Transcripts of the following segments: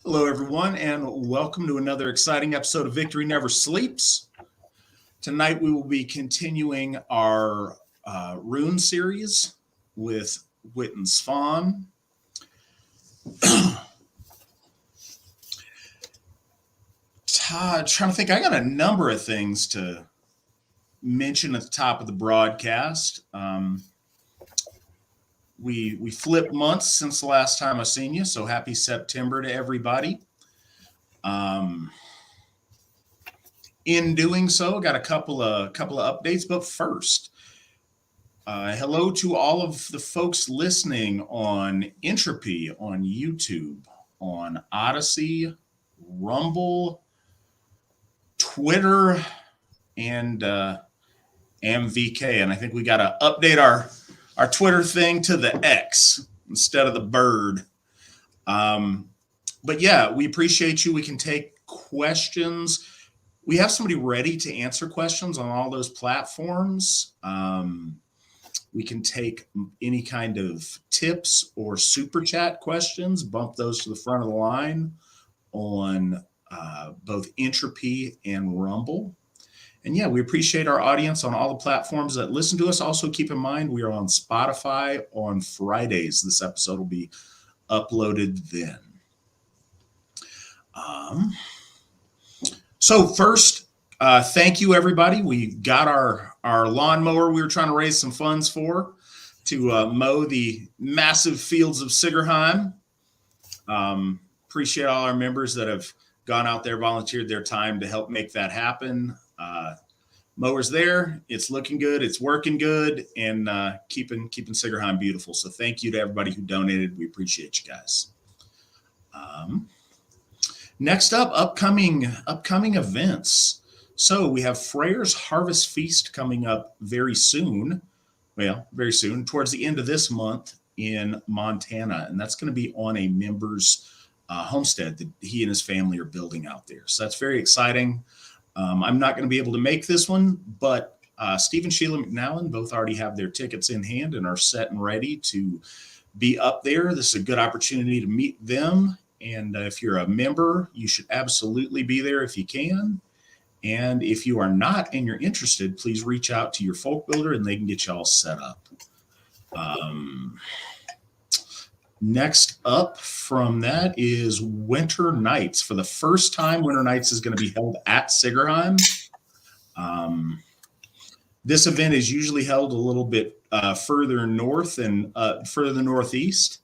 Hello, everyone, and welcome to another exciting episode of Victory Never Sleeps. Tonight, we will be continuing our Rune series with Witan Svan. Trying to think, I got a number of things to mention at the top of the broadcast. We flipped months since the last time I seen you, so happy September to everybody. In doing so, got a couple of updates, but first, hello to all of the folks listening on Entropy, on YouTube, on Odyssey, Rumble, Twitter, and VK. And I think we got to update our Twitter thing to the X instead of the bird. But yeah, we appreciate you. We can take questions. We have somebody ready to answer questions on all those platforms. We can take any kind of tips or super chat questions, bump those to the front of the line on both Entropy and Rumble. And yeah, we appreciate our audience on all the platforms that listen to us. Also, keep in mind, we are on Spotify on Fridays. This episode will be uploaded then. So first, thank you, everybody. We got our lawnmower we were trying to raise some funds for to mow the massive fields of Sigerheim. Appreciate all our members that have gone out there, volunteered their time to help make that happen. Mower's there. It's looking good. It's working good, and keeping Sigerheim beautiful. So thank you to everybody who donated. We appreciate you guys. Next up, upcoming events. So we have Freyr's Harvest Feast coming up very soon. Well, very soon, towards the end of this month in Montana, and that's going to be on a member's homestead that he and his family are building out there. So that's very exciting. I'm not going to be able to make this one, but Steve and Sheila McNallen both already have their tickets in hand and are set and ready to be up there. This is a good opportunity to meet them. And if you're a member, you should absolutely be there if you can. And if you are not and you're interested, please reach out to your folk builder and they can get you all set up. Next up from that is Winter Nights. For the first time, Winter Nights is going to be held at Sigerheim. This event is usually held a little bit further north and further northeast.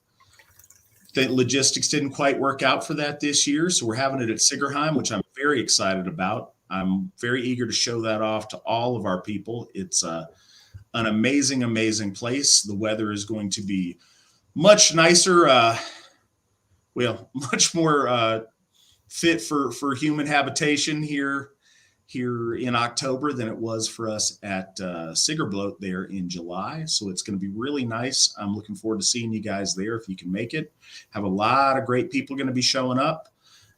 The logistics didn't quite work out for that this year, so we're having it at Sigerheim, which I'm very excited about. I'm very eager to show that off to all of our people. It's an amazing, amazing place. The weather is going to be much nicer, much more fit for human habitation here in October than it was for us at Sigerbloat there in July. So it's going to be really nice. I'm looking forward to seeing you guys there if you can make it. Have a lot of great people going to be showing up.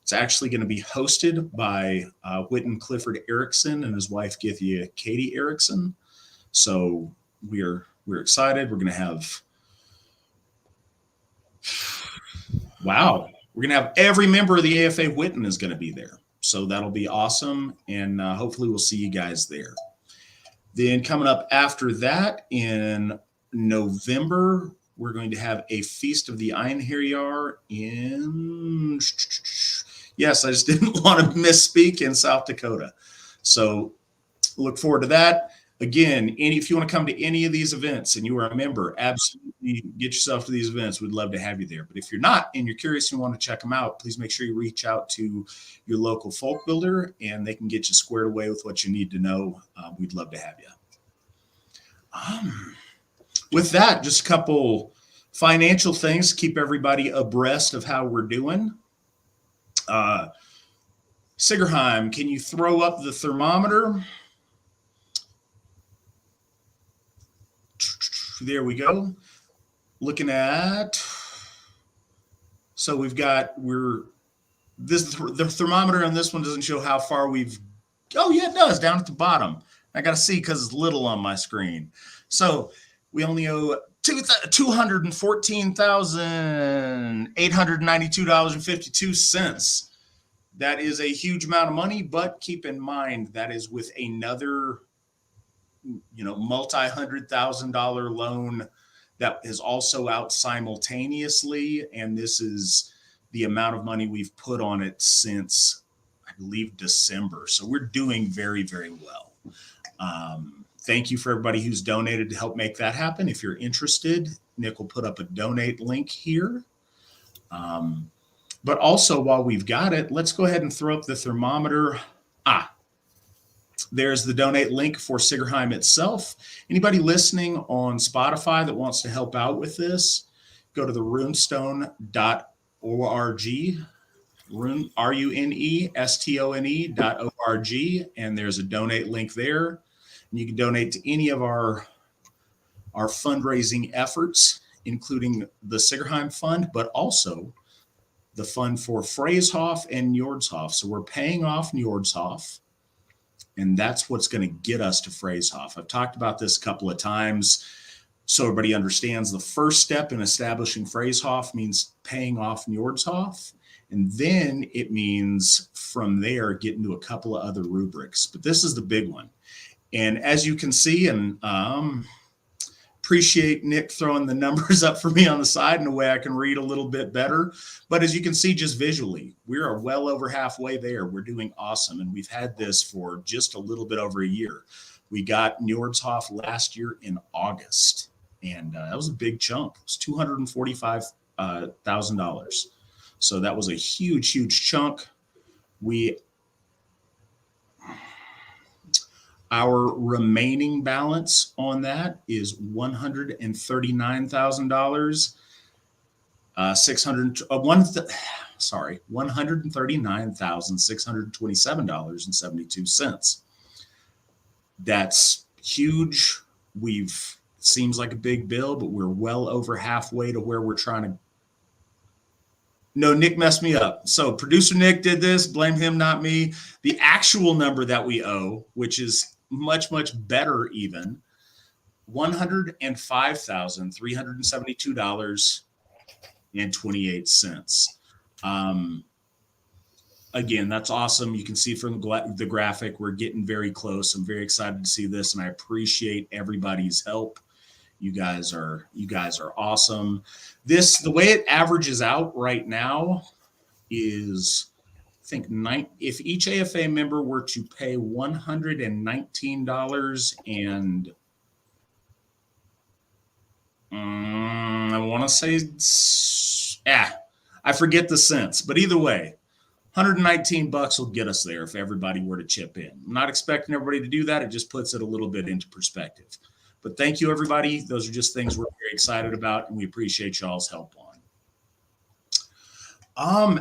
It's actually going to be hosted by Whitten Clifford Erickson and his wife Githia Katie Erickson. So we're excited. We're going to have we're going to have every member of the AFA Whitten is going to be there. So that'll be awesome. And hopefully we'll see you guys there. Then coming up after that in November, we're going to have a Feast of the Einherjar in, yes, I just didn't want to misspeak, in South Dakota. So look forward to that. Again, if you want to come to any of these events and you are a member, absolutely get yourself to these events. We'd love to have you there. But if you're not and you're curious and you want to check them out, please make sure you reach out to your local folk builder and they can get you squared away with what you need to know. We'd love to have you. With that, just a couple financial things to keep everybody abreast of how we're doing. Sigerheim, can you throw up the thermometer? There we go. Looking at, so we've got, the thermometer on this one doesn't show how far we've, oh yeah, it does, down at the bottom. I got to see because it's little on my screen. So we only owe $214,892.52. That is a huge amount of money, but keep in mind that is with another, multi-$100,000 loan that is also out simultaneously. And this is the amount of money we've put on it since, I believe, December. So we're doing very, very well. Thank you for everybody who's donated to help make that happen. If you're interested, Nick will put up a donate link here. But also, while we've got it, let's go ahead and throw up the thermometer. There's the donate link for Sigerheim itself. Anybody listening on Spotify that wants to help out with this, go to the runestone.org, RUNESTONE.org, and there's a donate link there. And you can donate to any of our fundraising efforts, including the Sigerheim Fund, but also the fund for Freyshof and Njordshof. So we're paying off Njordshof, and that's what's going to get us to Freyshof. I've talked about this a couple of times so everybody understands the first step in establishing Freyshof means paying off Njordshof, and then it means from there getting to a couple of other rubrics. But this is the big one. And as you can see, and appreciate Nick throwing the numbers up for me on the side in a way I can read a little bit better. But as you can see, just visually, we are well over halfway there. We're doing awesome. And we've had this for just a little bit over a year. We got Njordshof last year in August, and that was a big chunk. It was $245,000. So that was a huge, huge chunk. Our remaining balance on that is $139,000. $139,627.72. That's huge. Seems like a big bill, but we're well over halfway to where we're trying to. No, Nick messed me up. So producer Nick did this. Blame him, not me. The actual number that we owe, which is much, much better even, $105,372.28. Again, that's awesome. You can see from the graphic, we're getting very close. I'm very excited to see this, and I appreciate everybody's help. You guys are awesome. The way it averages out right now is, I think, if each AFA member were to pay $119 and I want to say, I forget the cents, but either way, $119 will get us there if everybody were to chip in. I'm not expecting everybody to do that. It just puts it a little bit into perspective. But thank you, everybody. Those are just things we're very excited about, and we appreciate y'all's help on.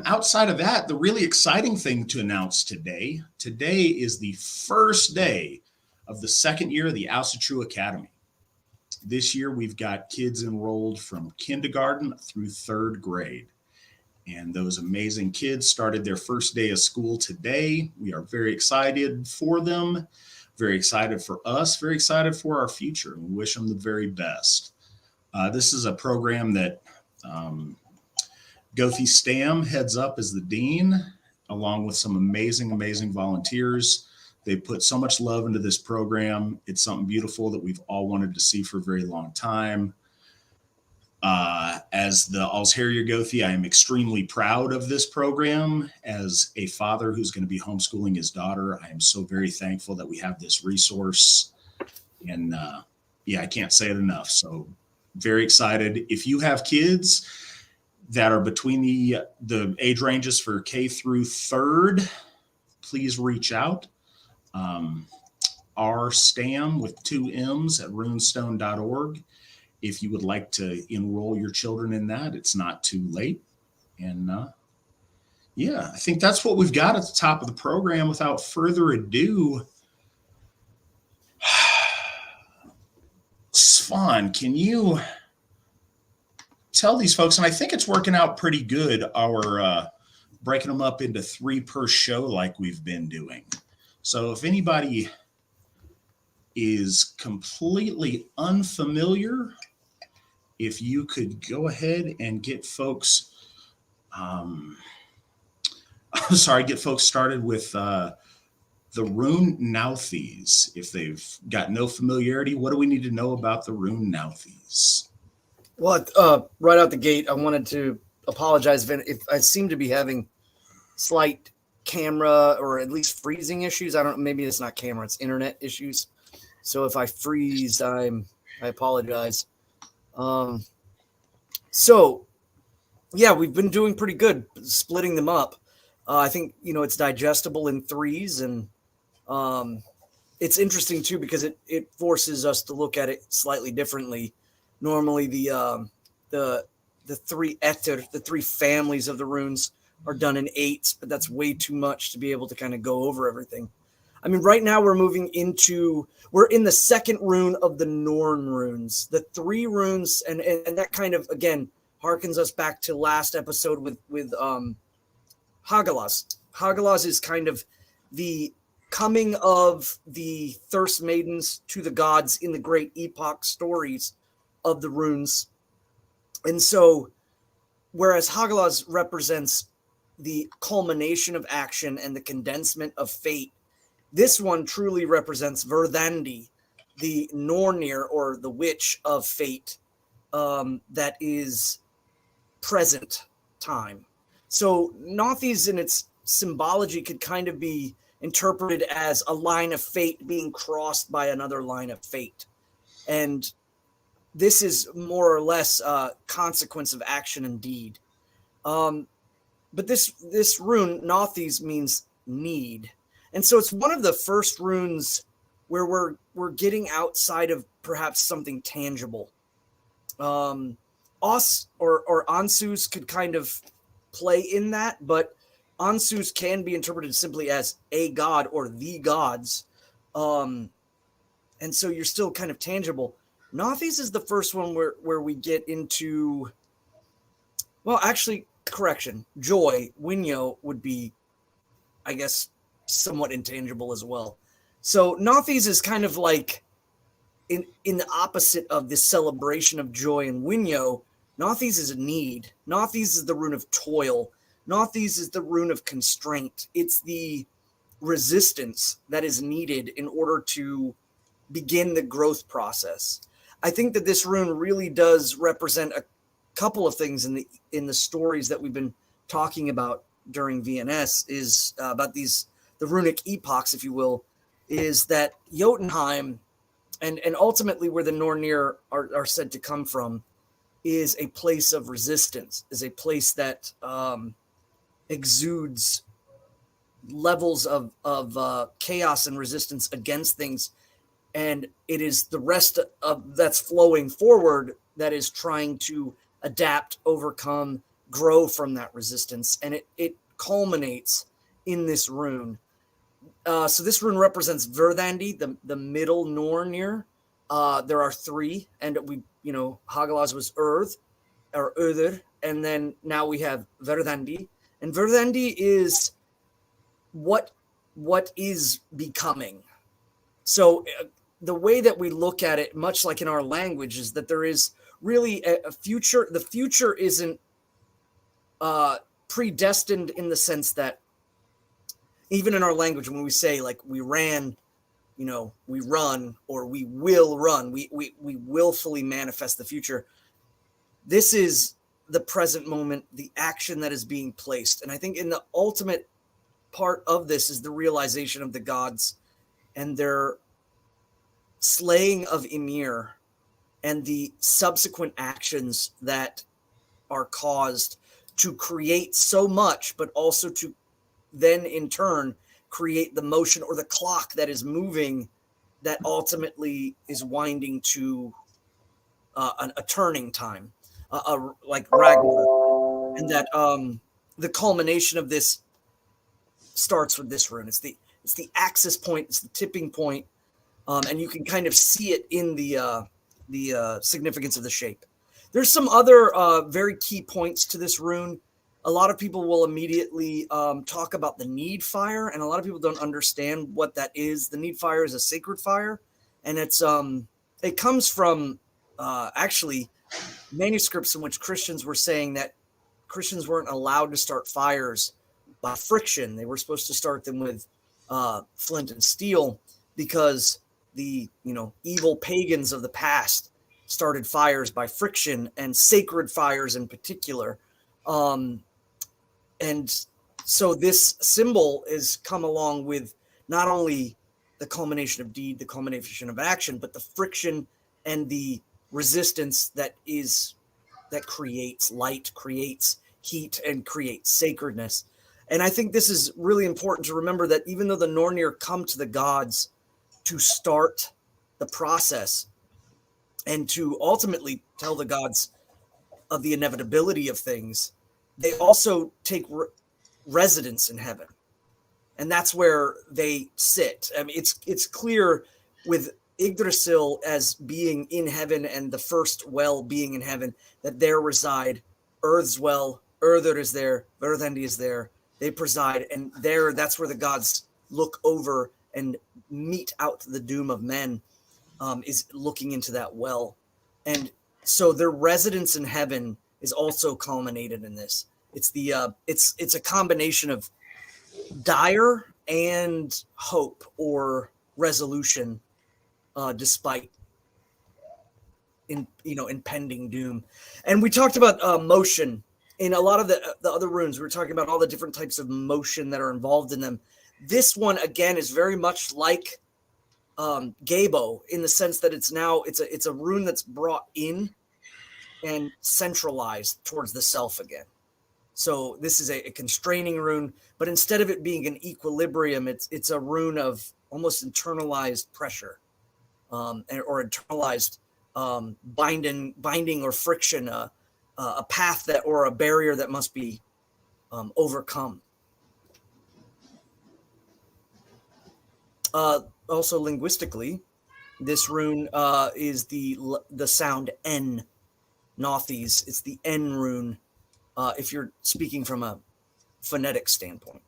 Outside of that, the really exciting thing to announce today is the first day of the second year of the Asatru Academy. This year, we've got kids enrolled from kindergarten through third grade. And those amazing kids started their first day of school today. We are very excited for them, very excited for us, very excited for our future. We wish them the very best. This is a program that Gothi Stam heads up as the dean, along with some amazing, amazing volunteers. They put so much love into this program. It's something beautiful that we've all wanted to see for a very long time. As the Alsherrier Gothi, I am extremely proud of this program. As a father who's going to be homeschooling his daughter, I am so very thankful that we have this resource. And I can't say it enough. So very excited. If you have kids that are between the age ranges for K through third, please reach out. rstam with 2 M's at runestone.org. If you would like to enroll your children in that, it's not too late. And I think that's what we've got at the top of the program. Without further ado, Svan, can you tell these folks, and I think it's working out pretty good, our breaking them up into 3 per show like we've been doing. So if anybody is completely unfamiliar, if you could go ahead and get folks, get folks started with the Rune Nauthiz. If they've got no familiarity, what do we need to know about the Rune Nauthiz? Well, right out the gate, I wanted to apologize if I seem to be having slight camera or at least freezing issues. I don't. Maybe it's not camera; it's internet issues. So if I freeze, I apologize. So yeah, we've been doing pretty good splitting them up. I think it's digestible in threes, and it's interesting too because it forces us to look at it slightly differently. Normally, the three ether, the three families of the runes are done in eights, but that's way too much to be able to kind of go over everything. I mean, right now we're in the second rune of the Norn runes, the three runes, and that kind of again harkens us back to last episode with Hagalaz. Hagalaz is kind of the coming of the Thirst Maidens to the gods in the great epoch stories of the runes. And so, whereas Hagalaz represents the culmination of action and the condensement of fate, this one truly represents Verdandi, the Nornir, or the witch of fate, that is present time. So Nauthiz in its symbology could kind of be interpreted as a line of fate being crossed by another line of fate. And this is more or less a consequence of action and deed. But this rune, Nauthiz, means need. And so it's one of the first runes where we're getting outside of perhaps something tangible. Os or Ansus could kind of play in that, but Ansus can be interpreted simply as a god or the gods. And so you're still kind of tangible. Nauthiz is the first one where we get into, well, actually, correction, joy, Winyo would be, I guess, somewhat intangible as well. So Nauthiz is kind of like in the opposite of this celebration of joy and Winyo. Nauthiz is a need. Nauthiz is the rune of toil. Nauthiz is the rune of constraint. It's the resistance that is needed in order to begin the growth process. I think that this rune really does represent a couple of things in the stories that we've been talking about during VNS is about the runic epochs, if you will, is that Jotunheim and ultimately where the Nornir are said to come from is a place of resistance, is a place that exudes levels of chaos and resistance against things. And it is the rest of that's flowing forward that is trying to adapt, overcome, grow from that resistance. And it culminates in this rune. So this rune represents Verdandi, the middle Nornir. There are three, and Hagalaz was Earth, or Öður, and then now we have Verdandi. And Verdandi is what is becoming. So the way that we look at it, much like in our language, is that there is really a future. The future isn't predestined in the sense that even in our language, when we say like we ran, we run, or we will run, we willfully manifest the future. This is the present moment, the action that is being placed. And I think in the ultimate part of this is the realization of the gods and their slaying of Ymir and the subsequent actions that are caused to create so much, but also to then in turn create the motion or the clock that is moving that ultimately is winding to a turning time, like Ragnar. And that the culmination of this starts with this rune. It's the axis point, it's the tipping point, and you can kind of see it in the significance of the shape. There's some other very key points to this rune. A lot of people will immediately talk about the need fire, and a lot of people don't understand what that is. The need fire is a sacred fire, and it comes from actually manuscripts in which Christians were saying that Christians weren't allowed to start fires by friction. They were supposed to start them with flint and steel, because the evil pagans of the past started fires by friction, and sacred fires in particular. And so this symbol has come along with not only the culmination of deed, the culmination of action, but the friction and the resistance that creates light, creates heat, and creates sacredness. And I think this is really important to remember, that even though the Nornir come to the gods to start the process and to ultimately tell the gods of the inevitability of things, they also take residence in heaven. And that's where they sit. I mean, it's clear with Yggdrasil as being in heaven, and the first well being in heaven, that there reside Earth's well. Urður is there, Verðendi is there. They preside, and that's where the gods look over and mete out the doom of men, is looking into that well. And so their residence in heaven is also culminated in this. It's it's a combination of dire and hope or resolution, despite impending doom. And we talked about motion in a lot of the other runes. We were talking about all the different types of motion that are involved in them. This one again is very much like Gabo, in the sense that it's a rune that's brought in and centralized towards the self again. So this is a constraining rune, but instead of it being an equilibrium, it's a rune of almost internalized pressure, or internalized binding or friction, a path that, or a barrier that must be overcome. Also linguistically, this rune is the sound N, Nauthiz. It's the N rune, if you're speaking from a phonetic standpoint.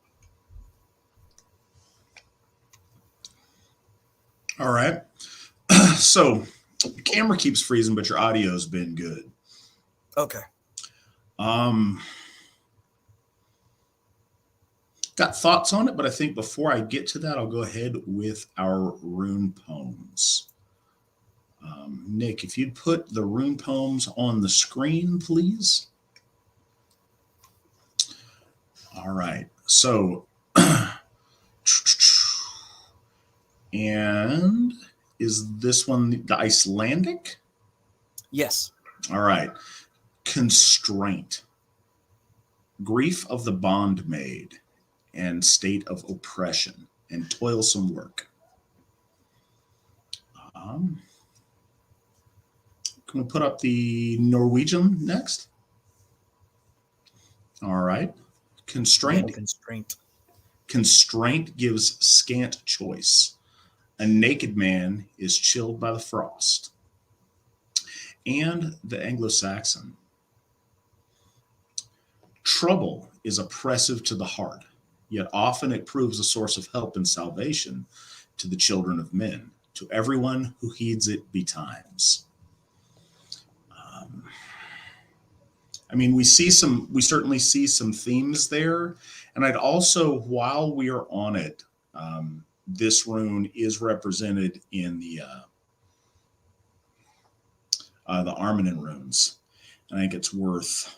All right. So the camera keeps freezing, but your audio's been good. Okay. Got thoughts on it, but I think before I get to that, I'll go ahead with our rune poems. Nick, if you'd put the rune poems on the screen, please. All right. So, and is this one the Icelandic? Yes. All right. Constraint. Grief of the bondmaid and state of oppression and toilsome work. Can we put up the Norwegian next? All right. Constraint. Yeah, constraint. Constraint gives scant choice. A naked man is chilled by the frost. And the Anglo-Saxon. Trouble is oppressive to the heart, yet often it proves a source of help and salvation to the children of men. To everyone who heeds it betimes. I mean, we certainly see some themes there. And I'd also, while we are on it, this rune is represented in the Armanen runes. And I think it's worth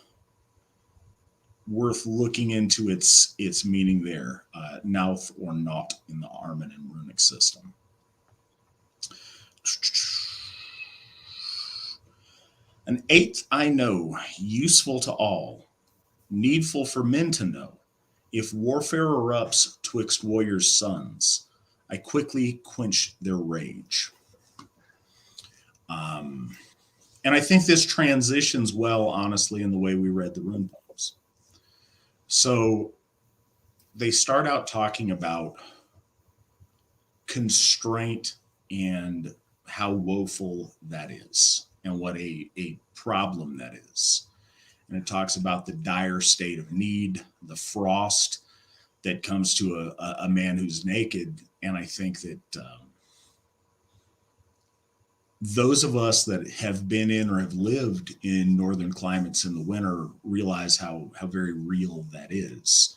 looking into its meaning there. Nauth or not in the Armanen runic system. An eighth I know, useful to all, needful for men to know. If warfare erupts twixt warriors' sons, I quickly quench their rage. And I think this transitions well, honestly, in the way we read the rune poems. So they start out talking about constraint and how woeful that is, and what a problem that is. And it talks about the dire state of need, the frost that comes to a man who's naked. And I think that those of us that have been in or have lived in northern climates in the winter realize how very real that is.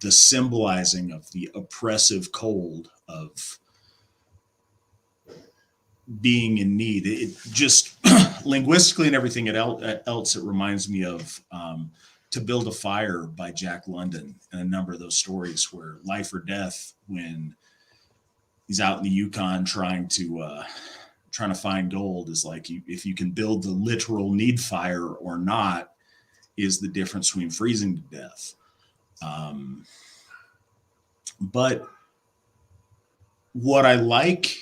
The symbolizing of the oppressive cold of being in need. It just linguistically and everything else, it reminds me of To Build a Fire by Jack London and a number of those stories where life or death when he's out in the Yukon trying to find gold is like if you can build the literal need fire or not is the difference between freezing to death. But what I like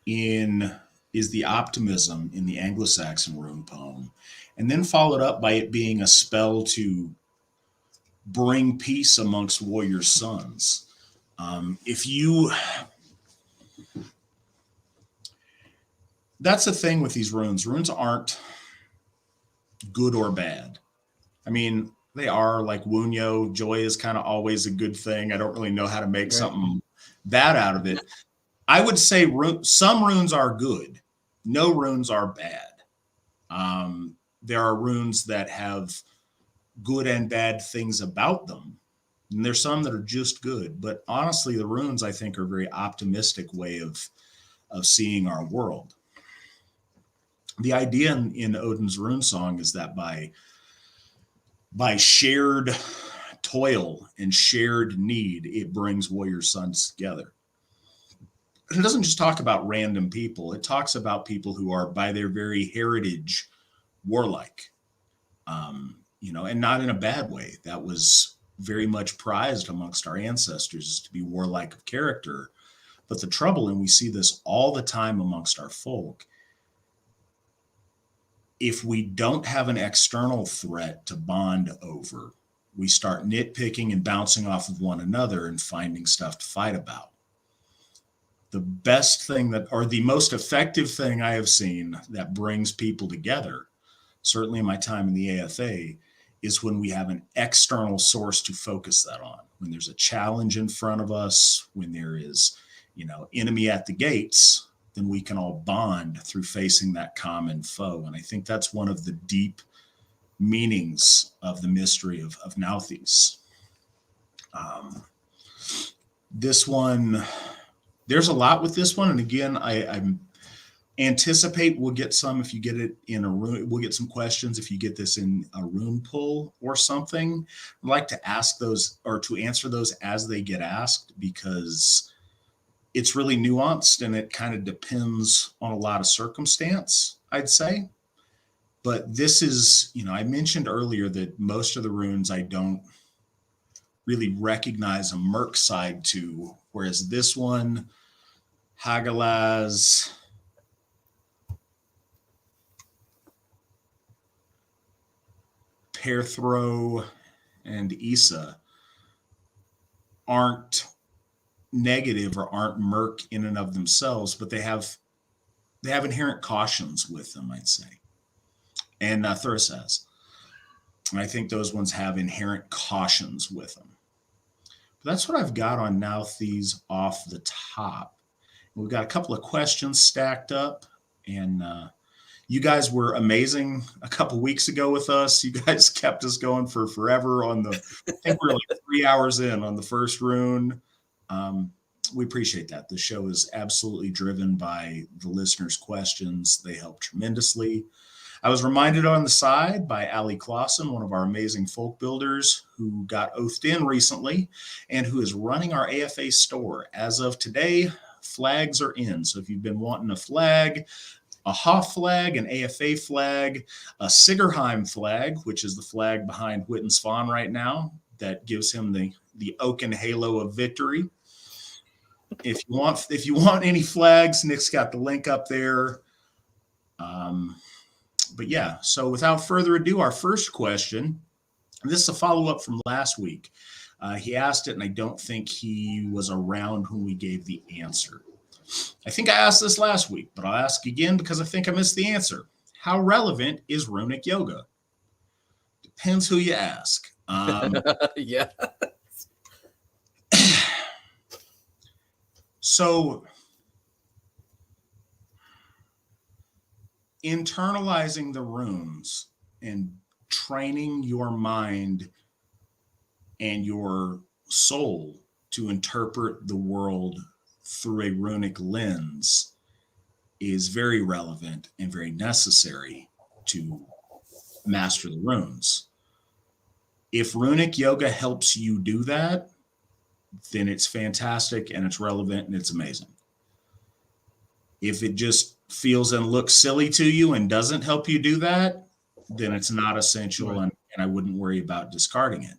is the optimism in the Anglo-Saxon rune poem, and then followed up by it being a spell to bring peace amongst warrior sons. If you That's the thing with these runes. Runes aren't good or bad. I mean, they are like Wunyo. Joy is kind of always a good thing. I don't really know how to make something bad out of it. I would say some runes are good. No runes are bad. There are runes that have good and bad things about them. And there's some that are just good. But honestly, the runes, I think, are a very optimistic way of seeing our world. The idea in Odin's rune song is that by shared toil and shared need, it brings warrior sons together. It doesn't just talk about random people. It talks about people who are, by their very heritage, warlike, and not in a bad way. That was very much prized amongst our ancestors, to be warlike of character. But the trouble, and we see this all the time amongst our folk, if we don't have an external threat to bond over, we start nitpicking and bouncing off of one another and finding stuff to fight about. The best thing or the most effective thing I have seen that brings people together, certainly in my time in the AFA, is when we have an external source to focus that on. When there's a challenge in front of us, when there is, enemy at the gates, then we can all bond through facing that common foe. And I think that's one of the deep meanings of the mystery of Nauthiz. This one, there's a lot with this one. And again, I anticipate we'll get some if you get it in a rune. We'll get some questions if you get this in a rune pull or something. I'd like to ask those or to answer those as they get asked, because it's really nuanced and it kind of depends on a lot of circumstance, I'd say. But this is, I mentioned earlier that most of the runes I don't really recognize a Merc side to, whereas this one, Hagalaz, Perthro, and Issa aren't negative or aren't Merc in and of themselves, but they have inherent cautions with them, I'd say. And Thursaz. And I think those ones have inherent cautions with them. But that's what I've got on Nauthiz off the top. We've got a couple of questions stacked up, and you guys were amazing a couple weeks ago with us. You guys kept us going for forever I think we're like 3 hours in on the first rune. We appreciate that. The show is absolutely driven by the listeners' questions. They help tremendously. I was reminded on the side by Ali Clausen, one of our amazing folk builders who got oathed in recently and who is running our AFA store. As of today, flags are in. So if you've been wanting a flag, a Hoff flag, an AFA flag, a Sigerheim flag, which is the flag behind Witan Svan right now, that gives him the oaken halo of victory. If you want any flags, Nick's got the link up there. But yeah, so without further ado, our first question, and this is a follow-up from last week. He asked it, and I don't think he was around when we gave the answer. I think I asked this last week, but I'll ask again because I think I missed the answer. How relevant is runic yoga? Depends who you ask. Yeah. So internalizing the runes and training your mind and your soul to interpret the world through a runic lens is very relevant and very necessary to master the runes. If runic yoga helps you do that, then it's fantastic and it's relevant and it's amazing. If it just feels and looks silly to you and doesn't help you do that, then it's not essential, Right. and I wouldn't worry about discarding it.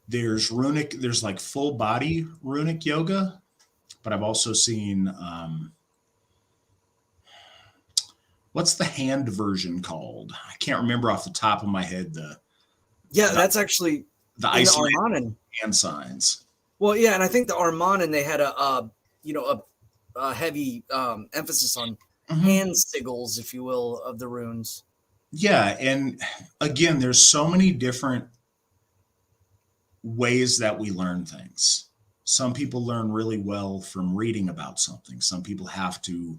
There's like full body runic yoga, but I've also seen, what's the hand version called? I can't remember off the top of my head That's actually the in the isolated Armanen. hand signs. Well, yeah, and I think the Armanen, they had a heavy emphasis on hand sigils, if you will, of the runes. Yeah, and again, there's so many different ways that we learn things. Some people learn really well from reading about something. Some people have to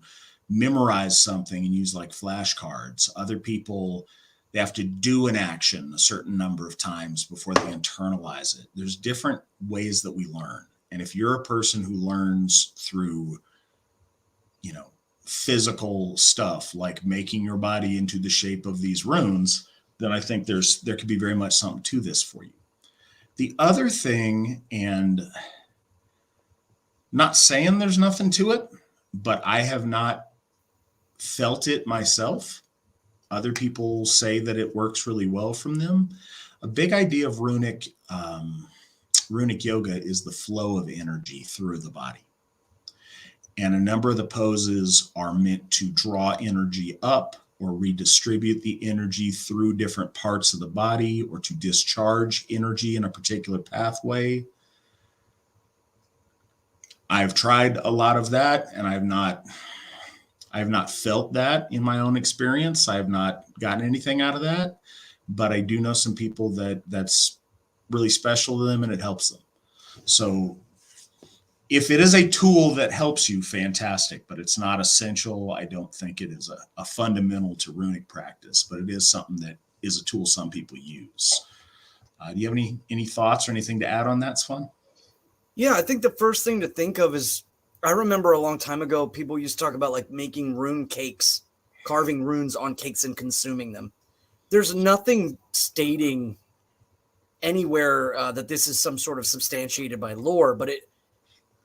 memorize something and use like flashcards. Other people, they have to do an action a certain number of times before they internalize it. There's different ways that we learn. And if you're a person who learns through, physical stuff like making your body into the shape of these runes, then I think there could be very much something to this for you. The other thing, and not saying there's nothing to it, but I have not felt it myself. Other people say that it works really well from them. A big idea of runic yoga is the flow of energy through the body. And a number of the poses are meant to draw energy up or redistribute the energy through different parts of the body, or to discharge energy in a particular pathway. I've tried a lot of that, and I have not felt that in my own experience. I have not gotten anything out of that, but I do know some people that's really special to them and it helps them. So if it is a tool that helps you, fantastic, but it's not essential. I don't think it is a fundamental to runic practice, but it is something that is a tool some people use. Do you have any thoughts or anything to add on that, Svan? Yeah, I think the first thing to think of is, I remember a long time ago, people used to talk about like making rune cakes, carving runes on cakes and consuming them. There's nothing stating anywhere that this is some sort of substantiated by lore, but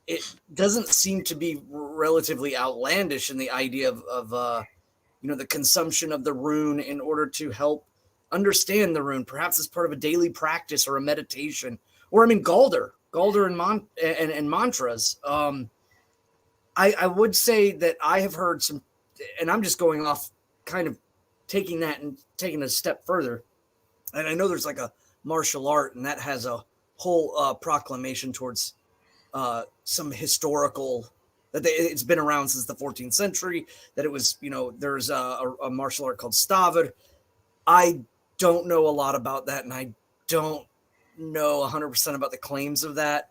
it doesn't seem to be relatively outlandish in the idea of the consumption of the rune in order to help understand the rune, perhaps as part of a daily practice or a meditation, or Galder and mantras. I would say that I have heard some, and I'm just going off kind of taking that and taking a step further. And I know there's like a martial art, and that has a whole proclamation towards some historical, that it's been around since the 14th century, that it was, there's a martial art called Stavr. I don't know a lot about that, and I don't know 100% about the claims of that.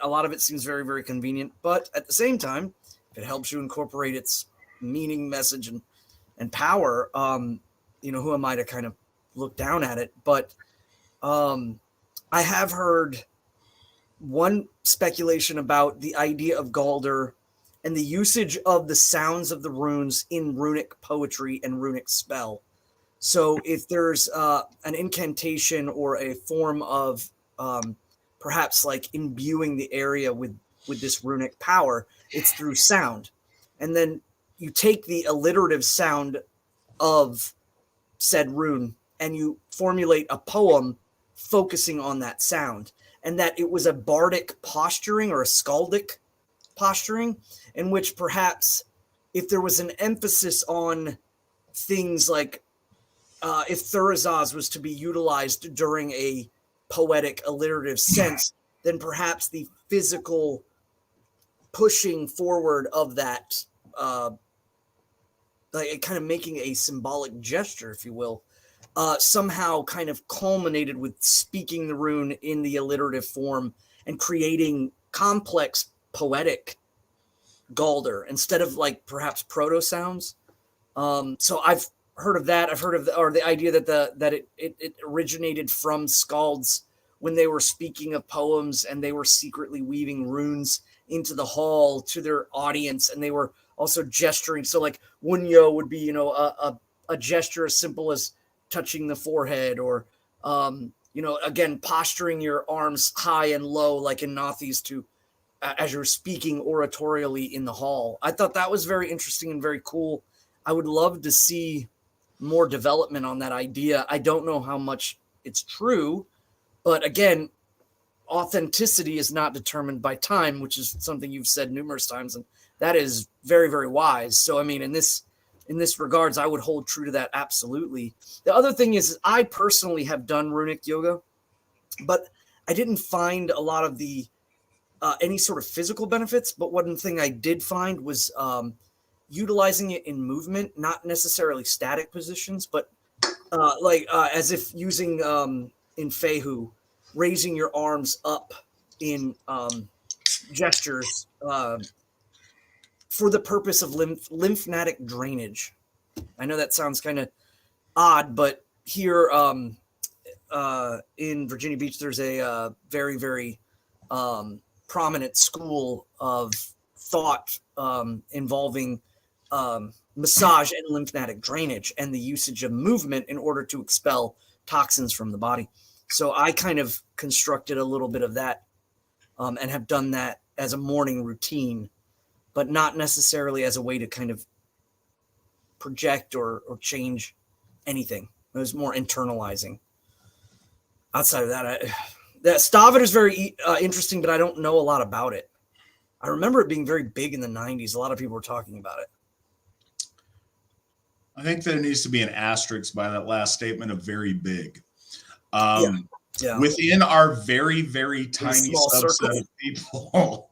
A lot of it seems very, very convenient, but at the same time, if it helps you incorporate its meaning, message, and power, who am I to kind of look down at it? But I have heard one speculation about the idea of Galder and the usage of the sounds of the runes in runic poetry and runic spell. So if there's an incantation or a form of perhaps like imbuing the area with this runic power, it's through sound. And then you take the alliterative sound of said rune and you formulate a poem focusing on that sound. And that it was a bardic posturing or a skaldic posturing, in which perhaps if there was an emphasis on things like if Thurazaz was to be utilized during a poetic alliterative sense, then perhaps the physical pushing forward of that, like kind of making a symbolic gesture, if you will, somehow kind of culminated with speaking the rune in the alliterative form and creating complex poetic Galder instead of like perhaps proto sounds. So I've heard of that. I've heard of the idea that it originated from skalds when they were speaking of poems and they were secretly weaving runes into the hall to their audience, and they were also gesturing. So like Wunyo would be, a gesture as simple as touching the forehead, or again, posturing your arms high and low, like in Nauthiz, to as you're speaking oratorially in the hall. I thought that was very interesting and very cool. I would love to see more development on that idea. I don't know how much it's true, but again, authenticity is not determined by time, which is something you've said numerous times, and that is very, very wise. So, I mean, in this regards, I would hold true to that absolutely. The other thing is, I personally have done runic yoga, but I didn't find a lot of the any sort of physical benefits. But one thing I did find was utilizing it in movement, not necessarily static positions, but as if using in Fehu, raising your arms up in gestures for the purpose of lymphatic drainage. I know that sounds kind of odd, but here in Virginia Beach, there's a very, very prominent school of thought involving massage and lymphatic drainage and the usage of movement in order to expel toxins from the body. So I kind of constructed a little bit of that and have done that as a morning routine, but not necessarily as a way to kind of project or change anything. It was more internalizing. Outside of that, that Stavit is very interesting, but I don't know a lot about it. I remember it being very big in the 90s. A lot of people were talking about it. I think there needs to be an asterisk by that last statement of very big. Yeah. Within our very, very tiny subset circle of people,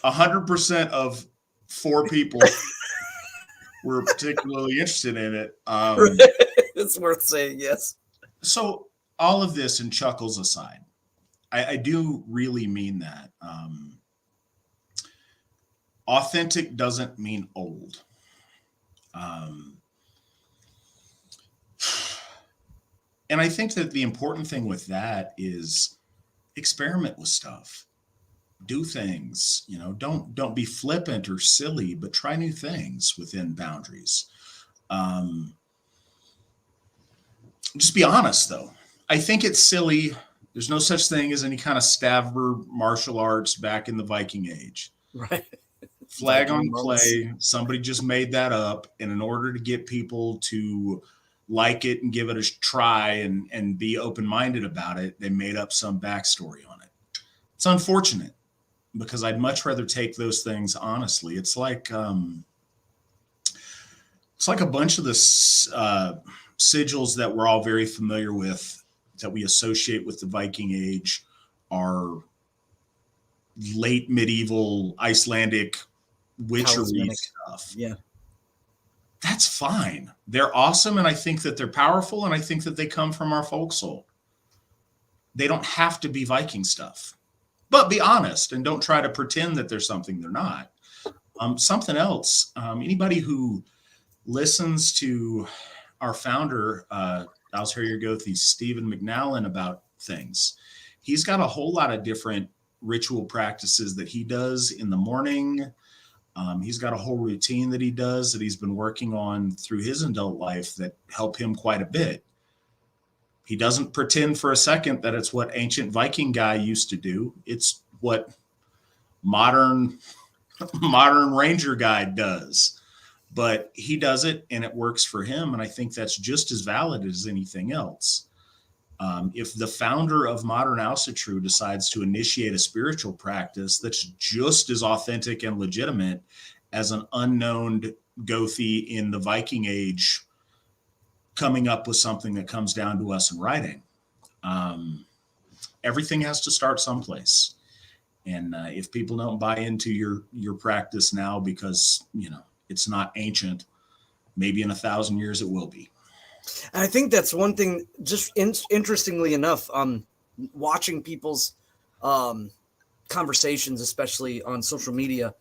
100% of 4 people were particularly interested in it. It's worth saying, yes. So all of this, and chuckles aside, I do really mean that. Authentic doesn't mean old. And I think that the important thing with that is experiment with stuff, do things, don't be flippant or silly, but try new things within boundaries. Just be honest though. I think it's silly. There's no such thing as any kind of Stavber martial arts back in the Viking Age. Right. Flag on play. Somebody just made that up. And in order to get people to like it and give it a try and be open-minded about it, they made up some backstory on it. It's unfortunate because I'd much rather take those things honestly. It's like a bunch of the sigils that we're all very familiar with that we associate with the Viking Age are late medieval Icelandic witchery stuff. Yeah. That's fine. They're awesome. And I think that they're powerful. And I think that they come from our folk soul. They don't have to be Viking stuff, but be honest and don't try to pretend that there's something they're not. Something else. Anybody who listens to our founder, Alsharier Gothie's Stephen McNallen about things, he's got a whole lot of different ritual practices that he does in the morning. He's got a whole routine that he does that he's been working on through his adult life that help him quite a bit. He doesn't pretend for a second that it's what ancient Viking guy used to do. It's what modern ranger guy does, but he does it and it works for him. And I think that's just as valid as anything else. If the founder of modern Asatru decides to initiate a spiritual practice that's just as authentic and legitimate as an unknown Gothie in the Viking Age coming up with something that comes down to us in writing, everything has to start someplace. And if people don't buy into your practice now because, it's not ancient, maybe in 1,000 years it will be. And I think that's one thing, just interestingly enough, watching people's conversations, especially on social media,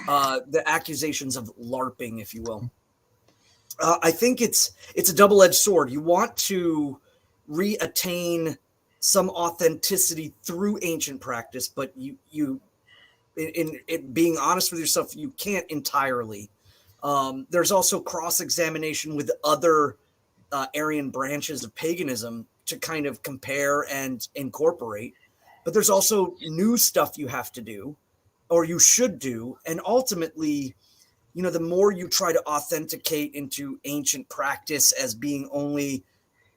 the accusations of LARPing, if you will. I think it's a double-edged sword. You want to reattain some authenticity through ancient practice, but you in being honest with yourself, you can't entirely. There's also cross-examination with other Aryan branches of paganism to kind of compare and incorporate. But there's also new stuff you have to do, or you should do, and ultimately, the more you try to authenticate into ancient practice as being only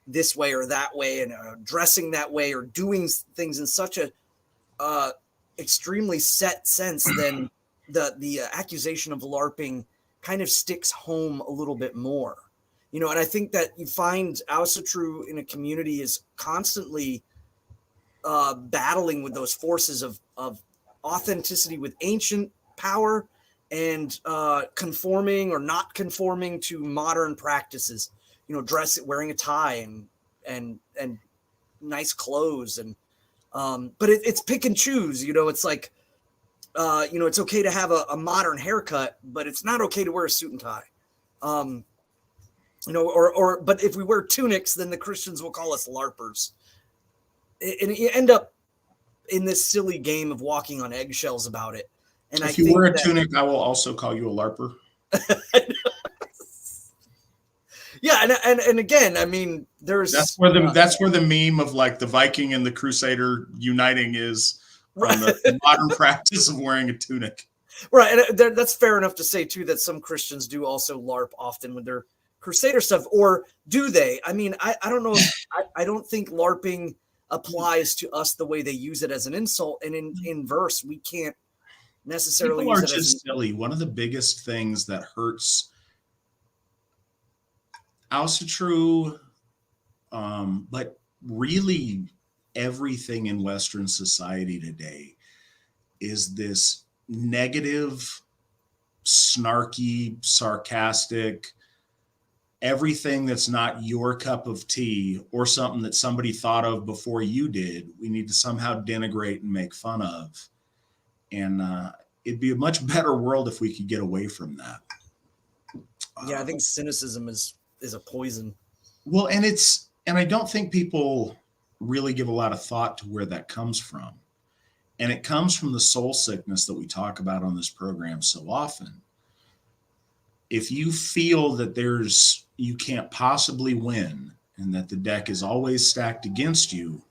this way or that way, and dressing that way, or doing things in such a extremely set sense, then the accusation of LARPing kind of sticks home a little bit more. And I think that you find Asatru in a community is constantly battling with those forces of authenticity with ancient power and conforming or not conforming to modern practices. Wearing a tie and nice clothes, and but it's pick and choose. It's like it's okay to have a modern haircut, but it's not okay to wear a suit and tie. But if we wear tunics, then the Christians will call us LARPers. And you end up in this silly game of walking on eggshells about it. And if you wear a tunic, I will also call you a LARPer. Yeah, and again, I mean, that's where the meme of like the Viking and the Crusader uniting is from the modern practice of wearing a tunic. Right, and that's fair enough to say too that some Christians do also LARP often with their Crusader stuff, or do they? I mean, I don't know. I don't think LARPing applies to us the way they use it as an insult, and in verse we can't necessarily People use are it just silly. One of the biggest things that hurts Asatru, but really everything in Western society today is this negative, snarky, sarcastic, everything that's not your cup of tea or something that somebody thought of before you did, we need to somehow denigrate and make fun of. And it'd be a much better world if we could get away from that. Yeah, I think cynicism is a poison. Well, and I don't think people really give a lot of thought to where that comes from. And it comes from the soul sickness that we talk about on this program so often. If you feel that you can't possibly win and that the deck is always stacked against you,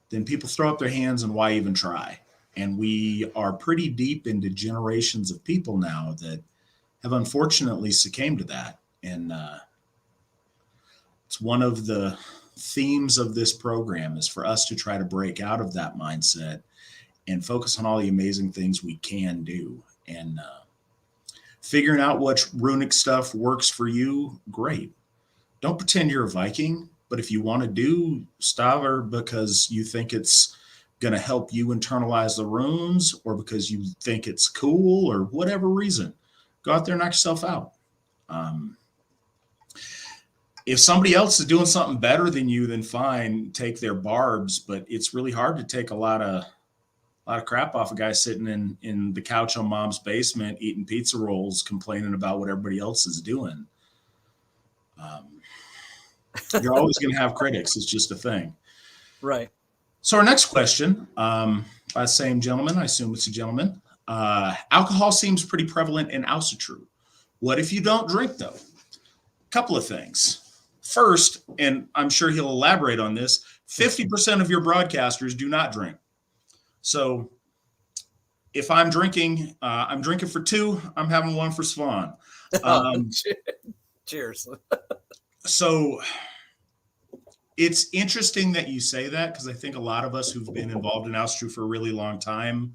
then people throw up their hands and why even try? And we are pretty deep into generations of people now that have unfortunately succumbed to that. And it's one of the themes of this program is for us to try to break out of that mindset and focus on all the amazing things we can do. And figuring out what runic stuff works for you, great. Don't pretend you're a Viking, but if you want to do Stavar because you think it's going to help you internalize the runes, or because you think it's cool, or whatever reason, go out there and knock yourself out. If somebody else is doing something better than you, then fine, take their barbs. But it's really hard to take a lot of crap off a guy sitting in the couch on mom's basement eating pizza rolls, complaining about what everybody else is doing. You're always going to have critics. It's just a thing. Right. So our next question, by the same gentleman, I assume it's a gentleman. Alcohol seems pretty prevalent in Asatru. What if you don't drink, though? A couple of things. First, and I'm sure he'll elaborate on this, 50% of your broadcasters do not drink. So if I'm drinking for two, I'm having one for Svan. Cheers. So it's interesting that you say that, because I think a lot of us who've been involved in Asatru for a really long time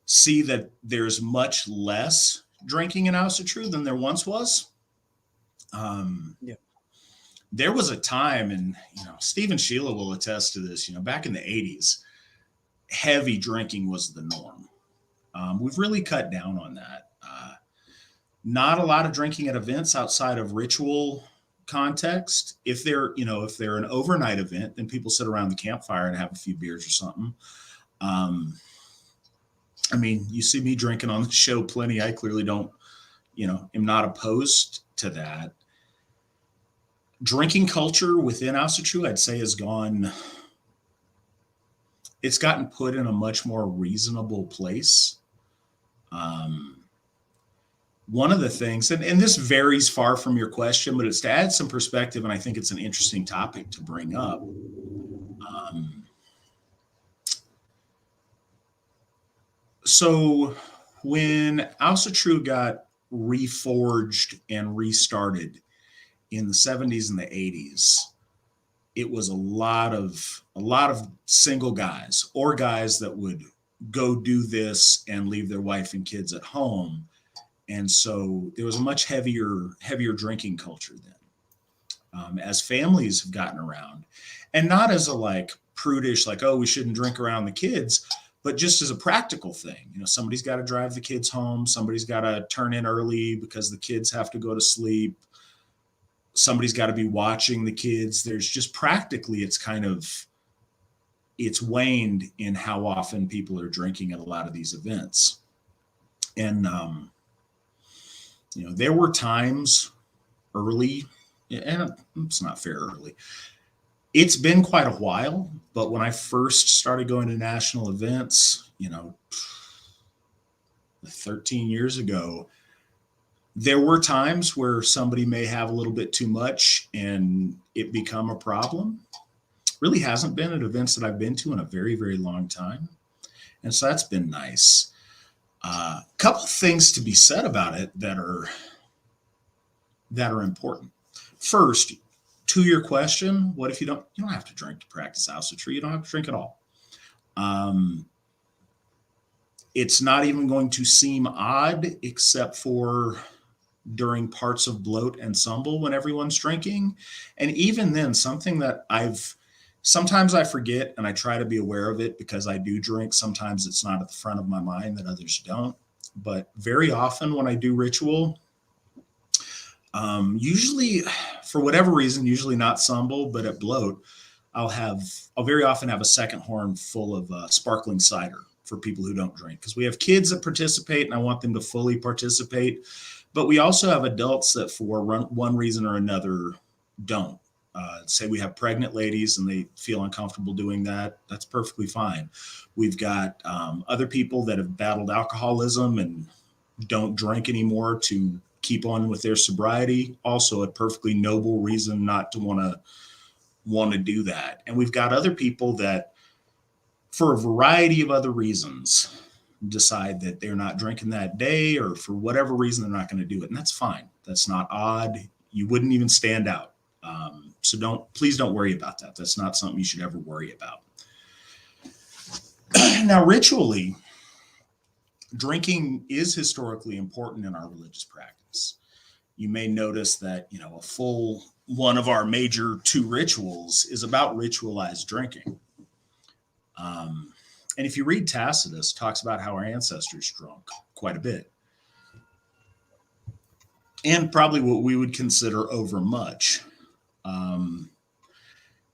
see that there's much less drinking in Asatru than there once was. Yeah. There was a time, and Stephen Sheila will attest to this, back in the 80s, heavy drinking was the norm. We've really cut down on that. Not a lot of drinking at events outside of ritual context. If they're an overnight event, then people sit around the campfire and have a few beers or something. I mean, you see me drinking on the show plenty. I clearly don't, am not opposed to that. Drinking culture within Asatru, I'd say, it's gotten put in a much more reasonable place. One of the things, and this varies far from your question, but it's to add some perspective, and I think it's an interesting topic to bring up. So when Asatru got reforged and restarted in the 70s and the 80s, it was a lot of single guys or guys that would go do this and leave their wife and kids at home. And so there was a much heavier drinking culture then. As families have gotten around, and not as a like prudish, like, oh, we shouldn't drink around the kids, but just as a practical thing. Somebody's got to drive the kids home. Somebody's got to turn in early because the kids have to go to sleep. Somebody's got to be watching the kids. There's just practically, it's waned in how often people are drinking at a lot of these events. And, there were times early, and it's not fair early. It's been quite a while, but when I first started going to national events, 13 years ago, there were times where somebody may have a little bit too much and it become a problem. Really hasn't been at events that I've been to in a very, very long time. And so that's been nice. A couple things to be said about it that are important. First, to your question, what if you don't have to drink to practice Asatru? You don't have to drink at all. It's not even going to seem odd except for during parts of bloat and stumble when everyone's drinking. And even then, something that sometimes I forget, and I try to be aware of it because I do drink. Sometimes it's not at the front of my mind that others don't. But very often when I do ritual, usually for whatever reason, usually not stumble, but at bloat, I'll very often have a second horn full of sparkling cider for people who don't drink, because we have kids that participate and I want them to fully participate. But we also have adults that for one reason or another don't. Say we have pregnant ladies and they feel uncomfortable doing that. That's perfectly fine. We've got other people that have battled alcoholism and don't drink anymore to keep on with their sobriety. Also a perfectly noble reason not to want to do that. And we've got other people that, for a variety of other reasons, decide that they're not drinking that day, or for whatever reason, they're not going to do it. And that's fine. That's not odd. You wouldn't even stand out. So please don't worry about that. That's not something you should ever worry about. Now, ritually, drinking is historically important in our religious practice. You may notice that, a full one of our major 2 rituals is about ritualized drinking. And if you read Tacitus, it talks about how our ancestors drank quite a bit. And probably what we would consider overmuch.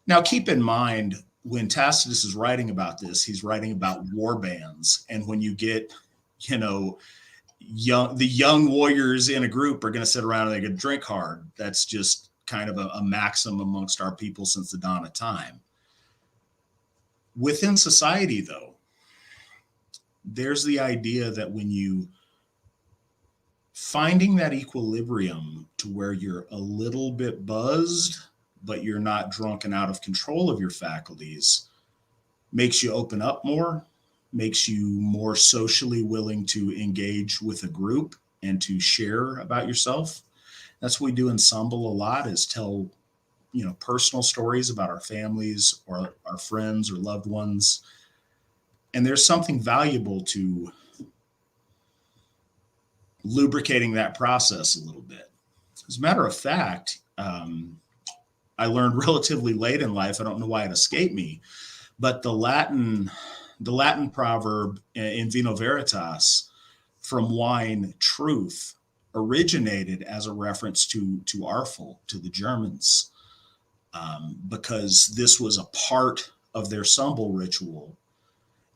Now, keep in mind, when Tacitus is writing about this, he's writing about war bands. And when you get, the young warriors in a group are going to sit around and they're going to drink hard. That's just kind of a maxim amongst our people since the dawn of time. Within society, though, there's the idea that when you finding that equilibrium to where you're a little bit buzzed, but you're not drunk and out of control of your faculties, makes you open up more, makes you more socially willing to engage with a group and to share about yourself. That's what we do in Stumble a lot, is tell, personal stories about our families or our friends or loved ones. And there's something valuable to lubricating that process a little bit. As a matter of fact, I learned relatively late in life, I don't know why it escaped me, but the Latin proverb in vino veritas, from wine truth, originated as a reference to Arfel, to the Germans, because this was a part of their Stumble ritual.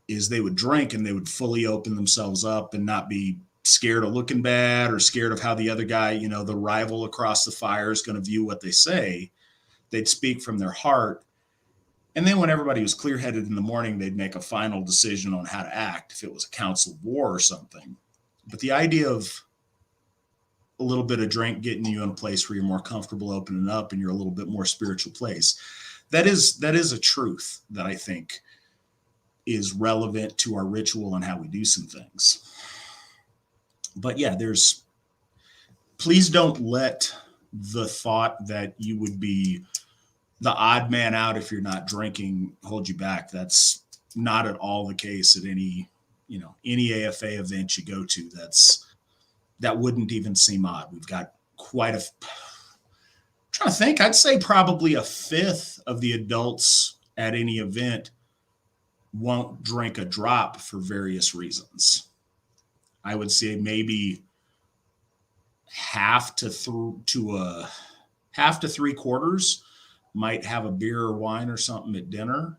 is they would drink and they would fully open themselves up and not be scared of looking bad or scared of how the other guy, you know, the rival across the fire is going to view what they say. They'd speak from their heart. And then when everybody was clear-headed in the morning, they'd make a final decision on how to act if it was a council of war or something. But the idea of a little bit of drink getting you in a place where you're more comfortable opening up and you're a little bit more spiritual place, that is a truth that I think is relevant to our ritual and how we do some things. But yeah, please don't let the thought that you would be the odd man out if you're not drinking hold you back. That's not at all the case at any AFA event you go to. That wouldn't even seem odd. We've got quite trying to think, I'd say probably a fifth of the adults at any event won't drink a drop for various reasons. I would say maybe half to three quarters might have a beer or wine or something at dinner.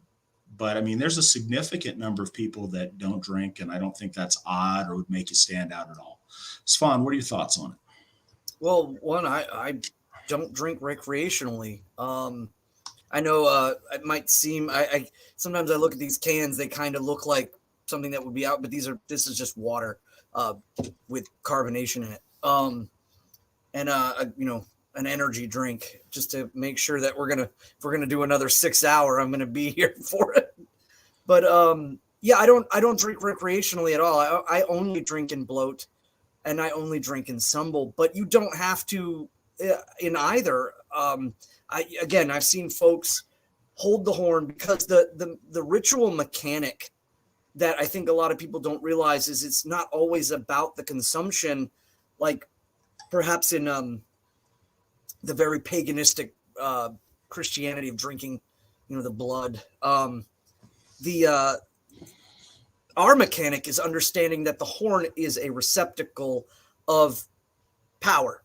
But I mean, there's a significant number of people that don't drink, and I don't think that's odd or would make you stand out at all. Svan, what are your thoughts on it? Well, one, I don't drink recreationally. I know it might seem, I sometimes I look at these cans, they kind of look like something that would be out, but this is just water with carbonation in it. An energy drink just to make sure that if we're gonna do another 6 hour, I'm gonna be here for it. But yeah, I don't drink recreationally at all. I only drink in bloat, and I only drink in symbol. But you don't have to in either. I've seen folks hold the horn because the ritual mechanic that I think a lot of people don't realize is it's not always about the consumption, like perhaps in the very paganistic Christianity of drinking, the blood. Our mechanic is understanding that the horn is a receptacle of power,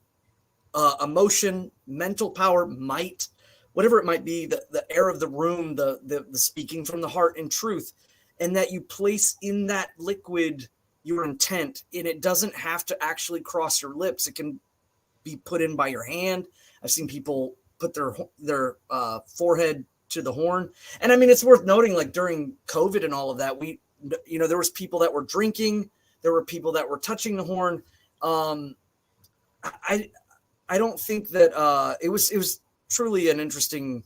emotion, mental power, might, whatever it might be, the air of the room, the speaking from the heart and truth, and that you place in that liquid your intent, and it doesn't have to actually cross your lips. It can be put in by your hand. I've seen people put their forehead to the horn. And I mean, it's worth noting, like during COVID and all of that, there was people that were drinking, there were people that were touching the horn. I don't think that it was truly an interesting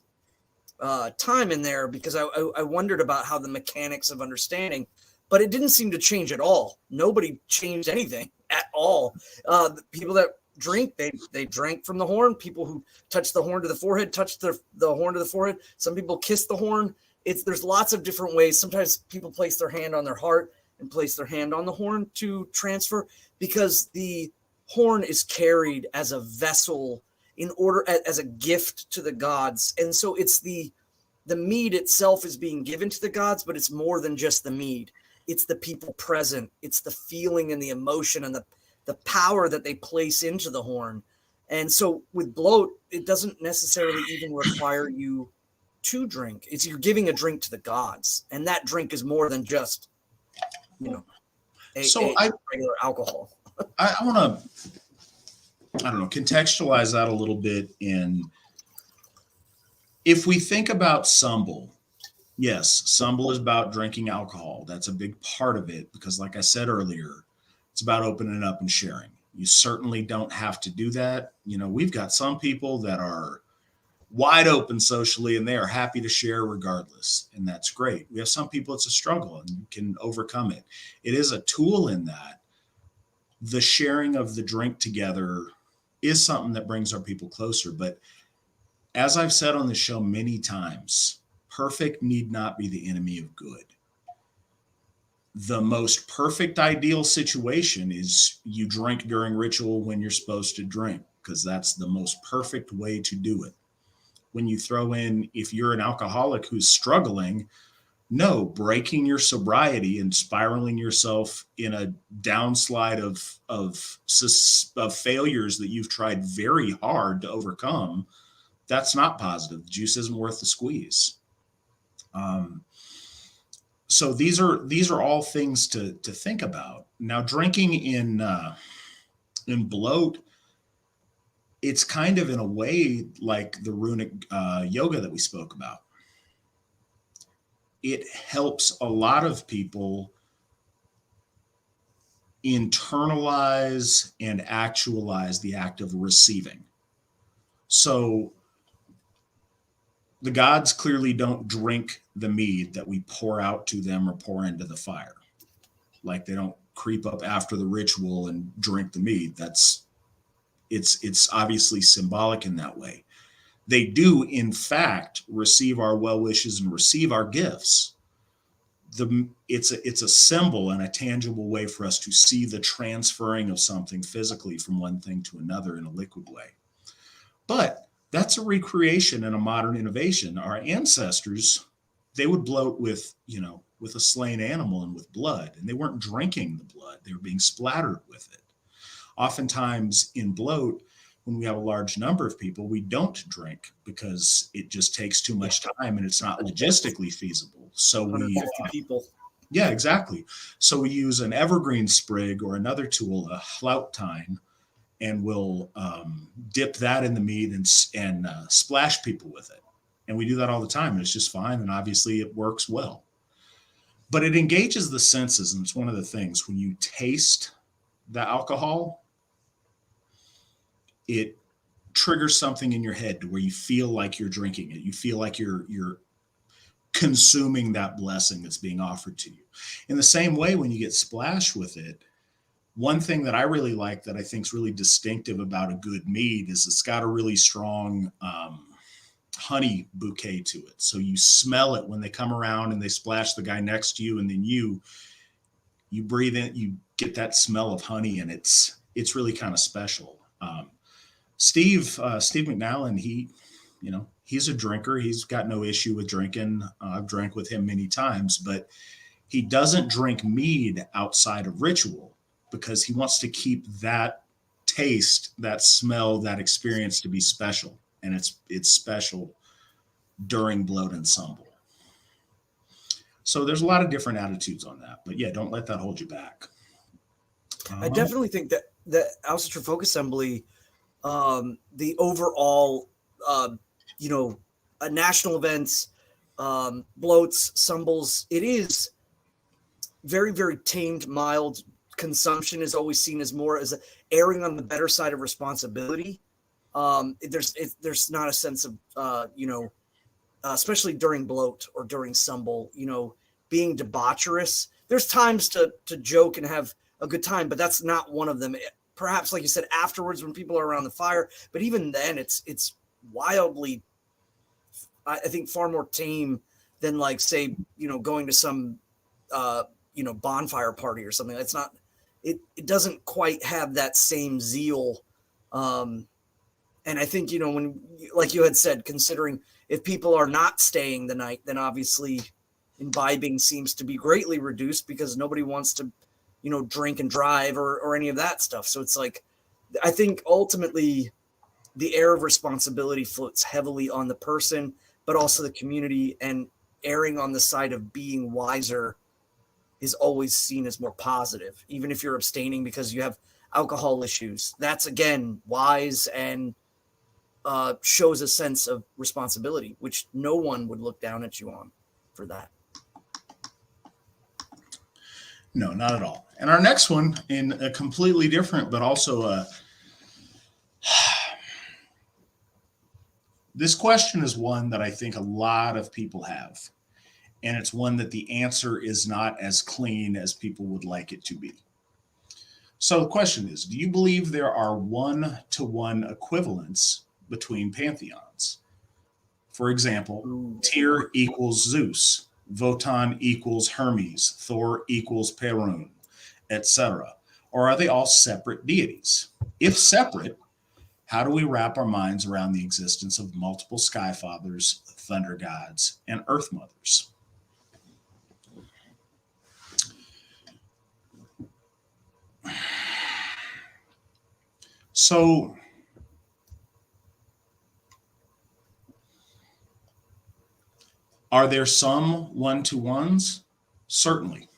time in there, because I wondered about how the mechanics of understanding, but it didn't seem to change at all. Nobody changed anything at all. The people that drink, they drank from the horn. People who touch the horn to the forehead touched the horn to the forehead. Some people kiss the horn. There's lots of different ways. Sometimes people place their hand on their heart and place their hand on the horn to transfer, because the horn is carried as a vessel as a gift to the gods. And so it's the mead itself is being given to the gods, but it's more than just the mead. It's the people present. It's the feeling and the emotion and the power that they place into the horn. And so with bloat, it doesn't necessarily even require you to drink. It's you're giving a drink to the gods, and that drink is more than just regular alcohol. I want to contextualize that a little bit. If we think about symbol, yes, symbol is about drinking alcohol. That's a big part of it, because like I said earlier, it's about opening up and sharing. You certainly don't have to do that. We've got some people that are wide open socially, and they are happy to share regardless. And that's great. We have some people, it's a struggle, and you can overcome it. It is a tool in that. The sharing of the drink together is something that brings our people closer. But as I've said on the show many times, perfect need not be the enemy of good. The most perfect ideal situation is you drink during ritual when you're supposed to drink, because that's the most perfect way to do it. When you throw in, if you're an alcoholic who's struggling, no, breaking your sobriety and spiraling yourself in a downslide of failures that you've tried very hard to overcome, that's not positive. The juice isn't worth the squeeze. So these are all things to think about. Now, drinking in bloat, it's kind of in a way like the runic yoga that we spoke about. It helps a lot of people internalize and actualize the act of receiving. So the gods clearly don't drink the mead that we pour out to them or pour into the fire. Like they don't creep up after the ritual and drink the mead. It's obviously symbolic in that way. They do, in fact, receive our well wishes and receive our gifts. It's a symbol and a tangible way for us to see the transferring of something physically from one thing to another in a liquid way. But that's a recreation and a modern innovation. Our ancestors, they would bloat with a slain animal and with blood, and they weren't drinking the blood; they were being splattered with it. Oftentimes in bloat, when we have a large number of people, we don't drink because it just takes too much time and it's not logistically feasible. So 150 people. Yeah, exactly. So we use an evergreen sprig or another tool, a hlautine, and we'll dip that in the meat and splash people with it. And we do that all the time, and it's just fine. And obviously, it works well. But it engages the senses, and it's one of the things when you taste the alcohol, it triggers something in your head to where you feel like you're drinking it. You feel like you're consuming that blessing that's being offered to you. In the same way, when you get splashed with it, one thing that I really like that I think is really distinctive about a good mead is it's got a really strong honey bouquet to it. So you smell it when they come around and they splash the guy next to you, and then you breathe in, you get that smell of honey, and it's really kind of special. Steve McNallen, he's a drinker. He's got no issue with drinking. I've drank with him many times, but he doesn't drink mead outside of ritual because he wants to keep that taste, that smell, that experience to be special. And it's special during bloat and sumble. So there's a lot of different attitudes on that. But yeah, don't let that hold you back. I definitely think that the Asatru Folk Assembly, the overall, national events, bloats, sumbles, it is very, very tamed, mild. Consumption is always seen as more as erring on the better side of responsibility. There's not a sense of, especially during bloat or during sumble, being debaucherous. There's times to joke and have a good time, but that's not one of them. Perhaps, like you said, afterwards when people are around the fire, but even then it's wildly, I think, far more tame than, like, say, going to some, bonfire party or something. It's not, it doesn't quite have that same zeal. And I think, when, like you had said, considering if people are not staying the night, then obviously imbibing seems to be greatly reduced because nobody wants to, drink and drive or any of that stuff. So it's like, I think ultimately the air of responsibility floats heavily on the person, but also the community, and erring on the side of being wiser is always seen as more positive, even if you're abstaining because you have alcohol issues. That's, again, wise and shows a sense of responsibility, which no one would look down at you on for that. No, not at all. And our next one, in a completely different, but also this question is one that I think a lot of people have. And it's one that the answer is not as clean as people would like it to be. So the question is, do you believe there are one-to-one equivalents between pantheons? For example, Tyr equals Zeus, Wotan equals Hermes, Thor equals Perun, etc. Or are they all separate deities? If separate, how do we wrap our minds around the existence of multiple sky fathers, thunder gods, and earth mothers? So are there some one-to-ones? Certainly.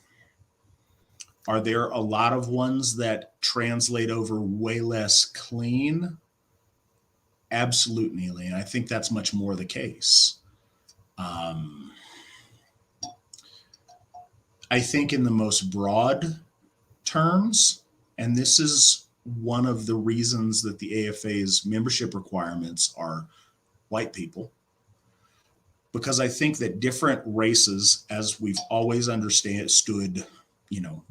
Are there a lot of ones that translate over way less clean? Absolutely. And I think that's much more the case. I think in the most broad terms, and this is one of the reasons that the AFA's membership requirements are white people, because I think that different races, as we've always understood,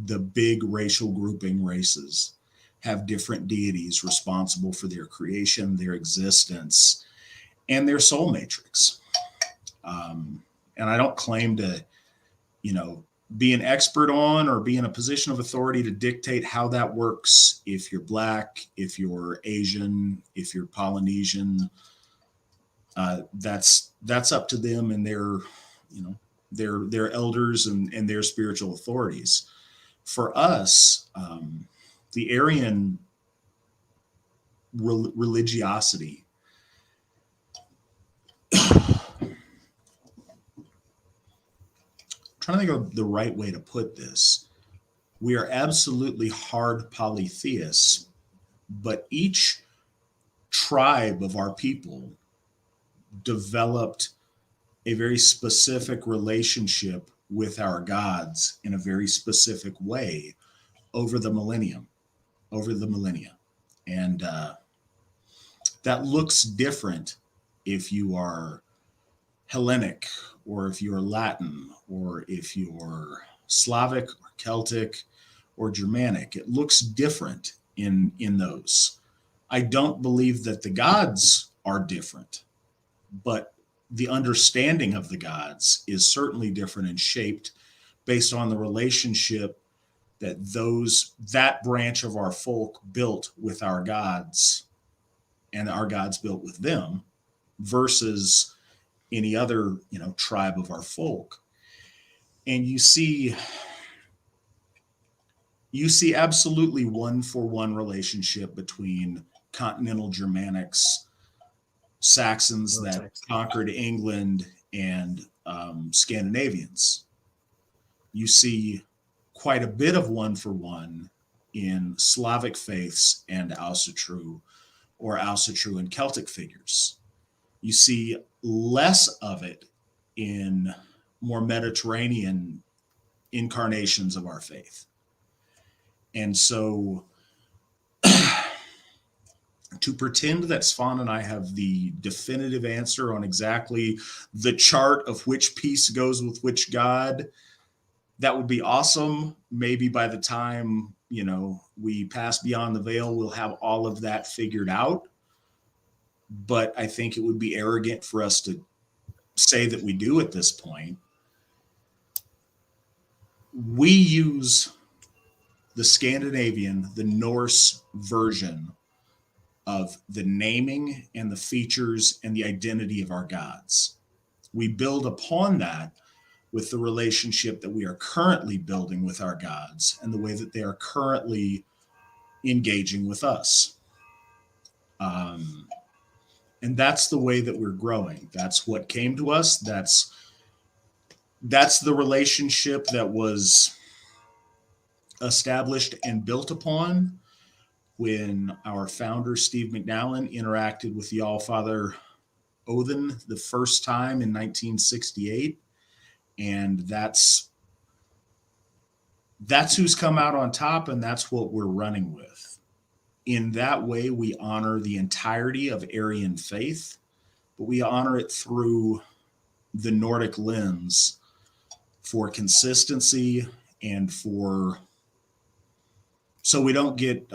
the big racial grouping races have different deities responsible for their creation, their existence, and their soul matrix. And I don't claim to, be an expert on or be in a position of authority to dictate how that works. If you're Black, if you're Asian, if you're Polynesian, that's up to them and their elders and their spiritual authorities. For us, the Aryan religiosity trying to think of the right way to put this. We are absolutely hard polytheists, but each tribe of our people developed a very specific relationship with our gods in a very specific way over the millennia. And that looks different if you are Hellenic, or if you're Latin, or if you're Slavic, or Celtic, or Germanic. It looks different in those. I don't believe that the gods are different, but the understanding of the gods is certainly different and shaped based on the relationship that that branch of our folk built with our gods and our gods built with them versus any other, tribe of our folk. And you see absolutely one-for-one relationship between continental Germanics, Saxons that conquered England, and Scandinavians. You see quite a bit of one-for-one in Slavic faiths and Asatru and Celtic figures. You see less of it in more Mediterranean incarnations of our faith. And so to pretend that Svan and I have the definitive answer on exactly the chart of which piece goes with which god, that would be awesome. Maybe by the time, we pass beyond the veil, we'll have all of that figured out. But I think it would be arrogant for us to say that we do at this point. We use the Scandinavian, the Norse version of the naming and the features and the identity of our gods. We build upon that with the relationship that we are currently building with our gods and the way that they are currently engaging with us. And that's the way that we're growing. That's what came to us. That's the relationship that was established and built upon when our founder, Steve McNallen, interacted with the Allfather Odin the first time in 1968. And that's who's come out on top, and that's what we're running with. In that way, we honor the entirety of Aryan faith, but we honor it through the Nordic lens for consistency and so we don't get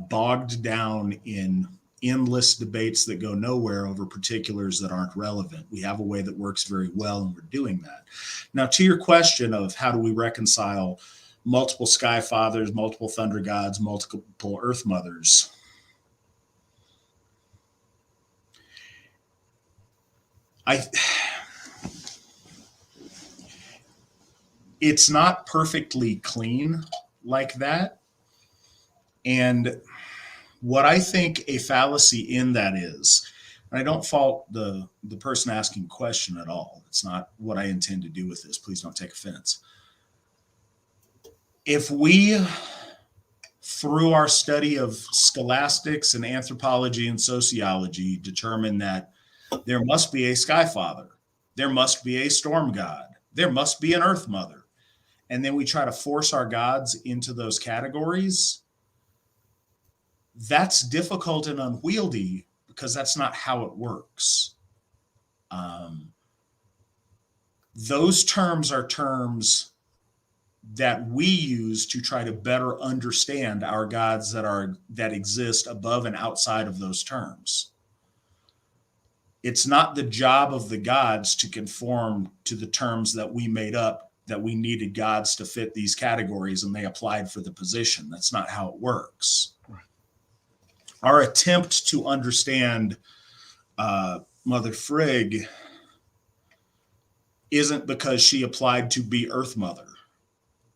bogged down in endless debates that go nowhere over particulars that aren't relevant. We have a way that works very well, and we're doing that. Now, to your question of how do we reconcile multiple sky fathers, multiple thunder gods, multiple earth mothers, it's not perfectly clean like that. And what I think a fallacy in that is, and I don't fault the person asking question at all. It's not what I intend to do with this. Please don't take offense. if we, through our study of scholastics and anthropology and sociology, determine that there must be a sky father, there must be a storm god, there must be an earth mother, and then we try to force our gods into those categories, that's difficult and unwieldy because that's not how it works. Those terms are terms that we use to try to better understand our gods that exist above and outside of those terms. It's not the job of the gods to conform to the terms that we made up, that we needed gods to fit these categories and they applied for the position. That's not how it works. Right. Our attempt to understand Mother Frigg isn't because she applied to be Earth Mother.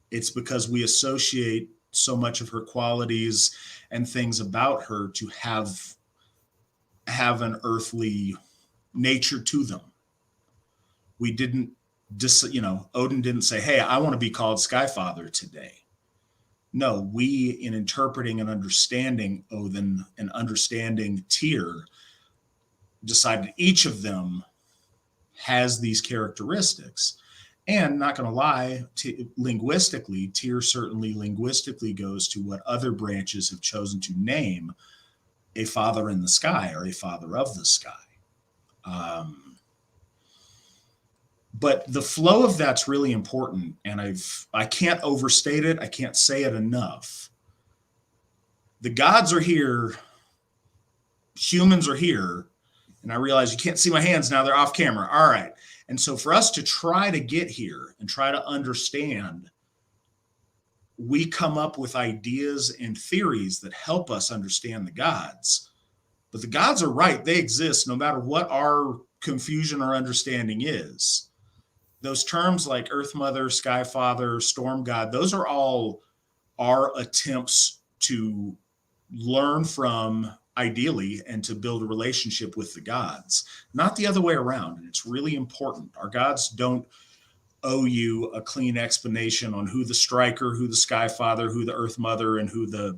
It's because we associate so much of her qualities and things about her to have an earthly nature to them. We didn't Odin didn't say, hey, I want to be called Skyfather today. No, we, in interpreting and understanding Odin and understanding Tyr, decided each of them has these characteristics. And not going to lie, linguistically, Tyr certainly linguistically goes to what other branches have chosen to name a father in the sky or a father of the sky. But the flow of that's really important, and I can't overstate it. I can't say it enough. The gods are here, humans are here, and I realize you can't see my hands now, they're off camera. All right. And so for us to try to get here and try to understand, we come up with ideas and theories that help us understand the gods. But the gods are right. They exist no matter what our confusion or understanding is. Those terms like Earth Mother, Sky Father, Storm God, those are all our attempts to learn from, ideally, and to build a relationship with the gods, not the other way around. And it's really important. Our gods don't owe you a clean explanation on who the striker, who the Sky Father, who the Earth Mother, and who the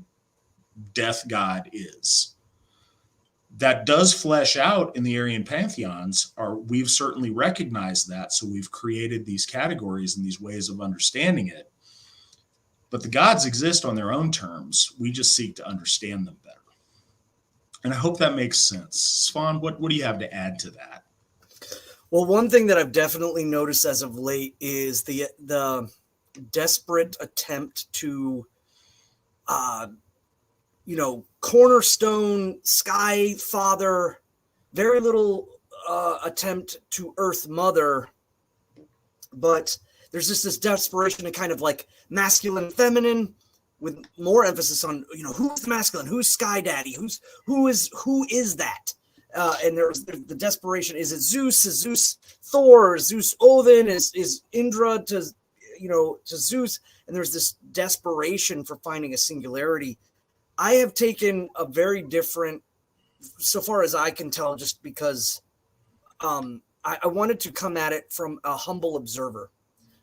Death God is. That does flesh out in the Aryan pantheons. We've certainly recognized that, so we've created these categories and these ways of understanding it. But the gods exist on their own terms. We just seek to understand them better. And I hope that makes sense. Svan, what do you have to add to that? Well, one thing that I've definitely noticed as of late is the desperate attempt to, cornerstone Sky Father, very little attempt to Earth Mother, but there's just this desperation to kind of like masculine, feminine, with more emphasis on, who's the masculine, who's Sky Daddy, who is that? And there's the desperation. Is it Zeus? Is Zeus Thor? Is Zeus Odin? Is Indra to Zeus? And there's this desperation for finding a singularity. I have taken a very different, so far as I can tell, just because I wanted to come at it from a humble observer.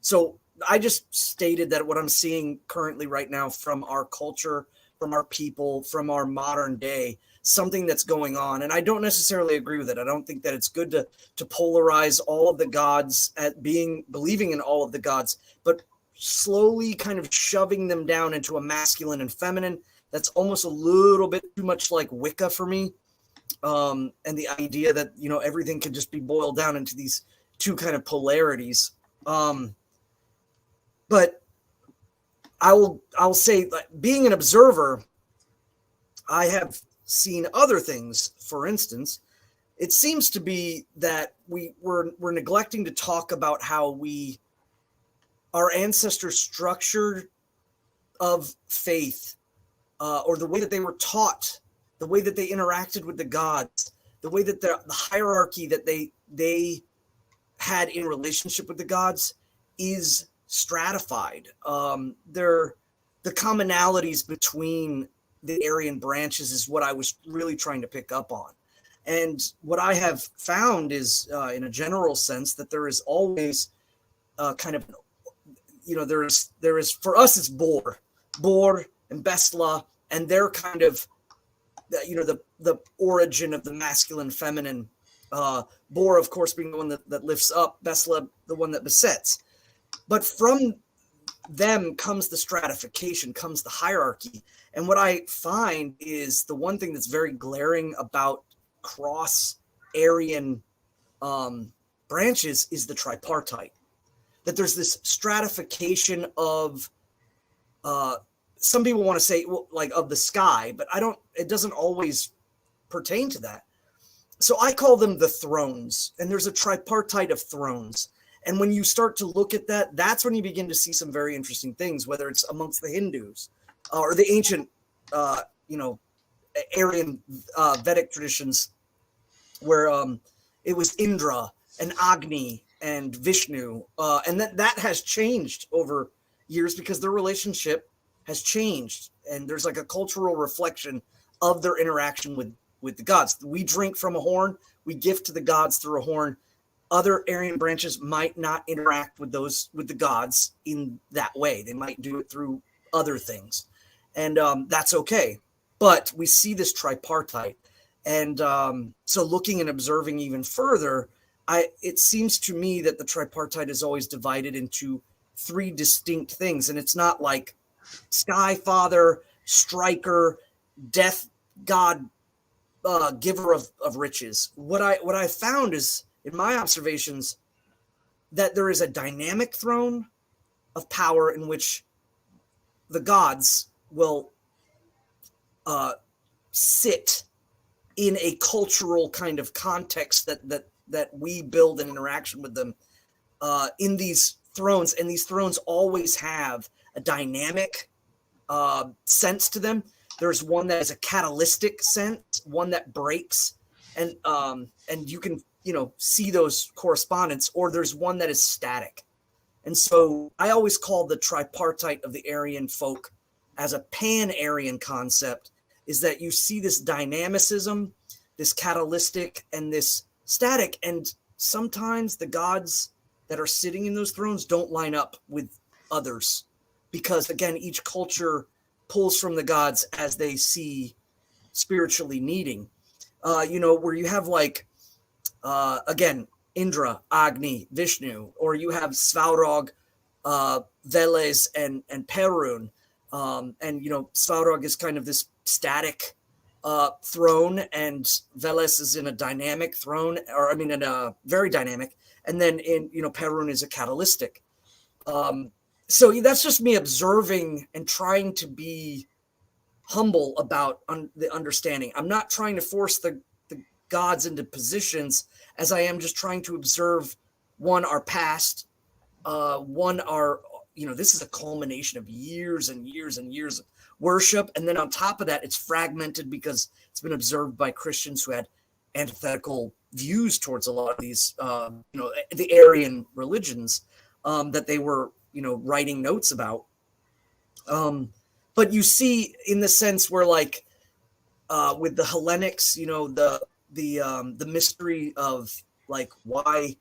So I just stated that what I'm seeing currently right now from our culture, from our people, from our modern day, something that's going on. And I don't necessarily agree with it. I don't think that it's good to polarize all of the gods at believing in all of the gods, but slowly kind of shoving them down into a masculine and feminine. That's almost a little bit too much like Wicca for me. And the idea that, everything can just be boiled down into these two kind of polarities. But I'll say, like, being an observer, I have seen other things. For instance, it seems to be that we're neglecting to talk about how our ancestors' structure of faith, or the way that they were taught, the way that they interacted with the gods, the way that the hierarchy that they had in relationship with the gods is stratified. The commonalities between the Aryan branches is what I was really trying to pick up on. And what I have found is, in a general sense, that there is always kind of, there is for us it's Bor and Bestla, and they're kind of the origin of the masculine, feminine. Bor, of course, being the one that lifts up, Bestla, the one that besets. But from them comes the stratification, comes the hierarchy. And what I find is the one thing that's very glaring about cross-Aryan branches is the tripartite. That there's this stratification of, some people want to say, well, like of the sky, but it doesn't always pertain to that. So I call them the thrones, and there's a tripartite of thrones. And when you start to look at that, that's when you begin to see some very interesting things, whether it's amongst the Hindus or the ancient, Aryan Vedic traditions, where it was Indra and Agni and Vishnu. And that has changed over years because their relationship has changed. And there's like a cultural reflection of their interaction with the gods. We drink from a horn, we gift to the gods through a horn. Other Aryan branches might not interact with the gods in that way. They might do it through other things. And that's okay. But we see this tripartite. And so looking and observing even further, it seems to me that the tripartite is always divided into three distinct things. And it's not like Sky Father, Striker, Death God, giver of riches. What I found is, in my observations, that there is a dynamic throne of power in which the gods will sit in a cultural kind of context that we build an interaction with them in these thrones. And these thrones always have a dynamic sense to them. There's one that is a catalytic sense, one that breaks, and you can see those correspondence, or there's one that is static. And so I always call the tripartite of the Aryan folk as a pan-Aryan concept, is that you see this dynamicism, this catalytic, and this static. And sometimes the gods that are sitting in those thrones don't line up with others because, again, each culture pulls from the gods as they see spiritually needing. Where you have like, again, Indra, Agni, Vishnu, or you have Svarog, Veles, and Perun. Svarog is kind of this static throne, and Veles is in a dynamic throne, in a very dynamic. And then Perun is a catalytic. So that's just me observing and trying to be humble about the understanding. I'm not trying to force the gods into positions, as I am just trying to observe, one, our past, one, our, this is a culmination of years and years and years of worship. And then on top of that, it's fragmented because it's been observed by Christians who had antithetical views towards a lot of these, the Aryan religions that they were, writing notes about. But you see, in the sense where, like, with the Hellenics, the mystery of like why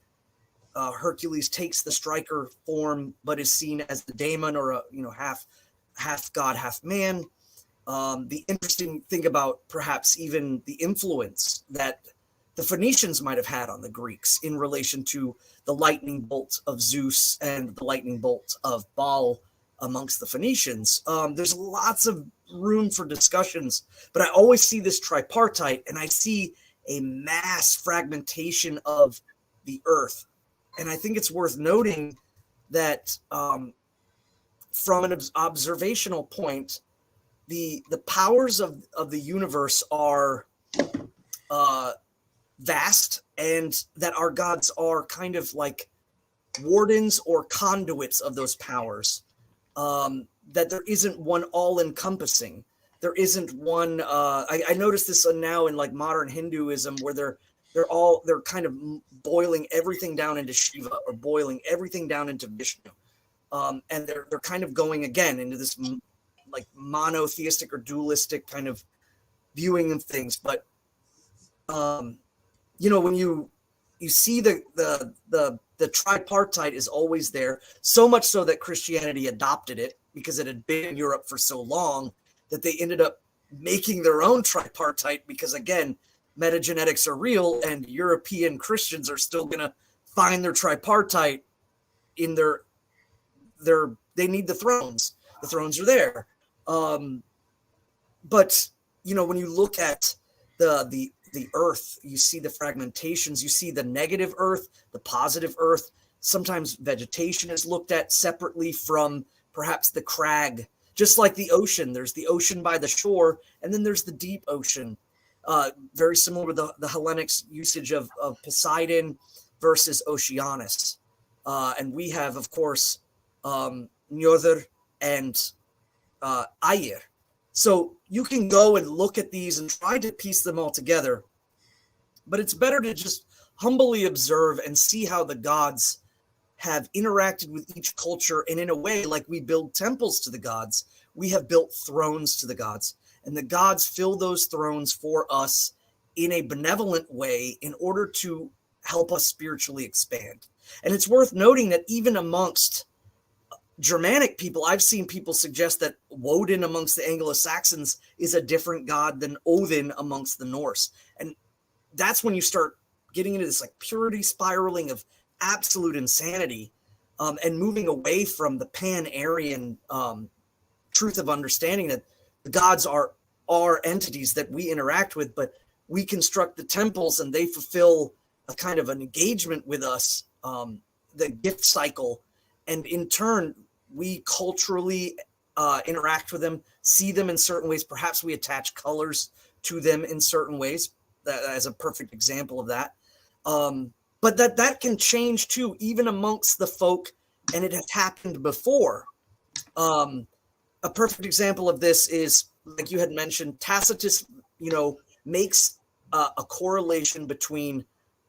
Hercules takes the striker form, but is seen as the daemon, or a half god, half man. The interesting thing about perhaps even the influence that the Phoenicians might have had on the Greeks in relation to the lightning bolt of Zeus and the lightning bolt of Baal amongst the Phoenicians. There's lots of room for discussions, but I always see this tripartite, and I see a mass fragmentation of the earth. And I think it's worth noting that from an observational point, the powers of the universe are vast, and that our gods are kind of like wardens or conduits of those powers. That there isn't one all-encompassing. There isn't one. I noticed this now in like modern Hinduism, where they're kind of boiling everything down into Shiva, or boiling everything down into Vishnu, and they're kind of going again into this like monotheistic or dualistic kind of viewing of things. But when you see the the tripartite is always there, so much so that Christianity adopted it because it had been in Europe for so long that they ended up making their own tripartite because, again, metagenetics are real and European Christians are still going to find their tripartite in their they need the thrones. The thrones are there. But, you know, when you look at the earth, you see the fragmentations, you see the negative earth, the positive earth. Sometimes vegetation is looked at separately from perhaps the crag, just like the ocean. There's the ocean by the shore, and then there's the deep ocean. Very similar with the Hellenic usage of Poseidon versus Oceanus. And we have, of course, Njothr and Aegir. So you can go and look at these and try to piece them all together. But it's better to just humbly observe and see how the gods have interacted with each culture. And in a way, like we build temples to the gods, we have built thrones to the gods. And the gods fill those thrones for us in a benevolent way in order to help us spiritually expand. And it's worth noting that even amongst Germanic people, I've seen people suggest that Woden amongst the Anglo-Saxons is a different god than Odin amongst the Norse. And that's when you start getting into this like purity spiraling of absolute insanity, and moving away from the pan-Aryan truth of understanding that the gods are entities that we interact with, but we construct the temples and they fulfill a kind of an engagement with us, the gift cycle. And in turn, we culturally interact with them, see them in certain ways. Perhaps we attach colors to them in certain ways. That as a perfect example of that. But that can change too, even amongst the folk, and it has happened before. A perfect example of this is, like you had mentioned, Tacitus, you know, makes a correlation between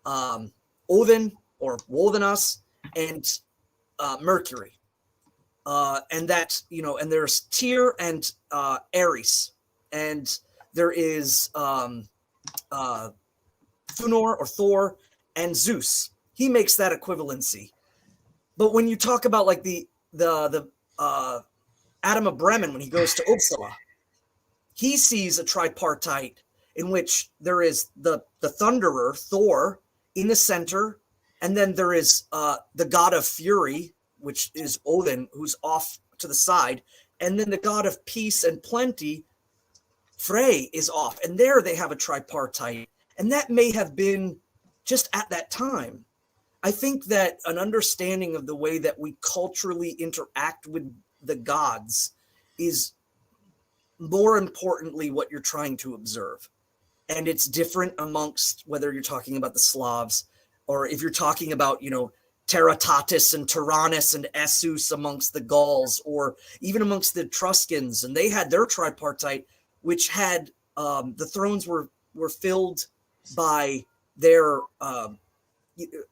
Odin or Wodenus and Mercury. And that, you know, and there's Tyr and Ares, and there is Thunor or Thor and Zeus. He makes that equivalency. But when you talk about like the Adam of Bremen, when he goes to Uppsala, he sees a tripartite in which there is the thunderer, Thor, in the center, and then there is the god of fury, which is Odin, who's off to the side, and then the god of peace and plenty, Frey, is off. And there they have a tripartite. And that may have been just at that time. I think that an understanding of the way that we culturally interact with the gods is more importantly what you're trying to observe. And it's different amongst whether you're talking about the Slavs or if you're talking about, you know, Teratatus and Tyrannus and Essus amongst the Gauls, or even amongst the Etruscans. And they had their tripartite, which had the thrones were filled by their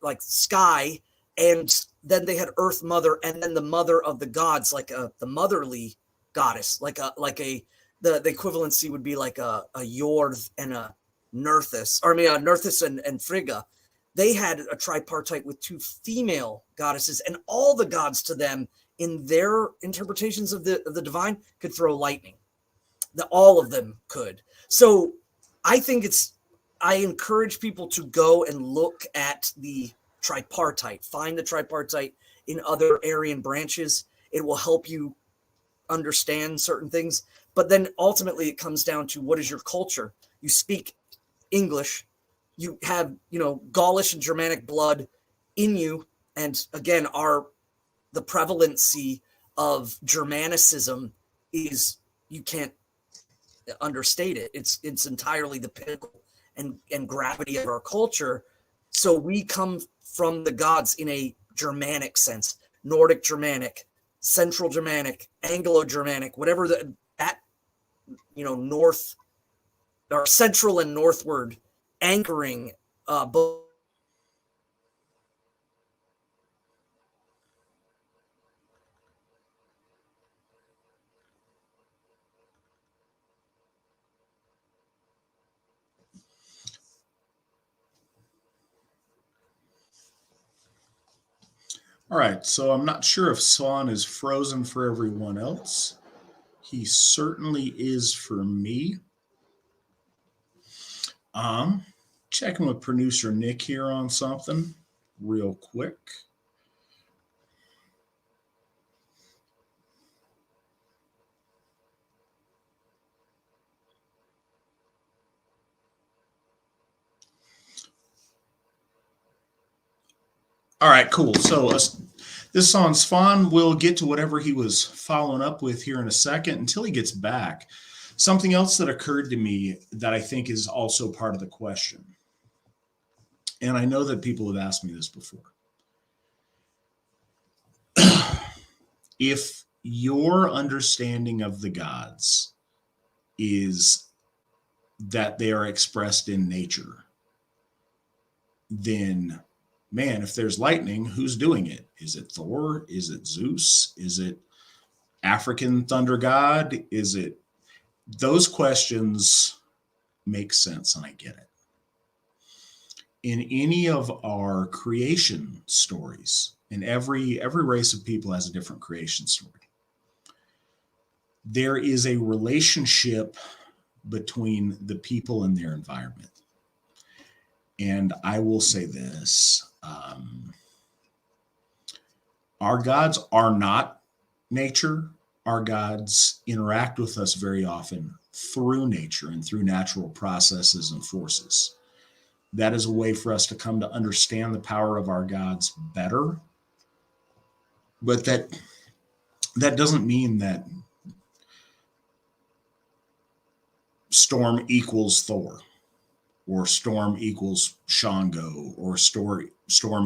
like sky, and then they had Earth Mother, and then the mother of the gods, like the motherly goddess, the equivalency would be like a Jorth and a Nerthus, or I mean Nerthus and Frigga. They had a tripartite with two female goddesses, and all the gods to them in their interpretations of the divine could throw lightning. All of them could. So I think I encourage people to go and look at the tripartite, find the tripartite in other Aryan branches. It will help you understand certain things. But then ultimately it comes down to, what is your culture? You speak English, you have, you know, Gaulish and Germanic blood in you. And again, the prevalency of Germanicism is, you can't understate it. It's entirely the pinnacle and gravity of our culture. So we come from the gods in a Germanic sense, Nordic Germanic, Central Germanic, Anglo-Germanic, whatever that, you know, north or central and northward anchoring both. All right, so I'm not sure if Swan is frozen for everyone else. He certainly is for me. Um, Checking with producer Nick here on something real quick. All right, cool. So this on Svan will get to whatever he was following up with here in a second until he gets back. Something else that occurred to me that I think is also part of the question. And I know that people have asked me this before. If your understanding of the gods is that they are expressed in nature, then man, if there's lightning, who's doing it? Is it Thor? Is it Zeus? Is it African thunder god? Is it those questions make sense and I get it. In any of our creation stories, and every race of people has a different creation story, there is a relationship between the people and their environment. And I will say this, our gods are not nature. Our gods interact with us very often through nature and through natural processes and forces. That is a way for us to come to understand the power of our gods better. But that doesn't mean that storm equals Thor, or storm equals Shango, or storm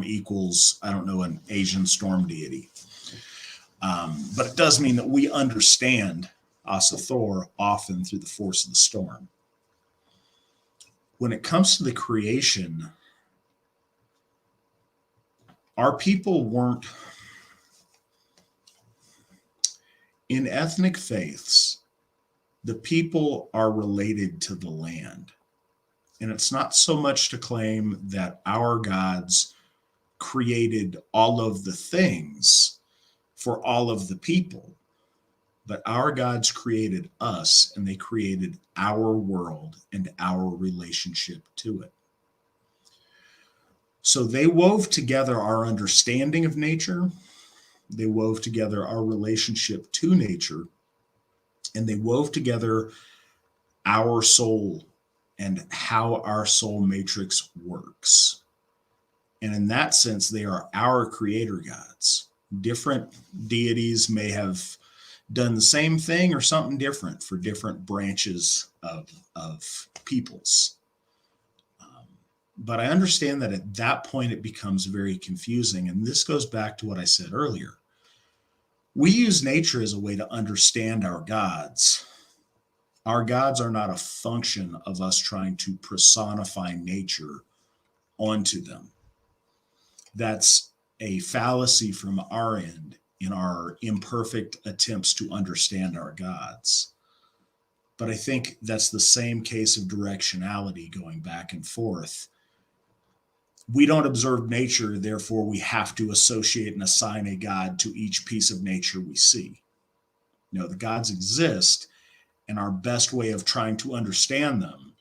equals, I don't know, an Asian storm deity. But it does mean that we understand Asatru often through the force of the storm. When it comes to the creation, our people weren't, in ethnic faiths, the people are related to the land. And it's not so much to claim that our gods created all of the things for all of the people, but our gods created us and they created our world and our relationship to it. So they wove together our understanding of nature, they wove together our relationship to nature, and they wove together our soul and how our soul matrix works. And in that sense, they are our creator gods. Different deities may have done the same thing or something different for different branches of peoples. But I understand that at that point, it becomes very confusing. And this goes back to what I said earlier. We use nature as a way to understand our gods. Our gods are not a function of us trying to personify nature onto them. That's a fallacy from our end in our imperfect attempts to understand our gods. But I think that's the same case of directionality going back and forth. We don't observe nature, therefore we have to associate and assign a god to each piece of nature we see. No, the gods exist, and our best way of trying to understand them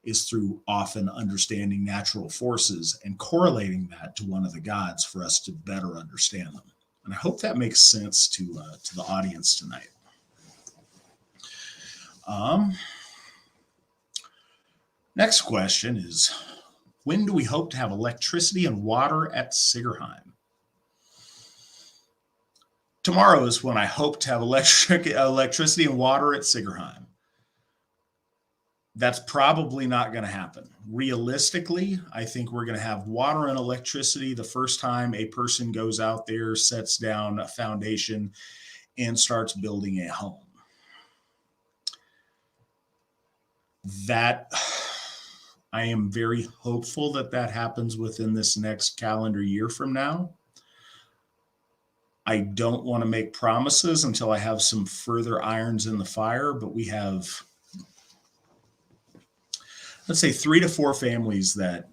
is through often understanding natural forces and correlating that to one of the gods for us to better understand them. And I hope that makes sense to the audience tonight. Next question is, when do we hope to have electricity and water at Sigerheim? Tomorrow is when I hope to have electricity and water at Sigerheim. That's probably not going to happen. Realistically, I think we're going to have water and electricity the first time a person goes out there, sets down a foundation, and starts building a home. That I am very hopeful that that happens within this next calendar year from now. I don't want to make promises until I have some further irons in the fire, but we have, let's say, 3 to 4 families that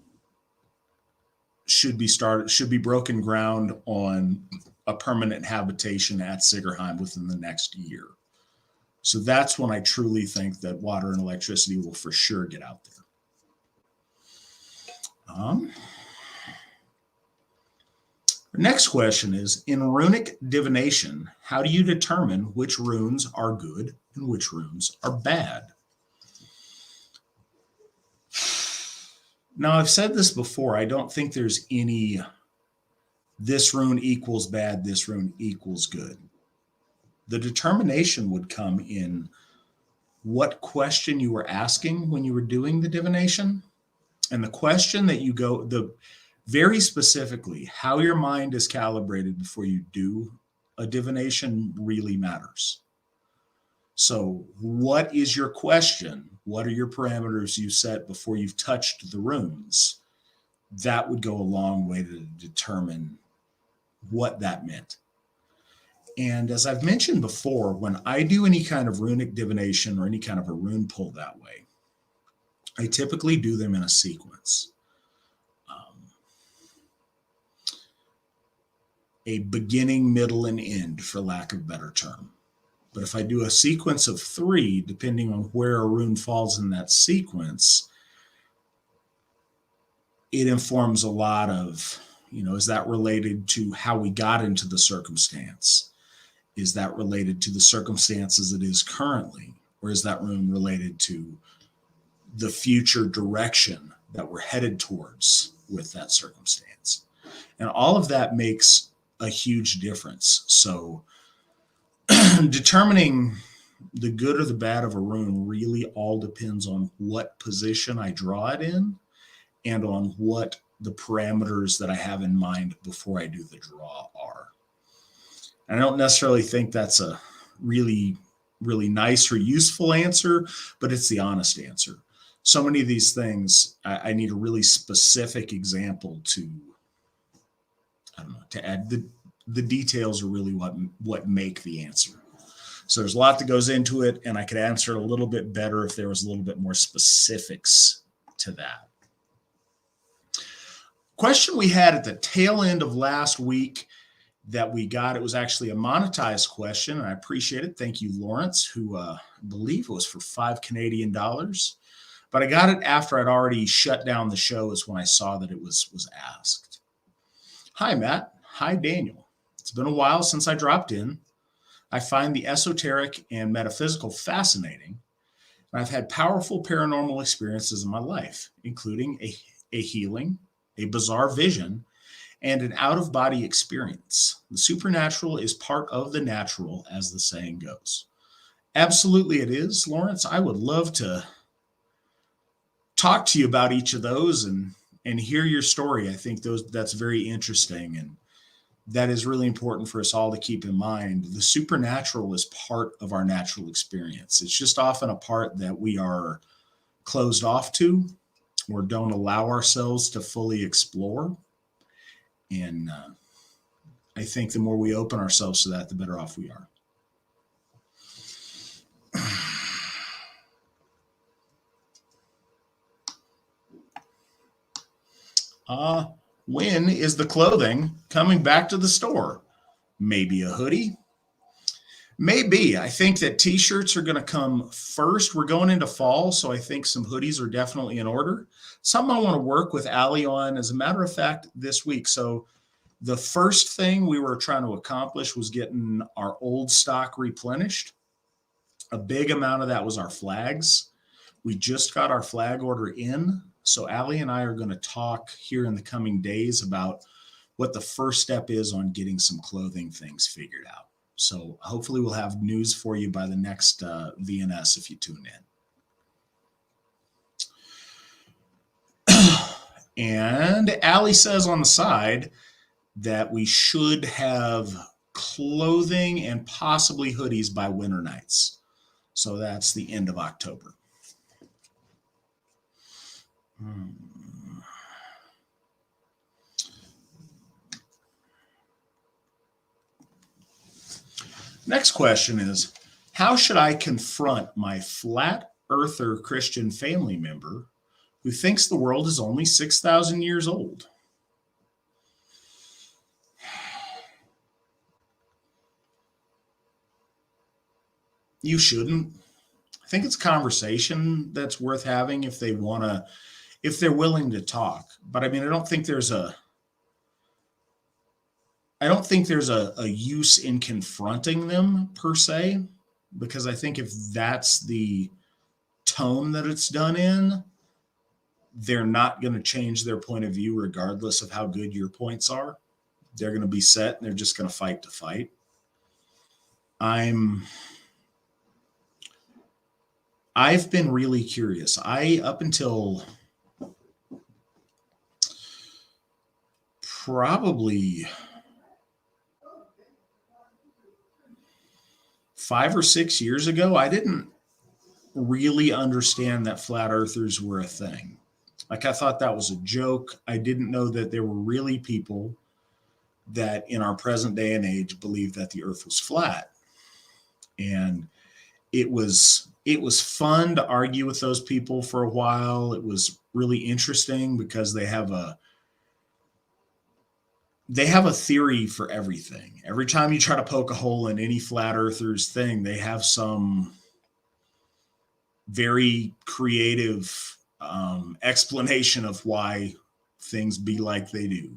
should be broken ground on a permanent habitation at Sigerheim within the next year. So that's when I truly think that water and electricity will for sure get out there. The next question is, in runic divination, how do you determine which runes are good and which runes are bad? Now, I've said this before. I don't think there's any this rune equals bad, this rune equals good. The determination would come in what question you were asking when you were doing the divination, and the question that you go, very specifically, how your mind is calibrated before you do a divination really matters. So what is your question? What are your parameters you set before you've touched the runes? That would go a long way to determine what that meant. And as I've mentioned before, when I do any kind of runic divination or any kind of a rune pull that way, I typically do them in a sequence. A beginning, middle, and end, for lack of a better term. But if I do a sequence of 3, depending on where a rune falls in that sequence, it informs a lot of, is that related to how we got into the circumstance? Is that related to the circumstance as it is currently? Or is that rune related to the future direction that we're headed towards with that circumstance? And all of that makes a huge difference. So determining the good or the bad of a rune really all depends on what position I draw it in and on what the parameters that I have in mind before I do the draw are. And I don't necessarily think that's a really, really nice or useful answer, but it's the honest answer. So many of these things, I need a really specific example to add. The details are really what make the answer. So there's a lot that goes into it, and I could answer it a little bit better if there was a little bit more specifics to that. Question we had at the tail end of last week that we got, it was actually a monetized question, and I appreciate it. Thank you, Lawrence, who I believe it was for $5 Canadian. But I got it after I'd already shut down the show is when I saw that it was asked. Hi, Matt. Hi, Daniel. It's been a while since I dropped in. I find the esoteric and metaphysical fascinating, and I've had powerful paranormal experiences in my life, including a healing, a bizarre vision, and an out-of-body experience. The supernatural is part of the natural, as the saying goes. Absolutely it is, Lawrence. I would love to talk to you about each of those and hear your story. I think that's very interesting, and that is really important for us all to keep in mind. The supernatural is part of our natural experience. It's just often a part that we are closed off to or don't allow ourselves to fully explore. And I think the more we open ourselves to that, the better off we are. When is the clothing coming back to the store? Maybe a hoodie? Maybe. I think that t-shirts are going to come first. We're going into fall, so I think some hoodies are definitely in order. Something I want to work with Allie on, as a matter of fact, this week. So the first thing we were trying to accomplish was getting our old stock replenished. A big amount of that was our flags. We just got our flag order in. So Allie and I are going to talk here in the coming days about what the first step is on getting some clothing things figured out. So hopefully we'll have news for you by the next VNS if you tune in. And Allie says on the side that we should have clothing and possibly hoodies by winter nights. So that's the end of October. Next question is, how should I confront my flat earther Christian family member who thinks the world is only 6,000 years old? You shouldn't. I think it's a conversation that's worth having if they want to, if they're willing to talk. But I mean, I don't think there's a use in confronting them per se, because I think if that's the tone that it's done in, they're not going to change their point of view regardless of how good your points are. They're going to be set and they're just going to fight to fight. I've been really curious. Up until probably 5 or 6 years ago, I didn't really understand that flat earthers were a thing. Like, I thought that was a joke. I didn't know that there were really people that in our present day and age believe that the earth was flat. And it was fun to argue with those people for a while. It was really interesting because they have a theory for everything. Every time you try to poke a hole in any flat earthers thing, they have some very creative explanation of why things be like they do.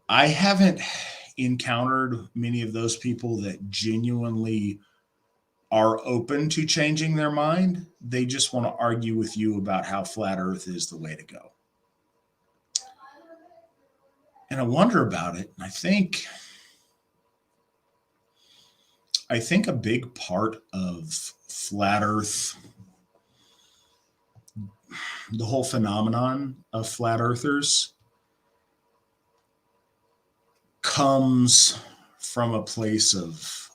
I haven't encountered many of those people that genuinely are open to changing their mind. They just want to argue with you about how flat earth is the way to go. And I wonder about it. And I think a big part of flat earth, the whole phenomenon of flat earthers, comes from a place of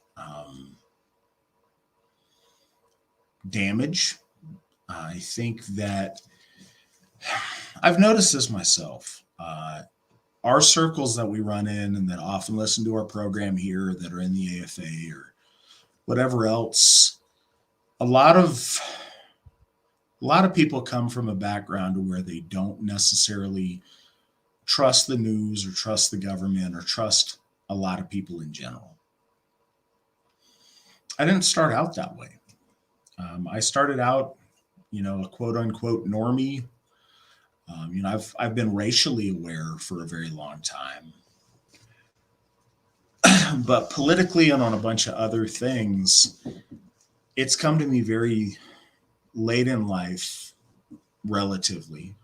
damage. I think that I've noticed this myself. Our circles that we run in and that often listen to our program here, that are in the AFA or whatever else, a lot of people come from a background where they don't necessarily trust the news or trust the government or trust a lot of people in general. I didn't start out that way. I started out, a quote unquote normie. I've been racially aware for a very long time, but politically and on a bunch of other things, it's come to me very late in life, relatively,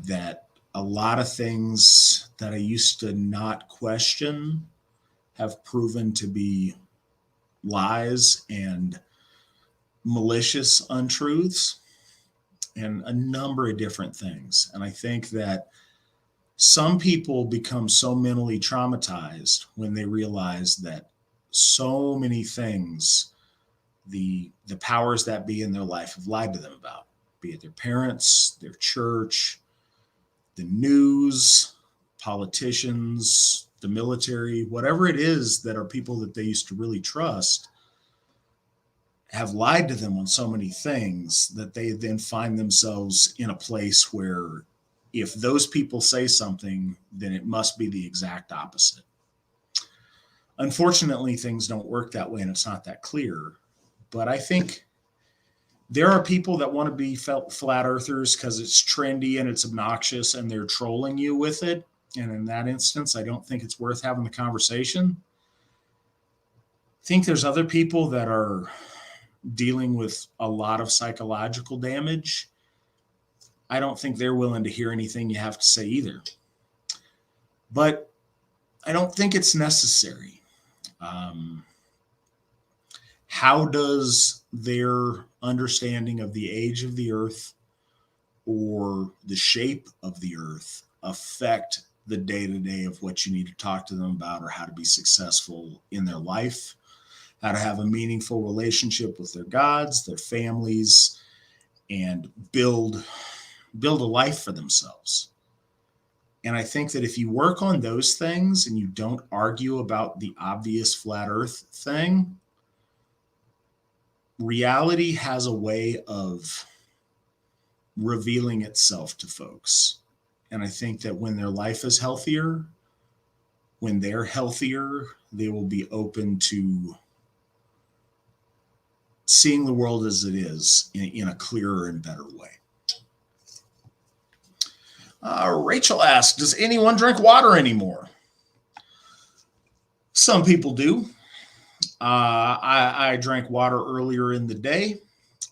that a lot of things that I used to not question have proven to be lies and malicious untruths and a number of different things. And I think that some people become so mentally traumatized when they realize that so many things the powers that be in their life have lied to them about, be it their parents, their church, the news, politicians, the military, whatever it is that are people that they used to really trust, have lied to them on so many things that they then find themselves in a place where if those people say something, then it must be the exact opposite. Unfortunately, things don't work that way and it's not that clear. But I think there are people that want to be flat earthers because it's trendy and it's obnoxious and they're trolling you with it. And in that instance, I don't think it's worth having the conversation. I think there's other people that are dealing with a lot of psychological damage. I don't think they're willing to hear anything you have to say either. But I don't think it's necessary. How does their understanding of the age of the earth or the shape of the earth affect the day-to-day of what you need to talk to them about, or how to be successful in their life, how to have a meaningful relationship with their gods, their families, and build a life for themselves? And I think that if you work on those things and you don't argue about the obvious flat earth thing, reality has a way of revealing itself to folks. And I think that when their life is healthier, when they're healthier, they will be open to seeing the world as it is in a clearer and better way. Rachel asked, does anyone drink water anymore? Some people do. I drank water earlier in the day.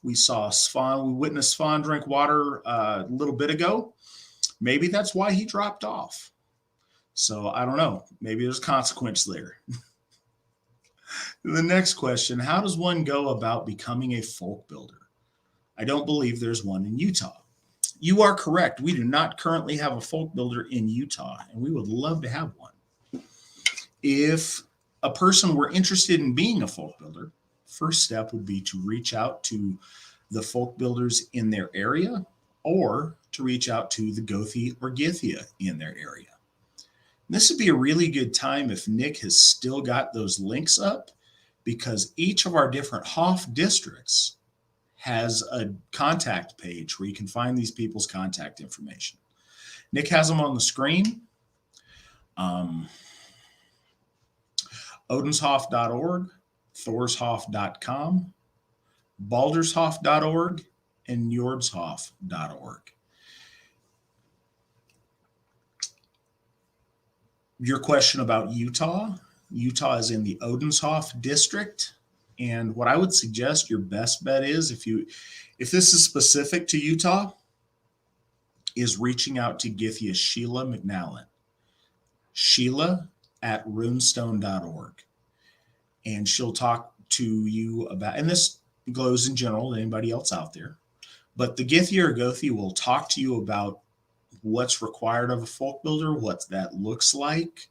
We witnessed Svan drink water a little bit ago. Maybe that's why he dropped off. So I don't know. Maybe there's consequence there. The next question, how does one go about becoming a folk builder? I don't believe there's one in Utah. You are correct. We do not currently have a folk builder in Utah, and we would love to have one. If a person were interested in being a folk builder, first step would be to reach out to the folk builders in their area or to reach out to the Gothi or Githia in their area. This would be a really good time if Nick has still got those links up, because each of our different Hof districts has a contact page where you can find these people's contact information. Nick has them on the screen. Odinshof.org, Thorshof.com, Baldershof.org, and Njordshof.org. Your question about Utah. Utah is in the Odinshof district. And what I would suggest your best bet is, if this is specific to Utah, is reaching out to Githia Sheila McNallen. Sheila at runestone.org. And she'll talk to you about, and this goes in general to anybody else out there, but the Githia or Gothi will talk to you about what's required of a folk builder, what that looks like,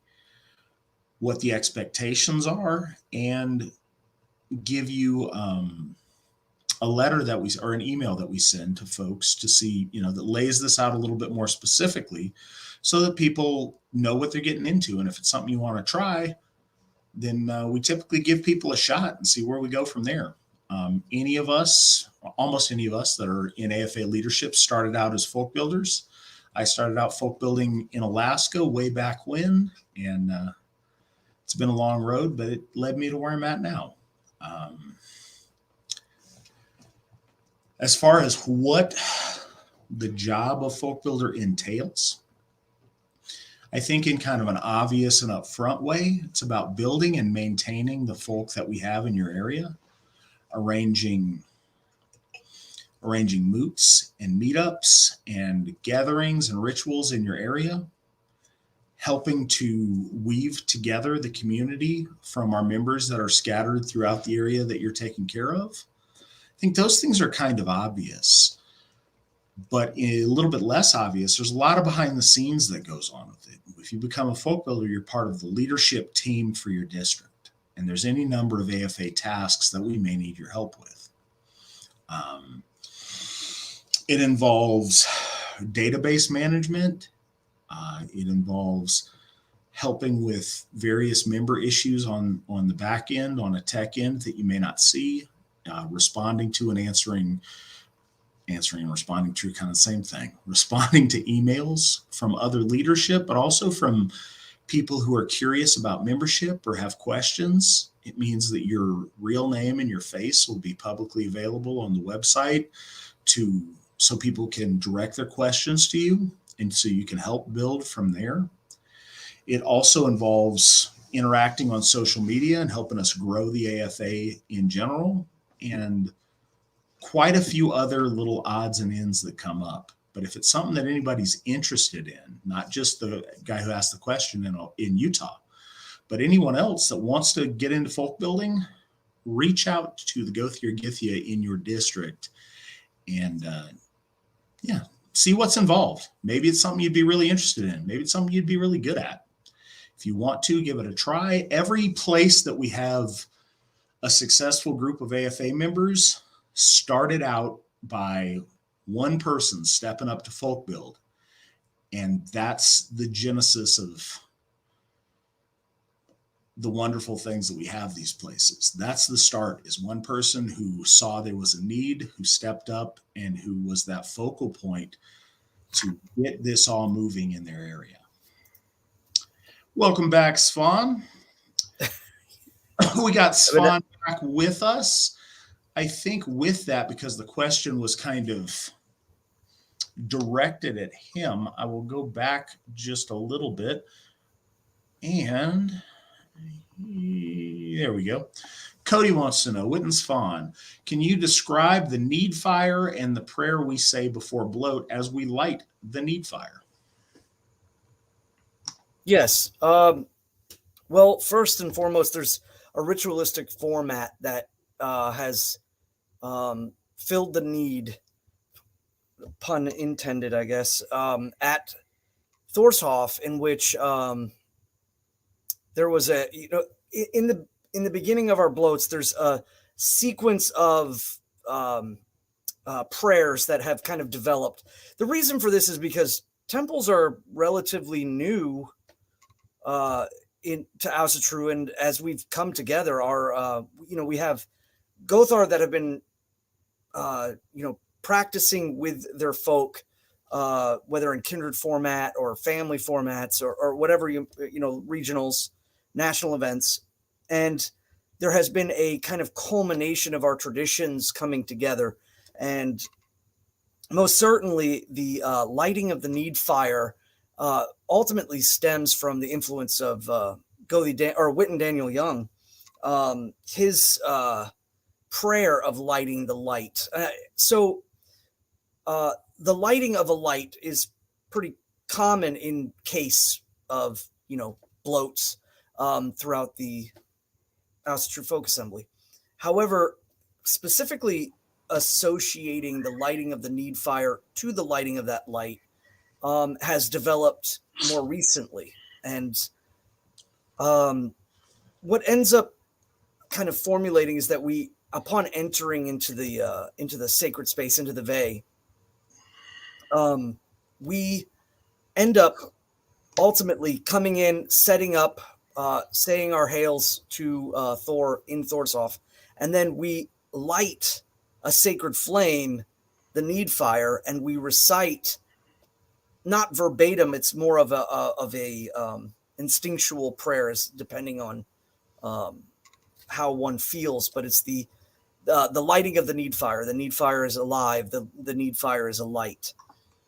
what the expectations are, and give you a letter or an email that we send to folks to see, that lays this out a little bit more specifically so that people know what they're getting into. And if it's something you want to try, then we typically give people a shot and see where we go from there. Almost any of us that are in AFA leadership started out as folk builders. I started out folk building in Alaska way back when, and it's been a long road, but it led me to where I'm at now. As far as what the job of folk builder entails, I think in kind of an obvious and upfront way, it's about building and maintaining the folk that we have in your area, arranging moots and meetups and gatherings and rituals in your area, helping to weave together the community from our members that are scattered throughout the area that you're taking care of. I think those things are kind of obvious, but a little bit less obvious. There's a lot of behind the scenes that goes on with it. If you become a folk builder, you're part of the leadership team for your district, and there's any number of AFA tasks that we may need your help with. It involves database management. It involves helping with various member issues on the back end, on a tech end that you may not see, responding to and answering and responding to kind of the same thing, responding to emails from other leadership, but also from people who are curious about membership or have questions. It means that your real name and your face will be publicly available on the website so people can direct their questions to you, and so you can help build from there. It also involves interacting on social media and helping us grow the AFA in general, and quite a few other little odds and ends that come up. But if it's something that anybody's interested in, not just the guy who asked the question in Utah, but anyone else that wants to get into folk building, reach out to the Gothi or Githia in your district and see what's involved. Maybe it's something you'd be really interested in. Maybe it's something you'd be really good at. If you want to, give it a try. Every place that we have a successful group of AFA members started out by one person stepping up to folk build. And that's the genesis of the wonderful things that we have these places. That's the start, is one person who saw there was a need, who stepped up, and who was that focal point to get this all moving in their area. Welcome back, Svan. We got Svan back with us. I think with that, because the question was kind of directed at him, I will go back just a little bit. And there we go. Cody wants to know, Witan Svan, can you describe the need fire and the prayer we say before bloat as we light the need fire? Yes. Well, first and foremost, there's a ritualistic format that has filled the need, pun intended, I guess, at Thorshof, in which there was in the beginning of our bloats, there's a sequence of prayers that have kind of developed. The reason for this is because temples are relatively new to Asatru, and as we've come together, we have Gothar that have been practicing with their folk, whether in kindred format or family formats or whatever, regionals, national events. And there has been a kind of culmination of our traditions coming together. And most certainly the lighting of the need fire ultimately stems from the influence of Witan Daniel Young, his prayer of lighting the light. So the lighting of a light is pretty common in case of, bloats throughout the Asatru Folk Assembly. However, specifically associating the lighting of the need fire to the lighting of that light has developed more recently. And what ends up kind of formulating is that we, upon entering into the sacred space, into the Vey, we end up ultimately coming in, setting up, saying our hails to Thor in Thorshof, and then we light a sacred flame, the need fire, and we recite, not verbatim, it's more of a instinctual prayers, depending on how one feels, but it's the lighting of the need fire. The need fire is alive. The need fire is a light.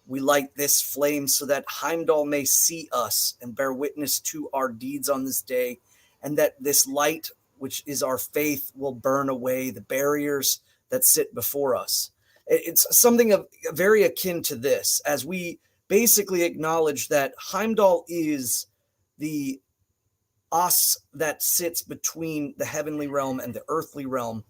We light this flame so that Heimdall may see us and bear witness to our deeds on this day, and that this light, which is our faith, will burn away the barriers that sit before us. It's something very akin to this, as we basically acknowledge that Heimdall is the us that sits between the heavenly realm and the earthly realm.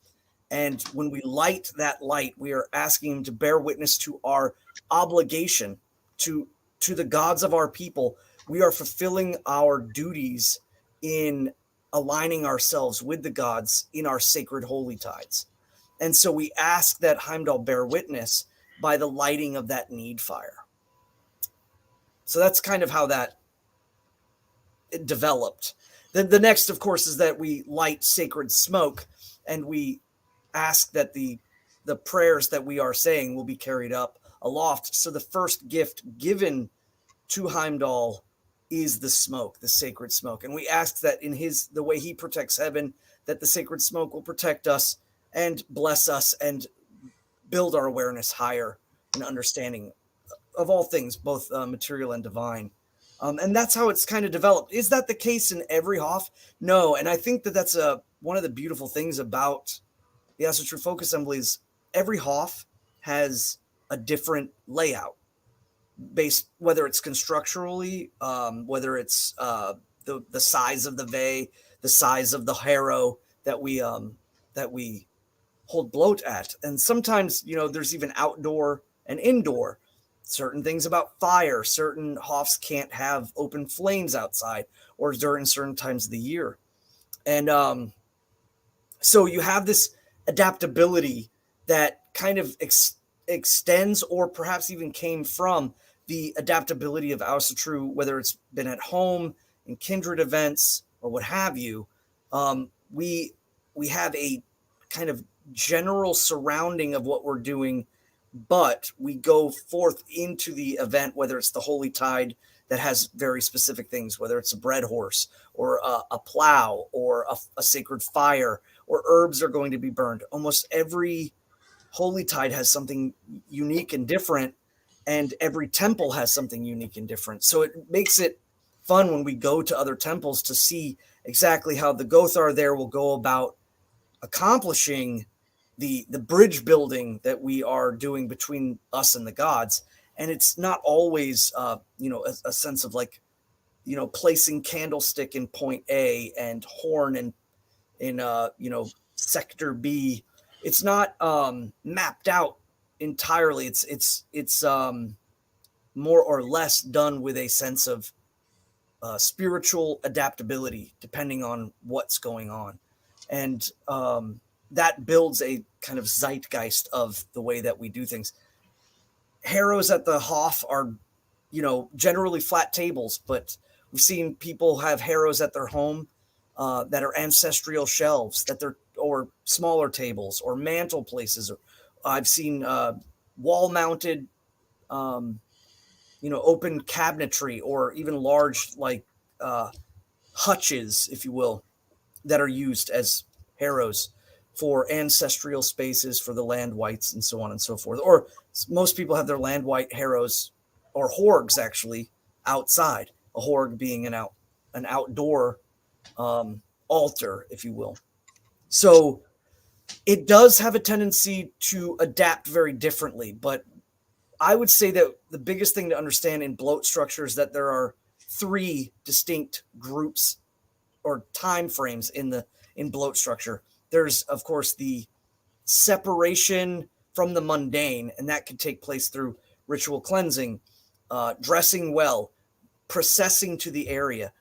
And when we light that light, we are asking him to bear witness to our obligation to the gods of our people. We are fulfilling our duties in aligning ourselves with the gods in our sacred holy tides. And so we ask that Heimdall bear witness by the lighting of that need fire. So that's kind of how that developed. The next, of course, is that we light sacred smoke, and we ask that the prayers that we are saying will be carried up aloft. So the first gift given to Heimdall is the smoke, the sacred smoke. And we ask that in the way he protects heaven, that the sacred smoke will protect us and bless us and build our awareness higher and understanding of all things, both material and divine. And that's how it's kind of developed. Is that the case in every Hof? No. And I think that that's one of the beautiful things about the Asatru Folk Assemblies. Every Hof has a different layout, based whether it's constructurally, whether it's the size of the Vey, the size of the harrow that we hold bloat at. And sometimes, there's even outdoor and indoor. Certain things about fire, certain Hofs can't have open flames outside or during certain times of the year. And so you have this adaptability that kind of extends, or perhaps even came from the adaptability of Asatru, whether it's been at home, in kindred events, or what have you. We have a kind of general surrounding of what we're doing, but we go forth into the event, whether it's the Holy Tide, that has very specific things, whether it's a bread horse or a plow or a sacred fire, or herbs are going to be burned. Almost every holy tide has something unique and different, and every temple has something unique and different. So it makes it fun when we go to other temples to see exactly how the Gothar there will go about accomplishing the bridge building that we are doing between us and the gods. And it's not always a sense of like, placing candlestick in point A and horn in sector B. It's not mapped out entirely. It's more or less done with a sense of spiritual adaptability depending on what's going on. And that builds a kind of zeitgeist of the way that we do things. Harrows at the Hof are, generally flat tables, but we've seen people have harrows at their home that are ancestral shelves, or smaller tables or mantle places. I've seen wall-mounted, open cabinetry, or even large hutches, if you will, that are used as harrows for ancestral spaces for the land whites and so on and so forth. Or most people have their land white harrows or horgs actually outside. A horg being an outdoor altar, if you will. So it does have a tendency to adapt very differently, but I would say that the biggest thing to understand in bloat structure is that there are 3 distinct groups or time frames in bloat structure. There's, of course, the separation from the mundane, and that can take place through ritual cleansing, dressing well, processing to the area.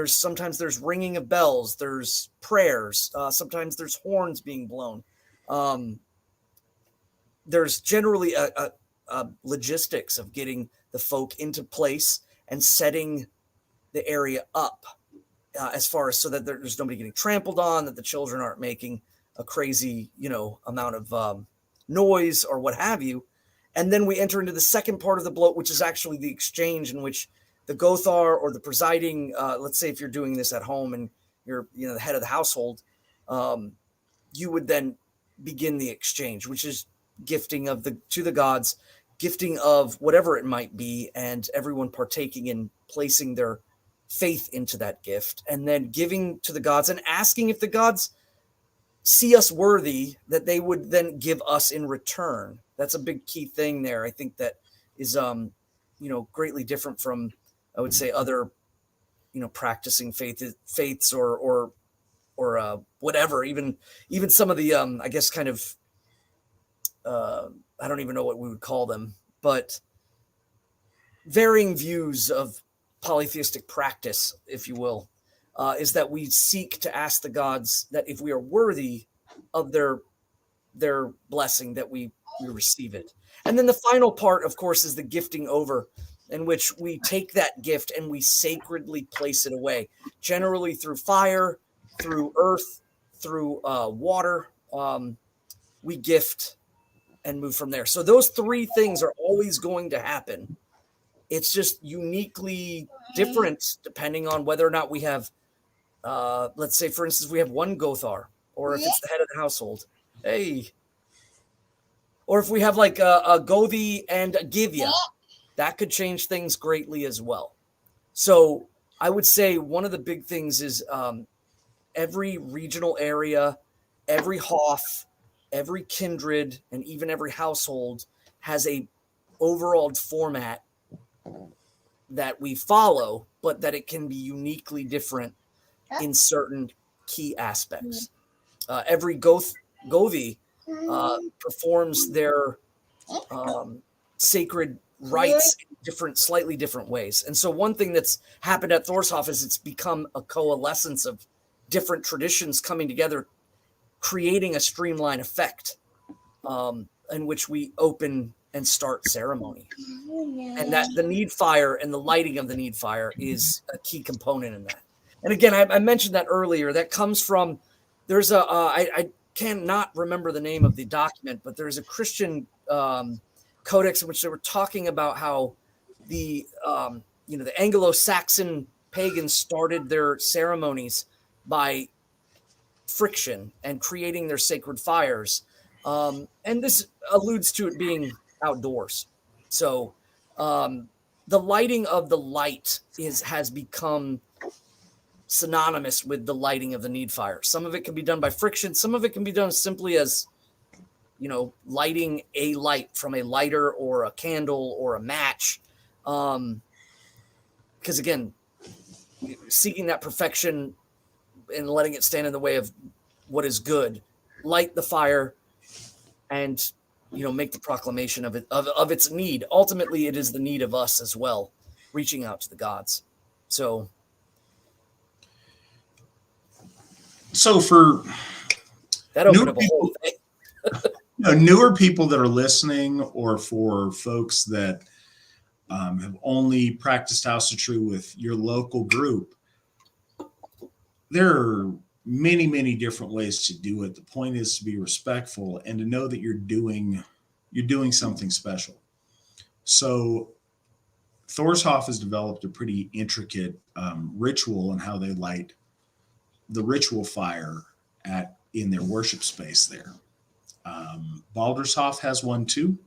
Sometimes there's ringing of bells, there's prayers, sometimes there's horns being blown. There's generally a logistics of getting the folk into place and setting the area up, as far as so that there's nobody getting trampled on, that the children aren't making a crazy, amount of noise or what have you. And then we enter into the second part of the bloat, which is actually the exchange, in which the Gothar or the presiding, let's say if you're doing this at home and you're, the head of the household, you would then begin the exchange, which is gifting to the gods, gifting of whatever it might be, and everyone partaking in placing their faith into that gift, and then giving to the gods and asking if the gods see us worthy, that they would then give us in return. That's a big key thing there. I think that is, greatly different from, I would say, other, practicing faiths or whatever, even some of the, I guess kind of, I don't even know what we would call them, but varying views of polytheistic practice, if you will, is that we seek to ask the gods that if we are worthy of their blessing, that we receive it. And then the final part, of course, is the gifting over, in which we take that gift and we sacredly place it away, generally through fire, through earth, through water. We gift and move from there. So those 3 things are always going to happen. It's just uniquely different depending on whether or not we have, let's say, for instance, we have one Gothar, or if it's the head of the household. Hey. Or if we have like a Gothi and a Givya, that could change things greatly as well. So I would say one of the big things is every regional area, every Hof, every kindred, and even every household has a overall format that we follow, but that it can be uniquely different in certain key aspects. Every Gothi performs their sacred rites in slightly different ways. And so one thing that's happened at Thorshof is it's become a coalescence of different traditions coming together, creating a streamline effect in which we open and start ceremony. And that the need fire and the lighting of the need fire is a key component in that. And again, I mentioned that earlier. That comes from, there's I cannot remember the name of the document, but there's a Christian codex in which they were talking about how the the Anglo-Saxon pagans started their ceremonies by friction and creating their sacred fires. And this alludes to it being outdoors. So the lighting of the light has become synonymous with the lighting of the need fire. Some of it can be done by friction. Some of it can be done simply as, lighting a light from a lighter or a candle or a match. Because again, seeking that perfection and letting it stand in the way of what is good, light the fire and, make the proclamation of it, of its need. Ultimately, it is the need of us as well, reaching out to the gods. So for that opened up a whole thing. Newer people that are listening, or for folks that have only practiced Asatru with your local group, there are many, many different ways to do it. The point is to be respectful and to know that you're doing something special. So Thorshoff has developed a pretty intricate ritual on how they light the ritual fire in their worship space there. Baldershoff has one too.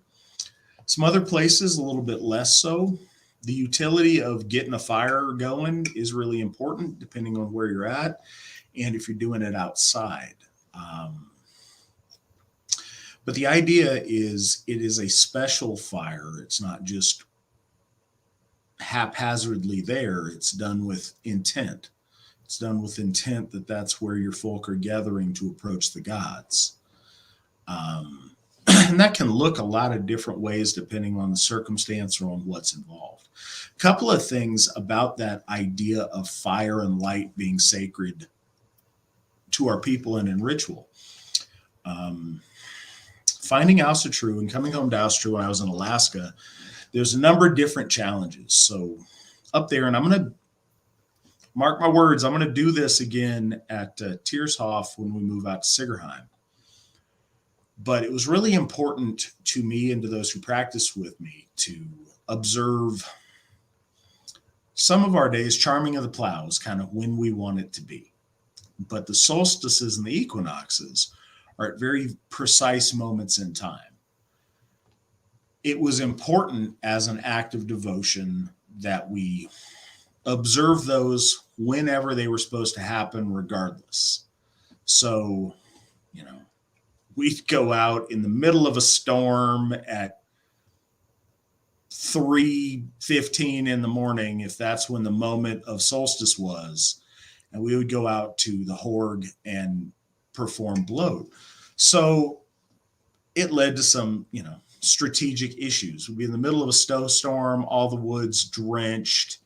Some other places a little bit less so. The utility of getting a fire going is really important depending on where you're at and if you're doing it outside. But the idea is it is a special fire. It's not just haphazardly there. It's done with intent. It's done with intent that that's where your folk are gathering to approach the gods. And that can look a lot of different ways depending on the circumstance or on what's involved. A couple of things about that idea of fire and light being sacred to our people and in ritual. Finding Asatru and coming home to Asatru when I was in Alaska, there's a number of different challenges. So up there, and I'm going to mark my words, I'm going to do this again at Tiershoff when we move out to Sigerheim. But it was really important to me and to those who practice with me to observe some of our days, charming of the plow is kind of when we want it to be. But the solstices and the equinoxes are at very precise moments in time. It was important as an act of devotion that we observe those whenever they were supposed to happen, regardless. So, we'd go out in the middle of a storm at 3:15 in the morning, if that's when the moment of solstice was, and we would go out to the Horg and perform bloat. So it led to some, strategic issues. We'd be in the middle of a snowstorm, all the woods drenched.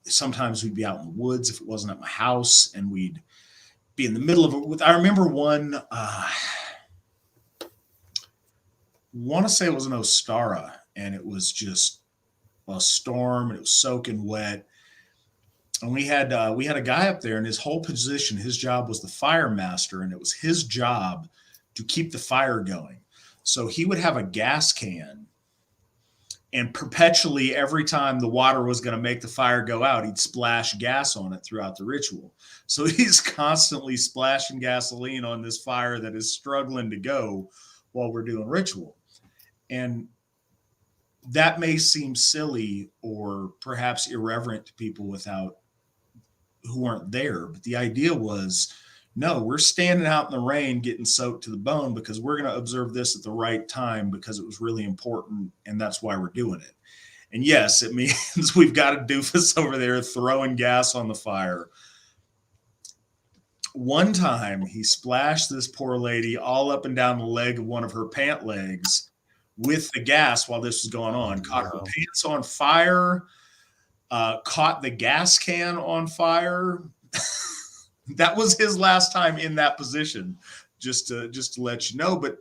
Sometimes we'd be out in the woods if it wasn't at my house, and we'd be in the middle of it. I remember one, want to say it was an Ostara, and it was just a storm, and it was soaking wet. And we had a guy up there, and his whole position, his job was the fire master, and it was his job to keep the fire going. So he would have a gas can, and perpetually every time the water was going to make the fire go out, he'd splash gas on it throughout the ritual. So he's constantly splashing gasoline on this fire that is struggling to go while we're doing ritual. And that may seem silly or perhaps irreverent to people who weren't there. But the idea was, no, we're standing out in the rain getting soaked to the bone because we're going to observe this at the right time because it was really important, and that's why we're doing it. And yes, it means we've got a doofus over there throwing gas on the fire. One time he splashed this poor lady all up and down the leg of one of her pant legs with the gas while this was going on, caught her pants on fire, caught the gas can on fire. That was his last time in that position, just to let you know. But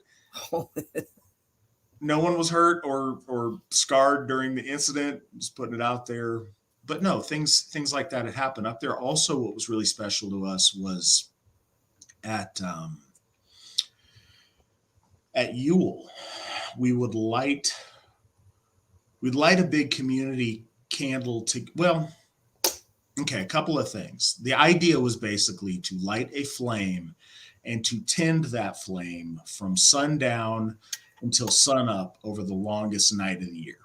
no one was hurt or scarred during the incident. Just putting it out there. But no, things like that had happened up there. Also, what was really special to us was at Yule, we'd light a big community candle to, well, okay, a couple of things. The idea was basically to light a flame and to tend that flame from sundown until sunup over the longest night of the year.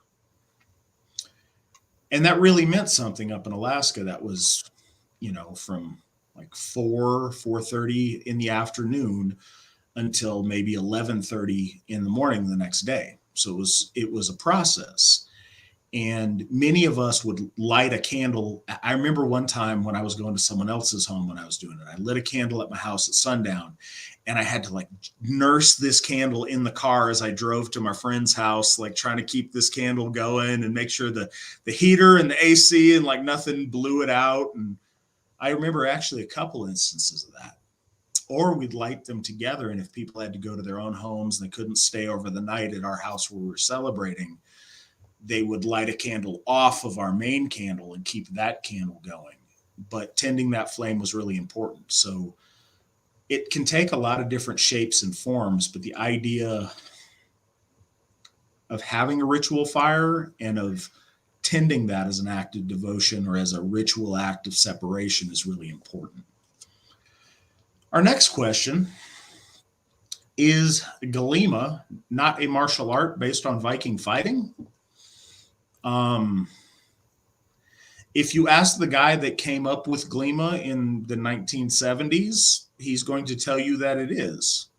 And that really meant something up in Alaska. That was, from like 4:30 in the afternoon until maybe 11:30 in the morning the next day. So it was a process. And many of us would light a candle. I remember one time when I was going to someone else's home when I was doing it, I lit a candle at my house at sundown, and I had to like nurse this candle in the car as I drove to my friend's house, like trying to keep this candle going and make sure the heater and the AC and like nothing blew it out. And I remember actually a couple instances of that. Or we'd light them together. And if people had to go to their own homes and they couldn't stay over the night at our house where we were celebrating, they would light a candle off of our main candle and keep that candle going. But tending that flame was really important. So it can take a lot of different shapes and forms, but the idea of having a ritual fire and of tending that as an act of devotion or as a ritual act of separation is really important. Our next question is Glima not a martial art based on Viking fighting? If you ask the guy that came up with Glima in the 1970s, he's going to tell you that it is.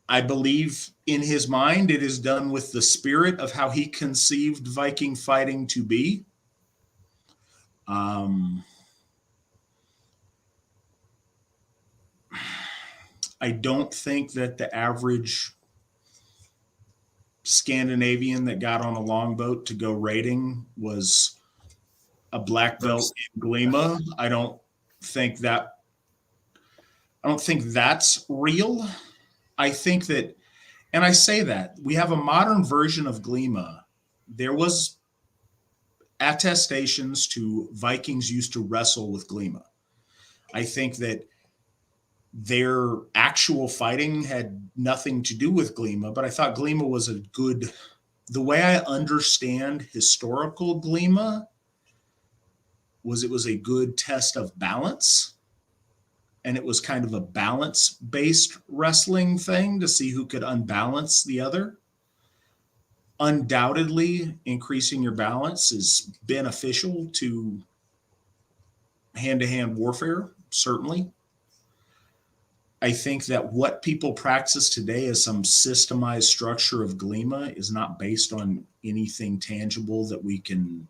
I believe in his mind it is done with the spirit of how he conceived Viking fighting to be. I don't think that the average Scandinavian that got on a longboat to go raiding was a black belt in Glima. I don't think that's real. I think that, and I say that, we have a modern version of Glima. There was attestations to Vikings used to wrestle with Glima. I think that their actual fighting had nothing to do with Glima, but I thought Glima was the way I understand historical Glima was it was a good test of balance. And it was kind of a balance-based wrestling thing to see who could unbalance the other. Undoubtedly, increasing your balance is beneficial to hand-to-hand warfare, certainly. I think that what people practice today as some systemized structure of Glima is not based on anything tangible that we can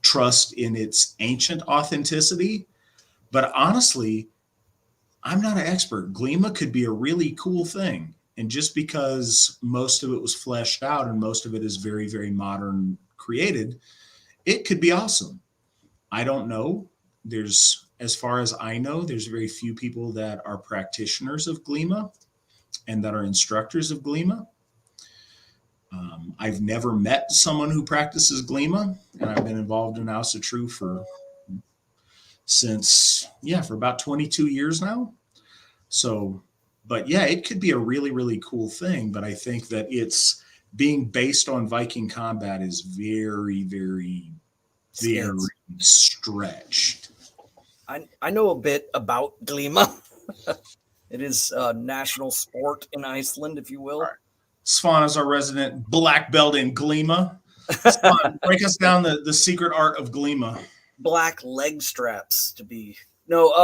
trust in its ancient authenticity. But honestly, I'm not an expert. Glima could be a really cool thing. And just because most of it was fleshed out and most of it is very, very modern created, it could be awesome. I don't know. As far as I know, there's very few people that are practitioners of Glima and that are instructors of Glima. I've never met someone who practices Glima, and I've been involved in Asatru for about 22 years now. So, but yeah, it could be a really, really cool thing, but I think that it's being based on Viking combat is very, very, very stretched. I know a bit about Glima. It is a national sport in Iceland, if you will. Right. Svan is our resident black belt in Glima. Svan, break us down the secret art of Glima. Black leg straps to be. No,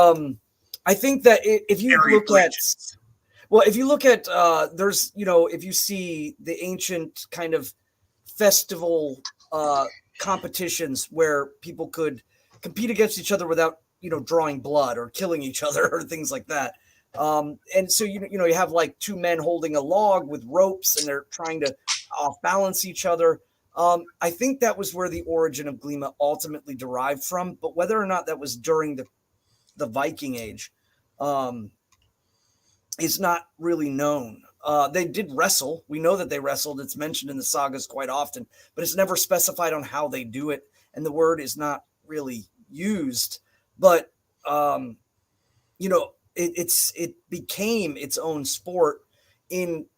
I think that if you look at there's, if you see the ancient kind of festival competitions where people could compete against each other without, drawing blood or killing each other or things like that. And so, you have like two men holding a log with ropes and they're trying to off balance each other. I think that was where the origin of Glima ultimately derived from, but whether or not that was during the Viking Age is not really known. They did wrestle. We know that they wrestled. It's mentioned in the sagas quite often, but it's never specified on how they do it. And the word is not really used, but, it became its own sport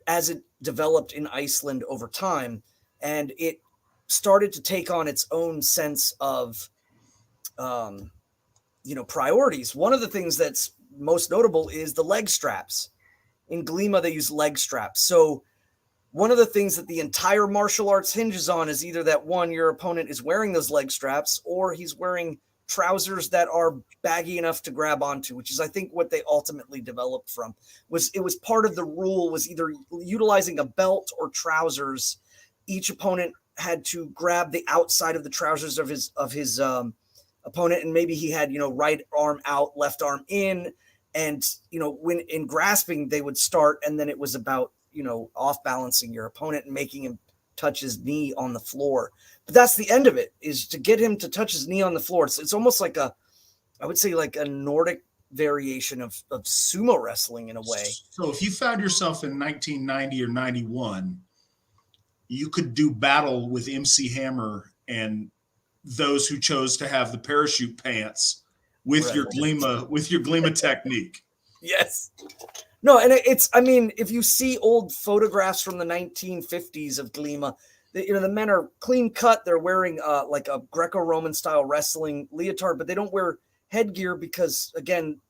as it developed in Iceland over time. And it started to take on its own sense of, priorities. One of the things that's most notable is the leg straps. In Glima, they use leg straps. So one of the things that the entire martial arts hinges on is either that one, your opponent is wearing those leg straps, or he's wearing trousers that are baggy enough to grab onto, which is, I think, what they ultimately developed from. It was part of the rule was either utilizing a belt or trousers. Each opponent had to grab the outside of the trousers of his opponent, and maybe he had, right arm out, left arm in, and when in grasping they would start, and then it was about off balancing your opponent and making him touch his knee on the floor. But that's the end of it, is to get him to touch his knee on the floor. It's almost like I would say like a Nordic variation of sumo wrestling in a way. So if you found yourself in 1990 or 91, you could do battle with MC Hammer and those who chose to have the parachute pants with your Glima technique. Yes. No, and if you see old photographs from the 1950s of Glima, the men are clean cut. They're wearing like a Greco-Roman style wrestling leotard, but they don't wear headgear because, again,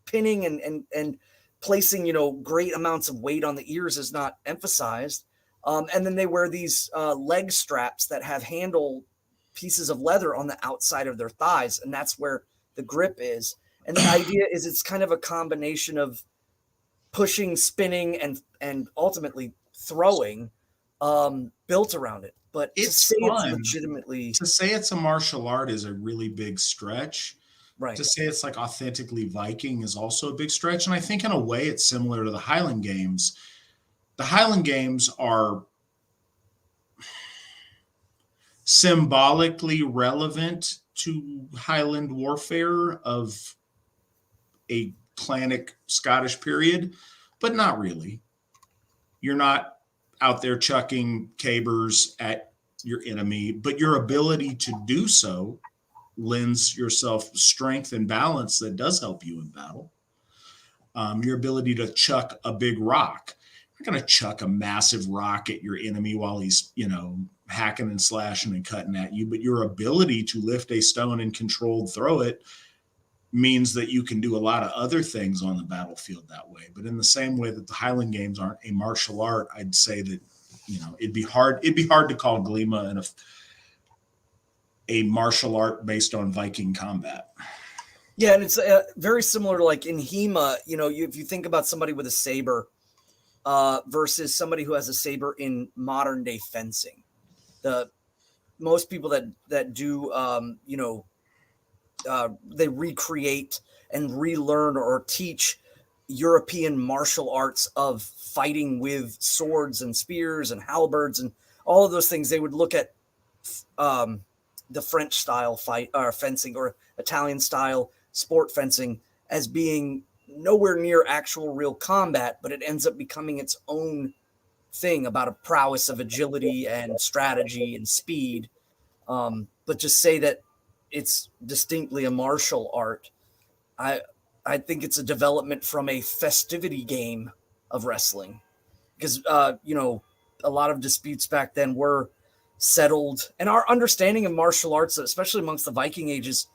pinning and placing, great amounts of weight on the ears is not emphasized. And then they wear these leg straps that have handle pieces of leather on the outside of their thighs, and that's where the grip is. And the idea is it's kind of a combination of pushing, spinning, and ultimately throwing built around it. But it's legitimately, to say it's a martial art is a really big stretch. Right. To say it's like authentically Viking is also a big stretch. And I think in a way it's similar to the Highland Games. The Highland Games are symbolically relevant to Highland warfare of a clanic Scottish period, but not really. You're not out there chucking cabers at your enemy, but your ability to do so lends yourself strength and balance that does help you in battle. Your ability to chuck a big rock. You're not going to chuck a massive rock at your enemy while he's, hacking and slashing and cutting at you, but your ability to lift a stone and controlled throw it means that you can do a lot of other things on the battlefield that way. But in the same way that the Highland Games aren't a martial art, I'd say that, it'd be hard to call Glima a martial art based on Viking combat. Yeah, and it's very similar to like in Hema, if you think about somebody with a saber versus somebody who has a saber in modern day fencing. Most people that do, they recreate and relearn or teach European martial arts of fighting with swords and spears and halberds and all of those things. They would look at the French style fencing or Italian style sport fencing as being nowhere near actual real combat, but it ends up becoming its own thing about a prowess of agility and strategy and speed. But just say that it's distinctly a martial art. I think it's a development from a festivity game of wrestling because, a lot of disputes back then were settled, and our understanding of martial arts, especially amongst the Viking ages,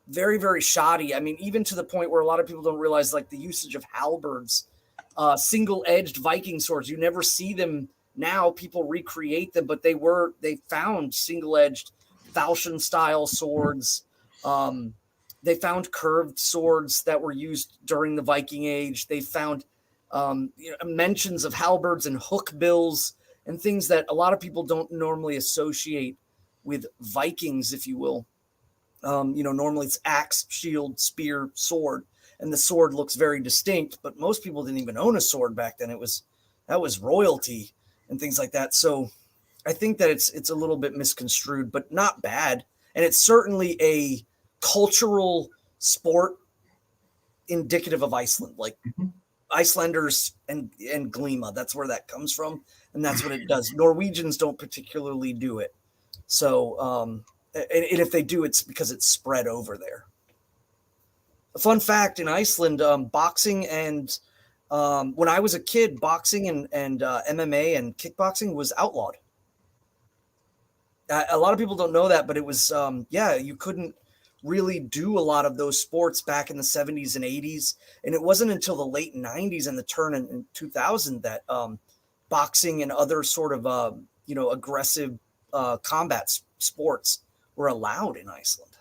very, very shoddy. I mean, even to the point where a lot of people don't realize like the usage of halberds, single-edged Viking swords. You never see them now. People recreate them, but they found single-edged falchion-style swords. They found curved swords that were used during the Viking Age. They found mentions of halberds and hook bills and things that a lot of people don't normally associate with Vikings, if you will. Normally it's axe, shield, spear, sword, and the sword looks very distinct, but most people didn't even own a sword back then. That was royalty and things like that. So I think that it's a little bit misconstrued, but not bad. And it's certainly a cultural sport indicative of Iceland, like Icelanders and Glima. That's where that comes from. And that's what it does. Norwegians don't particularly do it. So, and if they do, it's because it's spread over there. A fun fact in Iceland, boxing and when I was a kid, boxing and MMA and kickboxing was outlawed. A lot of people don't know that, but it was, you couldn't really do a lot of those sports back in the 70s and 80s. And it wasn't until the late 90s and the turn in 2000 that boxing and other sort of, aggressive combat sports were allowed in Iceland.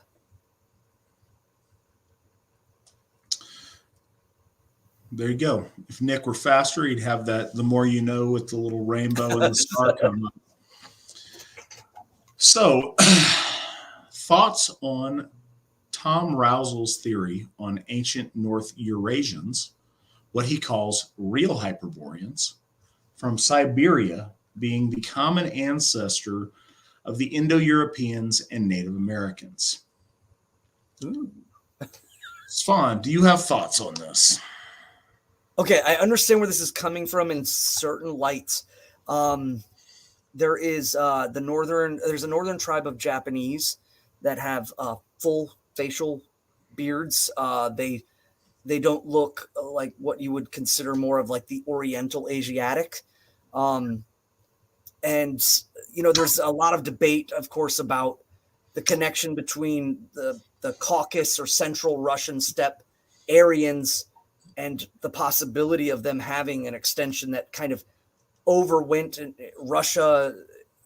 There you go. If Nick were faster, he'd have that "the more you know" with the little rainbow and the star coming up. So, thoughts on Tom Rousel's theory on ancient North Eurasians, what he calls real Hyperboreans, from Siberia being the common ancestor of the Indo-Europeans and Native Americans. Ooh. Svan, do you have thoughts on this? Okay, I understand where this is coming from in certain lights. There is there's a northern tribe of Japanese that have full facial beards. They don't look like what you would consider more of like the Oriental Asiatic. And there's a lot of debate, of course, about the connection between the Caucasus or Central Russian steppe Aryans and the possibility of them having an extension that kind of overwent in Russia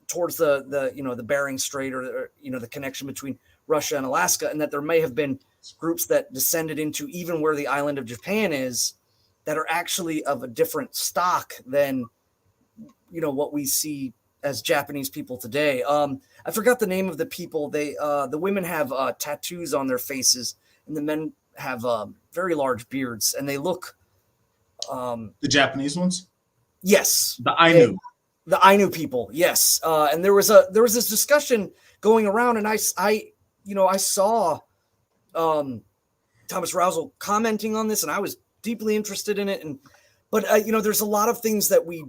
towards the Bering Strait, or the connection between Russia and Alaska, and that there may have been groups that descended into even where the island of Japan is that are actually of a different stock than what we see as Japanese people today. I forgot the name of the people. The women have tattoos on their faces, and the men have very large beards, and they look the Japanese ones. Yes, the Ainu. The Ainu people. Yes, and there was this discussion going around, and I saw Thomas Rousel commenting on this, and I was deeply interested in it. But there's a lot of things that we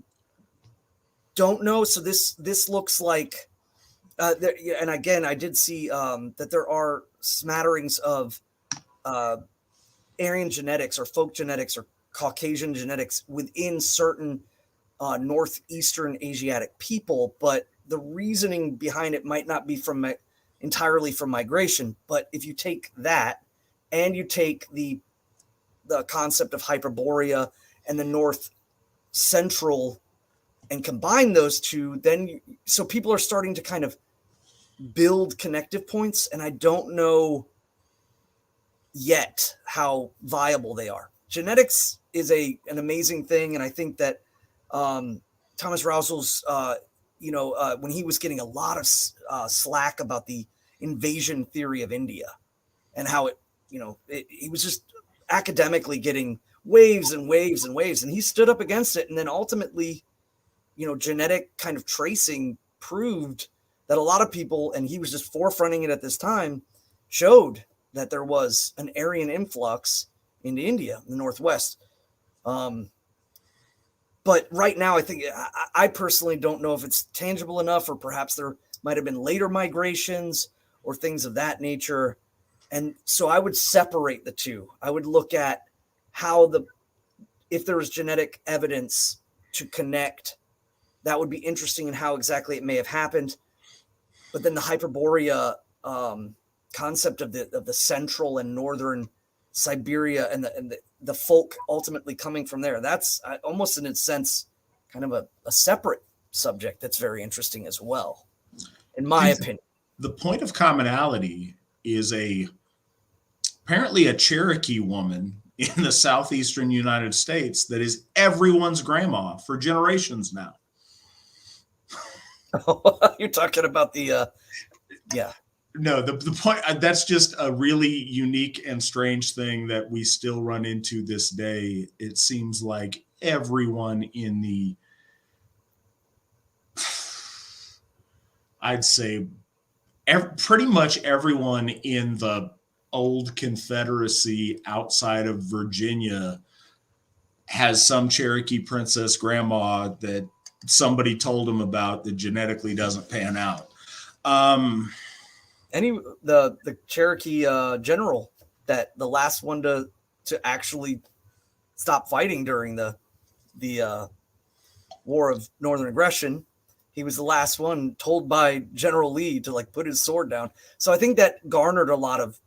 don't know. So this looks like, and again, I did see that there are smatterings of Aryan genetics or folk genetics or Caucasian genetics within certain northeastern Asiatic people, but the reasoning behind it might not be entirely from migration. But if you take that and you take the concept of Hyperborea and the North Central and combine those two, so people are starting to kind of build connective points, and I don't know yet how viable they are. Genetics is an amazing thing, and I think that Thomas Rousel's, when he was getting a lot of slack about the invasion theory of India and how he was just academically getting waves and waves and waves, and he stood up against it, and then ultimately, genetic kind of tracing proved that a lot of people, and he was just forefronting it at this time, showed that there was an Aryan influx into India, in the Northwest. But right now, I think I personally don't know if it's tangible enough, or perhaps there might have been later migrations or things of that nature. And so I would separate the two. I would look at if there was genetic evidence to connect, that would be interesting in how exactly it may have happened. But then the Hyperborea concept of the central and northern Siberia and the folk ultimately coming from there, that's almost in a sense kind of a separate subject that's very interesting as well, in my opinion. The point of commonality is apparently a Cherokee woman in the southeastern United States that is everyone's grandma for generations now. You're talking about the No, the point, that's just a really unique and strange thing that we still run into this day. It seems like everyone I'd say pretty much everyone in the old Confederacy outside of Virginia has some Cherokee princess grandma that somebody told them about that genetically doesn't pan out. The Cherokee general, that the last one to actually stop fighting during the War of Northern Aggression, he was the last one told by General Lee to like put his sword down. So I think that garnered a lot of,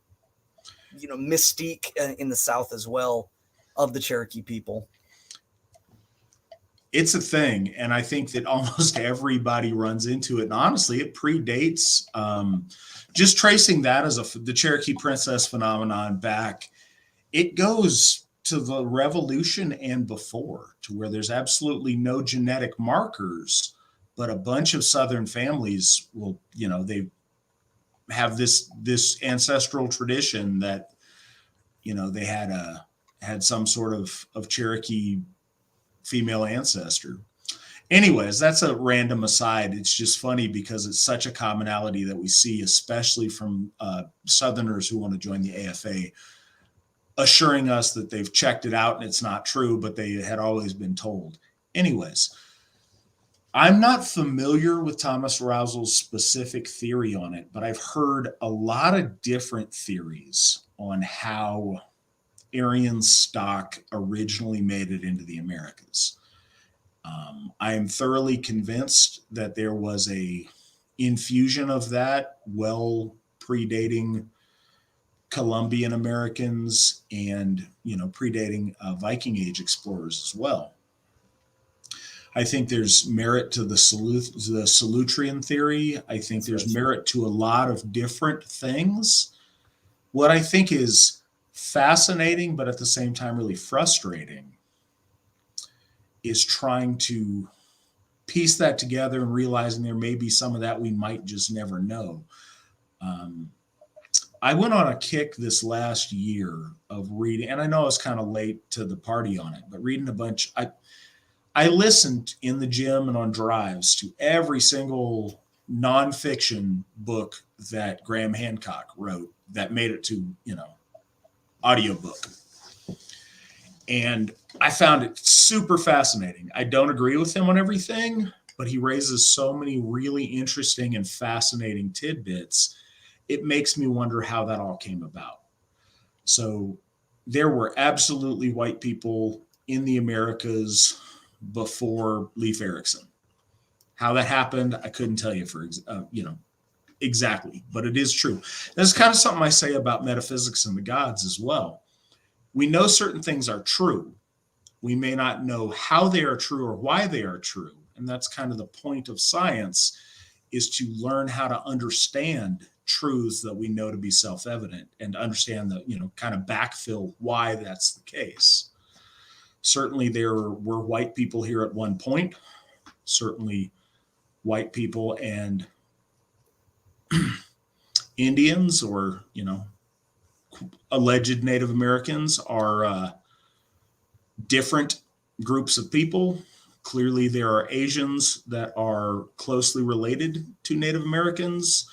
mystique in the South as well of the Cherokee people. It's a thing, and I think that almost everybody runs into it. And honestly, it predates just tracing that as the Cherokee princess phenomenon back. It goes to the Revolution and before, to where there's absolutely no genetic markers, but a bunch of Southern families will, they have this ancestral tradition that, they had some sort of Cherokee female ancestor. Anyways, that's a random aside. It's just funny because it's such a commonality that we see, especially from Southerners who want to join the AFA, assuring us that they've checked it out and it's not true, but they had always been told. Anyways, I'm not familiar with Thomas Rousel's specific theory on it, but I've heard a lot of different theories on how Aryan stock originally made it into the Americas. I am thoroughly convinced that there was a infusion of that well predating Columbian Americans and, predating Viking Age explorers as well. I think there's merit to the Solutrean theory. I think there's merit to a lot of different things. What I think is fascinating, but at the same time really frustrating, is trying to piece that together and realizing there may be some of that we might just never know. I went on a kick this last year of reading, and I know I was kind of late to the party on it, but reading a bunch. I listened in the gym and on drives to every single nonfiction book that Graham Hancock wrote that made it to, audiobook. And I found it super fascinating. I don't agree with him on everything, but he raises so many really interesting and fascinating tidbits. It makes me wonder how that all came about. So there were absolutely white people in the Americas before Leif Erikson. How that happened, I couldn't tell you exactly, but it is true. That's kind of something I say about metaphysics and the gods as well. We know certain things are true. We may not know how they are true or why they are true. And that's kind of the point of science, is to learn how to understand truths that we know to be self-evident and understand the, kind of backfill why that's the case. Certainly there were white people here at one point. Certainly white people and Indians, or, alleged Native Americans, are different groups of people. Clearly there are Asians that are closely related to Native Americans.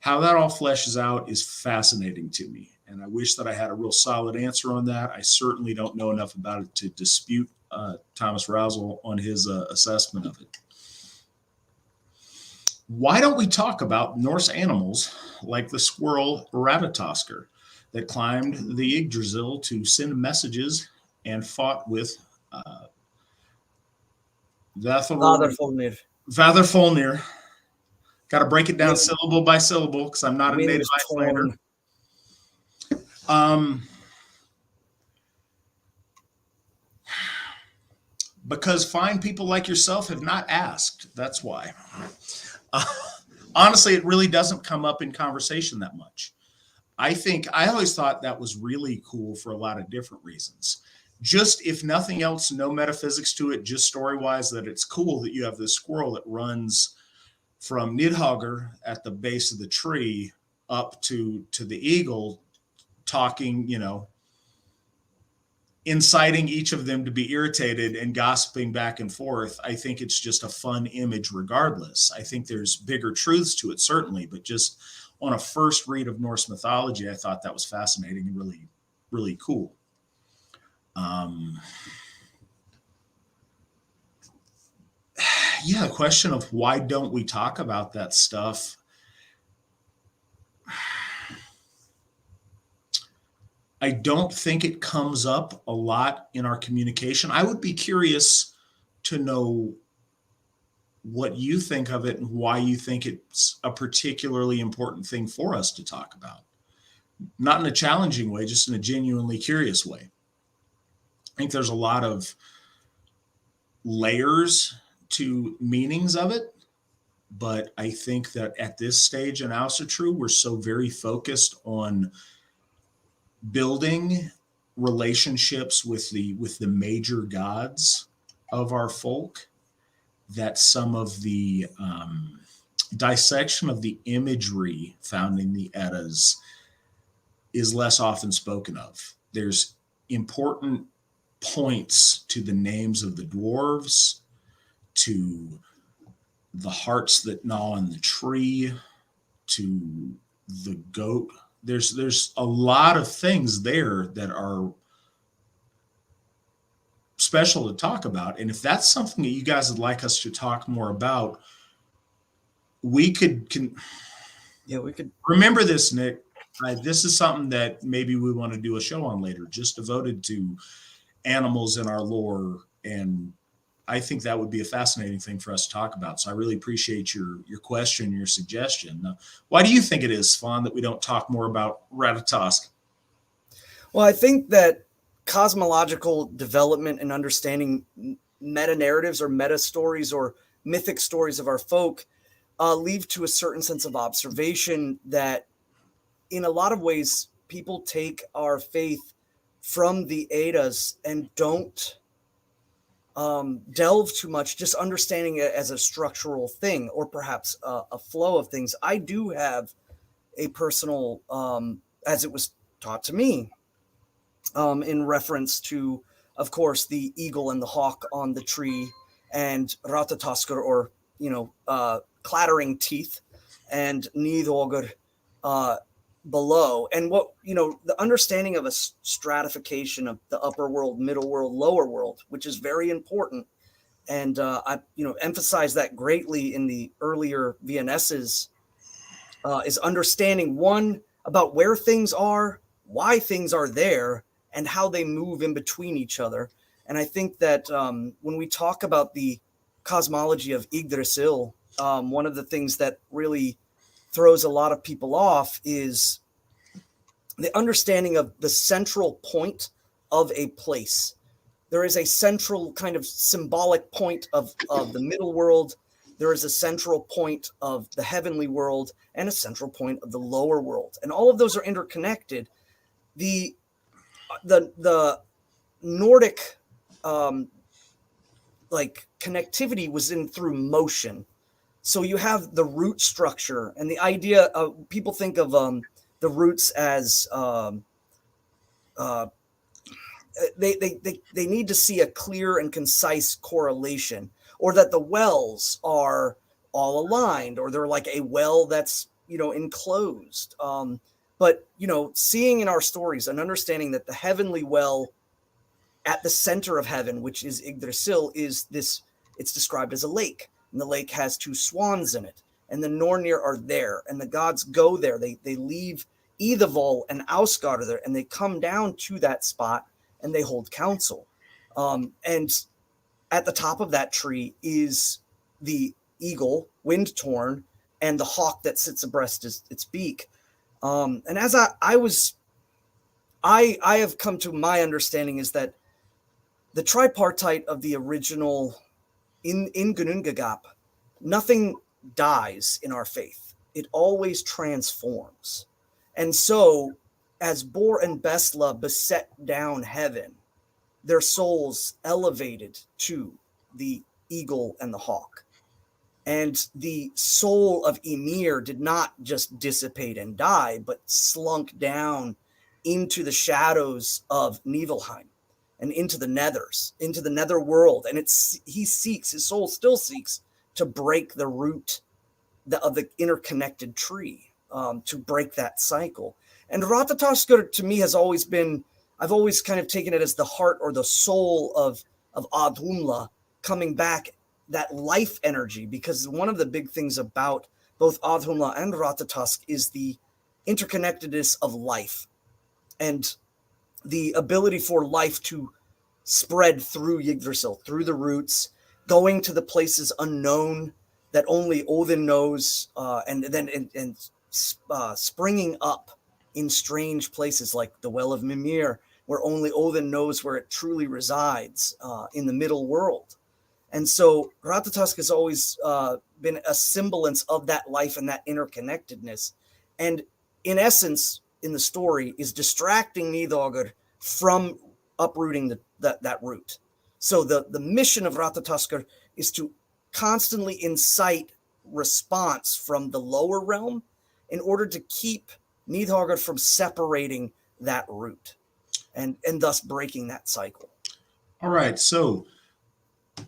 How that all fleshes out is fascinating to me. And I wish that I had a real solid answer on that. I certainly don't know enough about it to dispute Thomas Rousel on his assessment of it. Why don't we talk about Norse animals like the squirrel Ratatoskr that climbed the Yggdrasil to send messages and fought with Vatharfolnir. Got to break it down syllable by syllable because I'm not a native Icelander. Because fine people like yourself have not asked. That's why. Honestly, it really doesn't come up in conversation that much. I always thought that was really cool for a lot of different reasons. Just, if nothing else, no metaphysics to it, just story-wise, that it's cool that you have this squirrel that runs from Nidhogger at the base of the tree up to the eagle, talking, inciting each of them to be irritated and gossiping back and forth. I think it's just a fun image regardless. I think there's bigger truths to it, certainly, but just on a first read of Norse mythology, I thought that was fascinating and really, really cool. The question of why don't we talk about that stuff? I don't think it comes up a lot in our communication. I would be curious to know what you think of it and why you think it's a particularly important thing for us to talk about. Not in a challenging way, just in a genuinely curious way. I think there's a lot of layers to meanings of it, but I think that at this stage in Asatru, we're so very focused on building relationships with the major gods of our folk that some of the dissection of the imagery found in the Eddas is less often spoken of. There's important points to the names of the dwarves, to the hearts that gnaw on the tree, to the goat. There's a lot of things there that are special to talk about. And if that's something that you guys would like us to talk more about, we could remember this, Nick. This is something that maybe we want to do a show on later, just devoted to animals in our lore. And I think that would be a fascinating thing for us to talk about. So I really appreciate your question, your suggestion. Why do you think it is, Svan, that we don't talk more about Ratatosk? Well, I think that cosmological development and understanding meta narratives or meta stories or mythic stories of our folk lead to a certain sense of observation that in a lot of ways people take our faith from the Eddas and don't delve too much, just understanding it as a structural thing or perhaps a flow of things. I do have a personal, as it was taught to me, in reference to, of course, the eagle and the hawk on the tree and Ratatoskr, or, clattering teeth, and Nidogr below. And what, the understanding of a stratification of the upper world, middle world, lower world, which is very important. And I, emphasize that greatly in the earlier VNSs, is understanding, one, about where things are, why things are there, and how they move in between each other. And I think that when we talk about the cosmology of Yggdrasil, one of the things that really throws a lot of people off is the understanding of the central point of a place. There is a central kind of symbolic point of the middle world. There is a central point of the heavenly world and a central point of the lower world. And all of those are interconnected. The Nordic connectivity was in through motion. So you have the root structure, and the idea of, people think of the roots as they need to see a clear and concise correlation, or that the wells are all aligned, or they're like a well that's enclosed. But seeing in our stories and understanding that the heavenly well at the center of heaven, which is Yggdrasil, is this. It's described as a lake. And the lake has two swans in it, and the Nornir are there, and the gods go there. They leave Idavol and Ausgard there, and they come down to that spot, and they hold council. And at the top of that tree is the eagle, wind-torn, and the hawk that sits abreast its beak. And as I have come to my understanding is that the tripartite of the original in Gunungagap, nothing dies in our faith. It always transforms. And so as Bor and Besla beset down heaven, their souls elevated to the eagle and the hawk. And the soul of Ymir did not just dissipate and die, but slunk down into the shadows of Niflheim and into the nethers, into the nether world. And his soul still seeks to break the root of the interconnected tree, to break that cycle. And Ratatoskr to me has always been, I've always kind of taken it as the heart or the soul of Adhumla coming back, that life energy, because one of the big things about both Adhumla and Ratatosk is the interconnectedness of life and the ability for life to spread through Yggdrasil, through the roots, going to the places unknown that only Odin knows, and then springing up in strange places like the Well of Mimir, where only Odin knows where it truly resides, in the middle world. And so Ratatosk has always been a semblance of that life and that interconnectedness. And in essence, in the story, is distracting Nidhogger from uprooting that root. So the mission of Ratatoskr is to constantly incite response from the lower realm in order to keep Nidhogger from separating that root and thus breaking that cycle. All right, so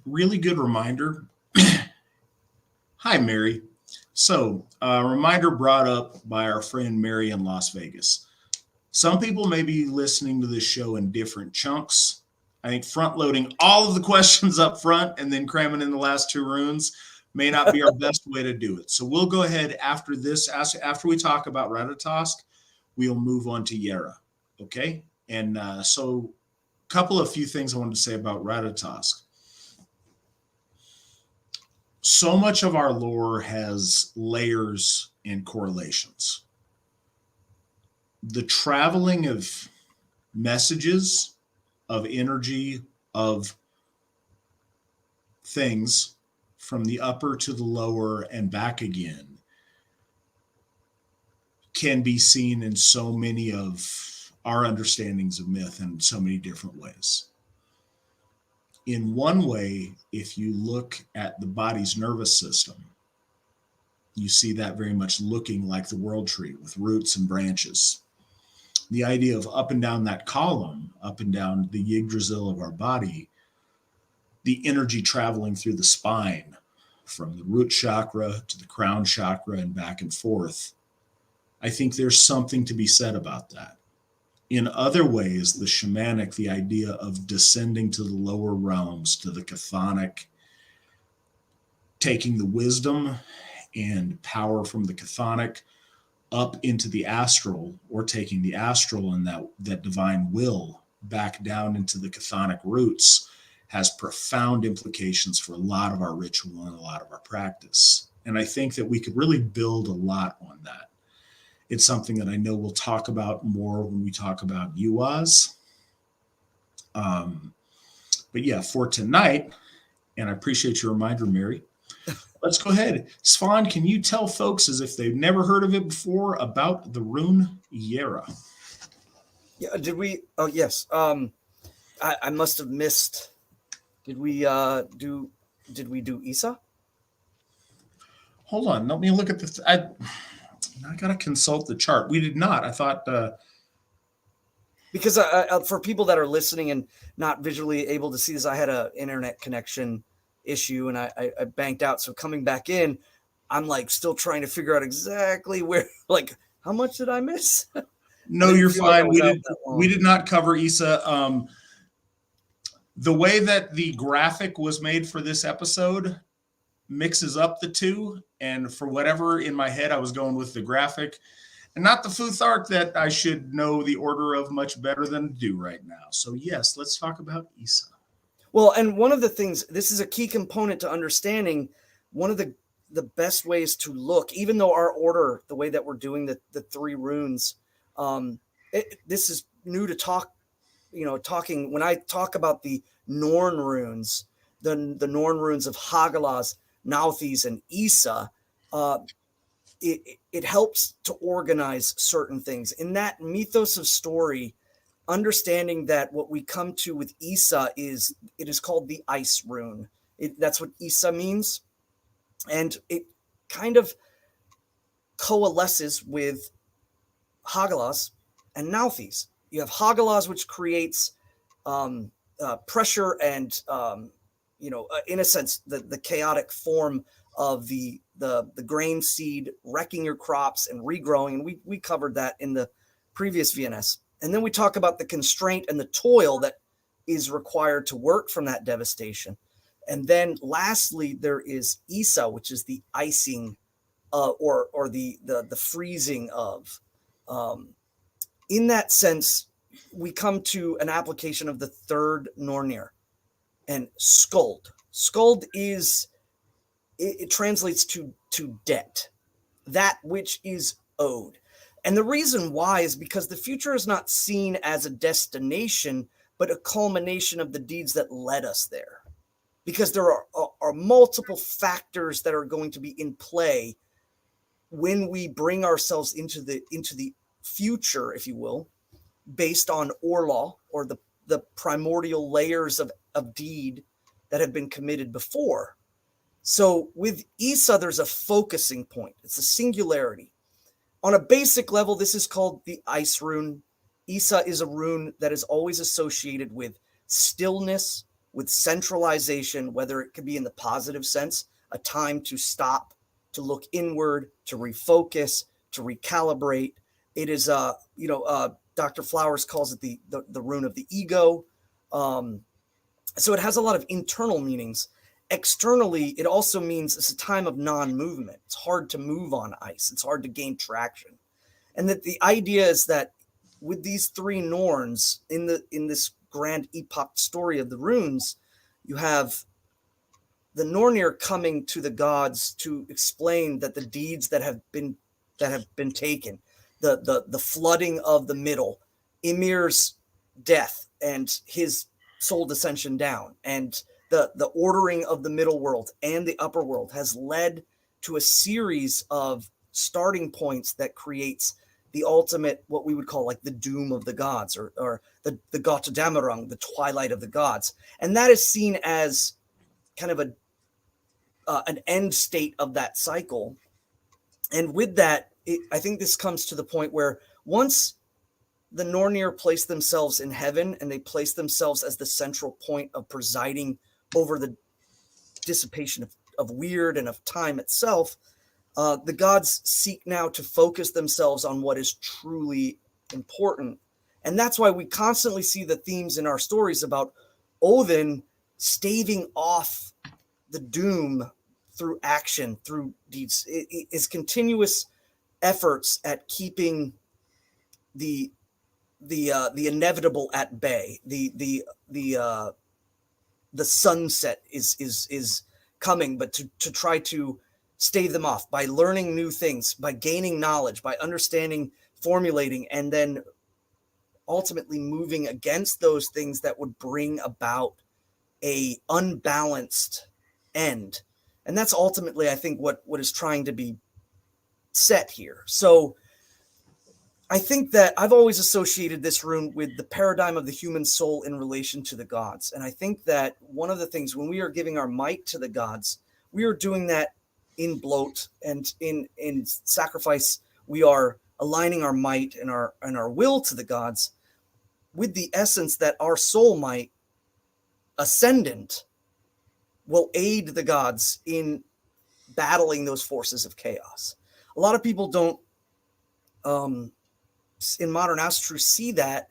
really good reminder. Hi, Mary. So, a reminder brought up by our friend Mary in Las Vegas. Some people may be listening to this show in different chunks. I think front loading all of the questions up front and then cramming in the last two runes may not be our best way to do it. So we'll go ahead after this, after we talk about Ratatosk, we'll move on to Jera. Okay? And so a few things I wanted to say about Ratatosk. So much of our lore has layers and correlations. The traveling of messages, of energy, of things from the upper to the lower and back again can be seen in so many of our understandings of myth in so many different ways. In one way, if you look at the body's nervous system, you see that very much looking like the world tree with roots and branches. The idea of up and down that column, up and down the Yggdrasil of our body, the energy traveling through the spine from the root chakra to the crown chakra and back and forth. I think there's something to be said about that. In other ways, the shamanic, the idea of descending to the lower realms, to the chthonic, taking the wisdom and power from the chthonic up into the astral, or taking the astral and that divine will back down into the chthonic roots, has profound implications for a lot of our ritual and a lot of our practice. And I think that we could really build a lot on that. It's something that I know we'll talk about more when we talk about UAs. But yeah, for tonight, and I appreciate your reminder, Mary, let's go ahead. Svan, can you tell folks, as if they've never heard of it before, about the rune Jera? Yeah, did we? Oh, yes. I must have missed. Did we do Isa? Hold on, let me look at this. I got to consult the chart. We did not. I thought... Because for people that are listening and not visually able to see this, I had an internet connection issue and I banked out. So coming back in, I'm like still trying to figure out exactly where, like, how much did I miss? No, you're fine. We did not cover Isa. The way that the graphic was made for this episode mixes up the two, and for whatever in my head I was going with the graphic and not the Futhark that I should know the order of much better than to do right now. So yes, let's talk about Isa. Well, and one of the things, this is a key component to understanding one of the best ways to look, even though our order, the way that we're doing the three runes, this is new to talking when I talk about the Norn runes, the Norn runes of Hagalaz, Nauthiz, and Isa, it helps to organize certain things. In that mythos of story, understanding that what we come to with Isa is called the ice rune. That's what Isa means. And it kind of coalesces with Hagalaz and Nauthiz. You have Hagalaz, which creates pressure and in a sense, the chaotic form of the grain seed wrecking your crops and regrowing. And we covered that in the previous VNS. And then we talk about the constraint and the toil that is required to work from that devastation. And then lastly, there is Isa, which is the icing or the freezing of. In that sense, we come to an application of the third Nornir. and skuld. Skuld is, it translates to debt, that which is owed. And the reason why is because the future is not seen as a destination, but a culmination of the deeds that led us there. Because there are multiple factors that are going to be in play when we bring ourselves into the future, if you will, based on Orlaw, or the primordial layers of deed that have been committed before. So with Isa, there's a focusing point. It's a singularity. On a basic level, this is called the Ice Rune. Isa is a rune that is always associated with stillness, with centralization, whether it could be in the positive sense, a time to stop, to look inward, to refocus, to recalibrate. It is, Dr. Flowers calls it the rune of the ego. So it has a lot of internal meanings. Externally, it also means it's a time of non-movement. It's hard to move on ice. It's hard to gain traction. And that the idea is that with these three Norns in this grand epoch story of the runes, you have the Nornir coming to the gods to explain that the deeds that have been taken, the flooding of the middle, Ymir's death and his soul descension down, and the ordering of the middle world and the upper world has led to a series of starting points that creates the ultimate, what we would call like the doom of the gods, or the Gotterdammerung, the twilight of the gods. And that is seen as kind of an end state of that cycle. And with that, I think this comes to the point where once the Nornir place themselves in heaven and they place themselves as the central point of presiding over the dissipation of weird and of time itself, the gods seek now to focus themselves on what is truly important. And that's why we constantly see the themes in our stories about Odin staving off the doom through action, through deeds. It is continuous efforts at keeping the inevitable at bay. The sunset is coming, but to try to stave them off by learning new things, by gaining knowledge, by understanding, formulating, and then ultimately moving against those things that would bring about a unbalanced end. And that's ultimately, I think, what is trying to be set here. So I think that I've always associated this rune with the paradigm of the human soul in relation to the gods. And I think that one of the things when we are giving our might to the gods, we are doing that in bloat, and in sacrifice. We are aligning our might and our will to the gods with the essence that our soul might, ascendant, will aid the gods in battling those forces of chaos. A lot of people don't, in modern Asatru, see that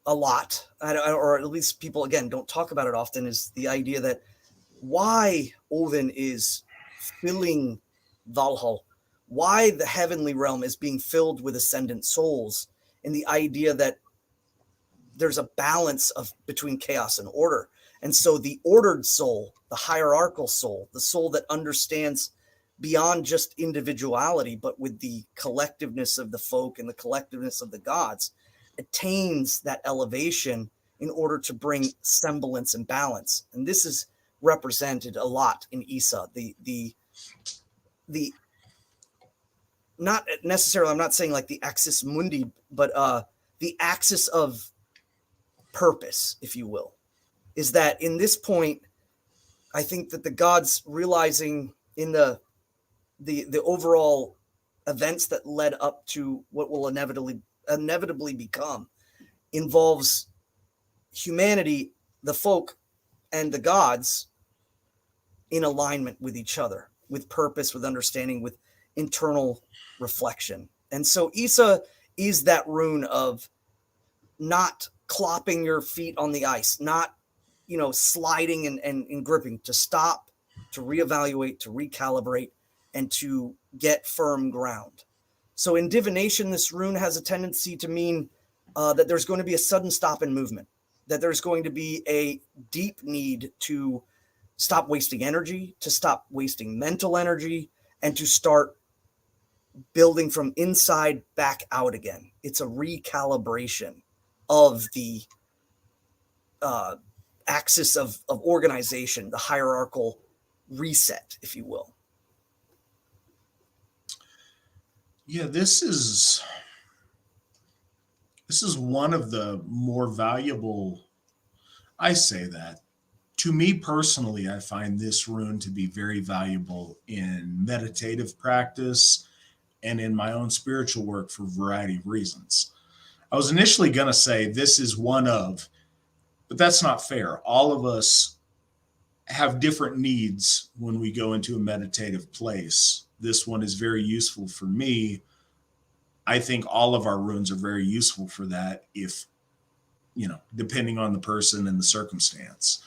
a lot, or at least people, again, don't talk about it often, is the idea that why Odin is filling Valhall, why the heavenly realm is being filled with ascendant souls, and the idea that there's a balance between chaos and order. And so the ordered soul, the hierarchical soul, the soul that understands beyond just individuality, but with the collectiveness of the folk and the collectiveness of the gods, attains that elevation in order to bring semblance and balance. And this is represented a lot in Isa. The not necessarily, I'm not saying like the axis mundi, but the axis of purpose, if you will, is that in this point, I think that the gods realizing in the overall events that led up to what will inevitably become involves humanity, the folk, and the gods in alignment with each other, with purpose, with understanding, with internal reflection. And so Isa is that rune of not clopping your feet on the ice, not, sliding and gripping, to stop, to reevaluate, to recalibrate, and to get firm ground. So in divination, this rune has a tendency to mean that there's going to be a sudden stop in movement. that there's going to be a deep need to stop wasting energy, to stop wasting mental energy, and to start building from inside back out again. It's a recalibration of the axis of organization, the hierarchical reset, if you will. Yeah, this is one of the more valuable. I say that. To me personally, I find this rune to be very valuable in meditative practice and in my own spiritual work for a variety of reasons. I was initially going to say this is one of, but that's not fair. All of us have different needs when we go into a meditative place. This one is very useful for me. I think all of our runes are very useful for that, if, depending on the person and the circumstance.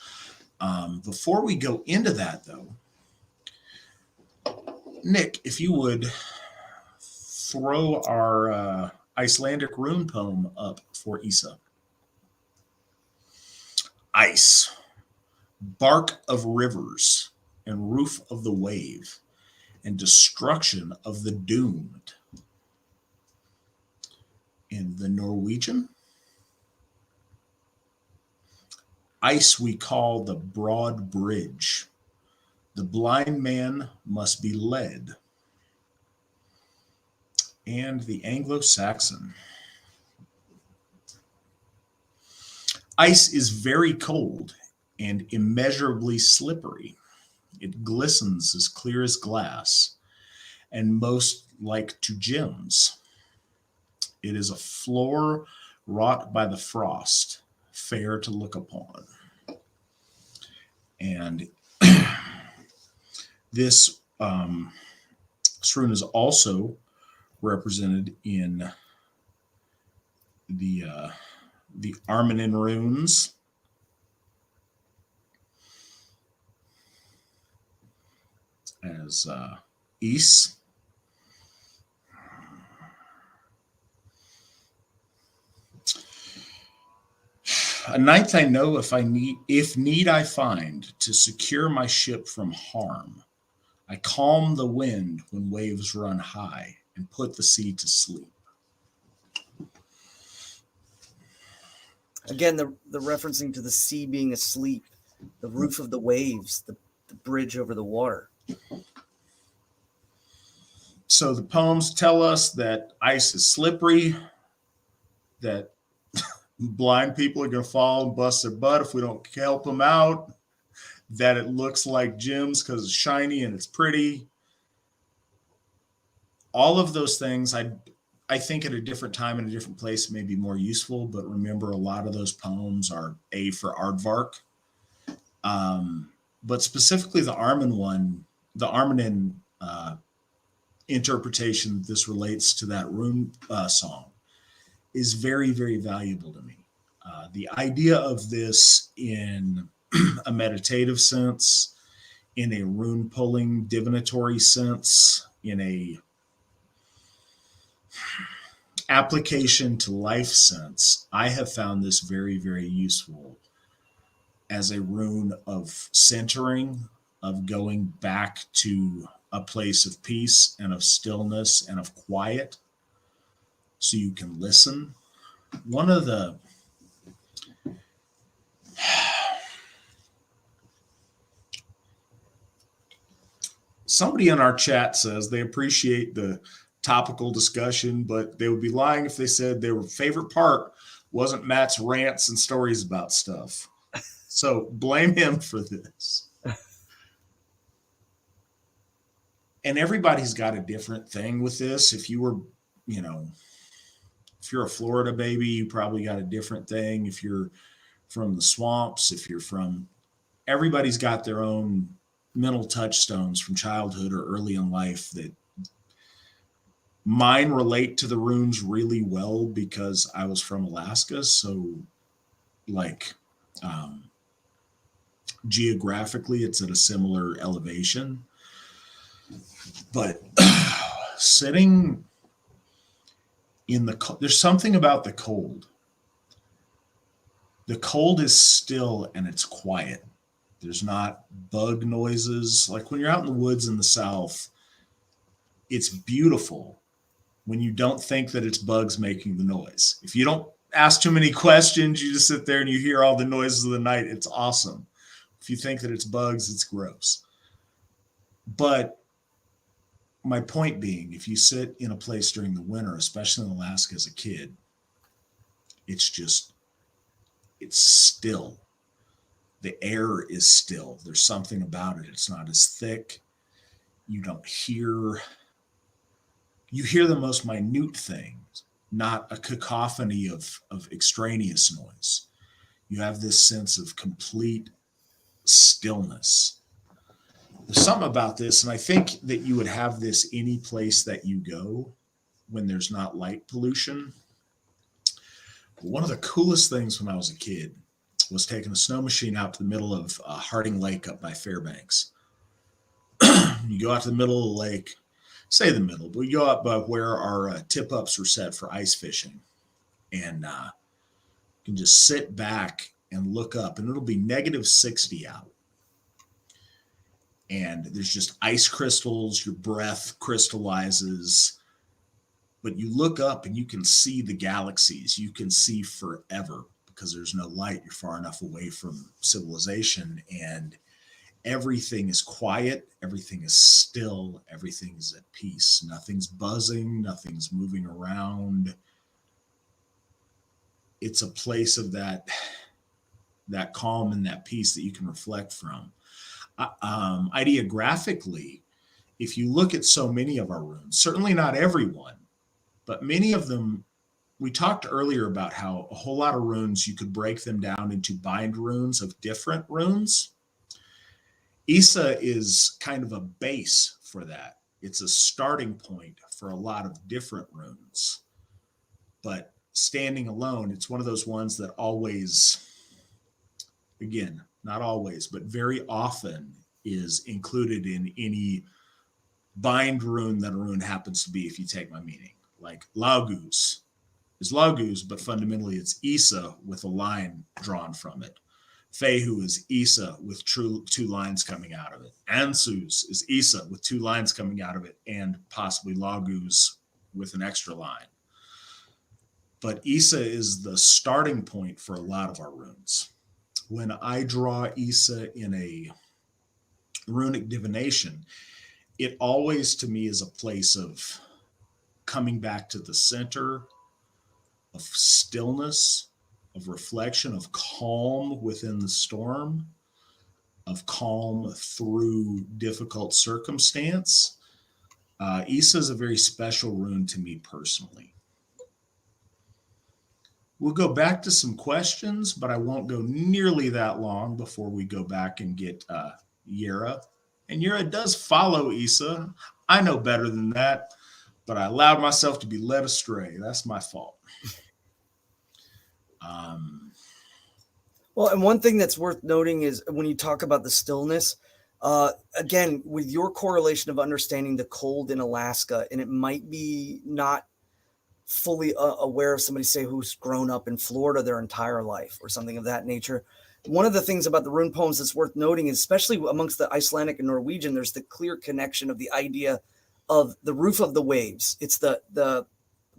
Before we go into that, though, Nick, if you would throw our Icelandic rune poem up for Isa. Ice, bark of rivers, and roof of the wave, and destruction of the doomed. In the Norwegian, ice we call the broad bridge. The blind man must be led. And the Anglo-Saxon, ice is very cold and immeasurably slippery. It glistens as clear as glass, and most like to gems. It is a floor wrought by the frost, fair to look upon. And this rune is also represented in the Armanin runes. As Is. A ninth I know if need I find to secure my ship from harm. I calm the wind when waves run high and put the sea to sleep. Again, the referencing to the sea being asleep, the roof of the waves, the bridge over the water. So the poems tell us that ice is slippery, that blind people are going to fall and bust their butt if we don't help them out, that it looks like gems because it's shiny and it's pretty. All of those things, I think at a different time and a different place may be more useful, but remember a lot of those poems are A for aardvark. But specifically the Armin one, the Armanin interpretation that this relates to that rune song is very, very valuable to me. The idea of this in a meditative sense, in a rune pulling divinatory sense, in a application to life sense, I have found this very, very useful as a rune of centering, of going back to a place of peace and of stillness and of quiet so you can listen. One of the somebody in our chat says they appreciate the topical discussion, but they would be lying if they said their favorite part wasn't Matt's rants and stories about stuff. So blame him for this. And everybody's got a different thing with this. If you were, if you're a Florida baby, you probably got a different thing. If you're from the swamps, everybody's got their own mental touchstones from childhood or early in life that mine relate to the runes really well because I was from Alaska. So geographically, it's at a similar elevation. But sitting in there's something about the cold The cold is still and it's quiet. There's not bug noises. Like when you're out in the woods in the South, it's beautiful when you don't think that it's bugs making the noise. If you don't ask too many questions, you just sit there and you hear all the noises of the night. It's awesome. If you think that it's bugs, it's gross. But my point being, if you sit in a place during the winter, especially in Alaska as a kid, it's still. The air is still. There's something about it. It's not as thick. You hear the most minute things, not a cacophony of extraneous noise. You have this sense of complete stillness. There's something about this, and I think that you would have this any place that you go when there's not light pollution. But one of the coolest things when I was a kid was taking a snow machine out to the middle of Harding Lake up by Fairbanks. You go out to the middle of the lake, say the middle, but we go up by where our tip-ups were set for ice fishing. And you can just sit back and look up, and it'll be -60 out. And there's just ice crystals, your breath crystallizes. But you look up and you can see the galaxies. You can see forever because there's no light. You're far enough away from civilization, and everything is quiet. Everything is still. Everything is at peace. Nothing's buzzing. Nothing's moving around. It's a place of that calm and that peace that you can reflect from. Ideographically, if you look at so many of our runes, certainly not everyone, but many of them, we talked earlier about how a whole lot of runes, you could break them down into bind runes of different runes. Isa is kind of a base for that. It's a starting point for a lot of different runes. But standing alone, it's one of those ones that always, again, not always, but very often is included in any bind rune that a rune happens to be, if you take my meaning. Like Lauguz is Lauguz, but fundamentally it's Isa with a line drawn from it. Fehu is Isa with two lines coming out of it. Ansuz is Isa with 2 lines coming out of it, and possibly Lauguz with an extra line. But Isa is the starting point for a lot of our runes. When I draw Isa in a runic divination, it always to me is a place of coming back to the center, of stillness, of reflection, of calm within the storm, of calm through difficult circumstance. Isa is a very special rune to me personally. We'll go back to some questions, but I won't go nearly that long before we go back and get Jera. And Jera does follow Isa. I know better than that, but I allowed myself to be led astray. That's my fault. Well, and one thing that's worth noting is when you talk about the stillness, again, with your correlation of understanding the cold in Alaska, and it might be not fully aware of somebody, say, who's grown up in Florida their entire life or something of that nature. One of the things about the rune poems that's worth noting is, especially amongst the Icelandic and Norwegian, there's the clear connection of the idea of the roof of the waves. It's the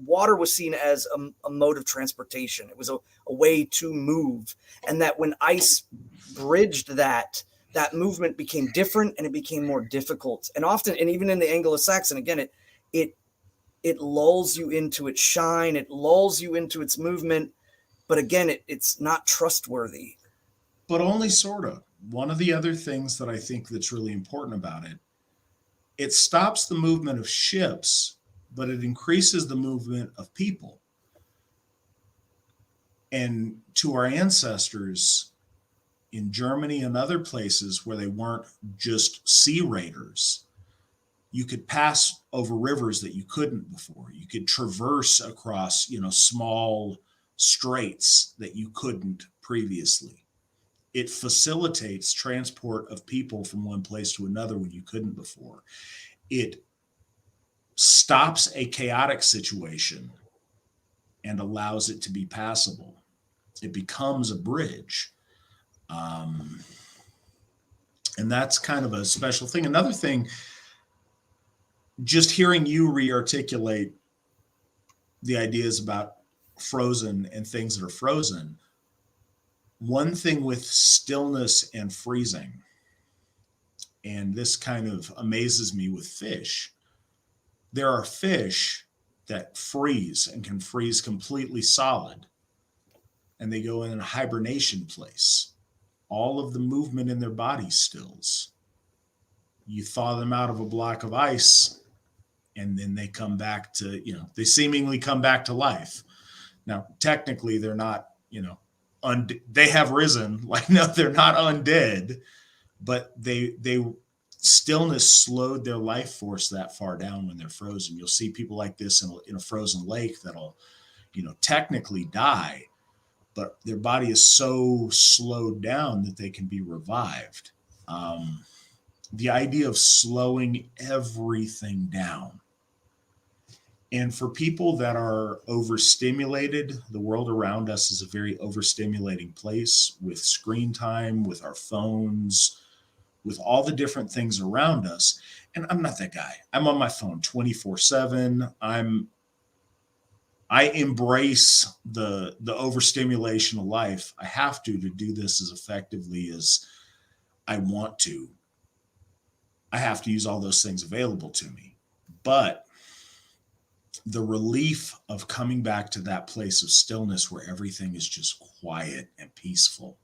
water was seen as a mode of transportation. It was a way to move. And that when ice bridged that movement became different and it became more difficult. And often, and even in the Anglo-Saxon, again, it lulls you into its shine. It lulls you into its movement. But again, it's not trustworthy. But only sort of. One of the other things that I think that's really important about it, it stops the movement of ships, but it increases the movement of people. And to our ancestors in Germany and other places where they weren't just sea raiders, you could pass over rivers that you couldn't before. You could traverse across, small straits that you couldn't previously. It facilitates transport of people from one place to another when you couldn't before. It stops a chaotic situation and allows it to be passable. It becomes a bridge. And that's kind of a special thing. Another thing, just hearing you re-articulate the ideas about frozen and things that are frozen, one thing with stillness and freezing, and this kind of amazes me with fish, there are fish that freeze and can freeze completely solid, and they go in a hibernation place. All of the movement in their body stills. You thaw them out of a block of ice, and then they come back to, they seemingly come back to life. Now, technically, they're not, they have risen. Like, no, they're not undead, but they stillness slowed their life force that far down when they're frozen. You'll see people like this in a frozen lake that'll, technically die, but their body is so slowed down that they can be revived. The idea of slowing everything down. And for people that are overstimulated, the world around us is a very overstimulating place with screen time, with our phones, with all the different things around us. And I'm not that guy. I'm on my phone 24/7. I embrace the overstimulation of life. I have to do this as effectively as I want to. I have to use all those things available to me. But the relief of coming back to that place of stillness where everything is just quiet and peaceful,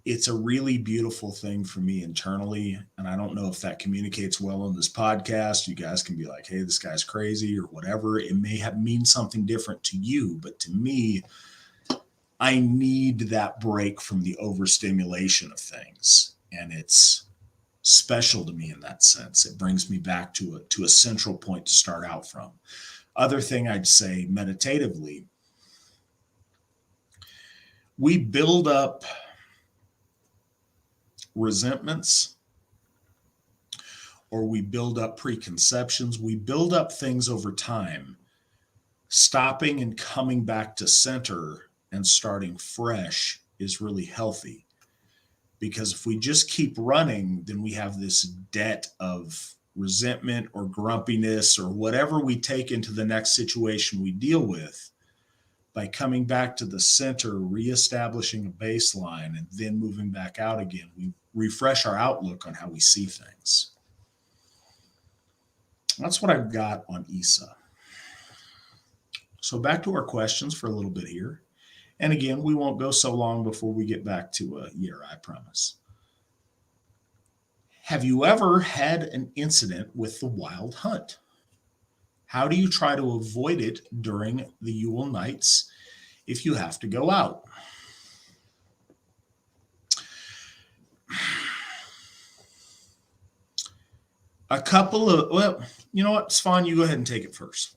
it's a really beautiful thing for me internally. And I don't know if that communicates well on this podcast. You guys can be like, hey, this guy's crazy or whatever. It may mean something different to you, but to me, I need that break from the overstimulation of things. And it's special to me in that sense. It brings me back to a central point to start out from. Other thing I'd say meditatively, we build up resentments, or we build up preconceptions. We build up things over time. Stopping and coming back to center and starting fresh is really healthy, because if we just keep running, then we have this debt of resentment or grumpiness or whatever we take into the next situation we deal with. By coming back to the center, reestablishing a baseline, and then moving back out again, we refresh our outlook on how we see things. That's what I've got on Isa. So back to our questions for a little bit here. And again, we won't go so long before we get back to Jera, I promise. Have you ever had an incident with the wild hunt? How do you try to avoid it during the Yule nights if you have to go out? A couple of, well, you know what, Svan, you go ahead and take it first.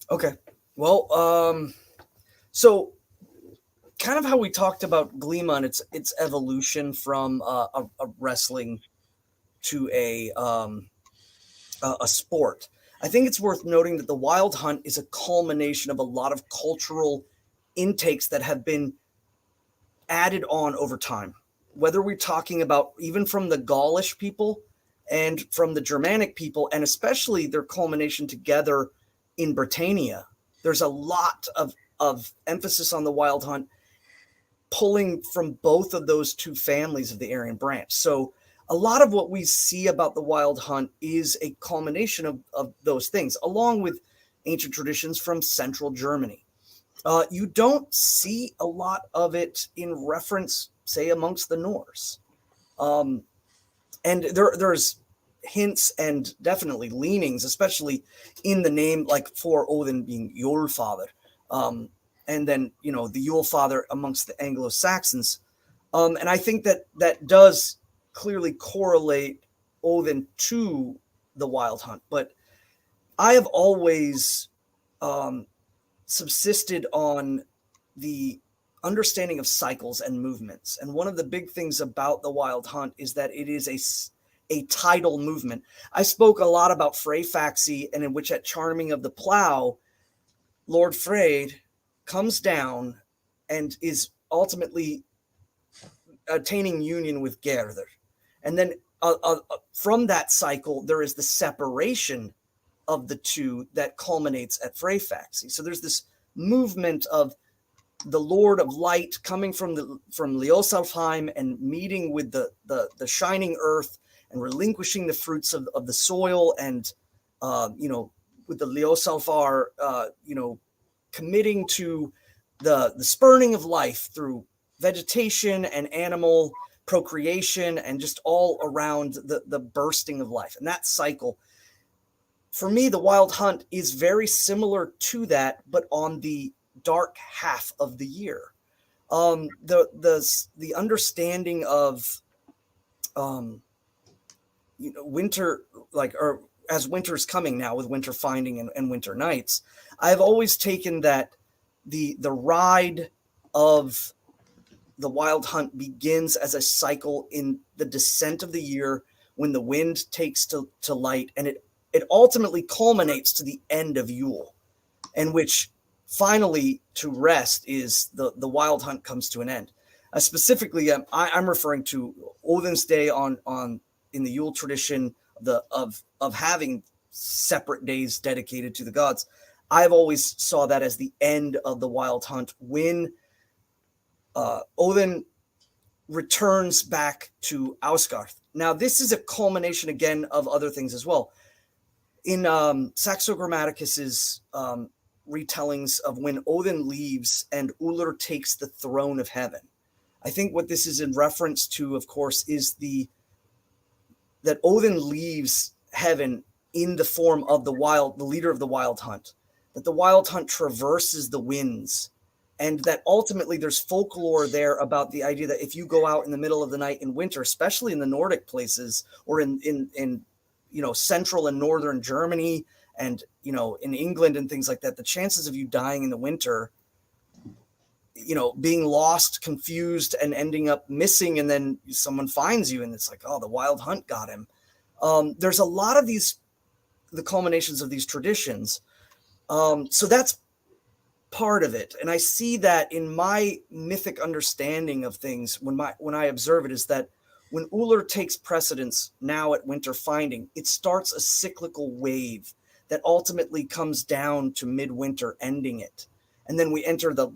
Okay. Well, so kind of how we talked about Glima and its evolution from a wrestling to a sport. I think it's worth noting that the wild hunt is a culmination of a lot of cultural intakes that have been added on over time. Whether we're talking about even from the Gaulish people and from the Germanic people, and especially their culmination together in Britannia, there's a lot of emphasis on the wild hunt, pulling from both of those two families of the Aryan branch. So a lot of what we see about the wild hunt is a culmination of those things, along with ancient traditions from central Germany. You don't see a lot of it in reference, say, amongst the Norse. And there's hints and definitely leanings, especially in the name, like for Odin being Yule Father. And then, the Yule Father amongst the Anglo-Saxons. And I think that does clearly correlate Odin to the wild hunt. But I have always subsisted on the understanding of cycles and movements. And one of the big things about the wild hunt is that it is a tidal movement. I spoke a lot about Freyfaxi, and in which at Charming of the Plough, Lord Freyd comes down and is ultimately attaining union with Gerður. And then from that cycle, there is the separation of the two that culminates at Freyfaxi. So there's this movement of the Lord of Light coming from Ljósalfheim and meeting with the shining earth and relinquishing the fruits of the soil, and with the Ljósalfar, committing to the spurning of life through vegetation and animal procreation and just all around the bursting of life. And that cycle, for me, the Wild Hunt is very similar to that, but on the dark half of the year. The understanding of winter, or as winter's coming now with winter finding and winter nights, I've always taken that the ride of the Wild Hunt begins as a cycle in the descent of the year when the wind takes to light, and it ultimately culminates to the end of Yule, in which finally to rest is the Wild Hunt comes to an end. Specifically, I'm referring to Odin's Day on in the Yule tradition of having separate days dedicated to the gods. I've always saw that as the end of the Wild Hunt when Odin returns back to Ausgarth. Now, this is a culmination again of other things as well. In Saxo Grammaticus's retellings of when Odin leaves and Ullr takes the throne of heaven, I think what this is in reference to, of course, is that Odin leaves heaven in the form of the leader of the Wild Hunt, that the Wild Hunt traverses the winds, and that ultimately there's folklore there about the idea that if you go out in the middle of the night in winter, especially in the Nordic places or in central and northern Germany and in England and things like that, the chances of you dying in the winter, being lost, confused, and ending up missing, and then someone finds you and it's like, oh, the Wild Hunt got him. There's a lot of the culminations of these traditions. So that's part of it. And I see that in my mythic understanding of things, when I observe it, is that when Ullr takes precedence now at winter finding, it starts a cyclical wave that ultimately comes down to midwinter, ending it. And then we enter the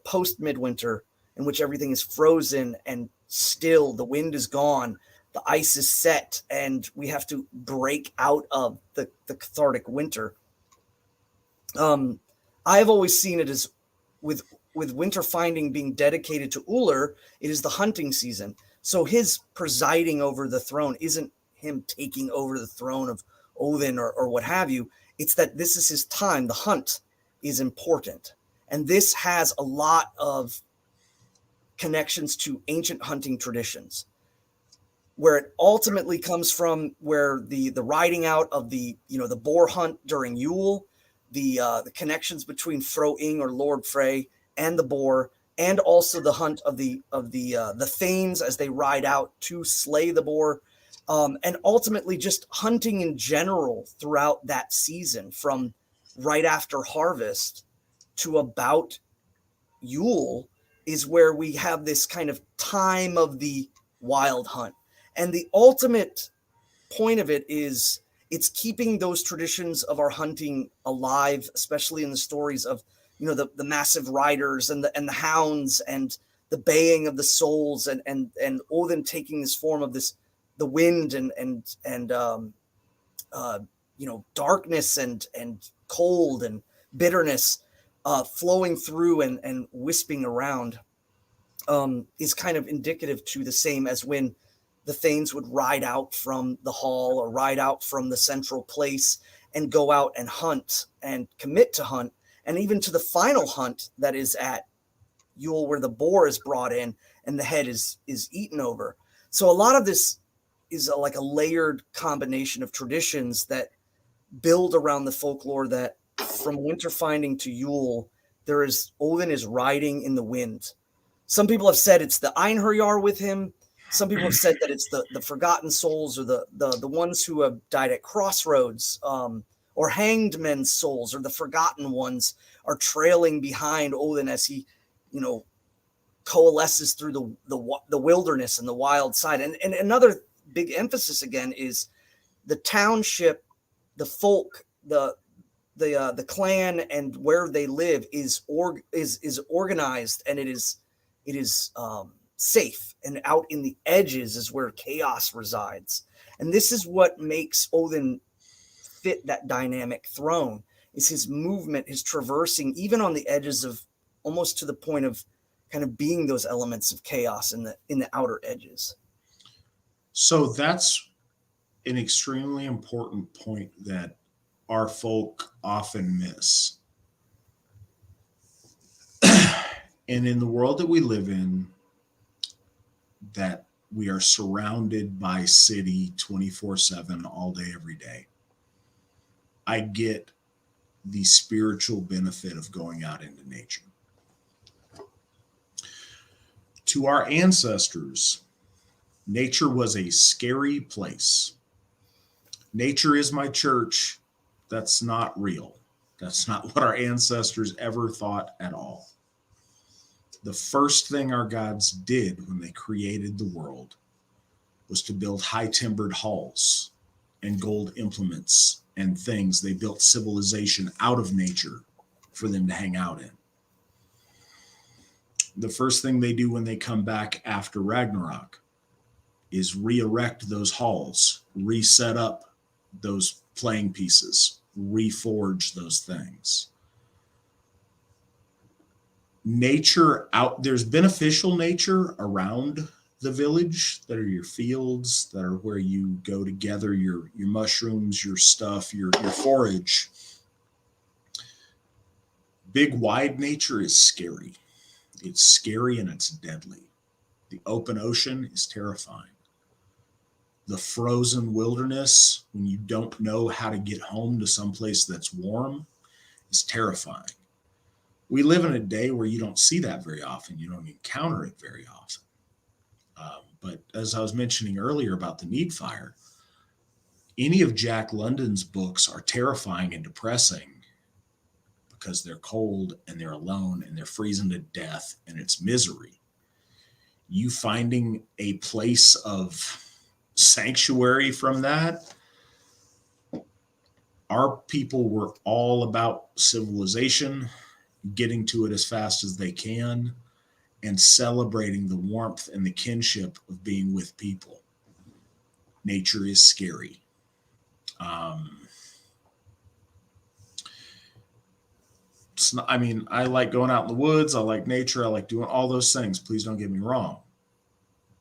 post-midwinter, in which everything is frozen and still, the wind is gone, the ice is set, and we have to break out of the cathartic winter. I've always seen it as with winter finding being dedicated to Ullr, it is the hunting season. So his presiding over the throne isn't him taking over the throne of Odin or what have you. It's that this is his time. The hunt is important. And this has a lot of connections to ancient hunting traditions, where it ultimately comes from, where the riding out of the boar hunt during Yule, the connections between Fro-Ing or Lord Frey and the boar, and also the hunt of the Thanes as they ride out to slay the boar, and ultimately just hunting in general throughout that season, from right after harvest to about Yule, is where we have this kind of time of the Wild Hunt. And the ultimate point of it is it's keeping those traditions of our hunting alive, especially in the stories of, the massive riders and the hounds and the baying of the souls and Odin taking this form of the wind and darkness and cold and bitterness flowing through and wisping around, is kind of indicative to the same as when the Thanes would ride out from the hall or ride out from the central place and go out and hunt and commit to hunt, and even to the final hunt that is at Yule, where the boar is brought in and the head is eaten over. So a lot of this is like a layered combination of traditions that build around the folklore that from winter finding to Yule, Odin is riding in the wind. Some people have said it's the Einherjar with him. Some people have said that it's the forgotten souls, or the ones who have died at crossroads, or hanged men's souls, or the forgotten ones, are trailing behind Odin as he, coalesces through the wilderness and the wild side. And another big emphasis again is the township, the folk, the clan, and where they live is organized, and it is safe, and out in the edges is where chaos resides. And this is what makes Odin fit that dynamic throne, is his movement, his traversing, even on the edges of, almost to the point of kind of being those elements of chaos in the outer edges. So that's an extremely important point that our folk often miss. And in the world that we live in, that we are surrounded by city 24/7, all day, every day, I get the spiritual benefit of going out into nature. To our ancestors, nature was a scary place. Nature is my church. That's not real. That's not what our ancestors ever thought at all. The first thing our gods did when they created the world was to build high-timbered halls and gold implements and things. They built civilization out of nature for them to hang out in. The first thing they do when they come back after Ragnarok is re-erect those halls, reset up those playing pieces, reforge those things. Nature out, there's beneficial nature around the village that are your fields, that are where you go to gather your mushrooms, your stuff, your forage. Big wide nature is scary. It's scary and it's deadly. The open ocean is terrifying. The frozen wilderness, when you don't know how to get home to someplace that's warm, is terrifying. We live in a day where you don't see that very often. You don't encounter it very often. But as I was mentioning earlier about the Need Fire, any of Jack London's books are terrifying and depressing because they're cold and they're alone and they're freezing to death and it's misery. You finding a place of sanctuary from that. Our people were all about civilization, getting to it as fast as they can, and celebrating the warmth and the kinship of being with people. Nature is scary. It's not, I mean, I like going out in the woods. I like nature. I like doing all those things. Please don't get me wrong.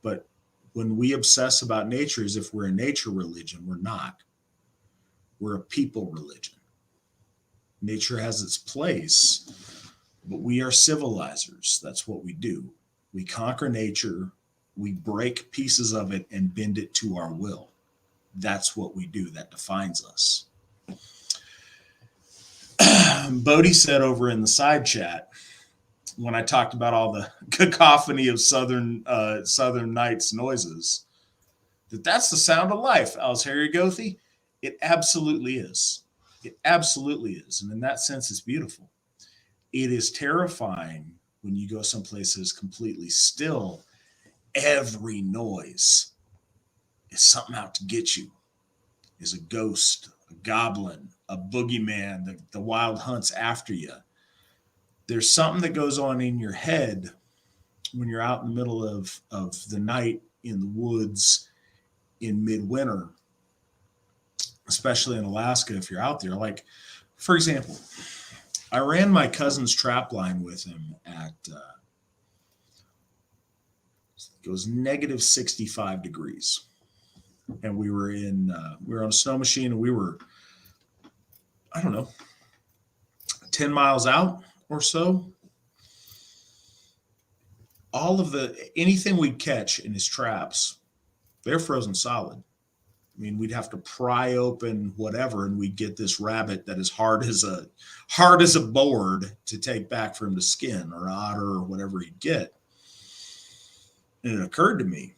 But when we obsess about nature as if we're a nature religion, we're not. We're a people religion. Nature has its place, but we are civilizers. That's what we do. We conquer nature. We break pieces of it and bend it to our will. That's what we do. That defines us. Bodhi said over in the side chat, when I talked about all the cacophony of southern nights noises, that's the sound of life. Alsheri Gothi, it absolutely is. It absolutely is. And in that sense, it's beautiful. It is terrifying when you go someplace that is completely still. Every noise is something out to get you. Is a ghost, a goblin, a boogeyman, the wild hunt's after you. There's something that goes on in your head when you're out in the middle of the night in the woods in midwinter, especially in Alaska if you're out there. Like, for example, I ran my cousin's trap line with him at, it was negative 65 degrees. And we were on a snow machine, and we were, I don't know, 10 miles out or so. All of anything we'd catch in his traps, they're frozen solid. I mean, we'd have to pry open whatever, and we'd get this rabbit that is hard as a board to take back for him to skin, or an otter, or whatever he'd get. And it occurred to me,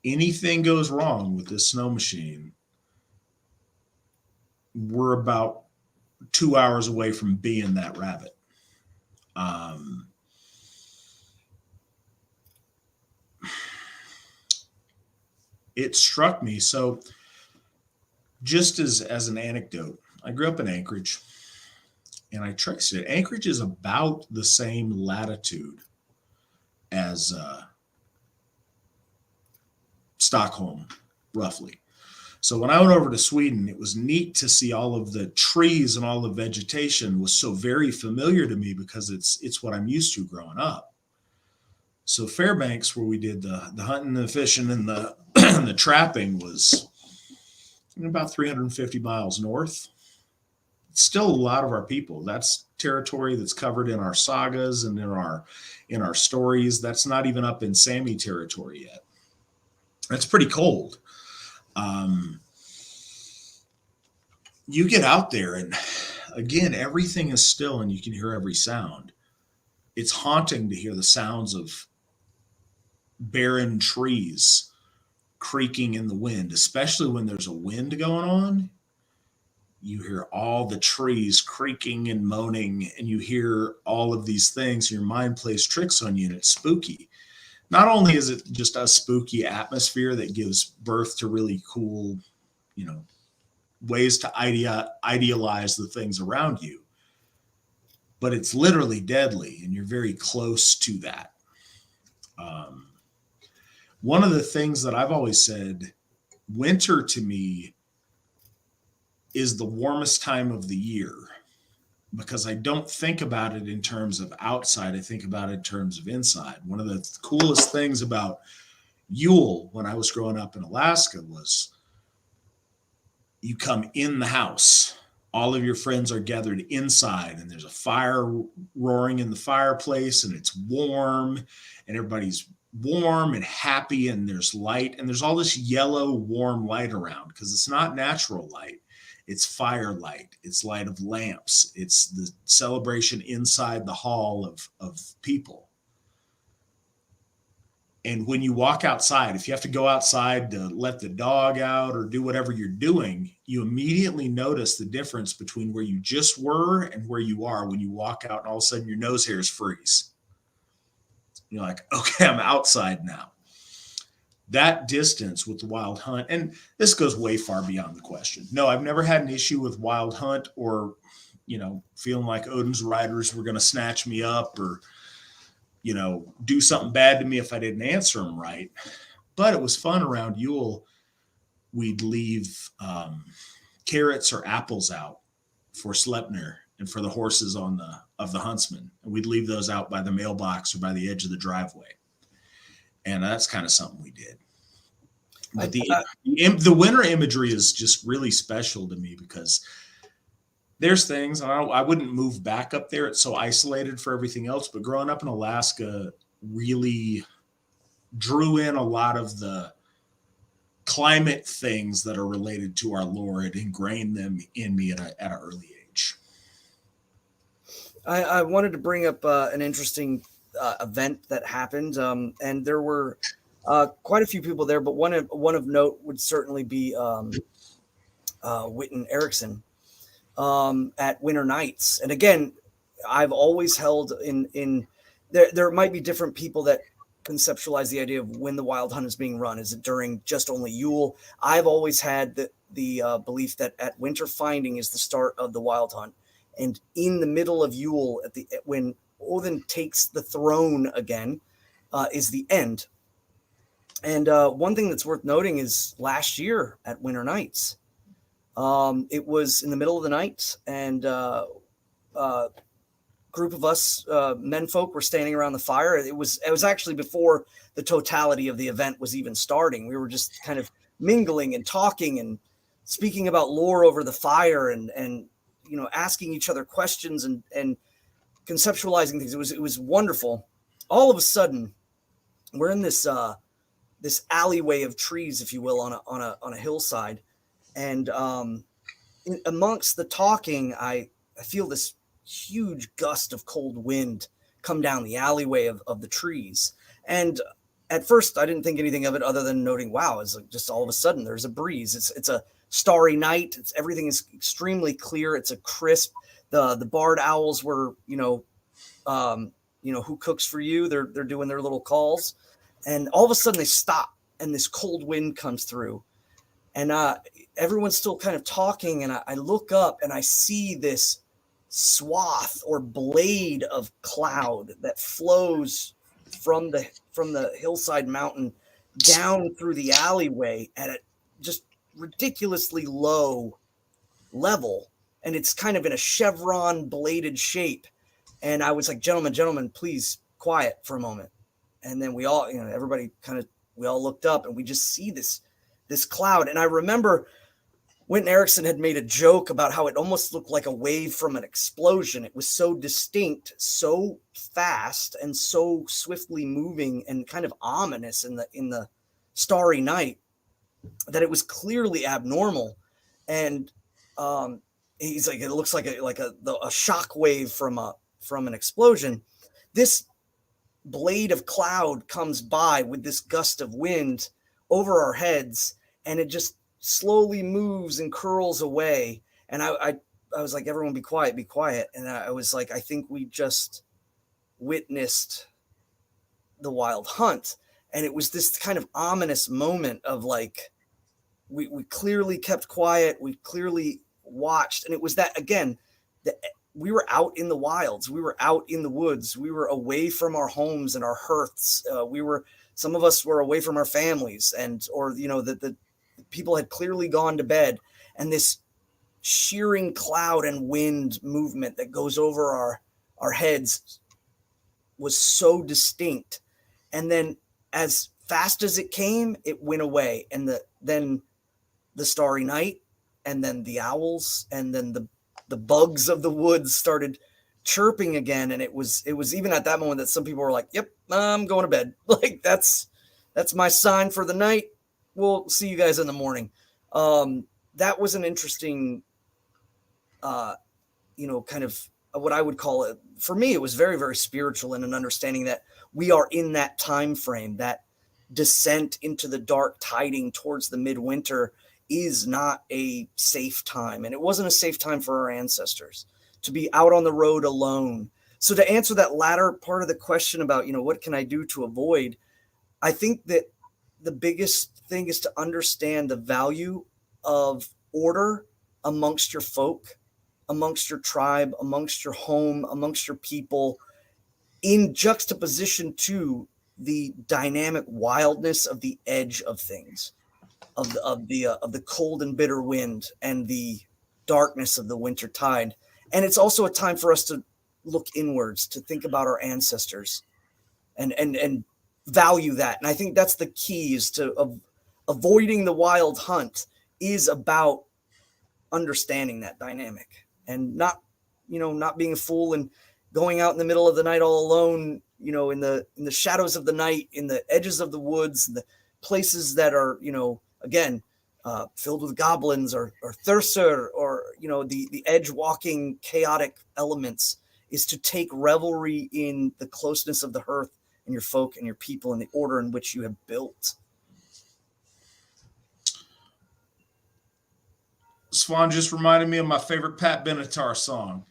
anything goes wrong with this snow machine, we're about 2 hours away from being that rabbit. It struck me. So just as an anecdote, I grew up in Anchorage, and I traced it. Anchorage is about the same latitude as Stockholm, roughly. So when I went over to Sweden, it was neat to see all of the trees and all the vegetation was so very familiar to me because it's what I'm used to growing up. So Fairbanks, where we did the hunting, the fishing, and the the trapping, was about 350 miles north. It's still a lot of our people. That's territory that's covered in our sagas and in our stories. That's not even up in Sami territory yet. That's pretty cold. You get out there, and again, everything is still, and you can hear every sound. It's haunting to hear the sounds of barren trees creaking in the wind, especially when there's a wind going on. You hear all the trees creaking and moaning, and you hear all of these things. Your mind plays tricks on you, and it's spooky. Not only is it just a spooky atmosphere that gives birth to really cool, ways to idealize the things around you, but it's literally deadly, and you're very close to that. One of the things that I've always said, winter to me is the warmest time of the year, because I don't think about it in terms of outside. I think about it in terms of inside. One of the coolest things about Yule when I was growing up in Alaska was you come in the house, all of your friends are gathered inside, and there's a fire roaring in the fireplace, and it's warm, and everybody's warm and happy, and there's light, and there's all this yellow warm light around, because it's not natural light. It's firelight. It's light of lamps. It's the celebration inside the hall of people. And when you walk outside, if you have to go outside to let the dog out or do whatever you're doing, you immediately notice the difference between where you just were and where you are when you walk out, and all of a sudden your nose hairs freeze. You're like, okay, I'm outside now. That distance with the wild hunt, and this goes way far beyond the question. No, I've never had an issue with wild hunt or, feeling like Odin's riders were going to snatch me up or, do something bad to me if I didn't answer them right. But it was fun around Yule. We'd leave carrots or apples out for Sleipnir and for the horses of the huntsman. And we'd leave those out by the mailbox or by the edge of the driveway. And that's kind of something we did. But the winter imagery is just really special to me, because there's things, and I wouldn't move back up there. It's so isolated for everything else. But growing up in Alaska really drew in a lot of the climate things that are related to our lore. It ingrained them in me at an early age. I wanted to bring up an interesting event that happened, and there were quite a few people there, but one of note would certainly be Witan Eriksson at Winter Nights. And again, I've always held in there might be different people that conceptualize the idea of when the wild hunt is being run. Is it during just only Yule? I've always had the belief that at winter finding is the start of the wild hunt, and in the middle of Yule, when Odin takes the throne again, is the end. And one thing that's worth noting is last year at Winter Nights, it was in the middle of the night, and a group of us menfolk were standing around the fire. It was actually before the totality of the event was even starting. We were just kind of mingling and talking and speaking about lore over the fire, and asking each other questions and conceptualizing things. It was wonderful. All of a sudden, we're in this alleyway of trees, if you will, on a hillside, and amongst the talking, I feel this huge gust of cold wind come down the alleyway of the trees. And at first, I didn't think anything of it other than noting, wow, it's like just all of a sudden there's a breeze. It's a starry night. Everything is extremely clear. It's a crisp. The barred owls were, who cooks for you? They're doing their little calls, and all of a sudden they stop, and this cold wind comes through, and everyone's still kind of talking, and I look up and I see this swath or blade of cloud that flows from the hillside mountain down through the alleyway at a just ridiculously low level, and it's kind of in a chevron bladed shape. And I was like, gentlemen, please quiet for a moment. And then we all, we all looked up, and we just see this cloud. And I remember Winton Erickson had made a joke about how it almost looked like a wave from an explosion. It was so distinct, so fast, and so swiftly moving, and kind of ominous in the starry night, that it was clearly abnormal. And he's like, it looks like a shock wave from an explosion. This blade of cloud comes by with this gust of wind over our heads, and it just slowly moves and curls away. And I was like, everyone be quiet. And I was like, I think we just witnessed the wild hunt. And it was this kind of ominous moment of like, we clearly kept quiet. We clearly watched. And it was that, again, we were out in the wilds. We were out in the woods. We were away from our homes and our hearths. Some of us were away from our families, the people had clearly gone to bed, and this shearing cloud and wind movement that goes over our heads was so distinct. And then as fast as it came, it went away. And then the starry night, and then the owls, and then the bugs of the woods started chirping again. And it was even at that moment that some people were like, yep, I'm going to bed. Like that's my sign for the night. We'll see you guys in the morning. That was an interesting, kind of what I would call it. For me, it was very, very spiritual, and an understanding that we are in that time frame, that descent into the dark tiding towards the midwinter is not a safe time. And it wasn't a safe time for our ancestors to be out on the road alone. So to answer that latter part of the question about, what can I do to avoid? I think that the biggest thing is to understand the value of order amongst your folk, amongst your tribe, amongst your home, amongst your people, in juxtaposition to the dynamic wildness of the edge of things, of the cold and bitter wind and the darkness of the winter tide. And it's also a time for us to look inwards, to think about our ancestors and value that. And I think that's the key, is to avoiding the wild hunt is about understanding that dynamic, and not being a fool and going out in the middle of the night all alone, in the shadows of the night, in the edges of the woods, the places that are, again, filled with goblins or thurser, or, the edge walking chaotic elements, is to take revelry in the closeness of the hearth and your folk and your people and the order in which you have built. Svan just reminded me of my favorite Pat Benatar song.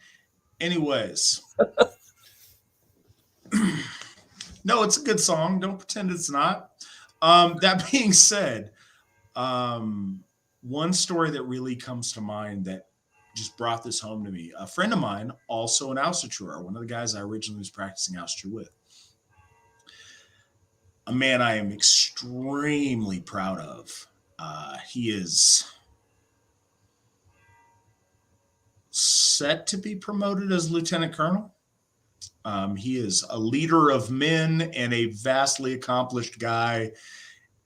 Anyways. No, it's a good song. Don't pretend it's not. That being said, one story that really comes to mind that just brought this home to me, a friend of mine, also an Asatru, one of the guys I originally was practicing Asatru with, a man I am extremely proud of. He is set to be promoted as lieutenant colonel. He is a leader of men and a vastly accomplished guy.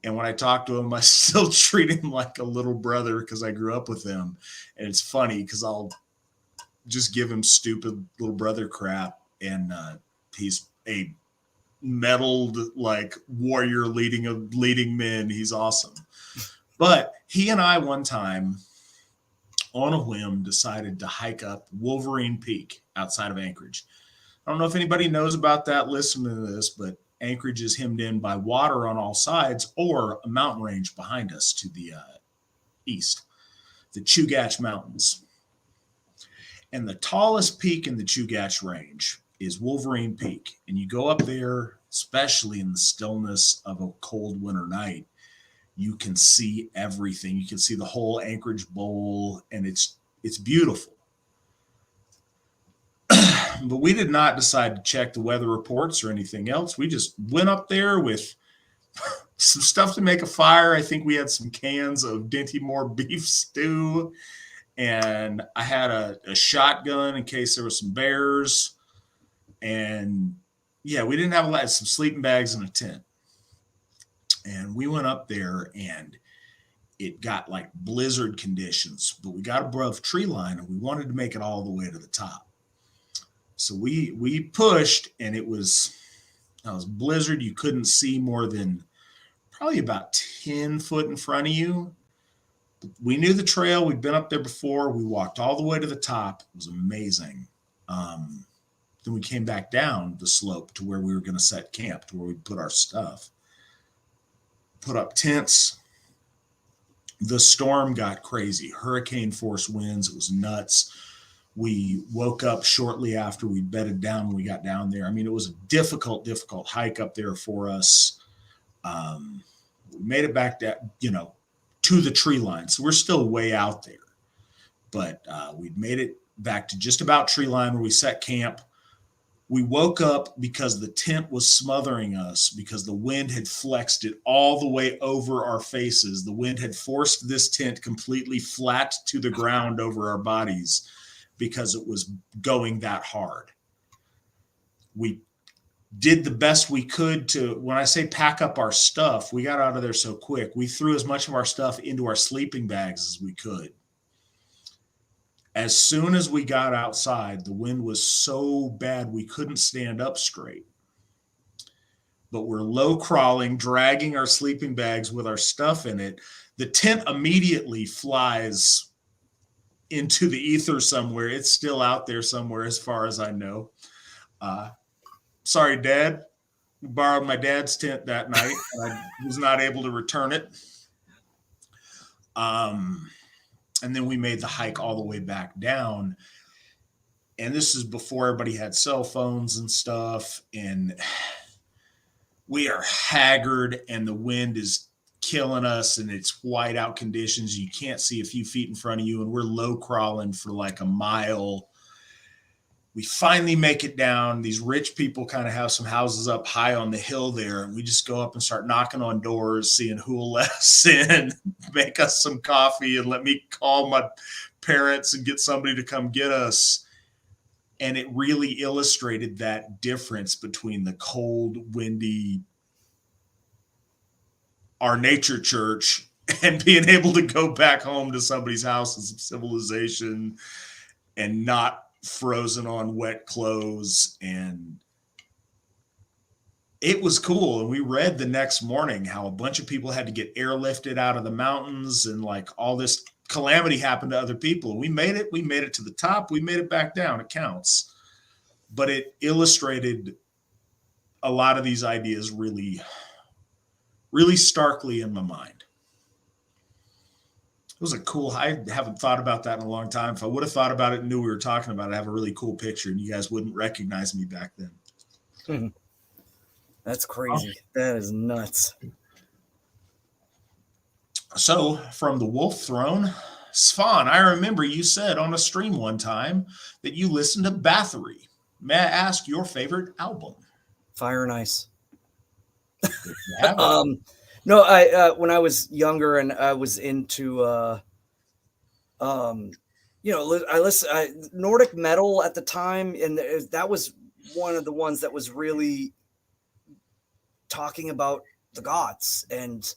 And when I talk to him, I still treat him like a little brother because I grew up with him. And it's funny because I'll just give him stupid little brother crap. And he's a medaled warrior leading men. He's awesome. But he and I one time, on a whim, decided to hike up Wolverine Peak outside of Anchorage. I don't know if anybody knows about that listening to this, but Anchorage is hemmed in by water on all sides, or a mountain range behind us to the east. the Chugach Mountains. And the tallest peak in the Chugach Range is Wolverine Peak. And you go up there, especially in the stillness of a cold winter night, you can see everything. You can see the whole Anchorage Bowl, and it's beautiful. But we did not decide to check the weather reports or anything else. We just went up there with some stuff to make a fire. I think we had some cans of Dinty Moore beef stew, and I had a shotgun in case there were some bears. And yeah, we didn't have a lot, some sleeping bags and a tent. And we went up there, and it got like blizzard conditions, but we got above tree line, and we wanted to make it all the way to the top. So we pushed, and it was blizzard. You couldn't see more than probably about 10 foot in front of you. We knew the trail. We'd been up there before. We walked all the way to the top. It was amazing. Then we came back down the slope to where we were going to set camp, to where we'd put our stuff, put up tents. The storm got crazy. Hurricane force winds. It was nuts. We woke up shortly after we bedded down when we got down there. I mean, it was a difficult hike up there for us. We made it back to the tree line. So we're still way out there. But we'd made it back to just about tree line where we set camp. We woke up because the tent was smothering us, because the wind had flexed it all the way over our faces. The wind had forced this tent completely flat to the ground over our bodies because it was going that hard. We did the best we could to, when I say pack up our stuff, we got out of there so quick. We threw as much of our stuff into our sleeping bags as we could. As soon as we got outside, the wind was so bad we couldn't stand up straight. But we're low crawling, dragging our sleeping bags with our stuff in it. The tent immediately flies into the ether somewhere. It's still out there somewhere as far as I know. Sorry, Dad. We borrowed my dad's tent that night. I was not able to return it. And then we made the hike all the way back down. And this is before everybody had cell phones and stuff. And we are haggard, and the wind is killing us, and it's whiteout conditions. You can't see a few feet in front of you, and we're low crawling for like a mile. We finally make it down. These rich people kind of have some houses up high on the hill there. And we just go up and start knocking on doors, seeing who will let us in, make us some coffee, and let me call my parents and get somebody to come get us. And it really illustrated that difference between the cold, windy, our nature church, and being able to go back home to somebody's house and some civilization and not frozen on wet clothes. And it was cool. And we read the next morning how a bunch of people had to get airlifted out of the mountains, and like all this calamity happened to other people. We made it to the top. We made it back down. It counts. But it illustrated a lot of these ideas really, really starkly in my mind. It was a cool, I haven't thought about that in a long time. If I would have thought about it and knew we were talking about it, I'd have a really cool picture, and you guys wouldn't recognize me back then. That's crazy. That is nuts. So from the Wolf Throne, Svan, I remember you said on a stream one time that you listened to Bathory. May I ask your favorite album? Fire and Ice. No, I when I was younger and I was into I listened Nordic metal at the time, and that was one of the ones that was really talking about the gods, and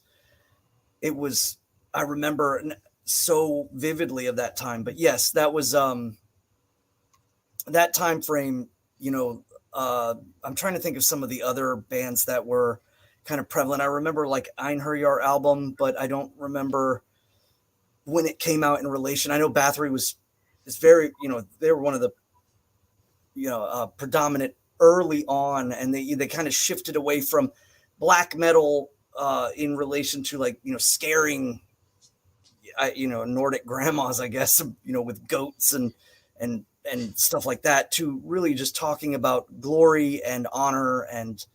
it was, I remember so vividly of that time. But yes, that was that time frame. I'm trying to think of some of the other bands that were kind of prevalent. I remember like Einherjar album, but I don't remember when it came out in relation. I know Bathory is very, they were one of the, predominant early on, and they kind of shifted away from black metal in relation to like, scaring Nordic grandmas, I guess, with goats and stuff like that, to really just talking about glory and honor and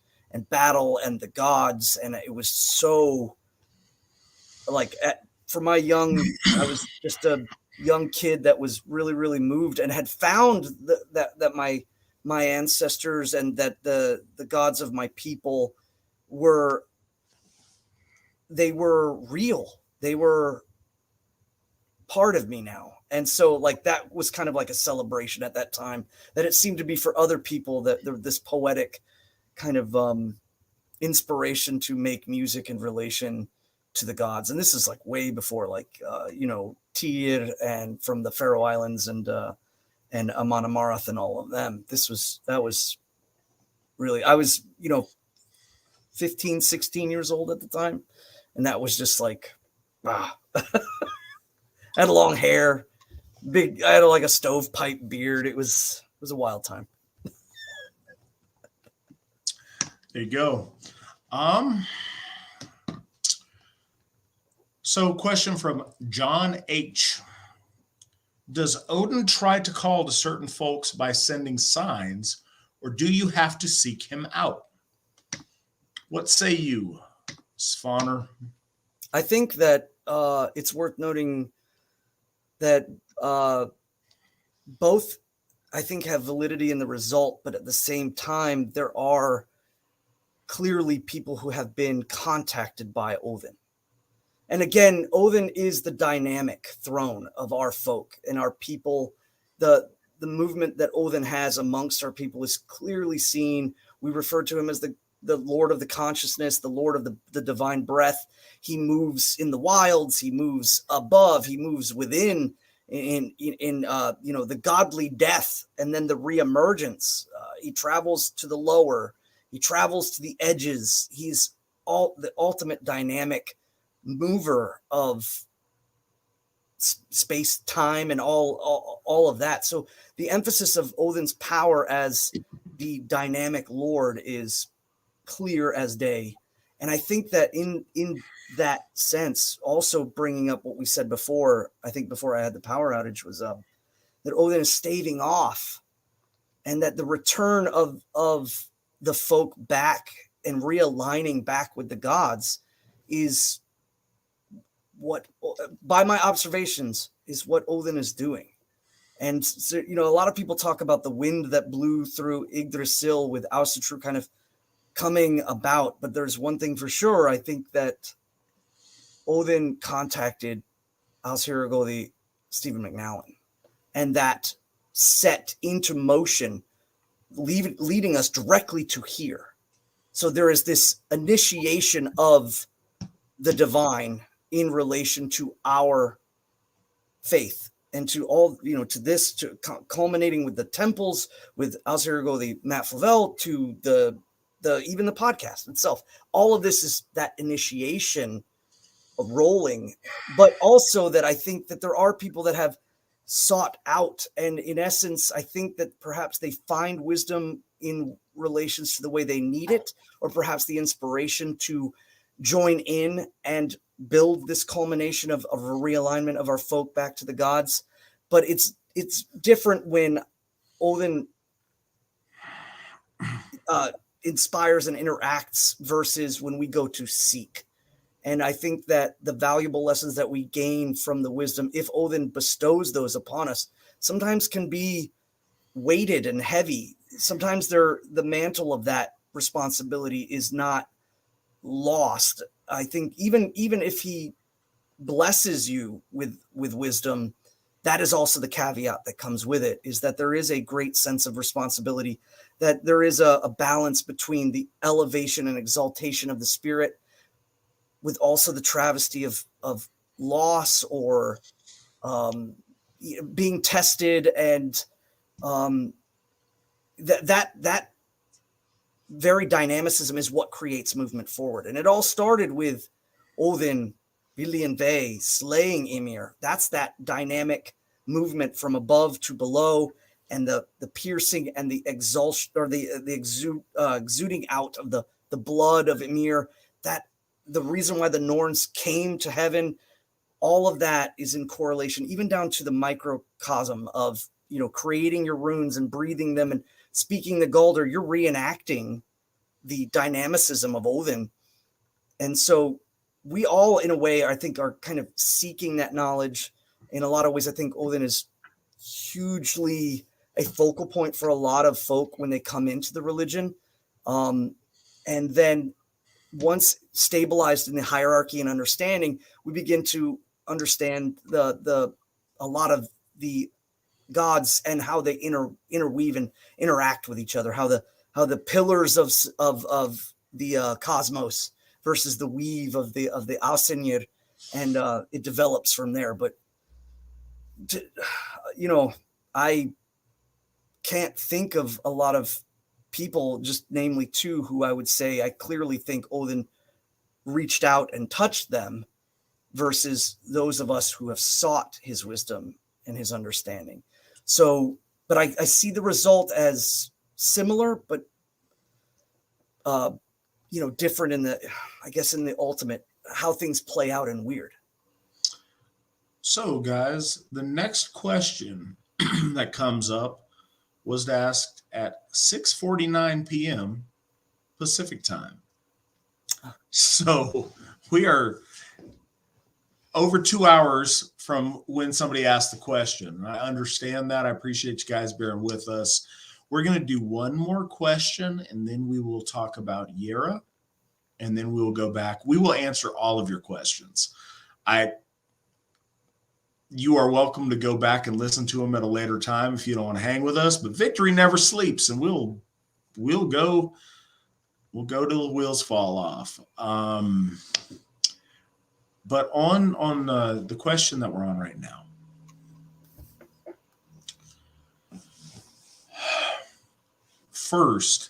battle and the gods. And it was so like for my I was just a young kid that was really, really moved and had found that my ancestors and that the gods of my people were real. They were part of me now. And so like that was kind of like a celebration at that time, that it seemed to be for other people, that this poetic kind of inspiration to make music in relation to the gods. And this is like way before like Tyr and from the Faroe Islands and Amon Amarth and all of them. That was really, I was 15, 16 years old at the time, and that was just like I had long hair, I had like a stovepipe beard. It was a wild time. There you go. So question from John H. Does Odin try to call to certain folks by sending signs, or do you have to seek him out? What say you, Svanner? I think that it's worth noting that both, I think, have validity in the result, but at the same time, there are clearly people who have been contacted by Odin. And again, Odin is the dynamic throne of our folk and our people. The movement that Odin has amongst our people is clearly seen. We refer to him as the Lord of the consciousness, the Lord of the divine breath. He moves in the wilds. He moves above. He moves within in the godly death and then the reemergence. He travels to the lower. He travels to the edges. He's the ultimate dynamic mover of space, time, and all of that. So the emphasis of Odin's power as the dynamic Lord is clear as day. And I think that in that sense, also bringing up what we said before, I think before I had the power outage, was that Odin is staving off, and that the return of the folk back and realigning back with the gods is what, by my observations, is what Odin is doing. And so, a lot of people talk about the wind that blew through Yggdrasil with Asatru kind of coming about, but there's one thing for sure. I think that Odin contacted Alshiragodi Stephen McNallen, and that set into motion, leading us directly to here. So there is this initiation of the divine in relation to our faith and to all, to this, to culminating with the temples, with Alshiragodi Matt Flavel, to even the podcast itself. All of this is that initiation of rolling, but also that I think that there are people that have sought out, and in essence, I think that perhaps they find wisdom in relations to the way they need it, or perhaps the inspiration to join in and build this culmination of a realignment of our folk back to the gods. But it's different when Odin inspires and interacts versus when we go to seek. And I think that the valuable lessons that we gain from the wisdom, if Odin bestows those upon us, sometimes can be weighted and heavy. Sometimes the mantle of that responsibility is not lost. I think even if he blesses you with wisdom, that is also the caveat that comes with it, is that there is a great sense of responsibility, that there is a balance between the elevation and exaltation of the spirit with also the travesty of loss or being tested, and that very dynamicism is what creates movement forward. And it all started with Odin, Villian slaying Ymir. That's that dynamic movement from above to below, and the piercing and the exulsion, or the exuding out of the blood of Ymir. That the reason why the Norns came to heaven all of that is in correlation, even down to the microcosm of, creating your runes and breathing them and speaking the Galdr. You're reenacting the dynamicism of Odin. And so we all, in a way, I think, are kind of seeking that knowledge. In a lot of ways, I think Odin is hugely a focal point for a lot of folk when they come into the religion. And then once stabilized in the hierarchy and understanding, we begin to understand a lot of the gods and how they interweave and interact with each other, how the pillars of the cosmos versus the weave of the Asenir, and it develops from there. But I can't think of a lot of people, just namely two, who I would say I clearly think Odin reached out and touched them, versus those of us who have sought his wisdom and his understanding. So, but I see the result as similar, but different in the ultimate, how things play out and weird. So, guys, the next question that comes up was asked at 6:49 p.m. Pacific time. So we are over 2 hours from when somebody asked the question. I understand that. I appreciate you guys bearing with us. We're going to do one more question, and then we will talk about Jera, and then we will go back. We will answer all of your questions. You are welcome to go back and listen to them at a later time if you don't want to hang with us, but victory never sleeps, and we'll go till the wheels fall off. But on the question that we're on right now, first,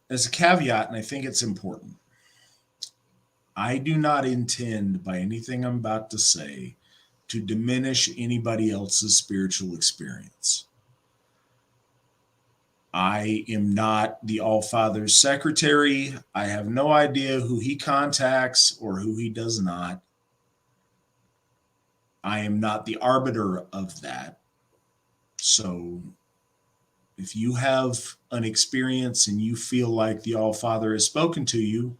as a caveat, and I think it's important, I do not intend by anything I'm about to say to diminish anybody else's spiritual experience. I am not the All-Father's secretary. I have no idea who he contacts or who he does not. I am not the arbiter of that. So if you have an experience and you feel like the All-Father has spoken to you,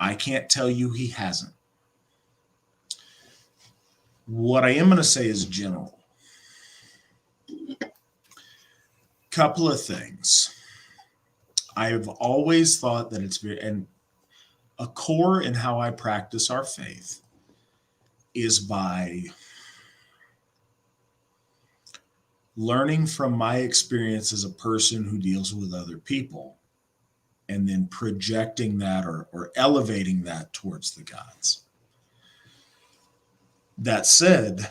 I can't tell you he hasn't. What I am going to say is general. Couple of things. I've always thought that it's and a core in how I practice our faith is by learning from my experience as a person who deals with other people, and then projecting that or elevating that towards the gods. That said,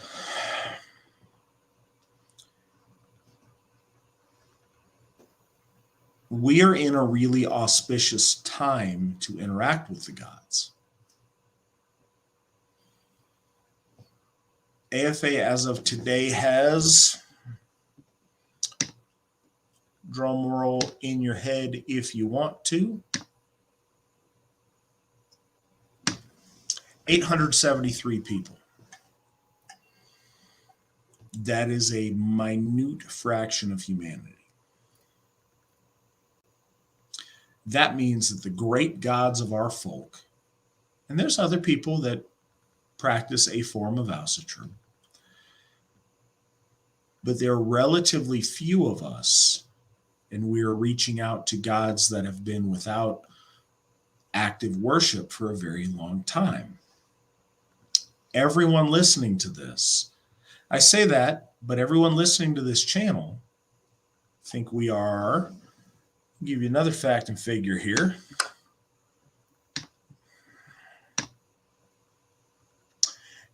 we are in a really auspicious time to interact with the gods. AFA, as of today, has, drum roll in your head if you want to, 873 people. That is a minute fraction of humanity. That means that the great gods of our folk, and there's other people that practice a form of Asatru, but there are relatively few of us, and we are reaching out to gods that have been without active worship for a very long time. Everyone listening to this, I say that, but everyone listening to this channel, I think we are, I'll give you another fact and figure here.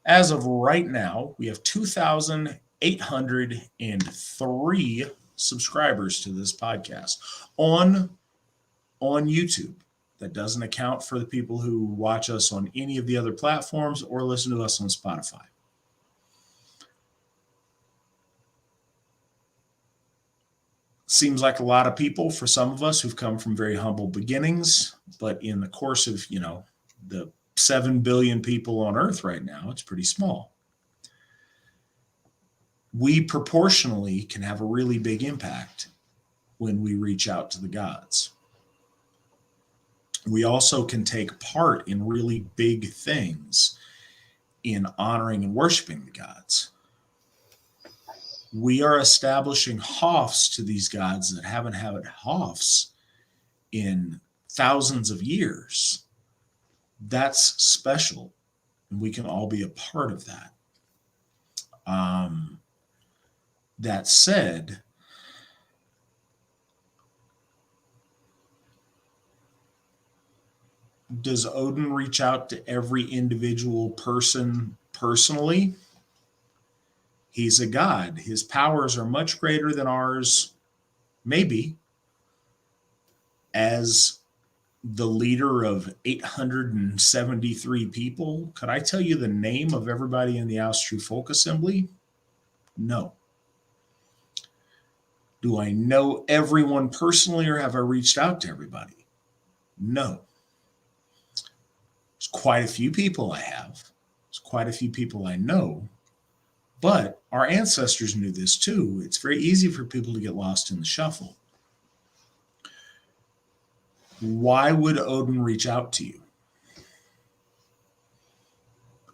As of right now, we have 2,803 subscribers to this podcast on YouTube. That doesn't account for the people who watch us on any of the other platforms or listen to us on Spotify. Seems like a lot of people for some of us who've come from very humble beginnings, but in the course of, the 7 billion people on Earth right now. It's pretty small. We proportionally can have a really big impact when we reach out to the gods. We also can take part in really big things in honoring and worshiping the gods. We are establishing hofs to these gods that haven't had hofs in thousands of years. That's special, and we can all be a part of that. That said, does Odin reach out to every individual person personally? He's a god. His powers are much greater than ours, maybe. As the leader of 873 people, could I tell you the name of everybody in the Asatru Folk Assembly? No. Do I know everyone personally, or have I reached out to everybody? No. There's quite a few people I have. There's quite a few people I know. But our ancestors knew this too. It's very easy for people to get lost in the shuffle. Why would Odin reach out to you?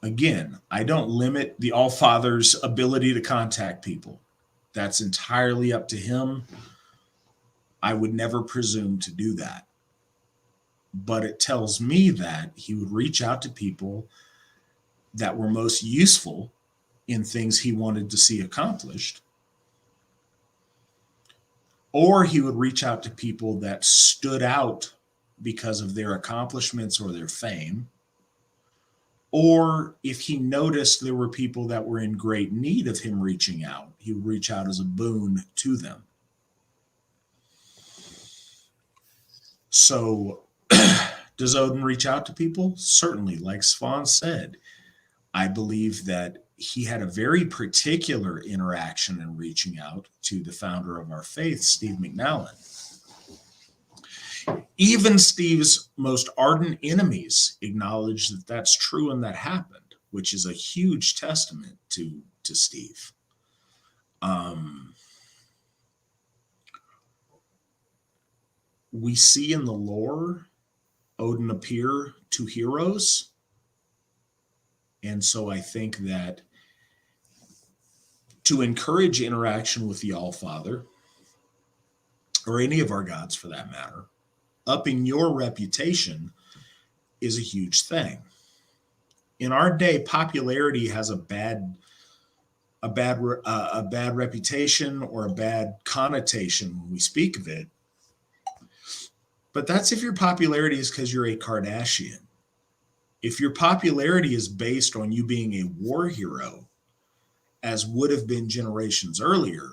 Again, I don't limit the Allfather's ability to contact people. That's entirely up to him. I would never presume to do that. But it tells me that he would reach out to people that were most useful in things he wanted to see accomplished. Or he would reach out to people that stood out because of their accomplishments or their fame. Or if he noticed there were people that were in great need of him reaching out, he would reach out as a boon to them. So does Odin reach out to people? Certainly, like Svan said. I believe that he had a very particular interaction in reaching out to the founder of our faith, Steve McNallen. Even Steve's most ardent enemies acknowledge that that's true and that happened, which is a huge testament to Steve. We see in the lore Odin appear to heroes. And so I think that to encourage interaction with the Allfather, or any of our gods for that matter, upping your reputation is a huge thing. In our day, popularity has a bad reputation or a bad connotation when we speak of it. But that's if your popularity is because you're a Kardashian. If your popularity is based on you being a war hero, as would have been generations earlier,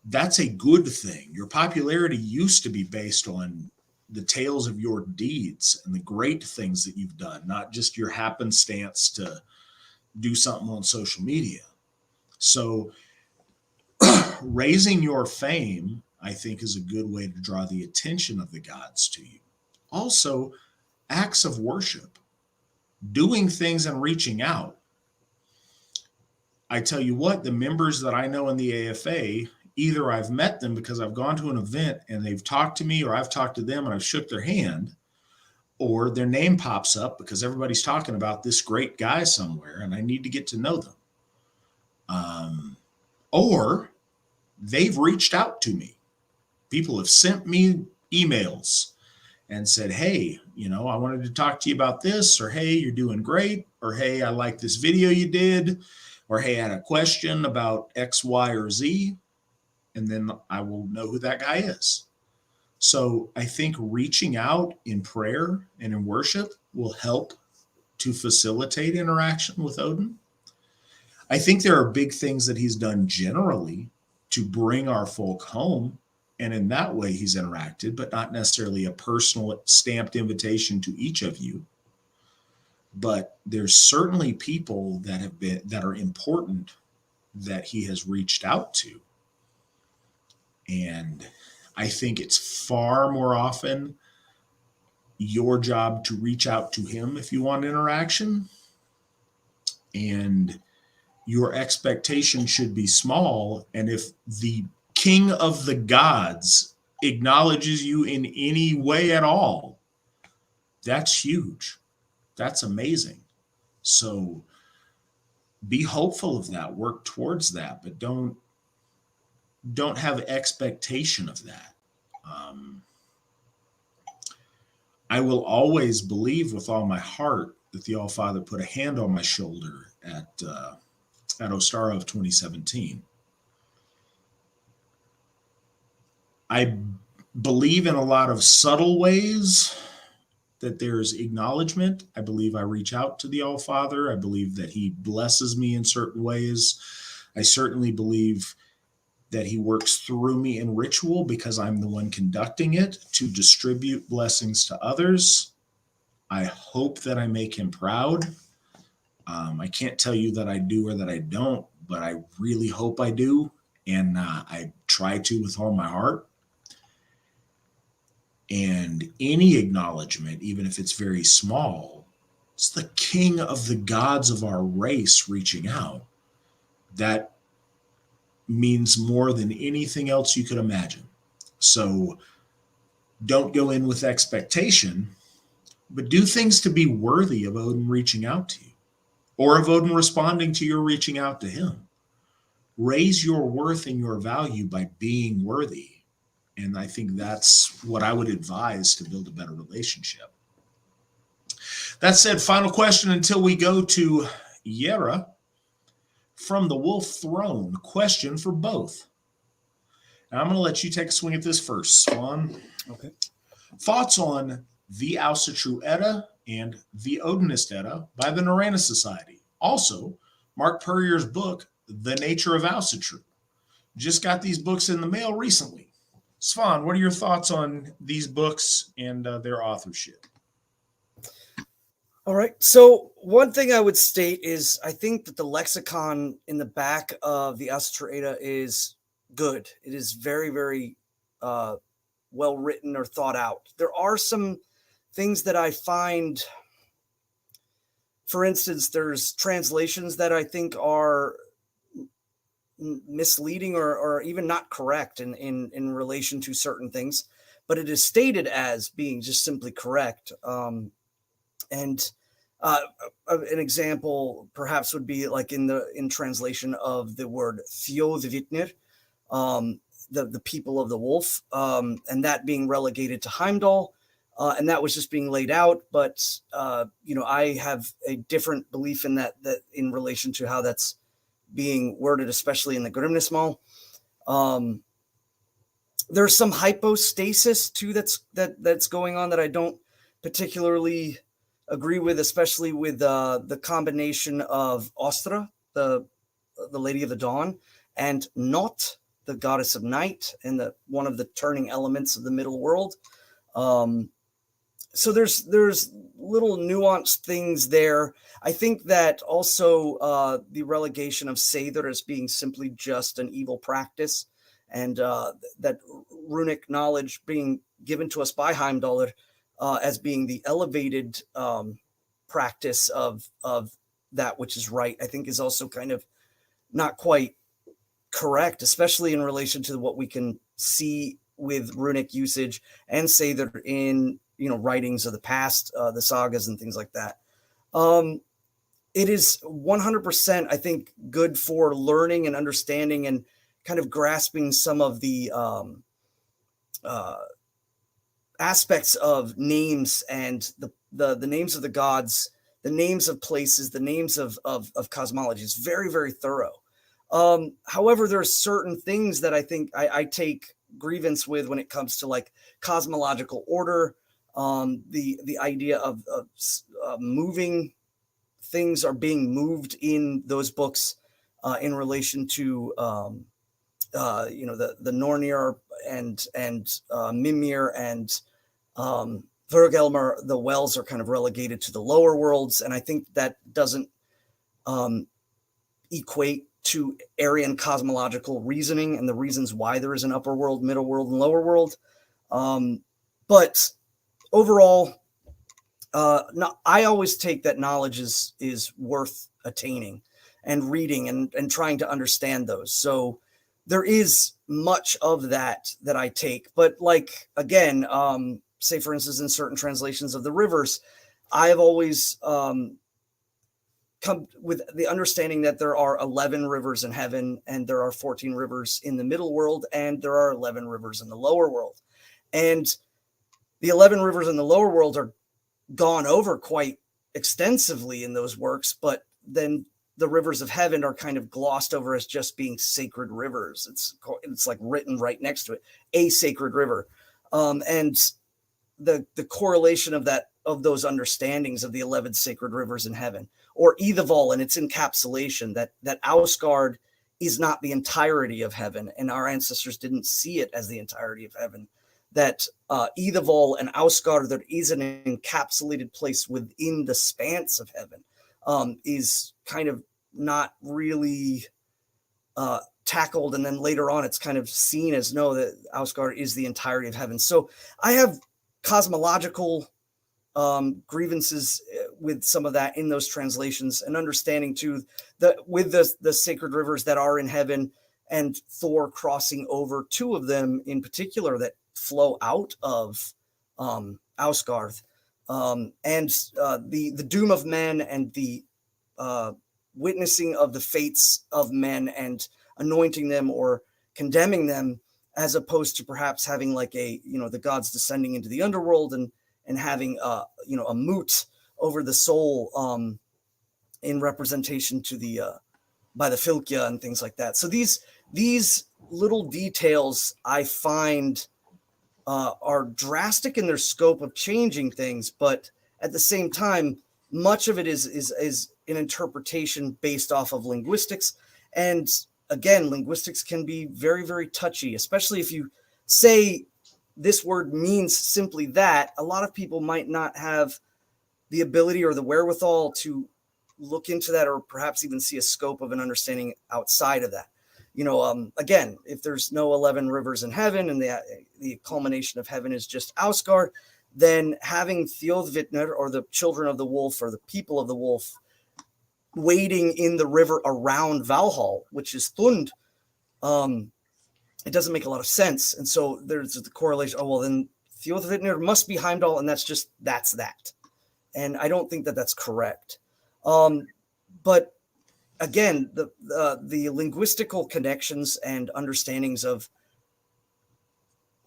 that's a good thing. Your popularity used to be based on the tales of your deeds and the great things that you've done, not just your happenstance to do something on social media. So raising your fame, I think, is a good way to draw the attention of the gods to you. Also, acts of worship, doing things and reaching out. I tell you what, the members that I know in the AFA, either I've met them because I've gone to an event and they've talked to me, or I've talked to them and I've shook their hand, or their name pops up because everybody's talking about this great guy somewhere and I need to get to know them. Or they've reached out to me. People have sent me emails and said, hey, I wanted to talk to you about this, or hey, you're doing great, or hey, I like this video you did, or hey, I had a question about X, Y, or Z, and then I will know who that guy is. So I think reaching out in prayer and in worship will help to facilitate interaction with Odin. I think there are big things that he's done generally to bring our folk home, and in that way he's interacted, but not necessarily a personal stamped invitation to each of you. But there's certainly people that are important that he has reached out to. And I think it's far more often your job to reach out to him if you want interaction. And your expectation should be small. And if the king of the gods acknowledges you in any way at all, that's huge. That's amazing. So be hopeful of that, work towards that, but don't have expectation of that. I will always believe with all my heart that the All-Father put a hand on my shoulder at Ostara of 2017. I believe in a lot of subtle ways that there's acknowledgement. I believe I reach out to the All-Father. I believe that he blesses me in certain ways. I certainly believe that he works through me in ritual because I'm the one conducting it to distribute blessings to others. I hope that I make him proud. I can't tell you that I do or that I don't, but I really hope I do. And I try to with all my heart. And any acknowledgement, even if it's very small, it's the king of the gods of our race reaching out. That means more than anything else you could imagine. So don't go in with expectation, but do things to be worthy of Odin reaching out to you, or of Odin responding to your reaching out to him. Raise your worth and your value by being worthy. And I think that's what I would advise to build a better relationship. That said, final question until we go to Jera. From the Wolf Throne, question for both. Now, I'm going to let you take a swing at this first, Svan. Okay. Thoughts on the Asatru Edda and the Odinist Edda by the Norrena Society. Also, Mark Puryear's book, The Nature of Asatru. Just got these books in the mail recently. Svan, what are your thoughts on these books and their authorship? All right. So one thing I would state is I think that the lexicon in the back of the Asatru Edda is good. It is very, very well written or thought out. There are some things that I find, for instance, there's translations that I think are misleading or even not correct in relation to certain things, but it is stated as being just simply correct. And an example perhaps would be like in translation of the word Þjóðvitnir, the people of the wolf, and that being relegated to Heimdall, and that was just being laid out. But I have a different belief in that in relation to how that's being worded, especially in the Grimnismal. There's some hypostasis too that's going on that I don't particularly agree with, especially with the combination of Ostra, the Lady of the Dawn, and Not, the goddess of night, and one of the turning elements of the middle world. So there's little nuanced things there. I think that also the relegation of Seidr as being simply just an evil practice, and that runic knowledge being given to us by Heimdall as being the elevated practice of that which is right, I think is also kind of not quite correct, especially in relation to what we can see with runic usage and say that in writings of the past, the sagas and things like that. It is 100%, I think, good for learning and understanding and kind of grasping some of the aspects of names and the names of the gods, the names of places, the names of cosmology. It's very, very thorough. However, there are certain things that I think I take grievance with when it comes to like cosmological order, the idea of moving things are being moved in those books in relation to the Nornir and Mimir and Vergelmer. The wells are kind of relegated to the lower worlds, and I think that doesn't equate to Aryan cosmological reasoning and the reasons why there is an upper world, middle world, and lower world. But overall, no, I always take that knowledge is worth attaining and reading and trying to understand those. So there is much of that I take, but like, again, say for instance, in certain translations of the rivers, I have always come with the understanding that there are 11 rivers in heaven, and there are 14 rivers in the middle world, and there are 11 rivers in the lower world. And the 11 rivers in the lower world are gone over quite extensively in those works, but then the rivers of heaven are kind of glossed over as just being sacred rivers. It's like written right next to it, a sacred river. And the correlation of those understandings of the 11 sacred rivers in heaven, or Ethavol and its encapsulation, that Ausgard is not the entirety of heaven, and our ancestors didn't see it as the entirety of heaven. That Ethavol and Ausgard, there is an encapsulated place within the span of heaven, is kind of not really tackled. And then later on, it's kind of seen as, no, that Ausgard is the entirety of heaven. So I have cosmological grievances with some of that in those translations, and understanding too that with the sacred rivers that are in heaven, and Thor crossing over two of them in particular that flow out of Ausgard, and the doom of men, and the witnessing of the fates of men and anointing them or condemning them, as opposed to perhaps having like the gods descending into the underworld and having a moot over the soul in representation to the by the Fylkja and things like that. So these little details I find are drastic in their scope of changing things, but at the same time, much of it is an interpretation based off of linguistics. And again, linguistics can be very, very touchy, especially if you say this word means simply that. A lot of people might not have the ability or the wherewithal to look into that, or perhaps even see a scope of an understanding outside of that. Again, if there's no 11 rivers in heaven, and the culmination of heaven is just Ausgard, then having Thjóðvitnir, or the children of the wolf, or the people of the wolf, wading in the river around Valhall, which is Thund, it doesn't make a lot of sense. And so there's the correlation. Oh, well, then Thjóðvitnir must be Heimdall, and that's that. And I don't think that that's correct. But again, the linguistical connections and understandings of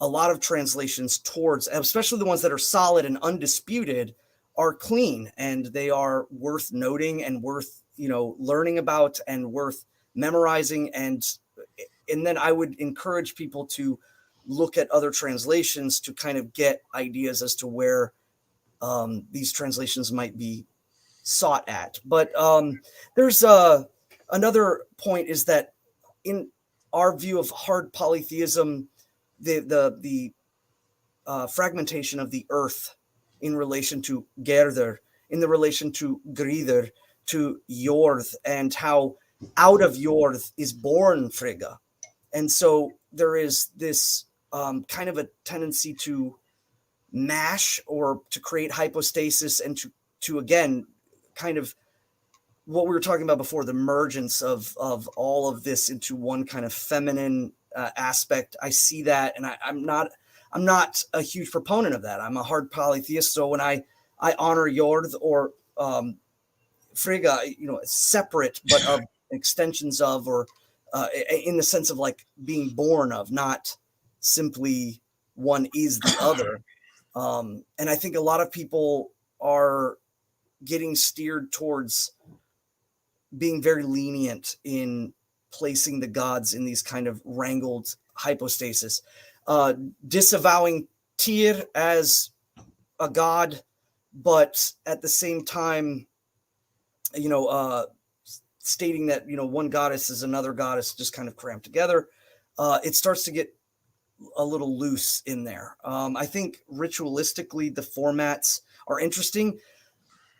a lot of translations towards, especially the ones that are solid and undisputed, are clean, and they are worth noting and worth learning about and worth memorizing. And then I would encourage people to look at other translations to kind of get ideas as to where these translations might be sought at. But there's another point, is that in our view of hard polytheism, the fragmentation of the earth in relation to Gerður, in the relation to Gríður, to Jörð, and how out of Jörð is born Frigga. And so there is this kind of a tendency to mash, or to create hypostasis, and to again, kind of what we were talking about before, the mergence of all of this into one kind of feminine aspect. I see that, and I'm not a huge proponent of that. I'm a hard polytheist, so when I honor Jörð or Frigga, separate, but of extensions of, or in the sense of like being born of, not simply one is the other. And I think a lot of people are getting steered towards being very lenient in placing the gods in these kind of wrangled hypostasis, disavowing Tyr as a god, but at the same time, stating that, one goddess is another goddess, just kind of crammed together. It starts to get a little loose in there. I think ritualistically, the formats are interesting.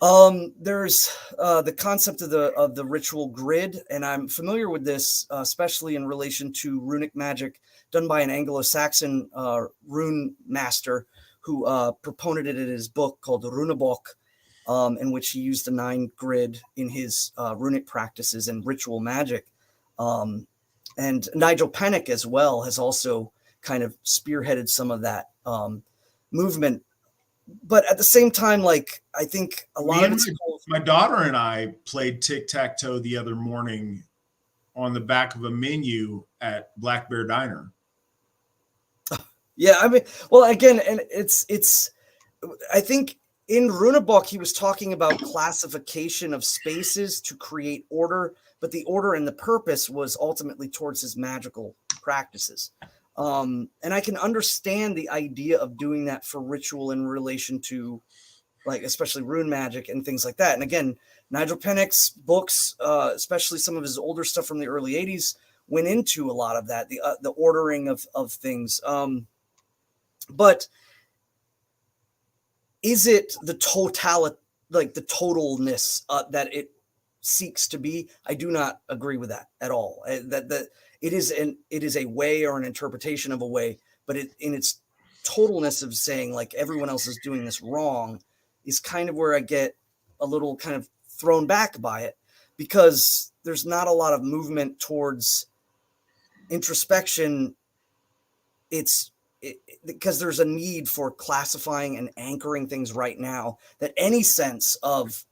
There's the concept of the ritual grid, and I'm familiar with this, especially in relation to runic magic done by an Anglo-Saxon rune master, who proponed it in his book called Runebok, in which he used the 9 grid in his runic practices and ritual magic. And Nigel Pennick as well has also kind of spearheaded some of that movement. But at the same time, like, I think a lot of it's my daughter and I played tic-tac-toe the other morning on the back of a menu at Black Bear Diner. Yeah, I mean, well, again, and it's I think in Runebok he was talking about classification of spaces to create order, but the order and the purpose was ultimately towards his magical practices. And I can understand the idea of doing that for ritual in relation to, like, especially rune magic and things like that. And again, Nigel Pennick's books, especially some of his older stuff from the early 80s, went into a lot of that, the ordering of things. But is it the totalness that it seeks to be? I do not agree with that at all. That it is a way or an interpretation of a way, but in its totalness of saying, like, everyone else is doing this wrong is kind of where I get a little kind of thrown back by it, because there's not a lot of movement towards introspection. Because there's a need for classifying and anchoring things right now, that any sense of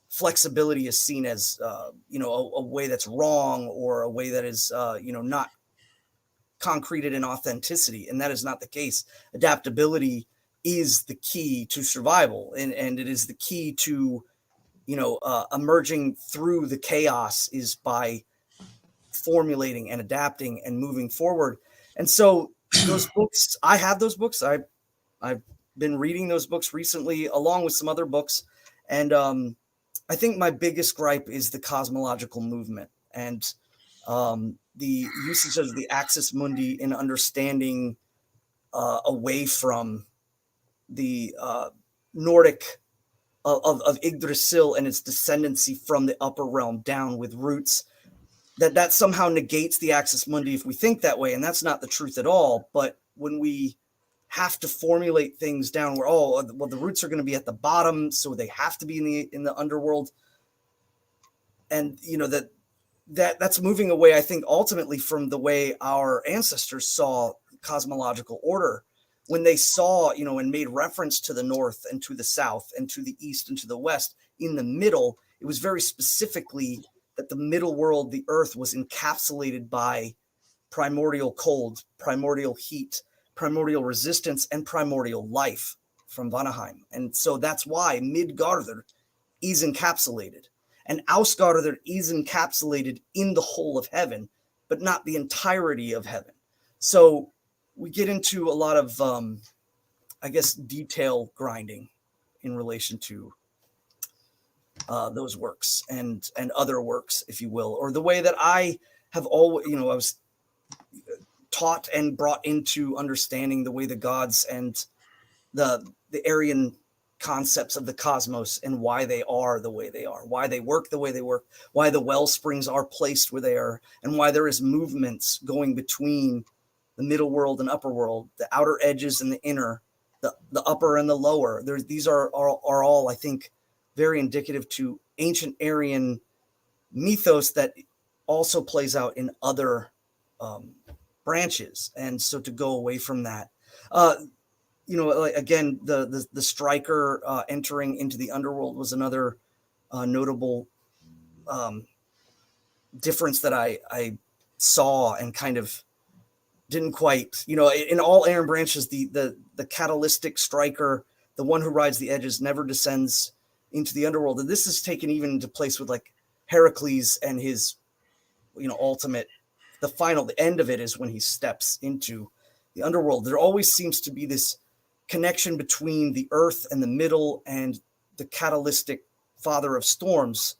flexibility is seen as, a way that's wrong, or a way that is, not concreted in authenticity. And that is not the case. Adaptability is the key to survival. And it is the key to, emerging through the chaos, is by formulating and adapting and moving forward. And so those books, I have those books. I've been reading those books recently, along with some other books. And I think my biggest gripe is the cosmological movement and the usage of the axis mundi in understanding away from the Nordic of Yggdrasil and its descendancy from the upper realm down with roots. That somehow negates the axis mundi if we think that way, and that's not the truth at all. But when we have to formulate things down where, the roots are going to be at the bottom, so they have to be in the underworld, and that's moving away, I think, ultimately from the way our ancestors saw cosmological order, when they saw, and made reference to the north and to the south and to the east and to the west. In the middle, it was very specifically that the middle world, the earth, was encapsulated by primordial cold, primordial heat, primordial resistance, and primordial life from Vanaheim. And so that's why Midgardr is encapsulated, and Ausgardr is encapsulated in the whole of heaven, but not the entirety of heaven. So we get into a lot of, detail grinding in relation to those works and other works, if you will, or the way that I have always, I was taught and brought into understanding the way the gods and the Aryan concepts of the cosmos and why they are the way they are, why they work the way they work, why the well springs are placed where they are, and why there is movements going between the middle world and upper world, the outer edges and the inner, the upper and the lower. These are all, I think, very indicative to ancient Aryan mythos that also plays out in other branches. And so to go away from that, again, the striker entering into the underworld was another notable difference that I saw and kind of didn't quite, in all Aryan branches, the catalytic striker, the one who rides the edges, never descends into the underworld. And this is taken even into place with, like, Heracles and his, ultimate, the end of it is when he steps into the underworld. There always seems to be this connection between the earth and the middle and the catalytic father of storms,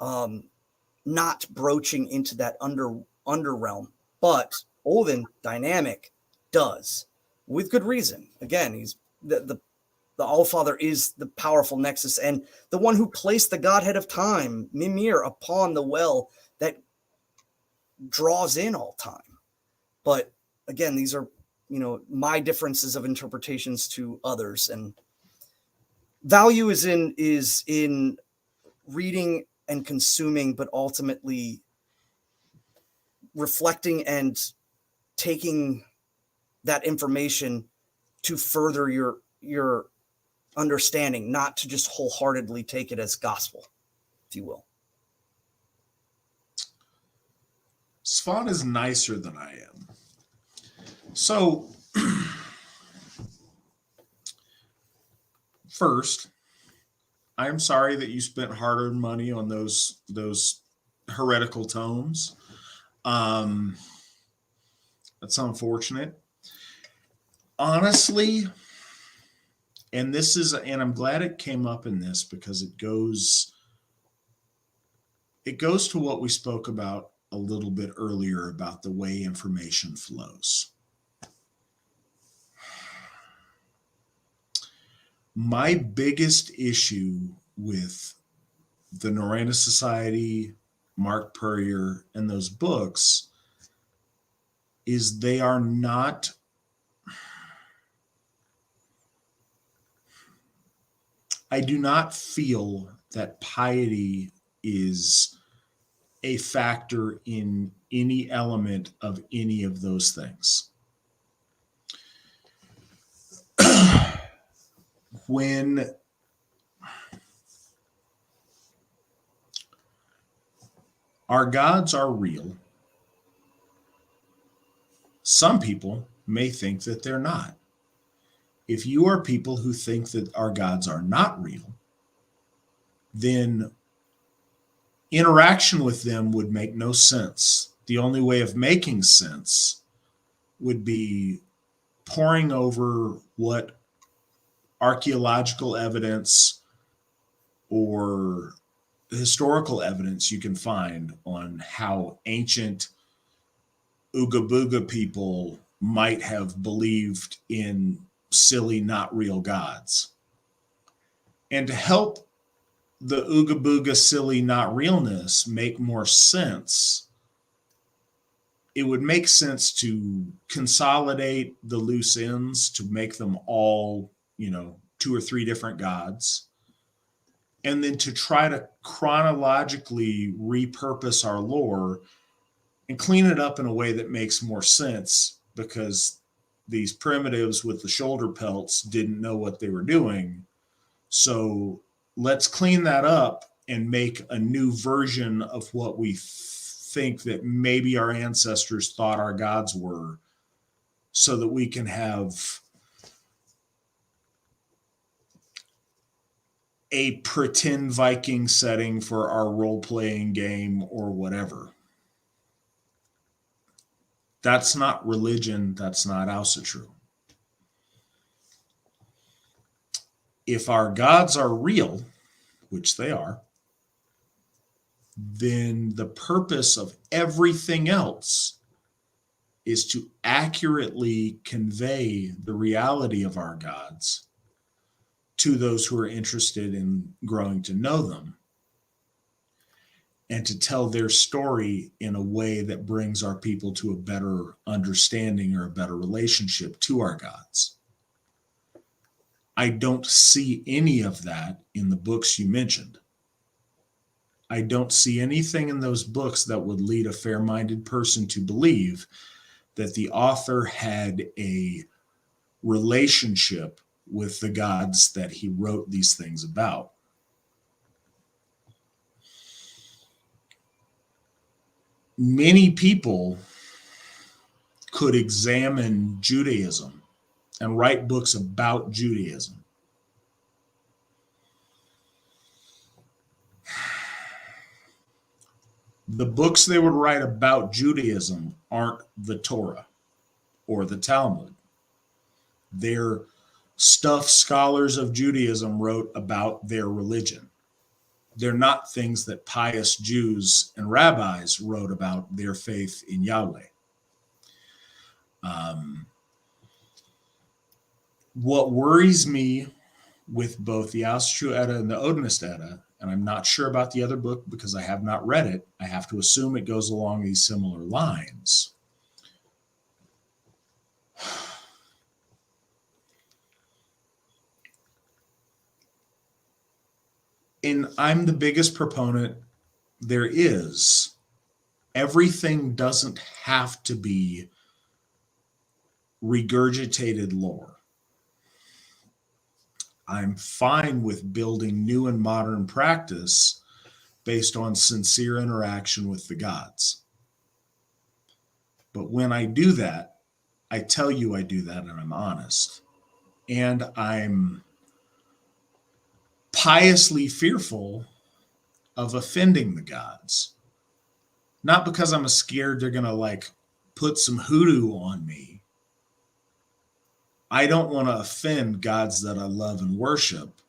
not broaching into that under realm. But Odin, dynamic, does, with good reason. Again, he's the Allfather is the powerful nexus and the one who placed the godhead of time, Mimir, upon the well that draws in all time. But again, these are, my differences of interpretations to others. And value is in reading and consuming, but ultimately reflecting and taking that information to further your understanding, not to just wholeheartedly take it as gospel, if you will. Svan is nicer than I am. So, first, I am sorry that you spent hard-earned money on those heretical tomes. That's unfortunate. Honestly, and I'm glad it came up in this, because it goes to what we spoke about a little bit earlier about the way information flows. My biggest issue with the Norrena Society, Mark Purrier, and those books is they are not I do not feel that piety is a factor in any element of any of those things. When our gods are real, some people may think that they're not. If you are people who think that our gods are not real, then interaction with them would make no sense. The only way of making sense would be poring over what archaeological evidence or historical evidence you can find on how ancient Ooga Booga people might have believed in silly, not real gods. And to help the Ooga Booga silly, not realness make more sense, it would make sense to consolidate the loose ends to make them all, 2 or 3 different gods. And then to try to chronologically repurpose our lore and clean it up in a way that makes more sense, because these primitives with the shoulder pelts didn't know what they were doing. So let's clean that up and make a new version of what we think that maybe our ancestors thought our gods were, so that we can have a pretend Viking setting for our role-playing game or whatever. That's not religion. That's not Asatru. If our gods are real, which they are, then the purpose of everything else is to accurately convey the reality of our gods to those who are interested in growing to know them, and to tell their story in a way that brings our people to a better understanding or a better relationship to our gods. I don't see any of that in the books you mentioned. I don't see anything in those books that would lead a fair-minded person to believe that the author had a relationship with the gods that he wrote these things about. Many people could examine Judaism and write books about Judaism. The books they would write about Judaism aren't the Torah or the Talmud. They're stuff scholars of Judaism wrote about their religion. They're not things that pious Jews and rabbis wrote about their faith in Yahweh. What worries me with both the Asatru Edda and the Odinist Edda, and I'm not sure about the other book because I have not read it, I have to assume it goes along these similar lines. and I'm the biggest proponent there is. Everything doesn't have to be regurgitated lore. I'm fine with building new and modern practice based on sincere interaction with the gods. But when I do that, I tell you I do that, and I'm honest. And I'm piously fearful of offending the gods. Not because I'm scared they're going to like put some hoodoo on me. I don't want to offend gods that I love and worship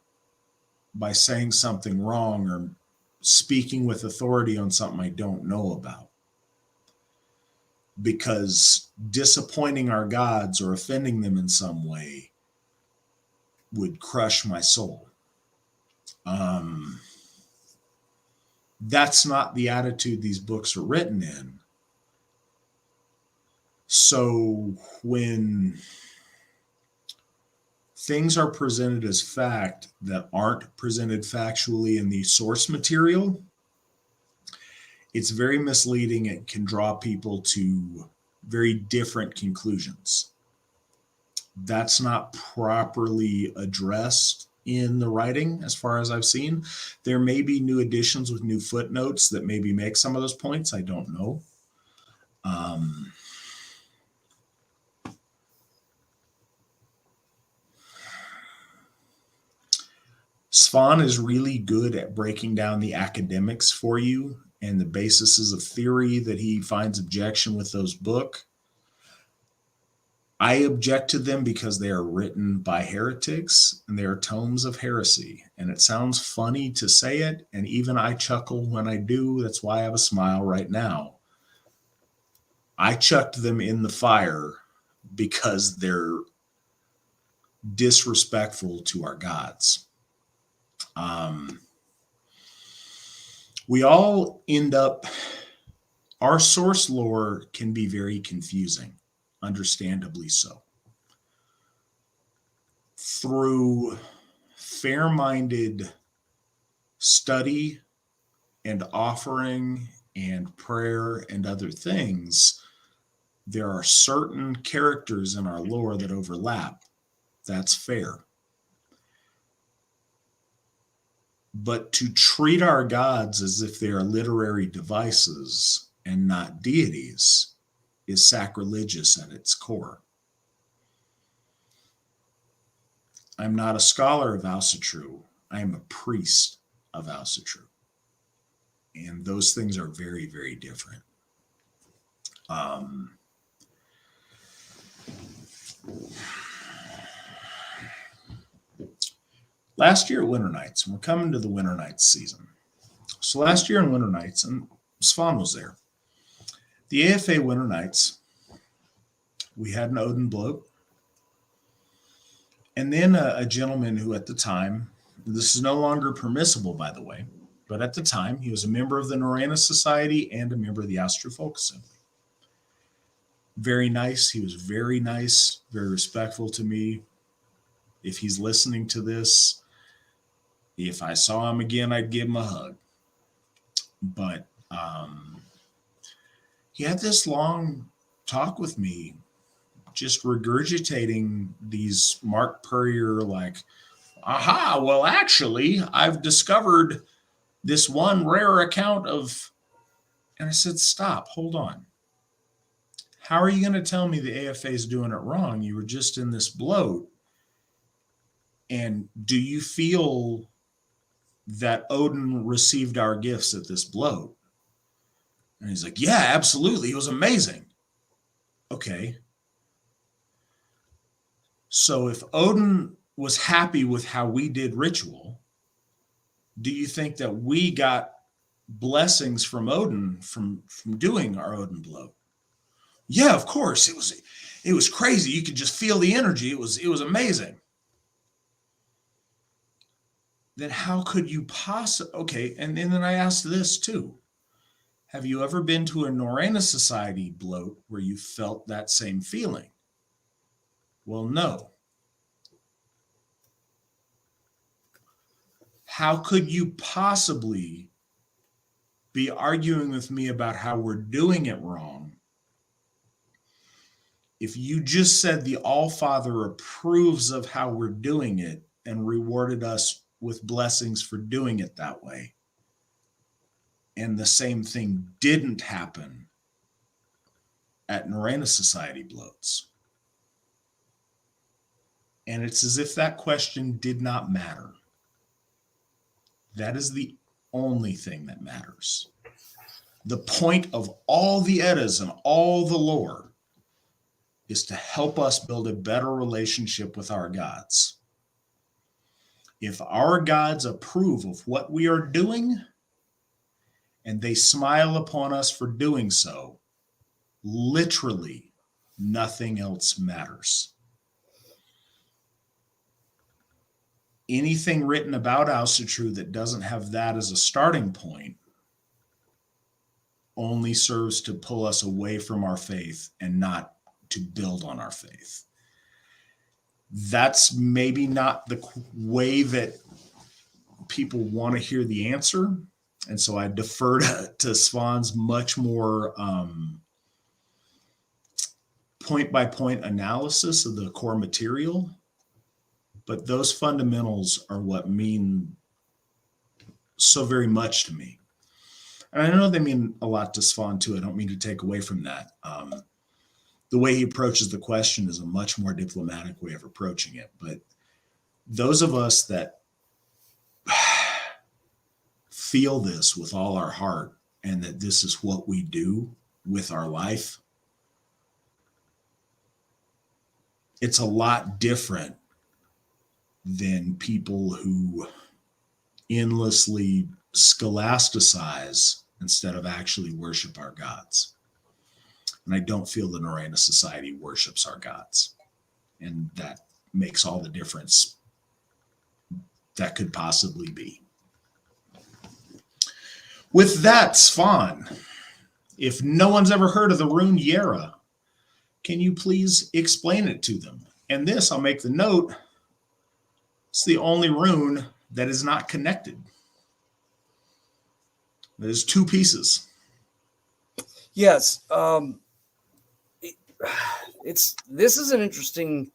by saying something wrong or speaking with authority on something I don't know about. Because disappointing our gods or offending them in some way would crush my soul. That's not the attitude these books are written in. So when things are presented as fact that aren't presented factually in the source material, it's very misleading. It can draw people to very different conclusions. That's not properly addressed in the writing, as far as I've seen. There may be new additions with new footnotes that maybe make some of those points. I don't know. Svan is really good at breaking down the academics for you and the bases of theory that he finds objection with those books. I object to them because they are written by heretics and they are tomes of heresy. And it sounds funny to say it, and even I chuckle when I do. That's why I have a smile right now. I chucked them in the fire because they're disrespectful to our gods. We all end up, our source lore can be very confusing, understandably so. Through fair-minded study and offering and prayer and other things, there are certain characters in our lore that overlap. That's fair. But to treat our gods as if they are literary devices and not deities is sacrilegious at its core. I'm not a scholar of Asatru. I am a priest of Asatru. And those things are very, very different. Last year at Winter Nights, and we're coming to the Winter Nights season. So last year in Winter Nights, and Svan was there. The AFA Winter Nights, we had an Odin bloke. And then a gentleman who at the time, this is no longer permissible, by the way, but at the time, he was a member of the Norse Society and a member of the Asatru Folk Assembly. Very nice. He was very nice, very respectful to me. If he's listening to this, if I saw him again, I'd give him a hug. But he had this long talk with me, just regurgitating these Mark Purrier, like, aha, well, actually, I've discovered this one rare account of, and I said, stop, hold on. How are you going to tell me the AFA is doing it wrong? You were just in this bloat. And do you feel that Odin received our gifts at this bloat? And he's like, yeah, absolutely. It was amazing. Okay. So if Odin was happy with how we did ritual, do you think that we got blessings from Odin from doing our Odin bloat? Yeah, of course. It was crazy. You could just feel the energy. It was amazing. Then how could you possibly, okay, and then I asked this too. Have you ever been to a Norse Society bloat where you felt that same feeling? Well, no. how could you possibly be arguing with me about how we're doing it wrong if you just said the All-Father approves of how we're doing it and rewarded us with blessings for doing it that way? And the same thing didn't happen at Norena Society Bloats. And it's as if that question did not matter. That is the only thing that matters. The point of all the Eddas and all the lore is to help us build a better relationship with our gods. If our gods approve of what we are doing and they smile upon us for doing so, literally nothing else matters. Anything written about Asatru that doesn't have that as a starting point only serves to pull us away from our faith and not to build on our faith. That's maybe not the way that people want to hear the answer. And so I defer to Svan's much more point-by-point analysis of the core material. But those fundamentals are what mean so very much to me. And I know they mean a lot to Svan too. I don't mean to take away from that. The way he approaches the question is a much more diplomatic way of approaching it. But those of us that feel this with all our heart and that this is what we do with our life, it's a lot different than people who endlessly scholasticize instead of actually worship our gods. And I don't feel the Norena Society worships our gods. And that makes all the difference that could possibly be. With that, Svan, if no one's ever heard of the rune Jera, can you please explain it to them? And this, I'll make the note, it's the only rune that is not connected. There's two pieces. Yes. This is an interesting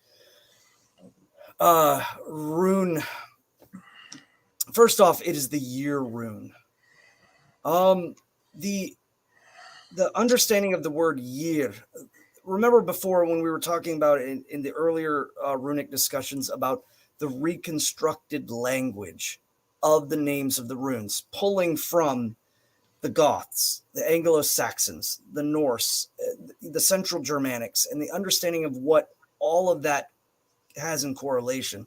rune. First off, it is the year rune. The understanding of the word year. Remember before when we were talking about in the earlier runic discussions about the reconstructed language of the names of the runes, pulling from the Goths, the Anglo-Saxons, the Norse, the Central Germanics, and the understanding of what all of that has in correlation.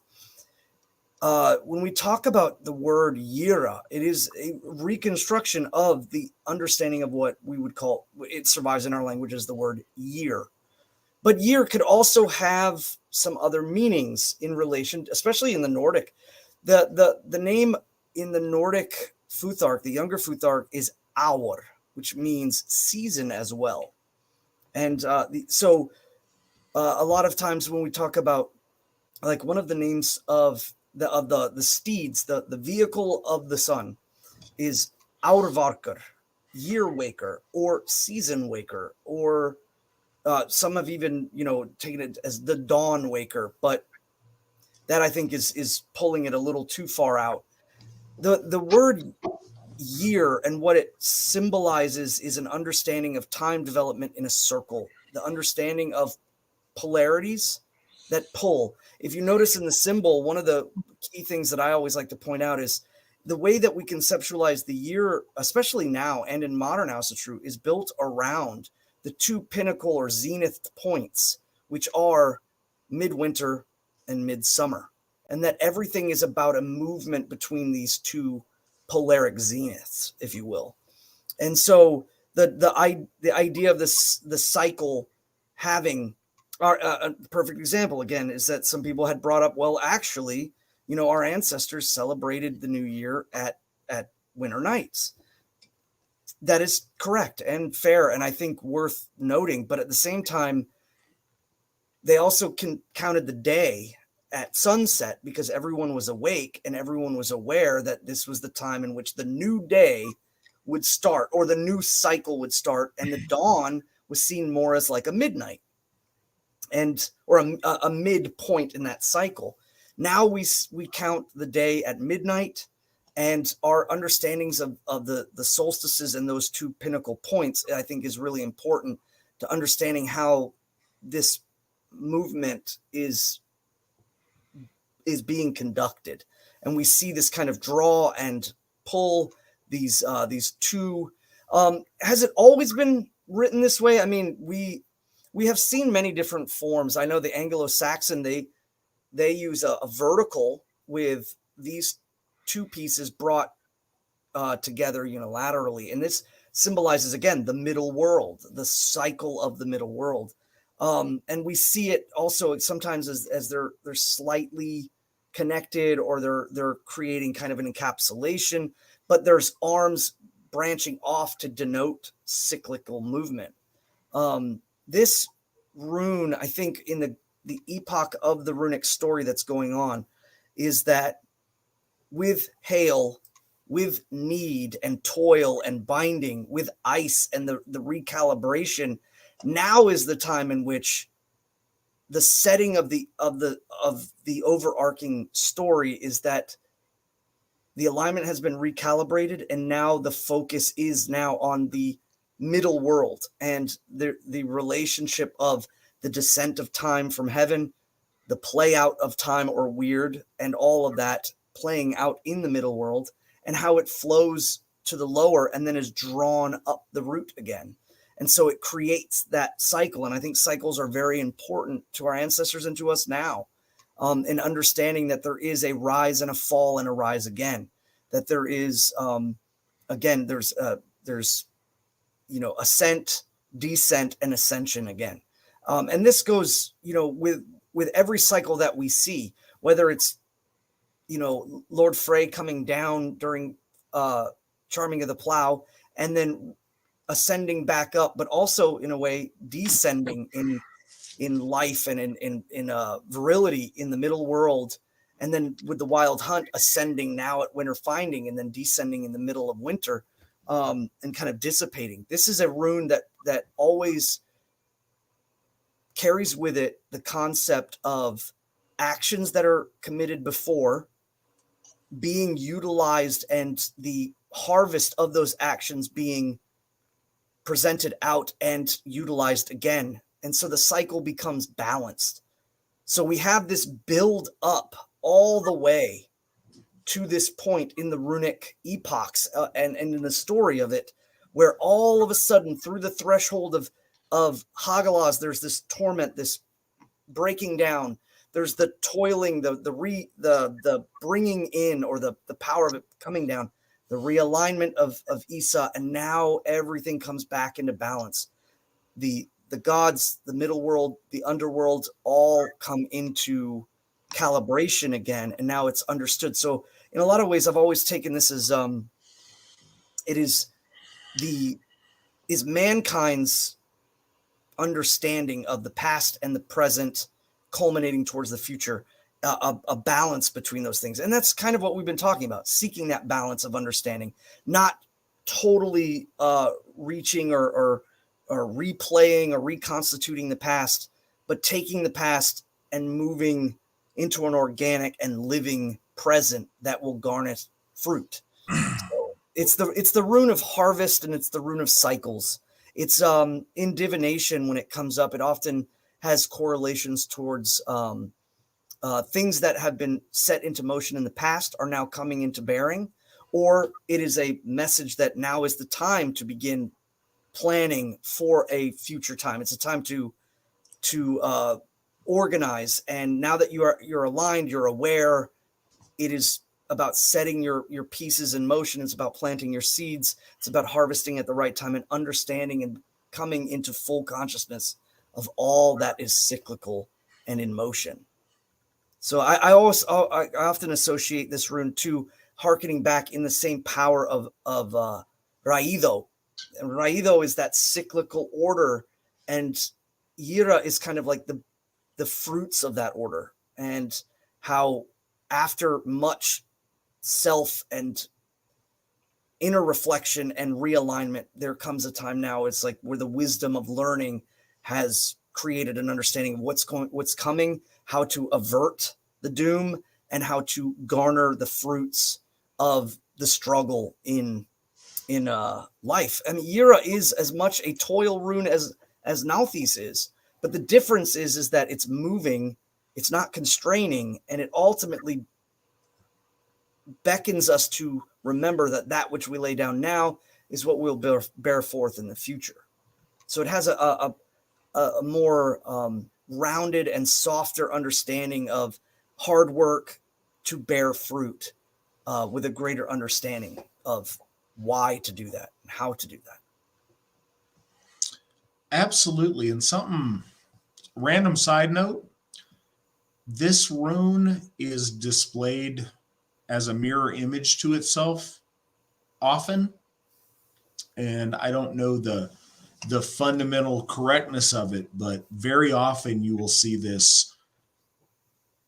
When we talk about the word Jera, it is a reconstruction of the understanding of what we would call, it survives in our language as the word year. But year could also have some other meanings in relation, especially in the Nordic. The name in the Nordic Futhark, the younger Futhark, is Aur, which means season as well. And so a lot of times when we talk about, like, one of the names of the steeds, the vehicle of the sun, is Aurvarkr, year waker, or season waker, or some have even, taken it as the dawn waker, but that I think is pulling it a little too far out. The word year and what it symbolizes is an understanding of time development in a circle, the understanding of polarities that pull. If you notice in the symbol, one of the key things that I always like to point out is the way that we conceptualize the year, especially now and in modern Asatru, is built around the two pinnacle or zenith points, which are midwinter and midsummer, and that everything is about a movement between these two polaric zeniths, if you will. And so the idea of this, the cycle having a perfect example again is that some people had brought up, well, actually, our ancestors celebrated the new year at winter nights. That is correct and fair, and I think worth noting. But at the same time, they also counted the day at sunset, because everyone was awake and everyone was aware that this was the time in which the new day would start, or the new cycle would start, and the dawn was seen more as like a midnight, and or a midpoint in that cycle. Now we count the day at midnight, and our understandings of the solstices and those two pinnacle points, I think, is really important to understanding how this movement is being conducted. And we see this kind of draw and pull, these two. Has it always been written this way? I mean, we have seen many different forms. I know the Anglo-Saxon, they use a vertical with these two pieces brought together unilaterally, and this symbolizes, again, the middle world, the cycle of the middle world. And we see it also sometimes as they're slightly connected, or they're creating kind of an encapsulation, but there's arms branching off to denote cyclical movement. This rune, I think, in the epoch of the runic story that's going on, is that with hail, with need and toil and binding, with ice and the recalibration, now is the time in which the setting of the overarching story is that the alignment has been recalibrated, and now the focus is now on the middle world and the relationship of the descent of time from heaven, the play out of time or weird, and all of that playing out in the middle world, and how it flows to the lower and then is drawn up the root again. And so it creates that cycle. And I think cycles are very important to our ancestors and to us now, in understanding that there is a rise and a fall and a rise again, that there is, again, there's ascent, descent, and ascension again. And this goes, with every cycle that we see, whether it's, Lord Frey coming down during Charming of the Plow, and then ascending back up, but also in a way descending in life and in virility in the middle world, and then with the Wild Hunt ascending now at winter finding, and then descending in the middle of winter, and kind of dissipating. This is a rune that always carries with it the concept of actions that are committed before being utilized, and the harvest of those actions being presented out and utilized again. And so the cycle becomes balanced. So we have this build up all the way to this point in the runic epochs, and in the story of it, where all of a sudden, through the threshold of Hagalaz, there's this torment, this breaking down. There's the toiling, the bringing in, or the power of it coming down, the realignment of Isa, and now everything comes back into balance. The gods, the middle world, the underworld, all come into calibration again, and now it's understood. So in a lot of ways, I've always taken this as it is mankind's understanding of the past and the present, culminating towards the future, a balance between those things. And that's kind of what we've been talking about, seeking that balance of understanding, not totally reaching or replaying or reconstituting the past, but taking the past and moving into an organic and living present that will garnish fruit. So it's the rune of harvest, and it's the rune of cycles. It's in divination, when it comes up, it often has correlations towards things that have been set into motion in the past are now coming into bearing, or it is a message that now is the time to begin planning for a future time. It's a time to organize, and now that you're aligned, you're aware. It is about setting your pieces in motion. It's about planting your seeds. It's about harvesting at the right time and understanding and coming into full consciousness of all that is cyclical and in motion. So I often associate this rune to hearkening back in the same power of Raido. And Raido is that cyclical order, and Jera is kind of like the fruits of that order. And how after much self and inner reflection and realignment, there comes a time now, it's like where the wisdom of learning has created an understanding of what's coming, how to avert the doom, and how to garner the fruits of the struggle in life. I mean, Jera is as much a toil rune as Nauthiz is, but the difference is that it's moving, it's not constraining, and it ultimately beckons us to remember that which we lay down now is what we'll bear forth in the future. So it has a more rounded and softer understanding of hard work to bear fruit, with a greater understanding of why to do that and how to do that. Absolutely. And something random side note, this rune is displayed as a mirror image to itself often. And I don't know the fundamental correctness of it, but very often you will see this,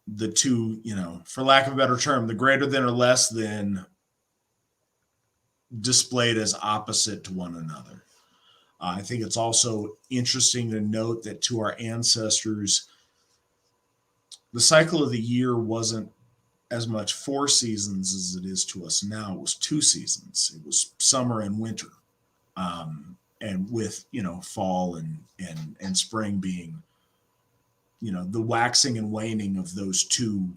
the two, for lack of a better term, the greater than or less than displayed as opposite to one another. I think it's also interesting to note that to our ancestors, the cycle of the year wasn't as much 4 seasons as it is to us now. It was 2 seasons. It was summer and winter, and with fall and spring being the waxing and waning of those 2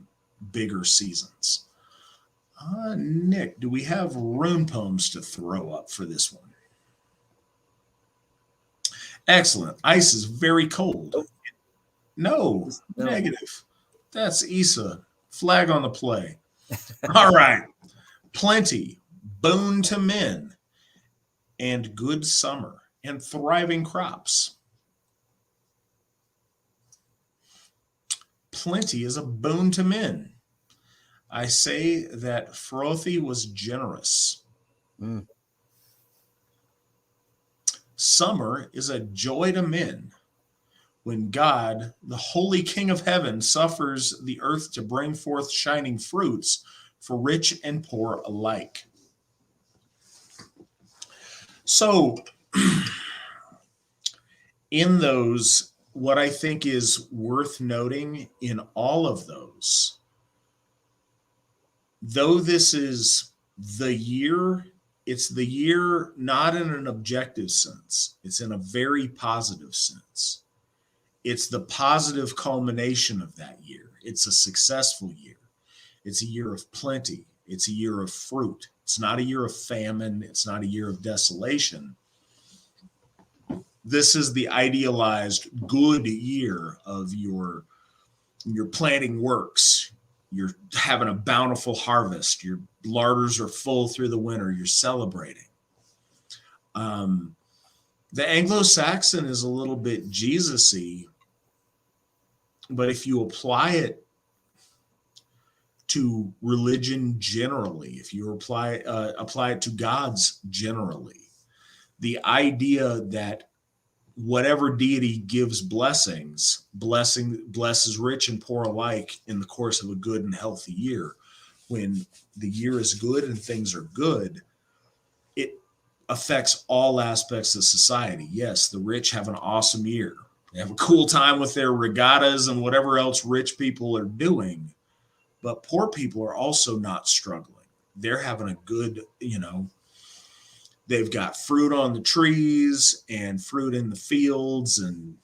bigger seasons. Nick, do we have rune poems to throw up for this one? Excellent. Ice is very cold. No. Negative. That's Issa. Flag on the play. All right. Plenty, boon to men, and good summer, and thriving crops. Plenty is a boon to men. I say that Frothy was generous. Summer is a joy to men. When God, the holy King of heaven, suffers the earth to bring forth shining fruits for rich and poor alike. So, in those, what I think is worth noting in all of those, though this is the year, it's the year not in an objective sense, it's in a very positive sense. It's the positive culmination of that year. It's a successful year. It's a year of plenty. It's a year of fruit. It's not a year of famine. It's not a year of desolation. This is the idealized good year of your planting works. You're having a bountiful harvest. Your larders are full through the winter. You're celebrating. The Anglo-Saxon is a little bit Jesus-y, but if you apply it to religion generally, if you apply it to gods generally, the idea that whatever deity gives blessings, blesses rich and poor alike in the course of a good and healthy year. When the year is good and things are good, it affects all aspects of society. Yes, the rich have an awesome year. They have a cool time with their regattas and whatever else rich people are doing. But poor people are also not struggling. They're having a good, they've got fruit on the trees and fruit in the fields, and,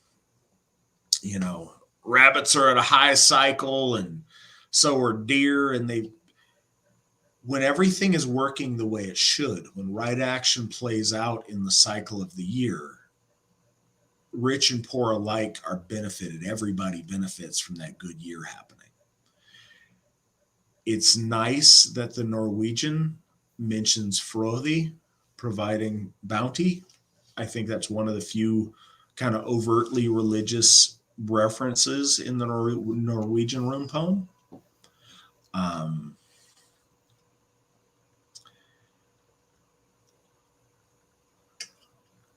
rabbits are at a high cycle, and so are deer. And when everything is working the way it should, when right action plays out in the cycle of the year, rich and poor alike are benefited. Everybody benefits from that good year happening. It's nice that the Norwegian mentions Frothy providing bounty. I think that's one of the few kind of overtly religious references in the Norwegian rune poem.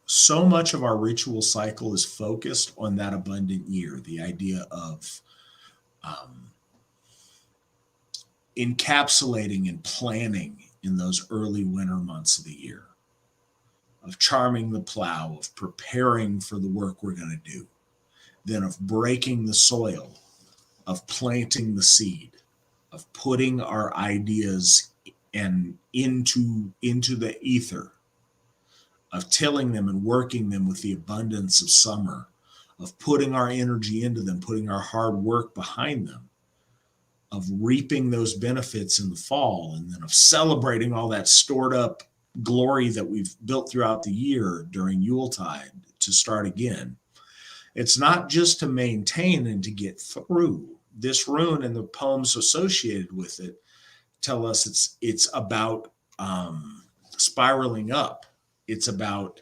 So much of our ritual cycle is focused on that abundant year, the idea of encapsulating and planning in those early winter months of the year, of charming the plow, of preparing for the work we're going to do, then of breaking the soil, of planting the seed, of putting our ideas and into the ether, of tilling them and working them with the abundance of summer, of putting our energy into them, putting our hard work behind them, of reaping those benefits in the fall, and then of celebrating all that stored up glory that we've built throughout the year during Yuletide to start again. It's not just to maintain and to get through. This rune and the poems associated with it tell us it's about spiraling up. It's about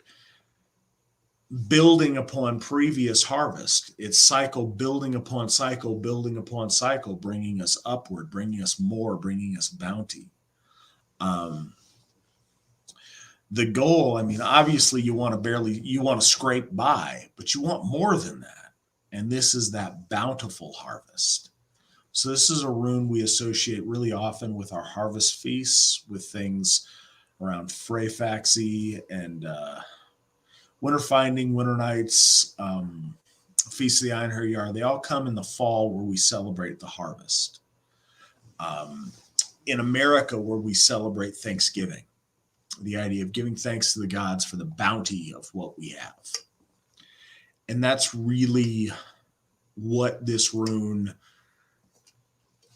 building upon previous harvest. It's cycle, building upon cycle, building upon cycle, bringing us upward, bringing us more, bringing us bounty. The goal, I mean, obviously you want to scrape by, but you want more than that. And this is that bountiful harvest. So this is a rune we associate really often with our harvest feasts, with things around Freyfaxi and Winter Finding, Winter Nights, Feast of the Einherjar. They all come in the fall where we celebrate the harvest. In America, where we celebrate Thanksgiving, the idea of giving thanks to the gods for the bounty of what we have. And that's really what this rune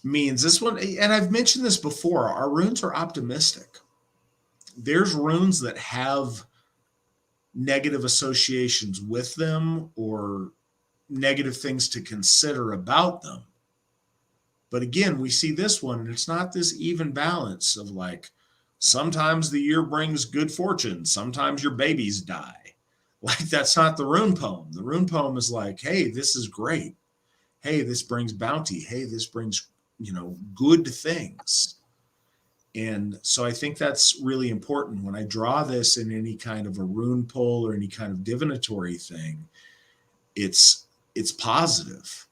means. This one, and I've mentioned this before, our runes are optimistic. There's runes that have negative associations with them or negative things to consider about them. But again, we see this one, and it's not this even balance of like, sometimes the year brings good fortune, sometimes your babies die. Like, that's not the rune poem. The rune poem is like, hey, this is great. Hey, this brings bounty. Hey, this brings, good things. And so I think that's really important. When I draw this in any kind of a rune pull or any kind of divinatory thing, it's positive.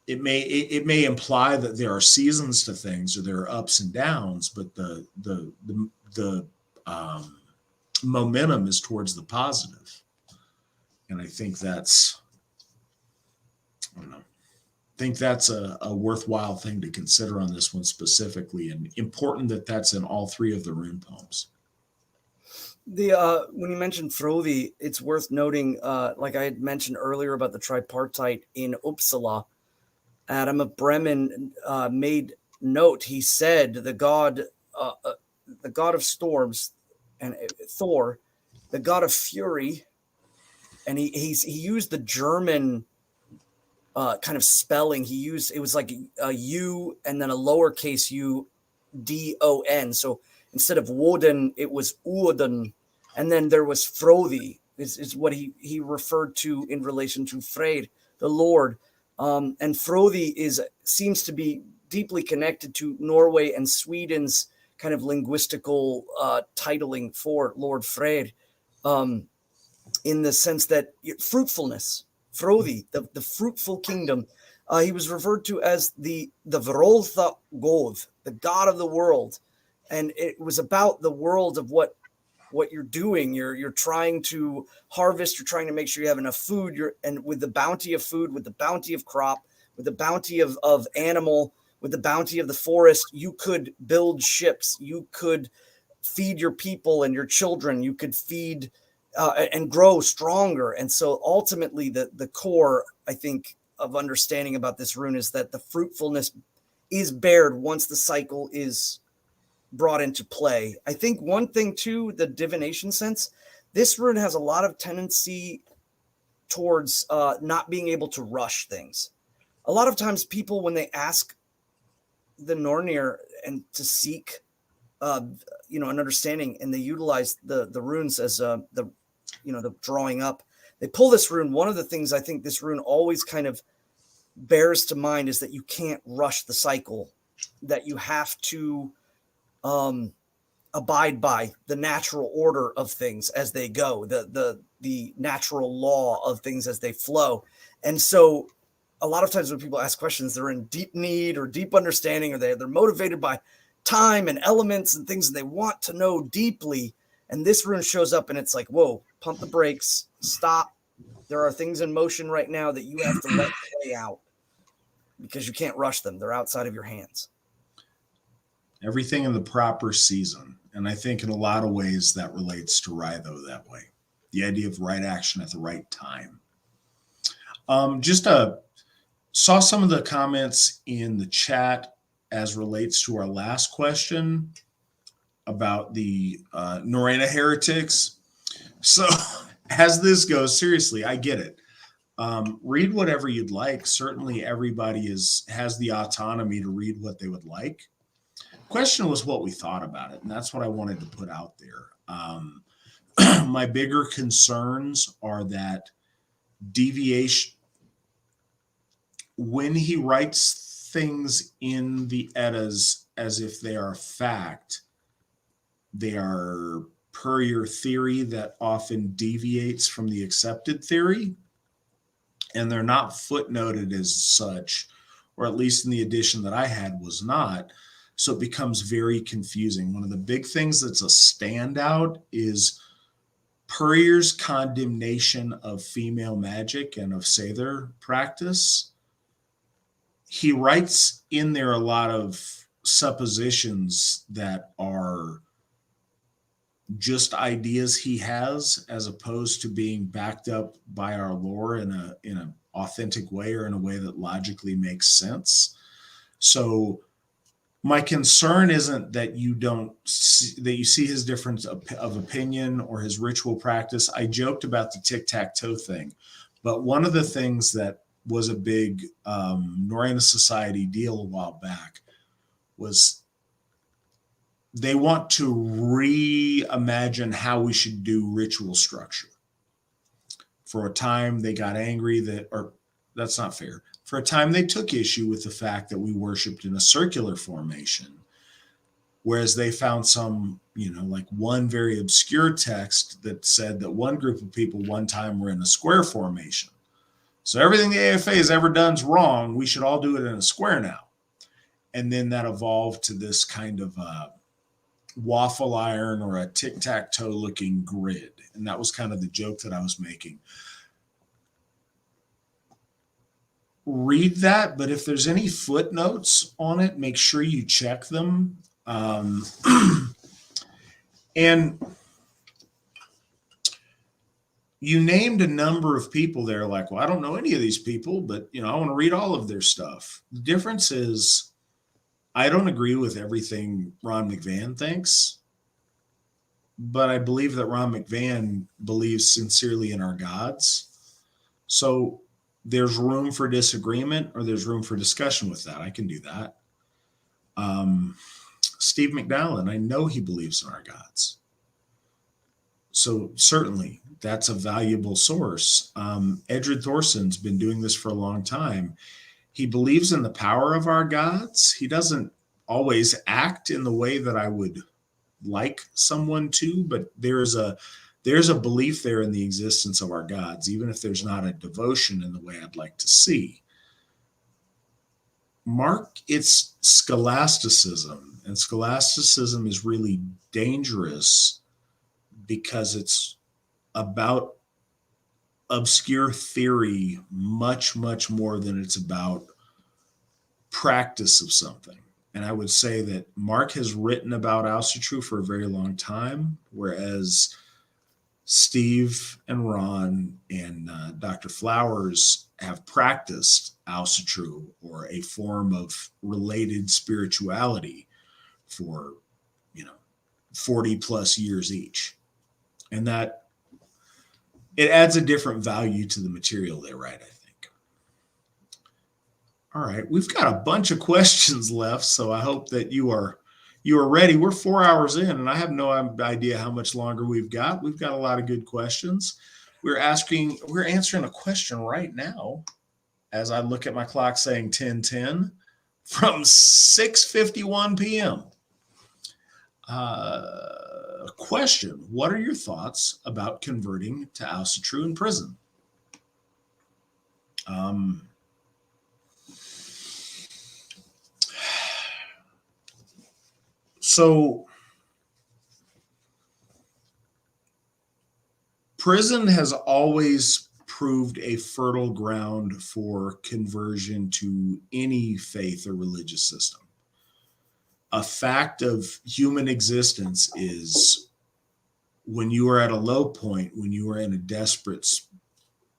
It may imply that there are seasons to things or there are ups and downs, but the momentum is towards the positive. And I think that's a worthwhile thing to consider on this one specifically, and important that that's in all three of the rune poems. When you mentioned Frodi, it's worth noting, like I had mentioned earlier about the tripartite in Uppsala, Adam of Bremen made note. He said the god of storms, and Thor, the god of fury, and he used the German kind of spelling. It was like a U and then a lowercase u, D-O-N. So instead of Woden, it was Odin. And then there was Frodi, is what he referred to in relation to Freyr, the Lord. And Frodi seems to be deeply connected to Norway and Sweden's kind of linguistical titling for Lord Freyr, in the sense that fruitfulness, Frodi, the fruitful kingdom. He was referred to as the Vroltha God, the god of the world. And it was about the world of what you're doing. You're trying to harvest, you're trying to make sure you have enough food, and with the bounty of food, with the bounty of crop, with the bounty of animal, with the bounty of the forest, you could build ships, you could feed your people and your children, you could feed and grow stronger. And so ultimately the core, I think, of understanding about this rune is that the fruitfulness is bared once the cycle is brought into play. I think one thing too, the divination sense, this rune has a lot of tendency towards not being able to rush things. A lot of times people, when they ask the Nornir and to seek an understanding, and they utilize the runes as the drawing up, they pull this rune. One of the things I think this rune always kind of bears to mind is that you can't rush the cycle, that you have to abide by the natural order of things as they go, the natural law of things as they flow. And so a lot of times when people ask questions, they're in deep need or deep understanding, or they're motivated by time and elements and things, and they want to know deeply. And this rune shows up and it's like, whoa, pump the brakes, stop. There are things in motion right now that you have to let play out because you can't rush them. They're outside of your hands. Everything in the proper season. And I think in a lot of ways that relates to Rhytho that way. The idea of right action at the right time. Saw some of the comments in the chat as relates to our last question about the Norena heretics. So as this goes, seriously, I get it. Read whatever you'd like. Certainly everybody has the autonomy to read what they would like. Question was what we thought about it, and that's what I wanted to put out there. My bigger concerns are that deviation, when he writes things in the Eddas as if they are fact, they are per your theory that often deviates from the accepted theory, and they're not footnoted as such, or at least in the edition that I had was not. So it becomes very confusing. One of the big things that's a standout is Puryear's condemnation of female magic and of Seidr practice. He writes in there a lot of suppositions that are just ideas he has, as opposed to being backed up by our lore in an authentic way, or in a way that logically makes sense. So my concern isn't that you see his difference of opinion or his ritual practice. I joked about the tic-tac-toe thing, but one of the things that was a big Norena Society deal a while back was they want to reimagine how we should do ritual structure. For a time, they got angry that's not fair. For a time, they took issue with the fact that we worshiped in a circular formation, whereas they found some, like one very obscure text that said that one group of people one time were in a square formation. So everything the AFA has ever done is wrong. We should all do it in a square now. And then that evolved to this kind of waffle iron or a tic-tac-toe looking grid. And that was kind of the joke that I was making. Read that, but if there's any footnotes on it, make sure you check them. And you named a number of people there, like, well, I don't know any of these people, but I want to read all of their stuff. The difference is I don't agree with everything Ron McVan thinks, but I believe that Ron McVan believes sincerely in our gods. So there's room for disagreement, or there's room for discussion with that. I can do that. Steve McDowell, I know he believes in our gods. So certainly that's a valuable source. Edred Thorson's been doing this for a long time. He believes in the power of our gods. He doesn't always act in the way that I would like someone to, but there's a belief there in the existence of our gods, even if there's not a devotion in the way I'd like to see. Mark, it's scholasticism, and scholasticism is really dangerous because it's about obscure theory much, much more than it's about practice of something. And I would say that Mark has written about Asatru for a very long time, whereas Steve and Ron and Dr. Flowers have practiced Asatru, or a form of related spirituality, for 40 plus years each. And that it adds a different value to the material they write, I think. All right, we've got a bunch of questions left, so I hope that you are ready. We're 4 hours in, and I have no idea how much longer we've got. We've got a lot of good questions. We're answering a question right now, as I look at my clock saying 10:10, from 6:51 p.m. Question: what are your thoughts about converting to Asatru in prison? So prison has always proved a fertile ground for conversion to any faith or religious system. A fact of human existence is when you are at a low point, when you are in a desperate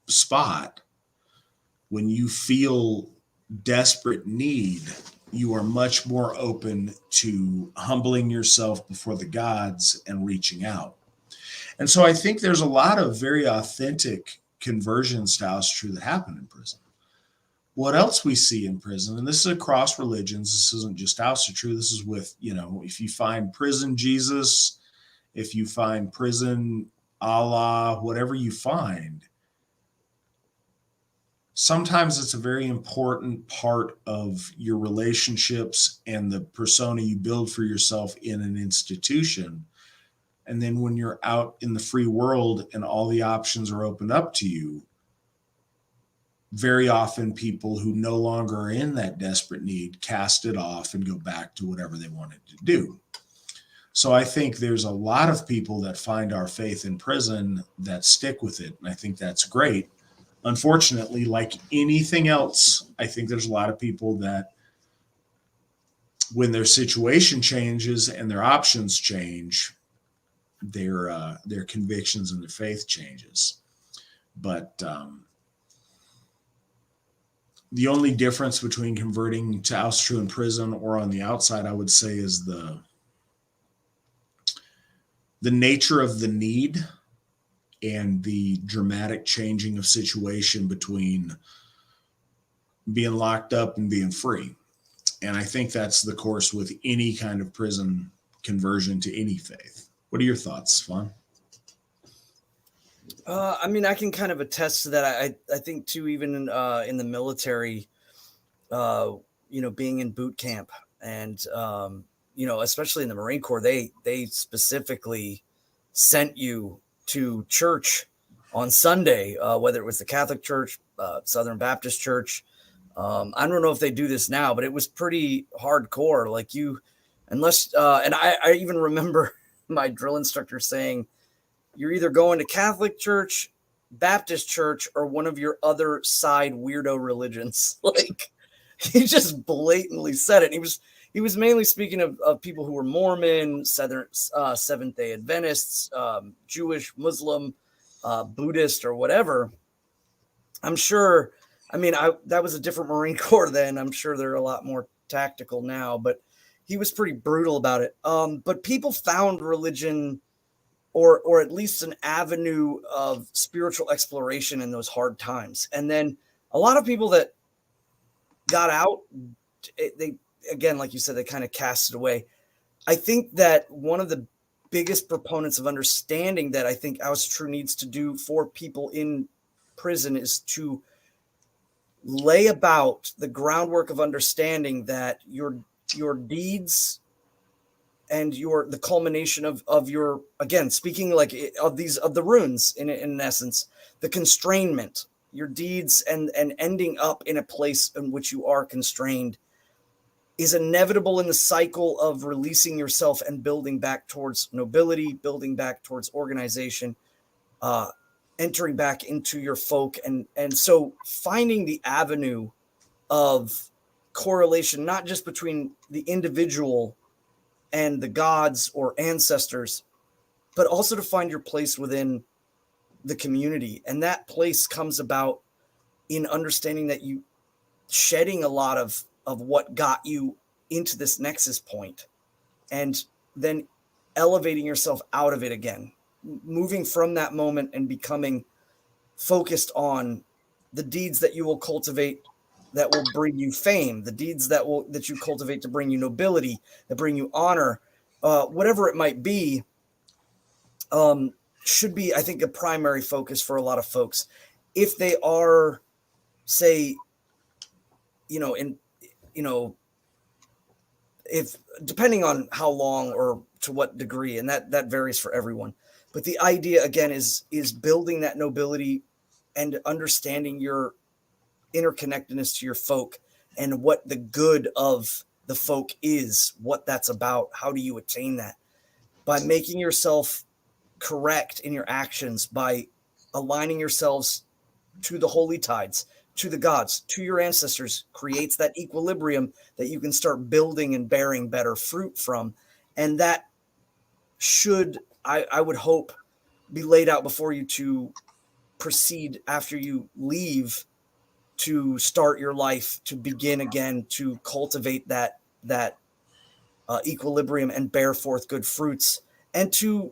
spot, when you feel desperate need, you are much more open to humbling yourself before the gods and reaching out. And so I think there's a lot of very authentic conversions to Asatru that happen in prison. What else we see in prison, and this is across religions, this isn't just Asatru, this is with, if you find prison Jesus, if you find prison Allah, whatever you find, sometimes it's a very important part of your relationships and the persona you build for yourself in an institution. And then when you're out in the free world and all the options are opened up to you, very often people who no longer are in that desperate need cast it off and go back to whatever they wanted to do. So I think there's a lot of people that find our faith in prison that stick with it. And I think that's great. Unfortunately, like anything else, I think there's a lot of people that when their situation changes and their options change, their convictions and their faith changes. But the only difference between converting to Asatru in prison or on the outside, I would say, is the nature of the need and the dramatic changing of situation between being locked up and being free. And I think that's the course with any kind of prison conversion to any faith. What are your thoughts, Svan? I mean, I can kind of attest to that. I think too, even in the military, being in boot camp and, especially in the Marine Corps, they specifically sent you to church on Sunday, whether it was the Catholic Church, Southern Baptist Church. I don't know if they do this now, but it was pretty hardcore. Like and I even remember my drill instructor saying, you're either going to Catholic Church, Baptist Church, or one of your other side weirdo religions. Like, he just blatantly said it. He was mainly speaking of people who were Mormon, Seventh-day Adventists, Jewish, Muslim, Buddhist, or whatever. I'm sure. I mean, that was a different Marine Corps then. I'm sure they're a lot more tactical now, but he was pretty brutal about it. But people found religion, or at least an avenue of spiritual exploration in those hard times. And then a lot of people that got out, they, again, like you said, they kind of cast it away. I think that one of the biggest proponents of understanding that I think Asatru needs to do for people in prison is to lay about the groundwork of understanding that your deeds and the culmination of your, again, speaking like of the runes in essence, the constrainment, your deeds and ending up in a place in which you are constrained is inevitable in the cycle of releasing yourself and building back towards nobility, building back towards organization, entering back into your folk. And so finding the avenue of correlation, not just between the individual and the gods or ancestors, but also to find your place within the community. And that place comes about in understanding that you shedding a lot of what got you into this nexus point, and then elevating yourself out of it again, moving from that moment and becoming focused on the deeds that you will cultivate that will bring you fame, the deeds that you cultivate to bring you nobility, that bring you honor, whatever it might be, should be, I think, a primary focus for a lot of folks. If they are, say, if depending on how long or to what degree, and that varies for everyone. But the idea, again, is building that nobility and understanding your interconnectedness to your folk and what the good of the folk is, what that's about. How do you attain that? By making yourself correct in your actions, by aligning yourselves to the holy tides, to the gods, to your ancestors, creates that equilibrium that you can start building and bearing better fruit from. And that should, I would hope, be laid out before you to proceed after you leave to start your life, to begin again, to cultivate that equilibrium and bear forth good fruits, and to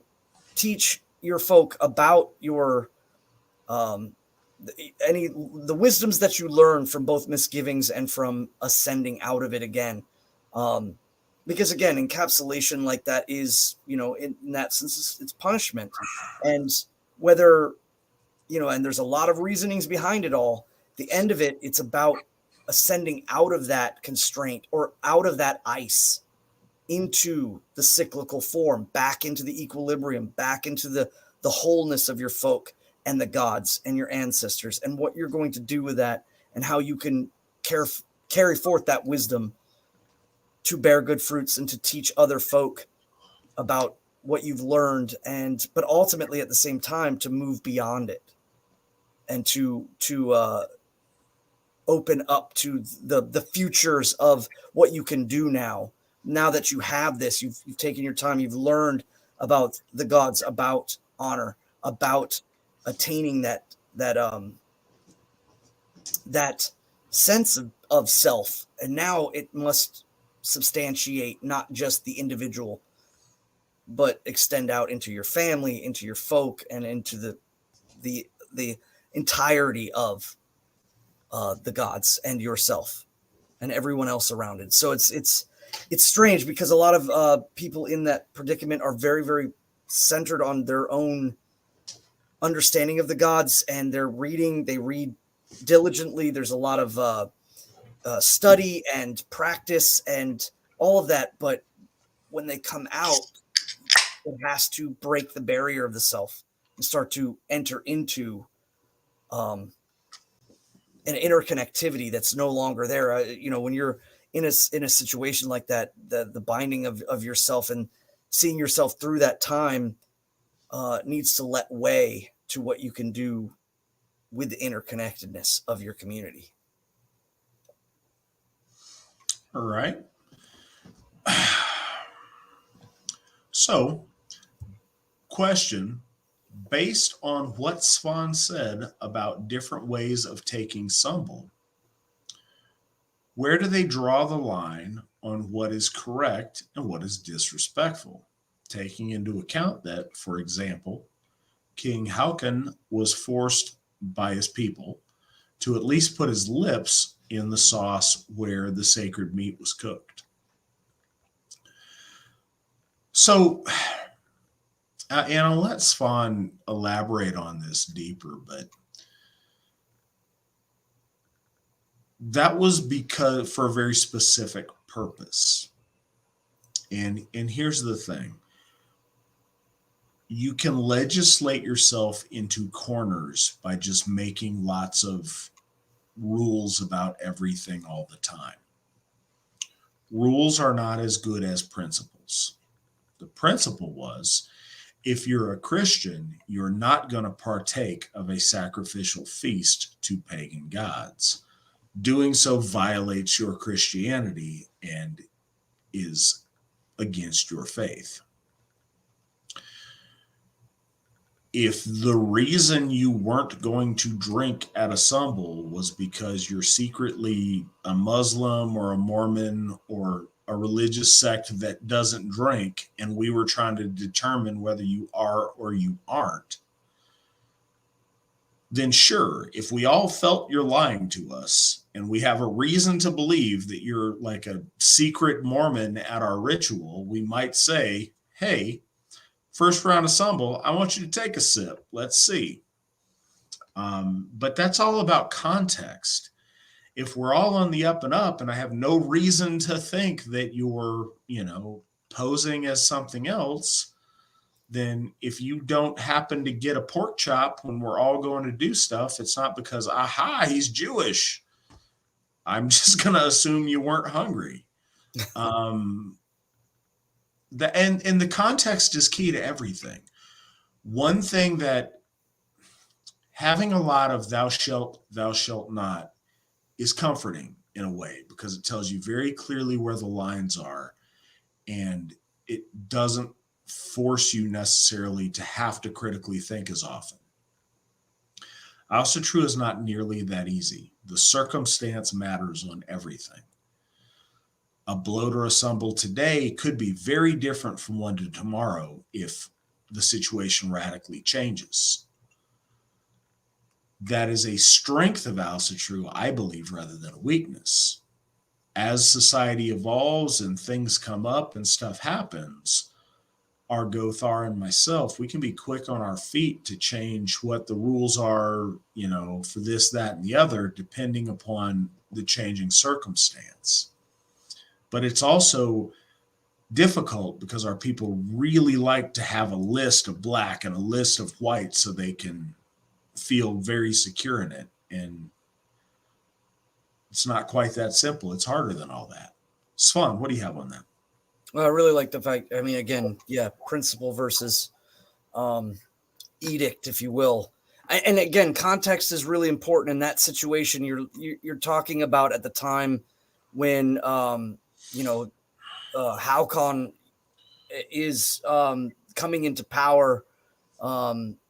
teach your folk about your the wisdoms that you learn from both misgivings and from ascending out of it again. Because again, encapsulation like that is, in that sense, it's punishment. And whether, and there's a lot of reasonings behind it all. The end of it, it's about ascending out of that constraint or out of that ice into the cyclical form, back into the equilibrium, back into the wholeness of your folk and the gods and your ancestors, and what you're going to do with that, and how you can carry forth that wisdom to bear good fruits and to teach other folk about what you've learned, but ultimately at the same time to move beyond it and to open up to the futures of what you can do now that you have this. You've taken your time, you've learned about the gods, about honor, about attaining that sense of self, and now it must substantiate not just the individual, but extend out into your family, into your folk, and into the entirety of the gods and yourself and everyone else around it. So it's strange because a lot of people in that predicament are very, very centered on their own understanding of the gods, and they read diligently. There's a lot of study and practice and all of that, but when they come out, it has to break the barrier of the self and start to enter into an interconnectivity that's no longer there. When you're in a situation like that, the binding of yourself and seeing yourself through that time needs to let way to what you can do with the interconnectedness of your community. All right. So, question, based on what Svan said about different ways of taking symbol, where do they draw the line on what is correct and what is disrespectful? Taking into account that, for example, King Haakon was forced by his people to at least put his lips in the sauce where the sacred meat was cooked. So, and I'll let Svan elaborate on this deeper, but that was because for a very specific purpose. And here's the thing. You can legislate yourself into corners by just making lots of rules about everything all the time. Rules are not as good as principles. The principle was, if you're a Christian, you're not going to partake of a sacrificial feast to pagan gods. Doing so violates your Christianity and is against your faith. If the reason you weren't going to drink at a symbol was because you're secretly a Muslim or a Mormon or a religious sect that doesn't drink, and we were trying to determine whether you are or you aren't, then sure, if we all felt you're lying to us and we have a reason to believe that you're like a secret Mormon at our ritual, we might say, hey, first round of symbol, I want you to take a sip. Let's see. But that's all about context. If we're all on the up and up and I have no reason to think that you're, posing as something else, then if you don't happen to get a pork chop when we're all going to do stuff, it's not because, aha, he's Jewish. I'm just going to assume you weren't hungry. Um, and the context is key to everything. One thing that having a lot of thou shalt not is comforting in a way because it tells you very clearly where the lines are, and it doesn't force you necessarily to have to critically think as often. Asatru is not nearly that easy. The circumstance matters on everything. A bloat or a stumble today could be very different from one to tomorrow if the situation radically changes. That is a strength of Asatru, I believe, rather than a weakness. As society evolves and things come up and stuff happens, our Gothar and myself, we can be quick on our feet to change what the rules are, for this, that, and the other, depending upon the changing circumstance. But it's also difficult because our people really like to have a list of black and a list of white so they can feel very secure in it. And it's not quite that simple. It's harder than all that. Svan, what do you have on that? Well, I really like the fact, I mean, again, yeah, principle versus edict, if you will. And again, context is really important in that situation. You're talking about at the time when, Haukon is coming into power.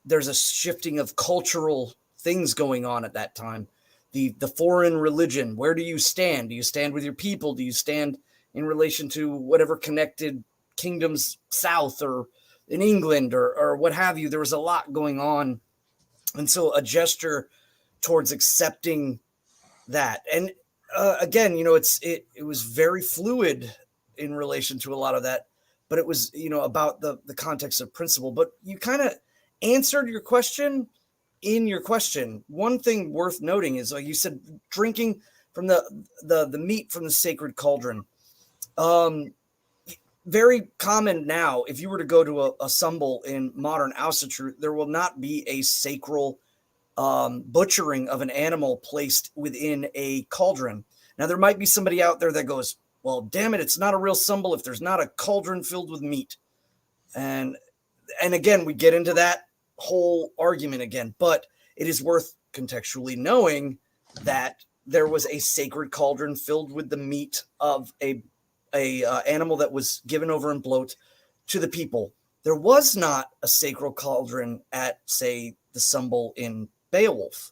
There's a shifting of cultural things going on at that time. The foreign religion, where do you stand? Do you stand with your people? Do you stand in relation to whatever connected kingdoms south or in England or what have you? There was a lot going on. And so a gesture towards accepting that. And again, it was very fluid in relation to a lot of that, but it was, about the context of principle. But you kind of answered your question in your question. One thing worth noting is, like you said, drinking from the meat from the sacred cauldron. Very common now. If you were to go to a symbol in modern Asatru, there will not be a sacral butchering of an animal placed within a cauldron. Now, there might be somebody out there that goes, well, damn it, it's not a real symbol if there's not a cauldron filled with meat. And again, we get into that whole argument again, but it is worth contextually knowing that there was a sacred cauldron filled with the meat of a animal that was given over in bloat to the people. There was not a sacred cauldron at, say, the symbol in Beowulf,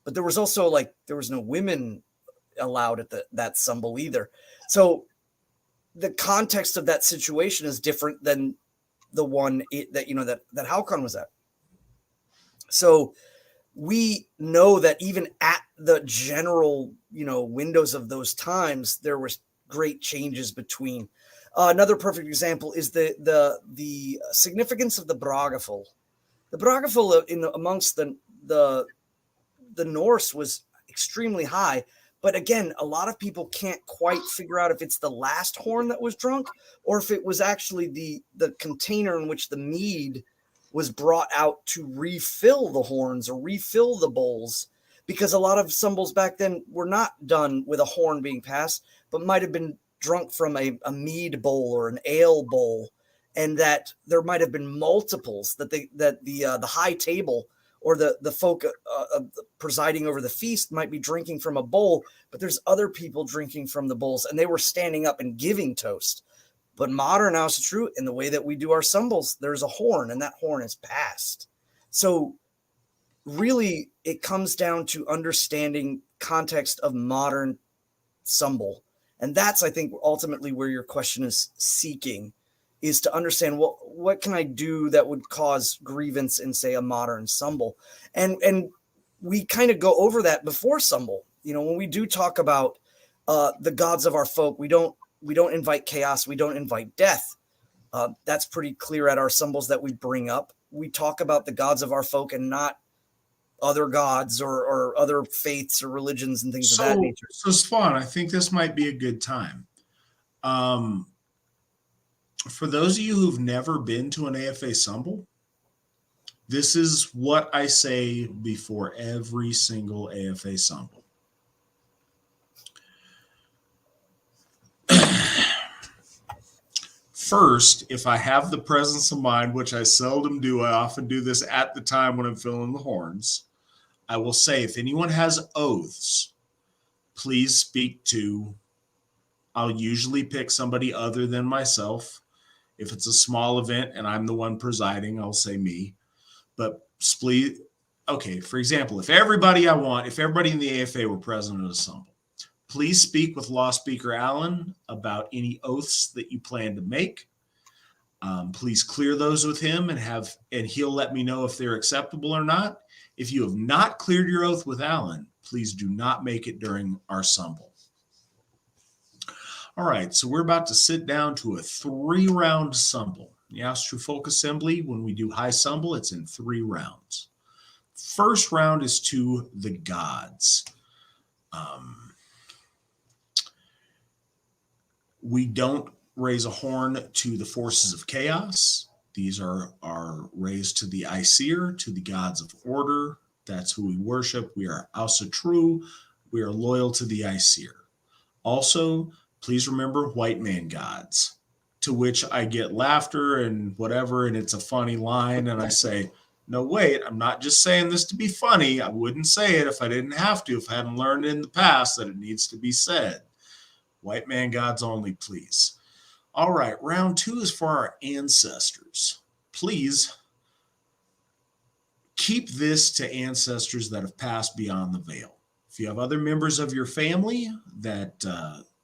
but there was also there was no women allowed at that symbol either. So the context of that situation is different than the one that Haukon was at. So we know that even at the general, windows of those times, there was great changes between. Another perfect example is the significance of the Bragaful. The Bragaful amongst the Norse was extremely high. But again, a lot of people can't quite figure out if it's the last horn that was drunk or if it was actually the container in which the mead was brought out to refill the horns or refill the bowls, because a lot of symbols back then were not done with a horn being passed, but might have been drunk from a mead bowl or an ale bowl, and that there might have been multiples that the high table or the folk presiding over the feast might be drinking from a bowl, but there's other people drinking from the bowls, and they were standing up and giving toast. But modern Asatru, in the way that we do our symbols, there's a horn, and that horn is passed. So really, it comes down to understanding context of modern symbol. And that's, I think, ultimately where your question is seeking, is to understand what can I do that would cause grievance in, say, a modern symbol. And we kind of go over that before symbol. When we do talk about the gods of our folk, we don't invite chaos. We don't invite death. That's pretty clear at our symbols that we bring up. We talk about the gods of our folk and not other gods or other faiths or religions and things of that nature. So Svan, I think this might be a good time. For those of you who've never been to an AFA symbol, this is what I say before every single AFA symbol. First, if I have the presence of mind, which I seldom do, I often do this at the time when I'm filling the horns, I will say, if anyone has oaths, please speak to, I'll usually pick somebody other than myself. If it's a small event and I'm the one presiding, I'll say me. But please, okay, for example, if everybody in the AFA were present at a Assemble, please speak with Law Speaker Allen about any oaths that you plan to make. Please clear those with him and he'll let me know if they're acceptable or not. If you have not cleared your oath with Allen, please do not make it during our Assemble. All right, so we're about to sit down to a 3-round Assemble. The Asatru Folk Assembly, when we do High Assemble, it's in 3 rounds. First round is to the gods. We don't raise a horn to the forces of chaos. These are raised to the Aesir, to the gods of order. That's who we worship. We are Asatru. We are loyal to the Aesir. Also, please remember white man gods, to which I get laughter and whatever, and it's a funny line, and I say, no, wait, I'm not just saying this to be funny. I wouldn't say it if I didn't have to, if I hadn't learned in the past that it needs to be said. White man gods only, please. All right, round 2 is for our ancestors. Please keep this to ancestors that have passed beyond the veil. If you have other members of your family that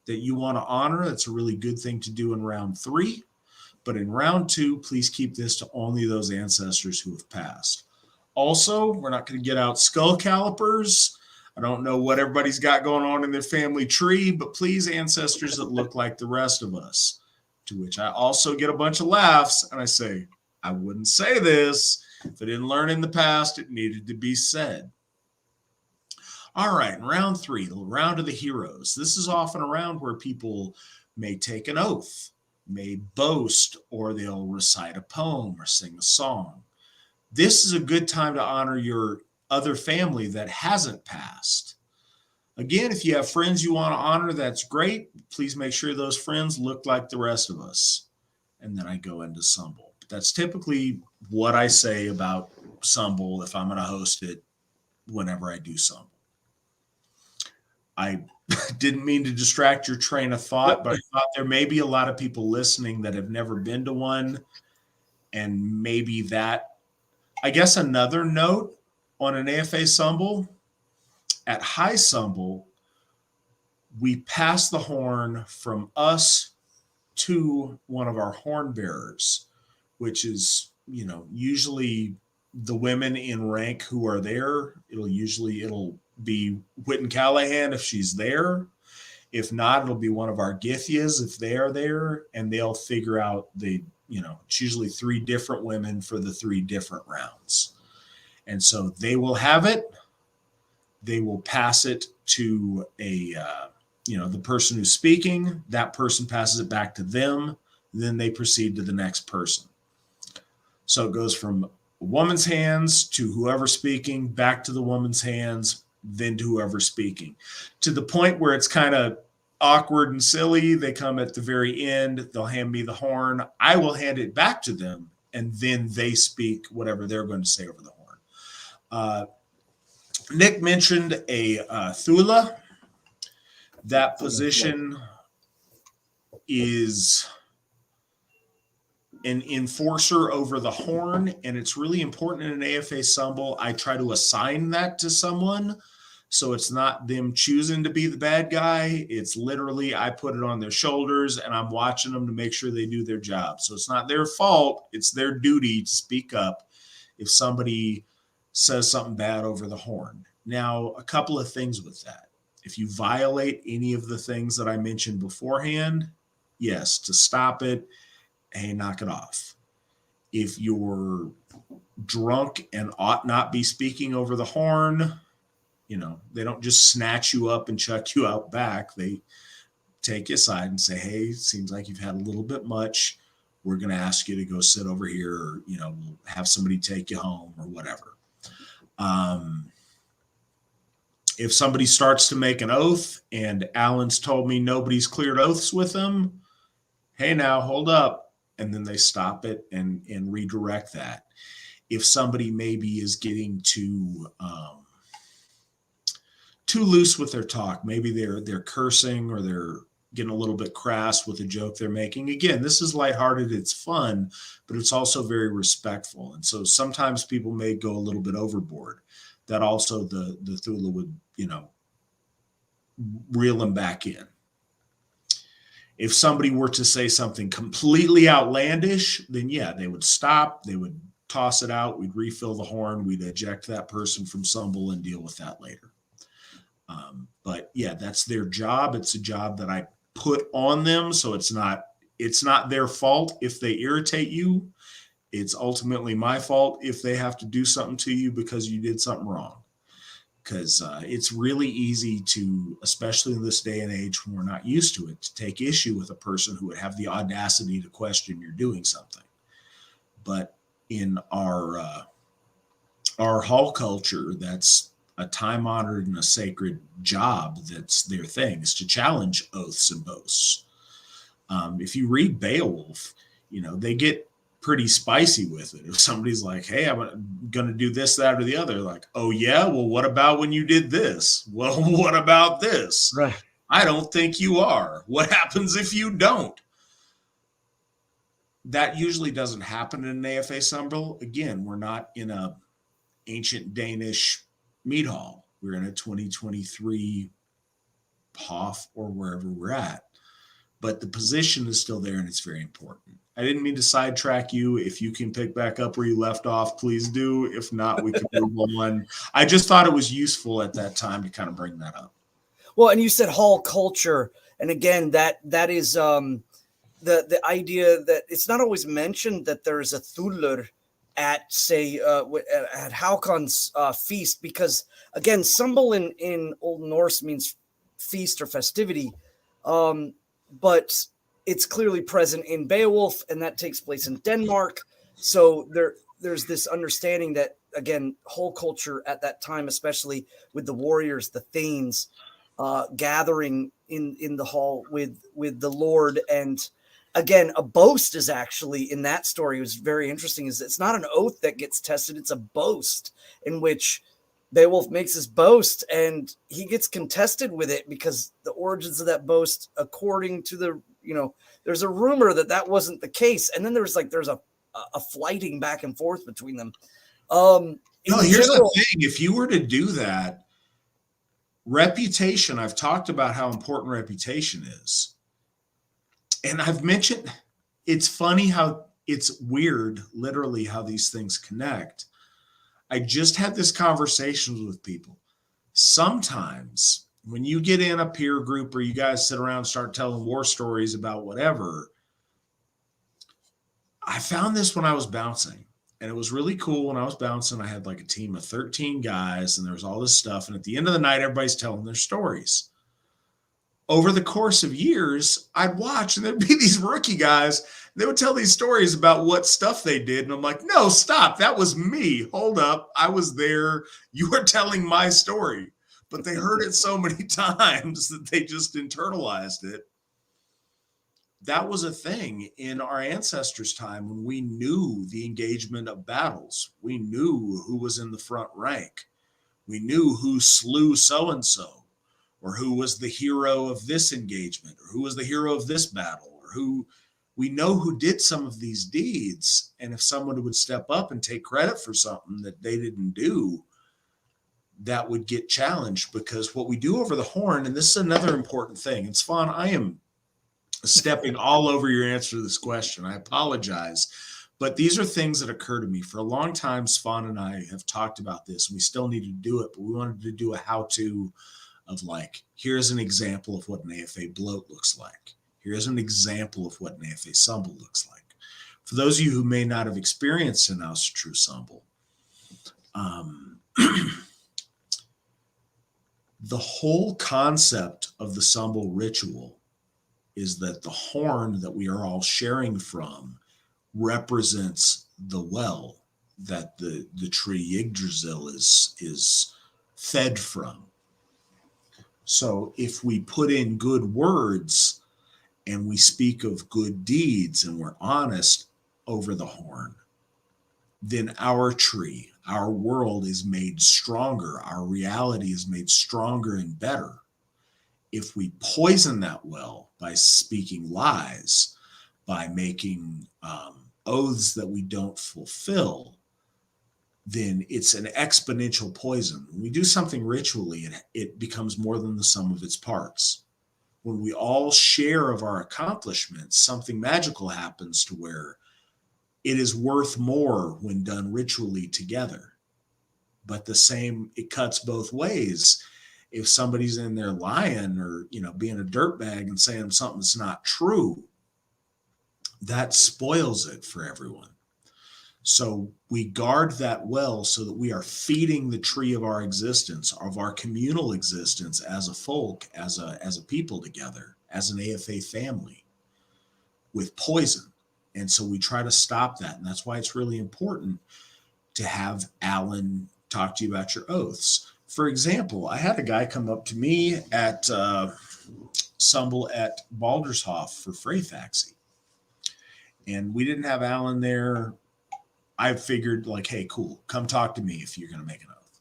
you want to honor, that's a really good thing to do in round 3. But in round 2, please keep this to only those ancestors who have passed. Also, we're not going to get out skull calipers. I don't know what everybody's got going on in their family tree, but please, ancestors that look like the rest of us. To which I also get a bunch of laughs, and I say, I wouldn't say this. If I didn't learn in the past, it needed to be said. All right, in round 3, the round of the heroes. This is often a round where people may take an oath, may boast, or they'll recite a poem or sing a song. This is a good time to honor your other family that hasn't passed. Again, if you have friends you want to honor, that's great. Please make sure those friends look like the rest of us. And then I go into Sumble. That's typically what I say about Sumble if I'm going to host it whenever I do Sumble. I didn't mean to distract your train of thought, but I thought there may be a lot of people listening that have never been to one. And maybe that, I guess another note on an AFA Sumble, at High Sumble, we pass the horn from us to one of our horn bearers, which is, usually the women in rank who are there. It'll be Witan Callahan if she's there. If not, it'll be one of our Githyas if they are there, and they'll figure out it's usually 3 different women for the 3 different rounds. And so they will have it. They will pass it to the person who's speaking. That person passes it back to them. Then they proceed to the next person. So it goes from a woman's hands to whoever's speaking, back to the woman's hands, then to whoever's speaking. To the point where it's kind of awkward and silly. They come at the very end. They'll hand me the horn. I will hand it back to them, and then they speak whatever they're going to say over the horn. Nick mentioned a Thula. That position is an enforcer over the horn, and it's really important in an AFA Sumble. I try to assign that to someone, so it's not them choosing to be the bad guy. It's literally I put it on their shoulders, and I'm watching them to make sure they do their job. So it's not their fault. It's their duty to speak up if somebody says something bad over the horn. Now, a couple of things with that. If you violate any of the things that I mentioned beforehand, yes, to stop it, hey, knock it off. If you're drunk and ought not be speaking over the horn, they don't just snatch you up and chuck you out back. They take you aside and say, hey, seems like you've had a little bit much. We're going to ask you to go sit over here, or, we'll have somebody take you home or whatever. If somebody starts to make an oath and Alan's told me nobody's cleared oaths with them, hey, now hold up. and then they stop it and redirect that. If somebody maybe is getting too loose with their talk, maybe they're cursing or they're getting a little bit crass with a joke they're making. Again, this is lighthearted, it's fun, but it's also very respectful. And so sometimes people may go a little bit overboard. That also the Thula would, reel them back in. If somebody were to say something completely outlandish, then yeah, they would stop, they would toss it out, we'd refill the horn, we'd eject that person from Sumbul and deal with that later. But yeah, that's their job. It's a job that I put on them, so it's not their fault if they irritate you. It's ultimately my fault if they have to do something to you because you did something wrong. Because it's really easy to, especially in this day and age when we're not used to it, to take issue with a person who would have the audacity to question you're doing something. But in our hall culture, that's a time-honored and a sacred job. That's their thing, is to challenge oaths and boasts. If you read Beowulf, they get pretty spicy with it. If somebody's like, hey, I'm going to do this, that, or the other, like, oh yeah, well, what about when you did this? Well, what about this? Right. I don't think you are. What happens if you don't? That usually doesn't happen in an AFA Sumbul. Again, we're not in a ancient Danish meat hall. We're in a 2023 Hof or wherever we're at. But the position is still there, and it's very important. I didn't mean to sidetrack you. If you can pick back up where you left off, please do. If not, we can move on. I just thought it was useful at that time to kind of bring that up. Well, and you said hall culture, and again, that is the idea that it's not always mentioned that there is a Thulur at, say, at Haukon's feast, because again, Sumbul in Old Norse means feast or festivity, but it's clearly present in Beowulf, and that takes place in Denmark. So there's this understanding that, again, whole culture at that time, especially with the warriors, the thanes, gathering in the hall with the Lord. And again, a boast is actually, in that story, it was very interesting, is it's not an oath that gets tested, it's a boast in which Beowulf makes his boast and he gets contested with it because the origins of that boast, according to the, there's a rumor that wasn't the case. And then there's a flighting back and forth between them. Here's the thing. If you were to do that, reputation, I've talked about how important reputation is. And I've mentioned, it's funny how it's weird, literally, how these things connect. I just had this conversation with people. Sometimes when you get in a peer group or you guys sit around and start telling war stories about whatever, I found this when I was bouncing. And it was really cool when I was bouncing. I had like a team of 13 guys and there was all this stuff. And at the end of the night, everybody's telling their stories. Over the course of years, I'd watch and there'd be these rookie guys. They would tell these stories about what stuff they did. And I'm like, no, stop. That was me. Hold up. I was there. You were telling my story. But they heard it so many times that they just internalized it. That was a thing in our ancestors' time when we knew the engagement of battles. We knew who was in the front rank. We knew who slew so-and-so, or who was the hero of this engagement, or who was the hero of this battle, or who we know who did some of these deeds. And if someone would step up and take credit for something that they didn't do, that would get challenged. Because what we do over the horn, and this is another important thing, and Svan, I am stepping all over your answer to this question. I apologize. But these are things that occur to me. For a long time, Svan and I have talked about this, and we still need to do it, but we wanted to do a how-to of like, here's an example of what an AFA bloat looks like. Here's an example of what an AFA Sumbul looks like. For those of you who may not have experienced an Asatru Sumbul, the whole concept of the Sumbul ritual is that the horn that we are all sharing from represents the well that the tree Yggdrasil is fed from. So if we put in good words and we speak of good deeds and we're honest over the horn, then our tree, our world is made stronger. Our reality is made stronger and better. If we poison that well by speaking lies, by making oaths that we don't fulfill, then it's an exponential poison. When we do something ritually, it becomes more than the sum of its parts. When we all share of our accomplishments, something magical happens to where it is worth more when done ritually together. But the same, it cuts both ways. If somebody's in there lying or, being a dirtbag and saying something's not true, that spoils it for everyone. So we guard that well so that we are feeding the tree of our existence, of our communal existence as a folk, as a people together, as an AFA family, with poison. And so we try to stop that. And that's why it's really important to have Alan talk to you about your oaths. For example, I had a guy come up to me at Sumbel at Baldershof for Freyfaxi. And we didn't have Alan there. I figured like, hey, cool, come talk to me if you're going to make an oath.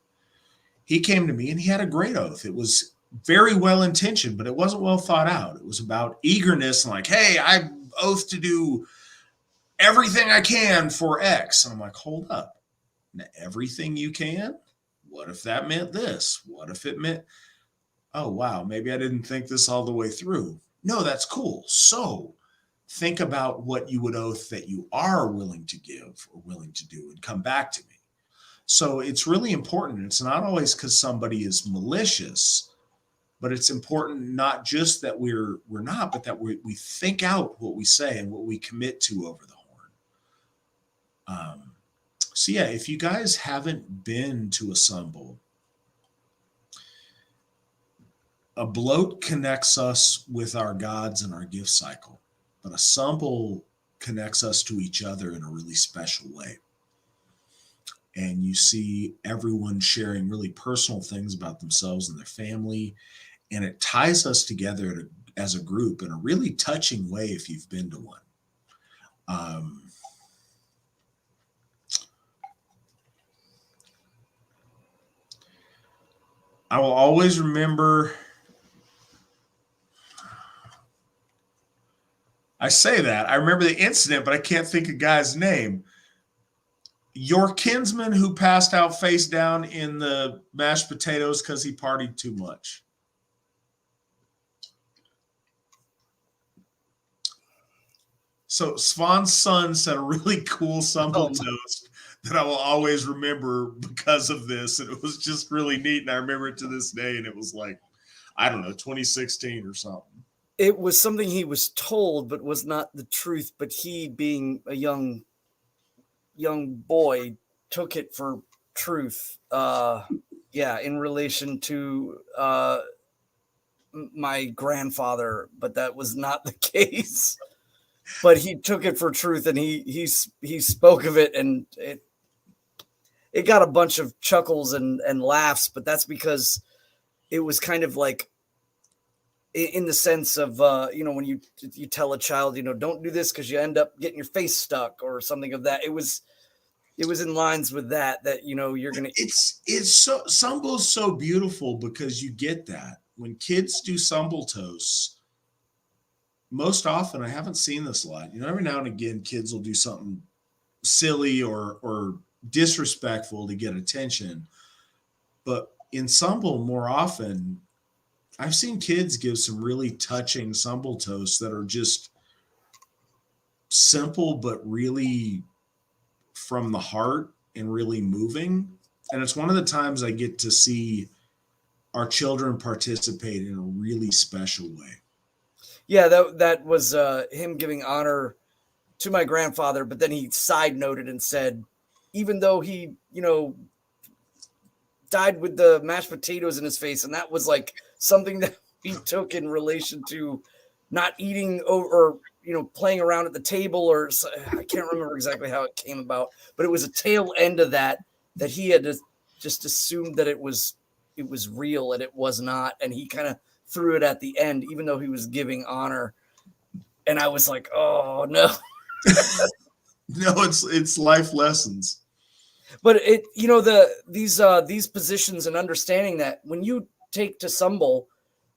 He came to me and he had a great oath. It was very well intentioned, but it wasn't well thought out. It was about eagerness and like, hey, I oath to do everything I can for X. And I'm like, hold up. Now, everything you can? What if that meant this? What if it meant, oh, wow, maybe I didn't think this all the way through. No, that's cool. So think about what you would oath that you are willing to give or willing to do and come back to me. So it's really important. It's not always because somebody is malicious, but it's important not just that we're not, but that we think out what we say and what we commit to over the horn. So yeah, if you guys haven't been to a Sumbel, a bloat connects us with our gods and our gift cycle. But a Sumbel connects us to each other in a really special way. And you see everyone sharing really personal things about themselves and their family. And it ties us together as a group in a really touching way if you've been to one. I will always remember... I say that. I remember the incident, but I can't think of guy's name. Your kinsman who passed out face down in the mashed potatoes because he partied too much. So Svan's son said a really cool Sumbel toast that I will always remember because of this. And it was just really neat. And I remember it to this day. And it was like, I don't know, 2016 or something. It was something he was told, but was not the truth. But he, being a young boy, took it for truth. In relation to my grandfather, but that was not the case. But he took it for truth, and he spoke of it, and it got a bunch of chuckles and laughs. But that's because it was kind of like, in the sense of, when you tell a child, don't do this because you end up getting your face stuck or something of that. It was in lines with that, you're going to. It's so, Sumbel's so beautiful because you get that. When kids do Sumbel toasts, most often, I haven't seen this a lot. Every now and again, kids will do something silly or disrespectful to get attention. But in Sumbel, more often, I've seen kids give some really touching Sumbel toasts that are just simple, but really from the heart and really moving. And it's one of the times I get to see our children participate in a really special way. Yeah, that was him giving honor to my grandfather, but then he side noted and said, even though he, died with the mashed potatoes in his face, and that was like something that he took in relation to not eating or playing around at the table, or I can't remember exactly how it came about, but it was a tail end of that he had just assumed that it was real, and it was not, and he kind of threw it at the end, even though he was giving honor. And I was like, oh no. No, it's life lessons. But these positions and understanding that when you take to symbol,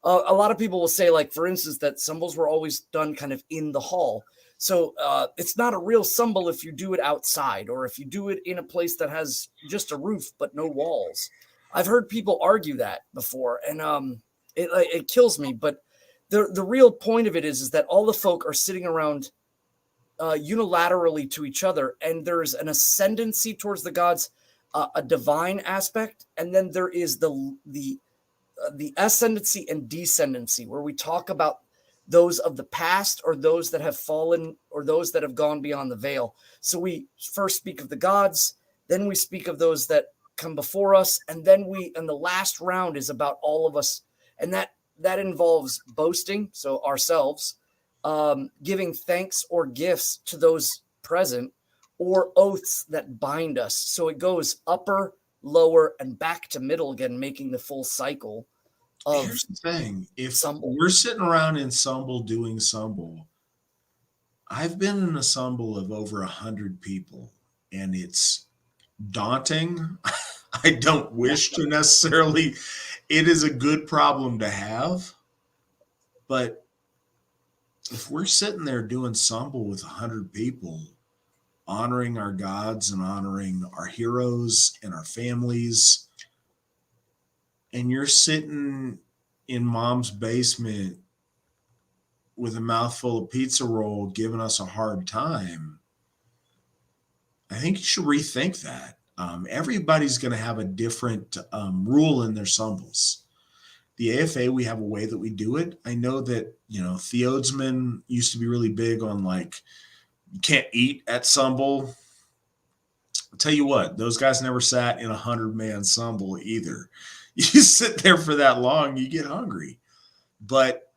a lot of people will say, like, for instance, that symbols were always done kind of in the hall. So it's not a real symbol if you do it outside, or if you do it in a place that has just a roof but no walls. I've heard people argue that before, and it kills me. But the real point of it is that all the folk are sitting around unilaterally to each other, and there's an ascendancy towards the gods, a divine aspect, and then there is the ascendancy and descendancy, where we talk about those of the past, or those that have fallen, or those that have gone beyond the veil. So we first speak of the gods, then we speak of those that come before us, and then the last round is about all of us, and that involves boasting, so ourselves, giving thanks or gifts to those present, or oaths that bind us. So it goes upper, lower, and back to middle again, making the full cycle. Here's the thing. If we're sitting around in Sumble doing Sumble, I've been in a Sumble of over 100 people, and it's daunting. I don't wish to necessarily. It is a good problem to have, but if we're sitting there doing Sumble with 100 people, honoring our gods and honoring our heroes and our families, and you're sitting in mom's basement with a mouthful of pizza roll giving us a hard time, I think you should rethink that. Everybody's going to have a different rule in their Sumbles. The AFA, we have a way that we do it. I know that, Theodsman used to be really big on, like, you can't eat at Sumble. I'll tell you what, those guys never sat in 100-man Sumble either. You sit there for that long, you get hungry. But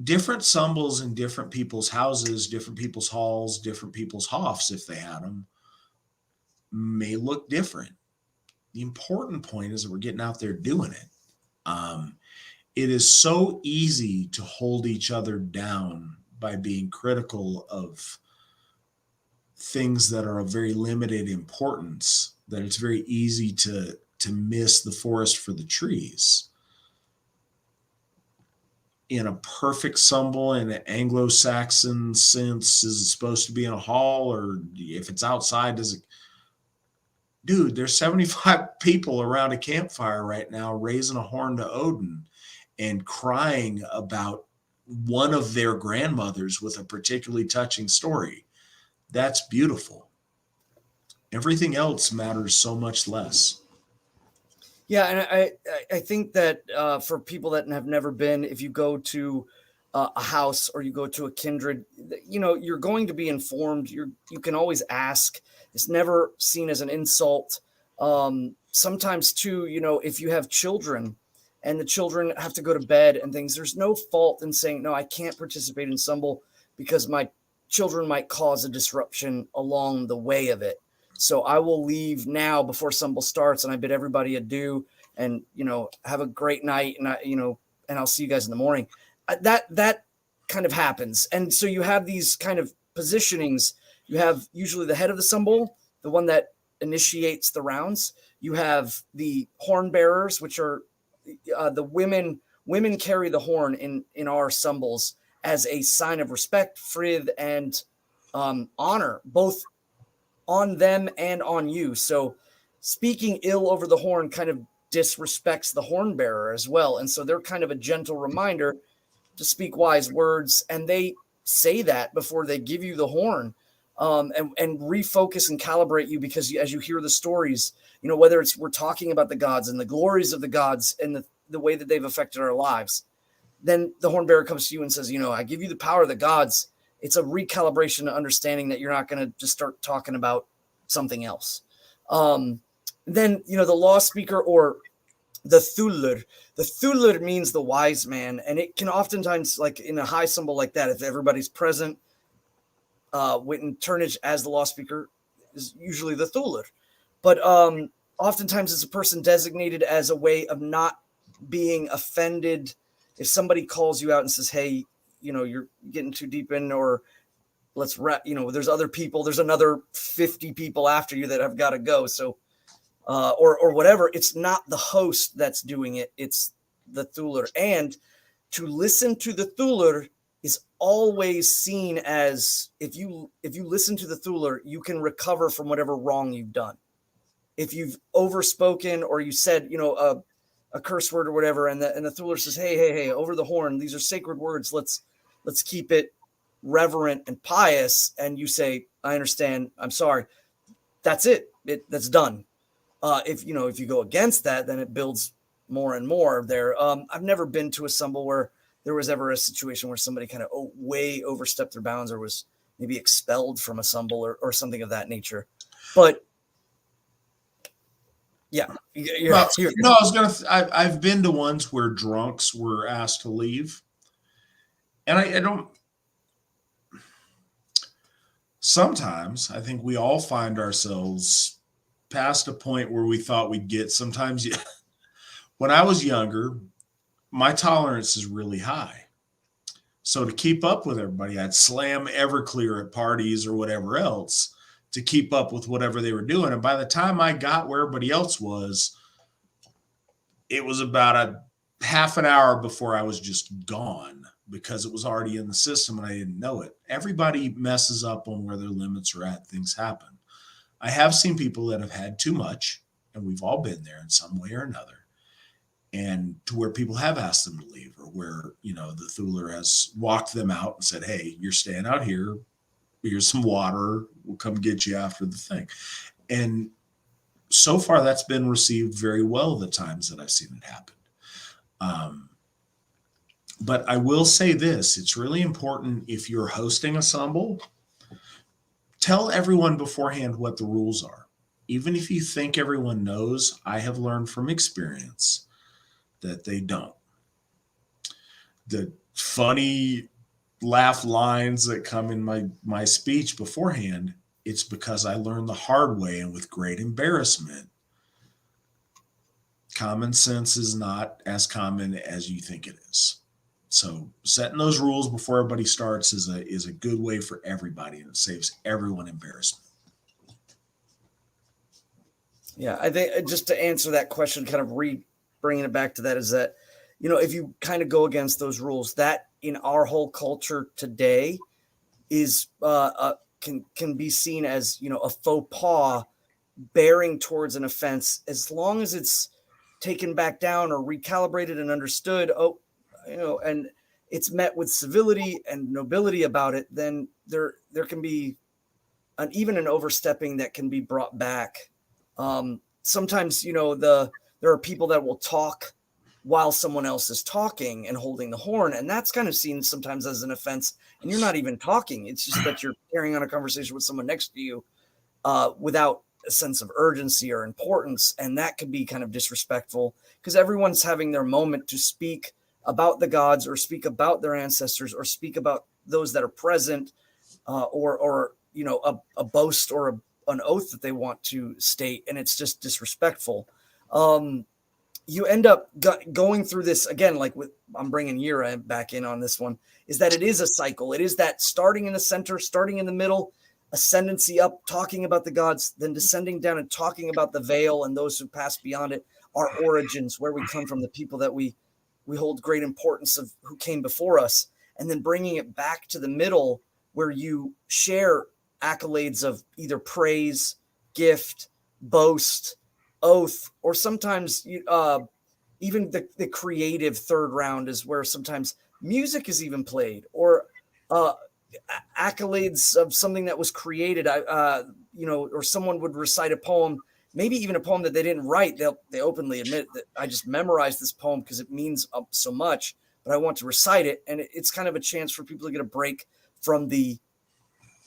different Sumbles in different people's houses, different people's halls, different people's hofs, if they had them, may look different. The important point is that we're getting out there doing it. It is so easy to hold each other down by being critical of things that are of very limited importance, that it's very easy to miss the forest for the trees. In a perfect Sumble, in an Anglo-Saxon sense, is it supposed to be in a hall, or if it's outside, does it? Dude, there's 75 people around a campfire right now raising a horn to Odin and crying about one of their grandmothers with a particularly touching story. That's beautiful. Everything else matters so much less. Yeah, and I think that for people that have never been, if you go to a house or you go to a kindred, you're going to be informed. You can always ask. It's never seen as an insult. Sometimes too, if you have children and the children have to go to bed and things, there's no fault in saying, no, I can't participate in Sumble because my children might cause a disruption along the way of it. So I will leave now before Sumble starts, and I bid everybody adieu, and have a great night, and and I'll see you guys in the morning. That kind of happens, and so you have these kind of positionings. You have usually the head of the Sumble, the one that initiates the rounds. You have the horn bearers, which are the women. Women carry the horn in our Sumbles as a sign of respect, frith, and honor, both on them and on you. So speaking ill over the horn kind of disrespects the horn bearer as well. And so they're kind of a gentle reminder to speak wise words. And they say that before they give you the horn, and refocus and calibrate you, because as you hear the stories, whether it's we're talking about the gods and the glories of the gods and the way that they've affected our lives, then the horn bearer comes to you and says, I give you the power of the gods. It's a recalibration and understanding that you're not going to just start talking about something else. Then, the law speaker, or the Thulur. The Thulur means the wise man. And it can oftentimes, like in a high Sumble like that, if everybody's present, in turnage as the law speaker is usually the Thulur. But oftentimes it's a person designated as a way of not being offended. If somebody calls you out and says, hey, you're getting too deep in, or let's there's other people, there's another 50 people after you that have got to go. So, or whatever, it's not the host that's doing it. It's the Thuler. And to listen to the Thuler is always seen as, if you listen to the Thuler, you can recover from whatever wrong you've done. If you've overspoken or you said, a curse word or whatever, and the Thuler says, hey, over the horn, these are sacred words. Let's keep it reverent and pious. And you say, I understand, I'm sorry. That's it. That's done. If you go against that, then it builds more and more there. I've never been to a Sumble where there was ever a situation where somebody kind of way overstepped their bounds or was maybe expelled from a Sumble or something of that nature. But yeah, I've been to ones where drunks were asked to leave, and I don't. Sometimes I think we all find ourselves past a point where we thought we'd get. Sometimes, when I was younger, my tolerance is really high. So to keep up with everybody, I'd slam Everclear at parties or whatever else to keep up with whatever they were doing. And by the time I got where everybody else was, it was about a half an hour before I was just gone because it was already in the system and I didn't know it. Everybody messes up on where their limits are at. Things happen. I have seen people that have had too much, and we've all been there in some way or another. And to where people have asked them to leave, or where, the Thuler has walked them out and said, hey, you're staying out here. Here's some water. We'll come get you after the thing. And so far that's been received very well the times that I've seen it happen. But I will say this, it's really important if you're hosting a Sumble, tell everyone beforehand what the rules are. Even if you think everyone knows, I have learned from experience that they don't. The funny laugh lines that come in my speech beforehand, it's because I learned the hard way and with great embarrassment. Common sense is not as common as you think it is. So setting those rules before everybody starts is a good way for everybody, and it saves everyone embarrassment. Yeah, I think just to answer that question, kind of bringing it back to that, is that, if you kind of go against those rules, that in our whole culture today is can be seen as, a faux pas bearing towards an offense, as long as it's taken back down or recalibrated and understood. And it's met with civility and nobility about it, then there can be even an overstepping that can be brought back. Sometimes, there are people that will talk while someone else is talking and holding the horn, and that's kind of seen sometimes as an offense, and you're not even talking. It's just that you're carrying on a conversation with someone next to you without a sense of urgency or importance, and that could be kind of disrespectful because everyone's having their moment to speak about the gods or speak about their ancestors or speak about those that are present, or a boast or an oath that they want to state, and it's just disrespectful. You end up going through this again, like I'm bringing Jera back in on this one, is that it is a cycle. It is that starting in the center, starting in the middle, ascendancy up, talking about the gods, then descending down and talking about the veil and those who pass beyond it, our origins, where we come from, the people that we hold great importance of who came before us, and then bringing it back to the middle where you share accolades of either praise, gift, boast, oath, or sometimes even the creative third round is where sometimes music is even played, or accolades of something that was created, or someone would recite a poem, maybe even a poem that they didn't write. They openly admit that I just memorized this poem because it means so much, but I want to recite it. And it's kind of a chance for people to get a break from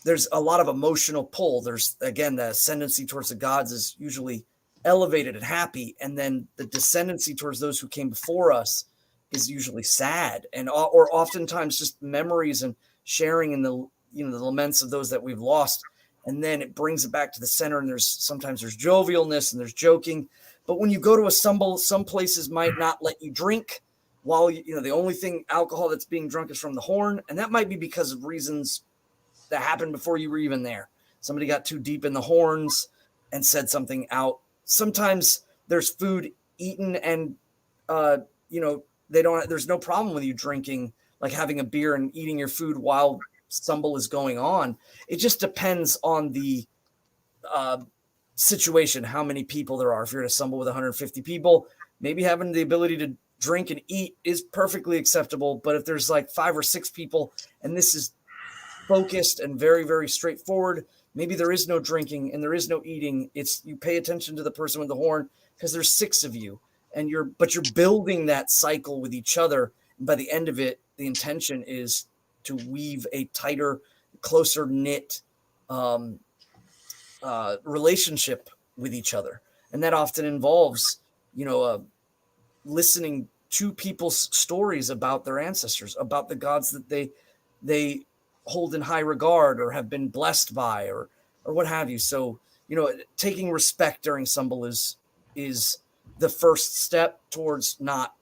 there's a lot of emotional pull. There's, again, the ascendancy towards the gods is usually elevated and happy. And then the descendancy towards those who came before us is usually sad, or oftentimes just memories and sharing in the laments of those that we've lost. And then it brings it back to the center, and sometimes there's jovialness and there's joking. But when you go to a Sumble, some places might not let you drink while the only thing alcohol that's being drunk is from the horn, and that might be because of reasons that happened before you were even there. Somebody got too deep in the horns and said something out. Sometimes there's food eaten, and there's no problem with you drinking, like having a beer and eating your food while Stumble is going on. It just depends on the situation, how many people there are. If you're at a Stumble with 150 people, maybe having the ability to drink and eat is perfectly acceptable. But if there's like 5 or 6 people and this is focused and very, very straightforward, maybe there is no drinking and there is no eating. It's you pay attention to the person with the horn because there's 6 of you, and you're building that cycle with each other. And by the end of it, the intention is to weave a tighter, closer knit relationship with each other. And that often involves, listening to people's stories about their ancestors, about the gods that they hold in high regard or have been blessed by, or what have you. So, taking respect during Stumble is the first step towards not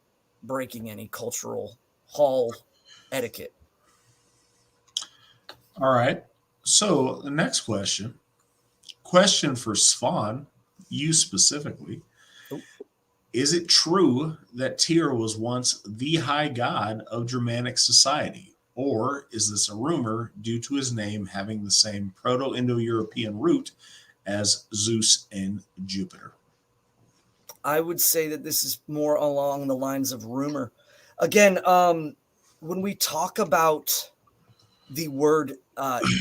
breaking any cultural hall etiquette. All right. So the next question for Svan, you specifically. Oh. Is it true that Tyr was once the high god of Germanic society? Or is this a rumor due to his name having the same Proto-Indo-European root as Zeus and Jupiter? I would say that this is more along the lines of rumor. Again, when we talk about the word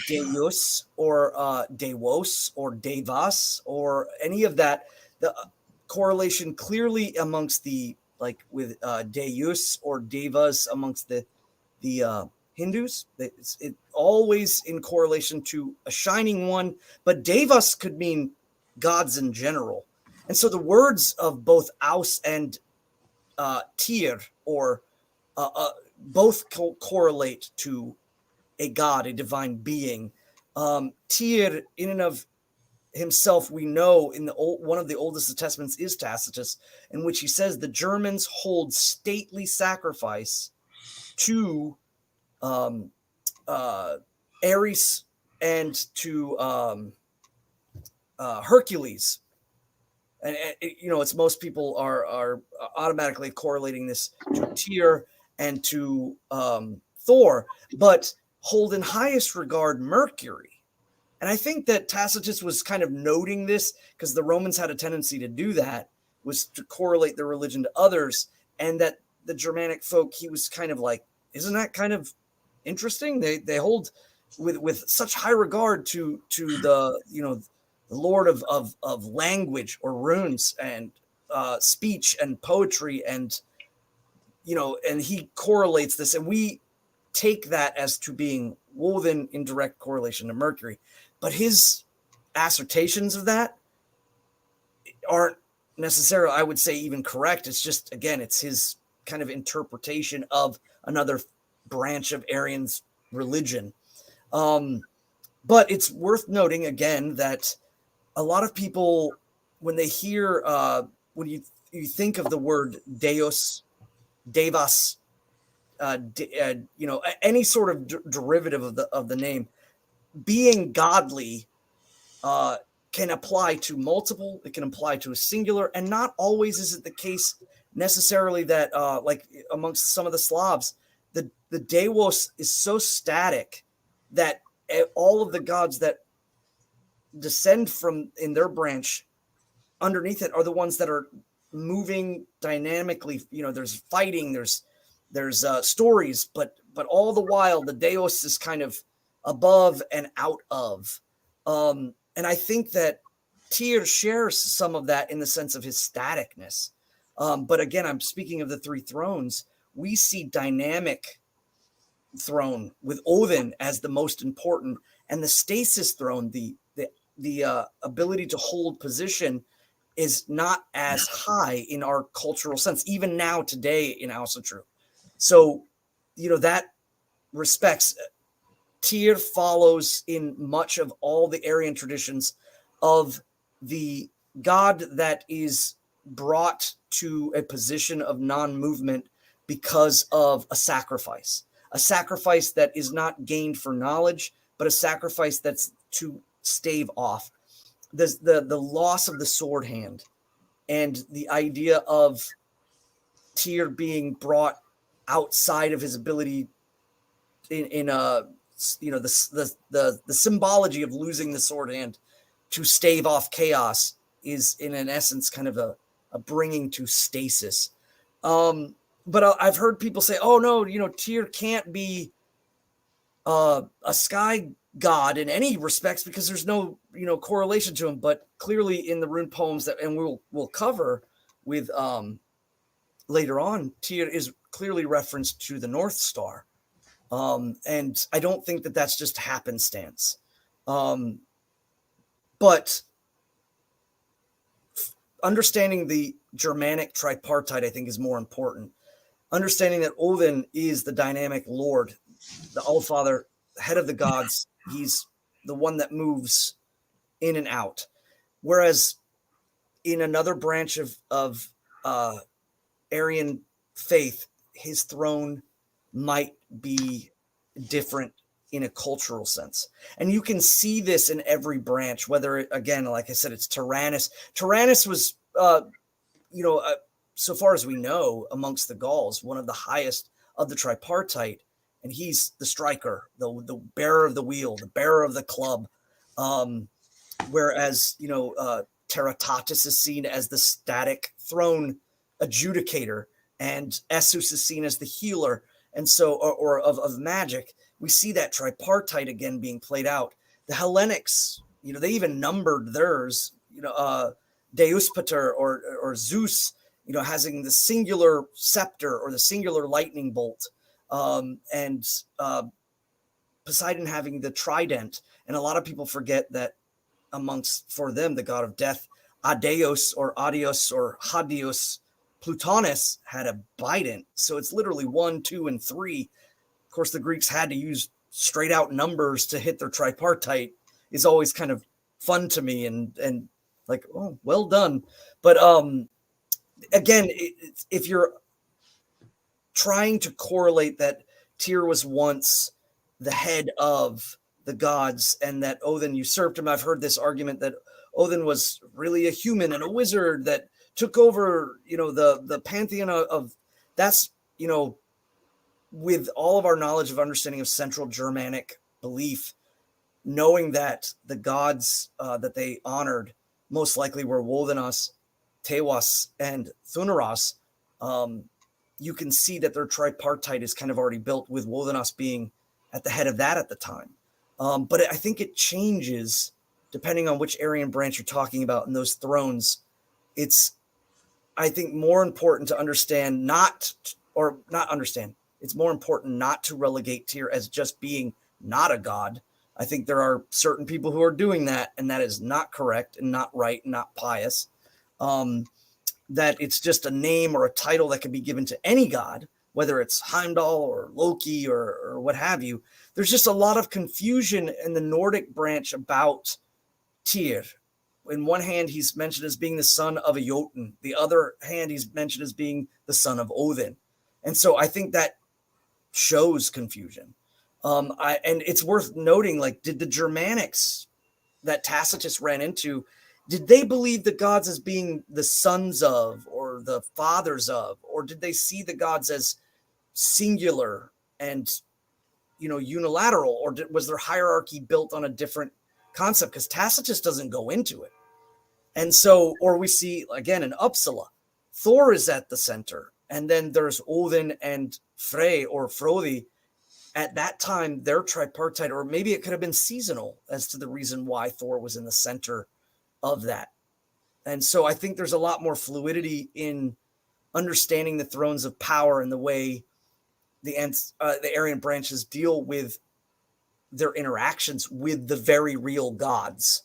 deus or devos or devas or any of that, the correlation clearly amongst the, like with deus or devas amongst the Hindus, it's always in correlation to a shining one, but devas could mean gods in general. And so the words of both Aus and Tyr, or both correlate to a god, a divine being. Tyr, in and of himself, we know in one of the oldest testaments is Tacitus, in which he says the Germans hold stately sacrifice to Ares and to Hercules. And it's most people are automatically correlating this to Tyr and to Thor, but hold in highest regard Mercury. And I think that Tacitus was kind of noting this because the Romans had a tendency to do that, was to correlate their religion to others, and that the Germanic folk, he was kind of like, isn't that kind of interesting? They hold with such high regard to the the Lord of language or runes and speech and poetry, and and he correlates this, and we take that as to being woven in direct correlation to Mercury. But his assertions of that aren't necessarily, I would say, even correct. It's just, again, it's his kind of interpretation of another branch of Aryan's religion. But it's worth noting, again, that a lot of people, when they hear, when you think of the word deus, devas, any sort of derivative of the name, being godly can apply to multiple. It can apply to a singular, and not always is it the case necessarily that, like amongst some of the Slavs, the Deus is so static that all of the gods that descend from in their branch underneath it are the ones that are moving dynamically. There's fighting, there's stories, but all the while the Deus is kind of above and out of. And I think that Tyr shares some of that in the sense of his staticness. But again, I'm speaking of the 3 thrones. We see dynamic throne with Odin as the most important, and the stasis throne, the ability to hold position, is not as high in our cultural sense, even now today in Asatru. So, that respects, Tyr follows in much of all the Aryan traditions of the god that is brought to a position of non-movement because of a sacrifice that is not gained for knowledge, but a sacrifice that's to stave off the loss of the sword hand, and the idea of Tyr being brought outside of his ability in the symbology of losing the sword hand to stave off chaos is in an essence kind of a bringing to stasis. But I've heard people say, oh no, Tyr can't be a sky god in any respects because there's no correlation to him. But clearly in the rune poems that, and we'll cover with later on, Tyr is clearly referenced to the North Star. And I don't think that that's just happenstance. But understanding the Germanic tripartite, I think, is more important. Understanding that Odin is the dynamic lord, the Allfather, head of the gods. He's the one that moves in and out. Whereas in another branch of Aryan faith, his throne might be different in a cultural sense. And you can see this in every branch, whether, again, like I said, it's Tyrannus. Tyrannus was, so far as we know, amongst the Gauls, one of the highest of the tripartite. And he's the striker, the bearer of the wheel, the bearer of the club. Whereas, Teratatus is seen as the static throne adjudicator, and Essus is seen as the healer. And so, or of magic, we see that tripartite again being played out. The Hellenics, they even numbered theirs, Deuspater or Zeus, having the singular scepter or the singular lightning bolt, and Poseidon having the trident. And a lot of people forget that for them, the god of death, Adeos or Adios or Hadios, Plutonus had a bident. So it's literally 1, 2, and 3. Of course, the Greeks had to use straight out numbers to hit their tripartite. Is always kind of fun to me and like, oh, well done. But again, if you're trying to correlate that Tyr was once the head of the gods and that Odin usurped him, I've heard this argument that Odin was really a human and a wizard that took over, the pantheon of that's, with all of our knowledge of understanding of Central Germanic belief, knowing that the gods that they honored most likely were Wodenas, Tewas, and Thunaras, you can see that their tripartite is kind of already built, with Wodenas being at the head of that at the time. But I think it changes depending on which Aryan branch you're talking about, and those thrones. It's, I think, more important to understand it's more important not to relegate Tyr as just being not a god. I think there are certain people who are doing that, and that is not correct and not right and not pious. That it's just a name or a title that can be given to any god, whether it's Heimdall or Loki or what have you. There's just a lot of confusion in the Nordic branch about Tyr. In one hand, he's mentioned as being the son of a Jotun. The other hand, he's mentioned as being the son of Odin. And so I think that shows confusion. And it's worth noting, like, did the Germanics that Tacitus ran into, did they believe the gods as being the sons of or the fathers of, or did they see the gods as singular and, unilateral, or was their hierarchy built on a different concept? Because Tacitus doesn't go into it. And so, or we see again in Uppsala, Thor is at the center, and then there's Odin and Frey or Frodi. At that time, their tripartite, or maybe it could have been seasonal as to the reason why Thor was in the center of that. And so I think there's a lot more fluidity in understanding the thrones of power and the way the Aryan branches deal with their interactions with the very real gods.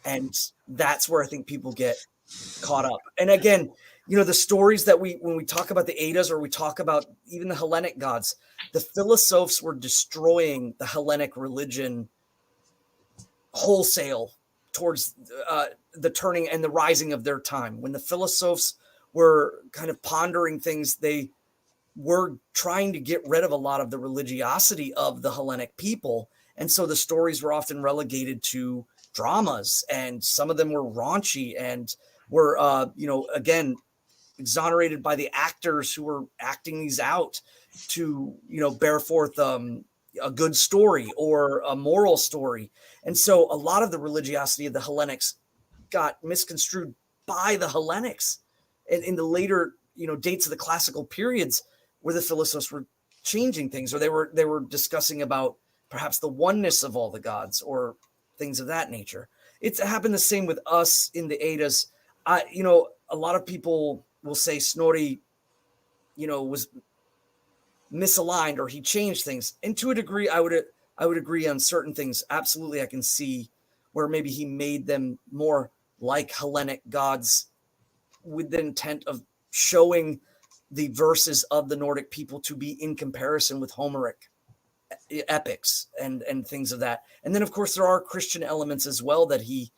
And that's where I think people get caught up. And again, the stories that when we talk about the Eddas, or we talk about even the Hellenic gods, the Philosophs were destroying the Hellenic religion wholesale towards the turning and the rising of their time. When the Philosophs were kind of pondering things, they were trying to get rid of a lot of the religiosity of the Hellenic people. And so the stories were often relegated to dramas, and some of them were raunchy and were, again, exonerated by the actors who were acting these out to, bear forth a good story or a moral story. And so a lot of the religiosity of the Hellenics got misconstrued by the Hellenics. And in the later, dates of the classical periods where the Philosophes were changing things, or they were discussing about perhaps the oneness of all the gods or things of that nature. It's happened the same with us in the Eddas. A lot of people will say Snorri, was misaligned or he changed things. And to a degree, I would agree on certain things. Absolutely, I can see where maybe he made them more like Hellenic gods with the intent of showing the verses of the Nordic people to be in comparison with Homeric epics and things of that. And then, of course, there are Christian elements as well that he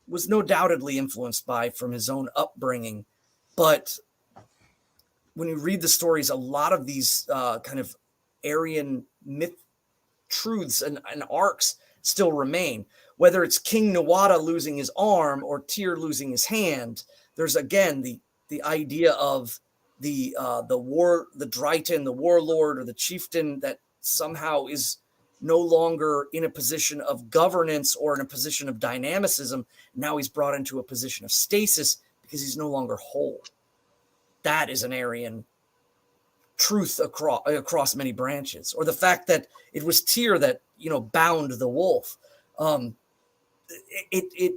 was no doubtedly influenced by from his own upbringing. But when you read the stories, a lot of these kind of Aryan myth truths and arcs still remain. Whether it's King Nawada losing his arm or Tyr losing his hand, there's again the idea of the Drighten, the warlord or the chieftain that somehow is no longer in a position of governance or in a position of dynamicism. Now he's brought into a position of stasis because he's no longer whole. That is an Aryan truth across many branches. Or the fact that it was Tyr that, bound the wolf. It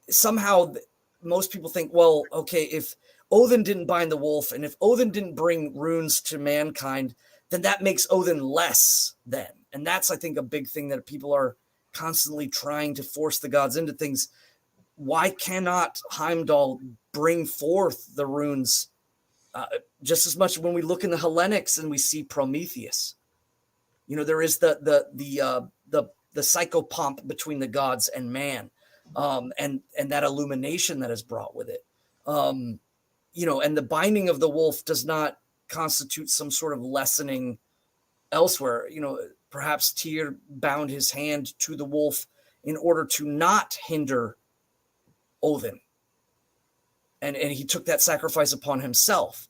somehow most people think, well, okay, if Odin didn't bind the wolf and if Odin didn't bring runes to mankind, then that makes Odin less than. And that's, I think, a big thing that people are constantly trying to force the gods into things. Why cannot Heimdall bring forth the runes just as much when we look in the Hellenics and we see Prometheus? There is the psychopomp between the gods and man, and that illumination that is brought with it. And the binding of the wolf does not constitute some sort of lessening elsewhere. Perhaps Tyr bound his hand to the wolf in order to not hinder Odin. And he took that sacrifice upon himself.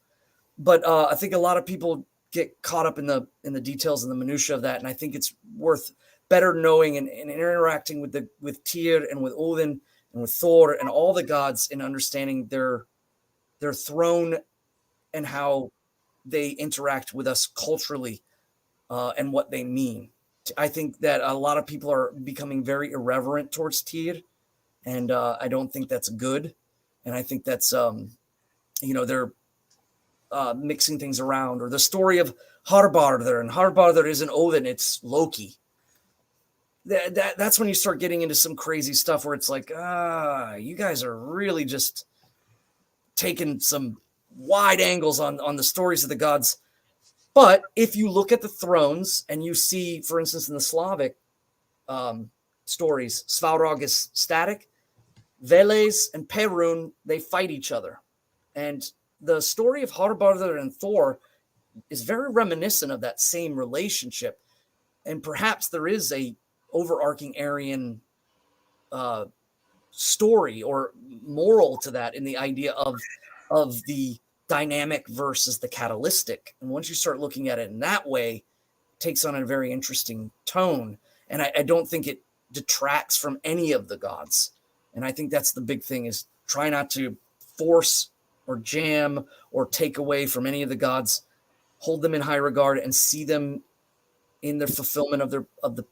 But I think a lot of people get caught up in the details and the minutia of that. And I think it's worth better knowing and interacting with Tyr and with Odin and with Thor and all the gods and understanding their throne and how they interact with us culturally and what they mean. I think that a lot of people are becoming very irreverent towards Tyr, and I don't think that's good. And I think that's, they're mixing things around. Or the story of Harbardr, and Harbardr isn't Odin, it's Loki. That's when you start getting into some crazy stuff where it's like, you guys are really just taking some wide angles on the stories of the gods. But if you look at the thrones and you see, for instance, in the Slavic stories, Svarog is static, Veles and Perun, they fight each other. And the story of Harbardr and Thor is very reminiscent of that same relationship. And perhaps there is a overarching Aryan story or moral to that in the idea of the dynamic versus the catalytic. And once you start looking at it in that way, it takes on a very interesting tone. And I don't think it detracts from any of the gods. And I think that's the big thing, is try not to force or jam or take away from any of the gods. Hold them in high regard and see them in the fulfillment of the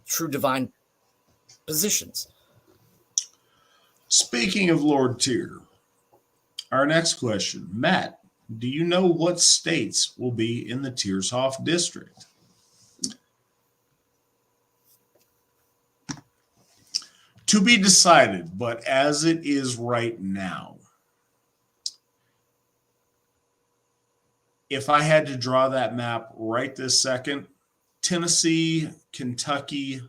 true divine positions. Speaking of Lord Tyr, our next question. Matt, do you know what states will be in the Tyrshof district? To be decided, but as it is right now, if I had to draw that map right this second, Tennessee, Kentucky,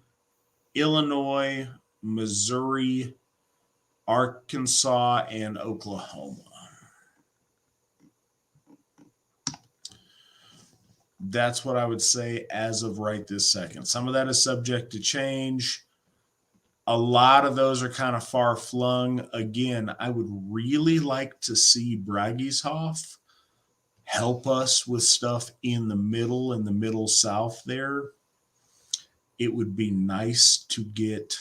Illinois, Missouri, Arkansas, and Oklahoma. That's what I would say as of right this second. Some of that is subject to change. A lot of those are kind of far flung. Again, I would really like to see Bragishoff help us with stuff in the middle south there. It would be nice to get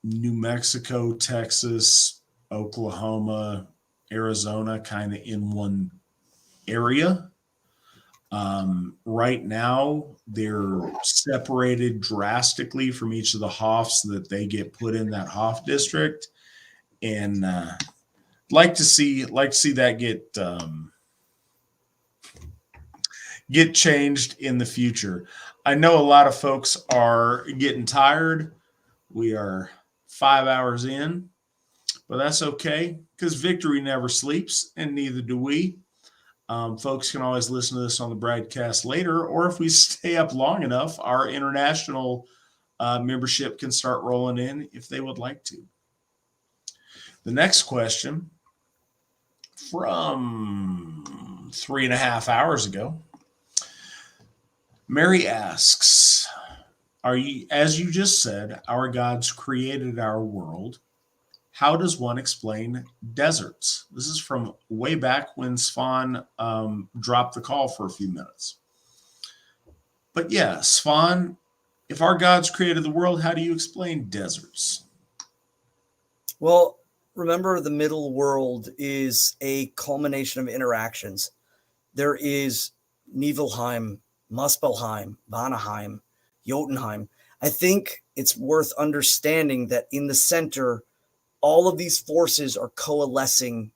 New Mexico, Texas, Oklahoma, Arizona kind of in one area. Right now, they're separated drastically from each of the Hoffs that they get put in that Hoff district, and like to see that get changed in the future. I know a lot of folks are getting tired. We are 5 hours in, but that's okay because victory never sleeps, and neither do we. Folks can always listen to this on the broadcast later, or if we stay up long enough, our international membership can start rolling in if they would like to. The next question from 3.5 hours ago, Mary asks, "Are you, as you just said, our gods created our world? How does one explain deserts?" This is from way back when Svan dropped the call for a few minutes. But yeah, Svan, if our gods created the world, how do you explain deserts? Well, remember, the middle world is a culmination of interactions. There is Niflheim, Muspelheim, Vanaheim, Jotunheim. I think it's worth understanding that in the center, all of these forces are coalescing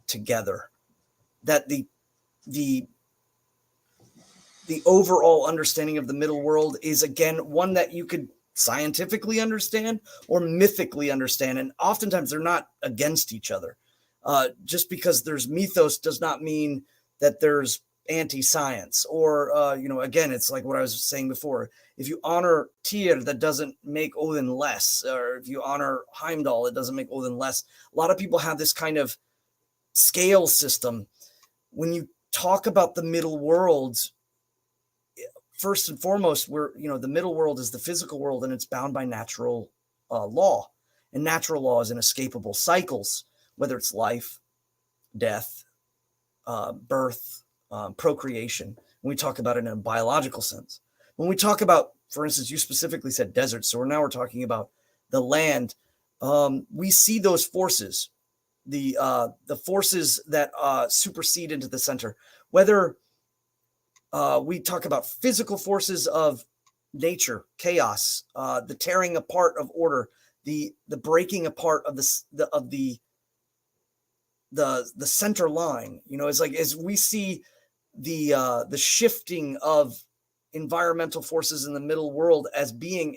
together. That the overall understanding of the middle world is, again, one that you could scientifically understand or mythically understand, and oftentimes they're not against each other. Just because there's mythos does not mean that there's anti-science, or again, it's like what I was saying before. If you honor Tyr, that doesn't make Odin less, or if you honor Heimdall, it doesn't make Odin less. A lot of people have this kind of scale system. When you talk about the middle worlds, first and foremost, the middle world is the physical world, and it's bound by natural law, and natural law is inescapable cycles, whether it's life, death, birth, procreation. When we talk about it in a biological sense, when we talk about, for instance, you specifically said deserts, so we're talking about the land. We see those forces, the forces that supersede into the center. Whether we talk about physical forces of nature, chaos, the tearing apart of order, the breaking apart of the center line. It's like, as we see the shifting of environmental forces in the middle world as being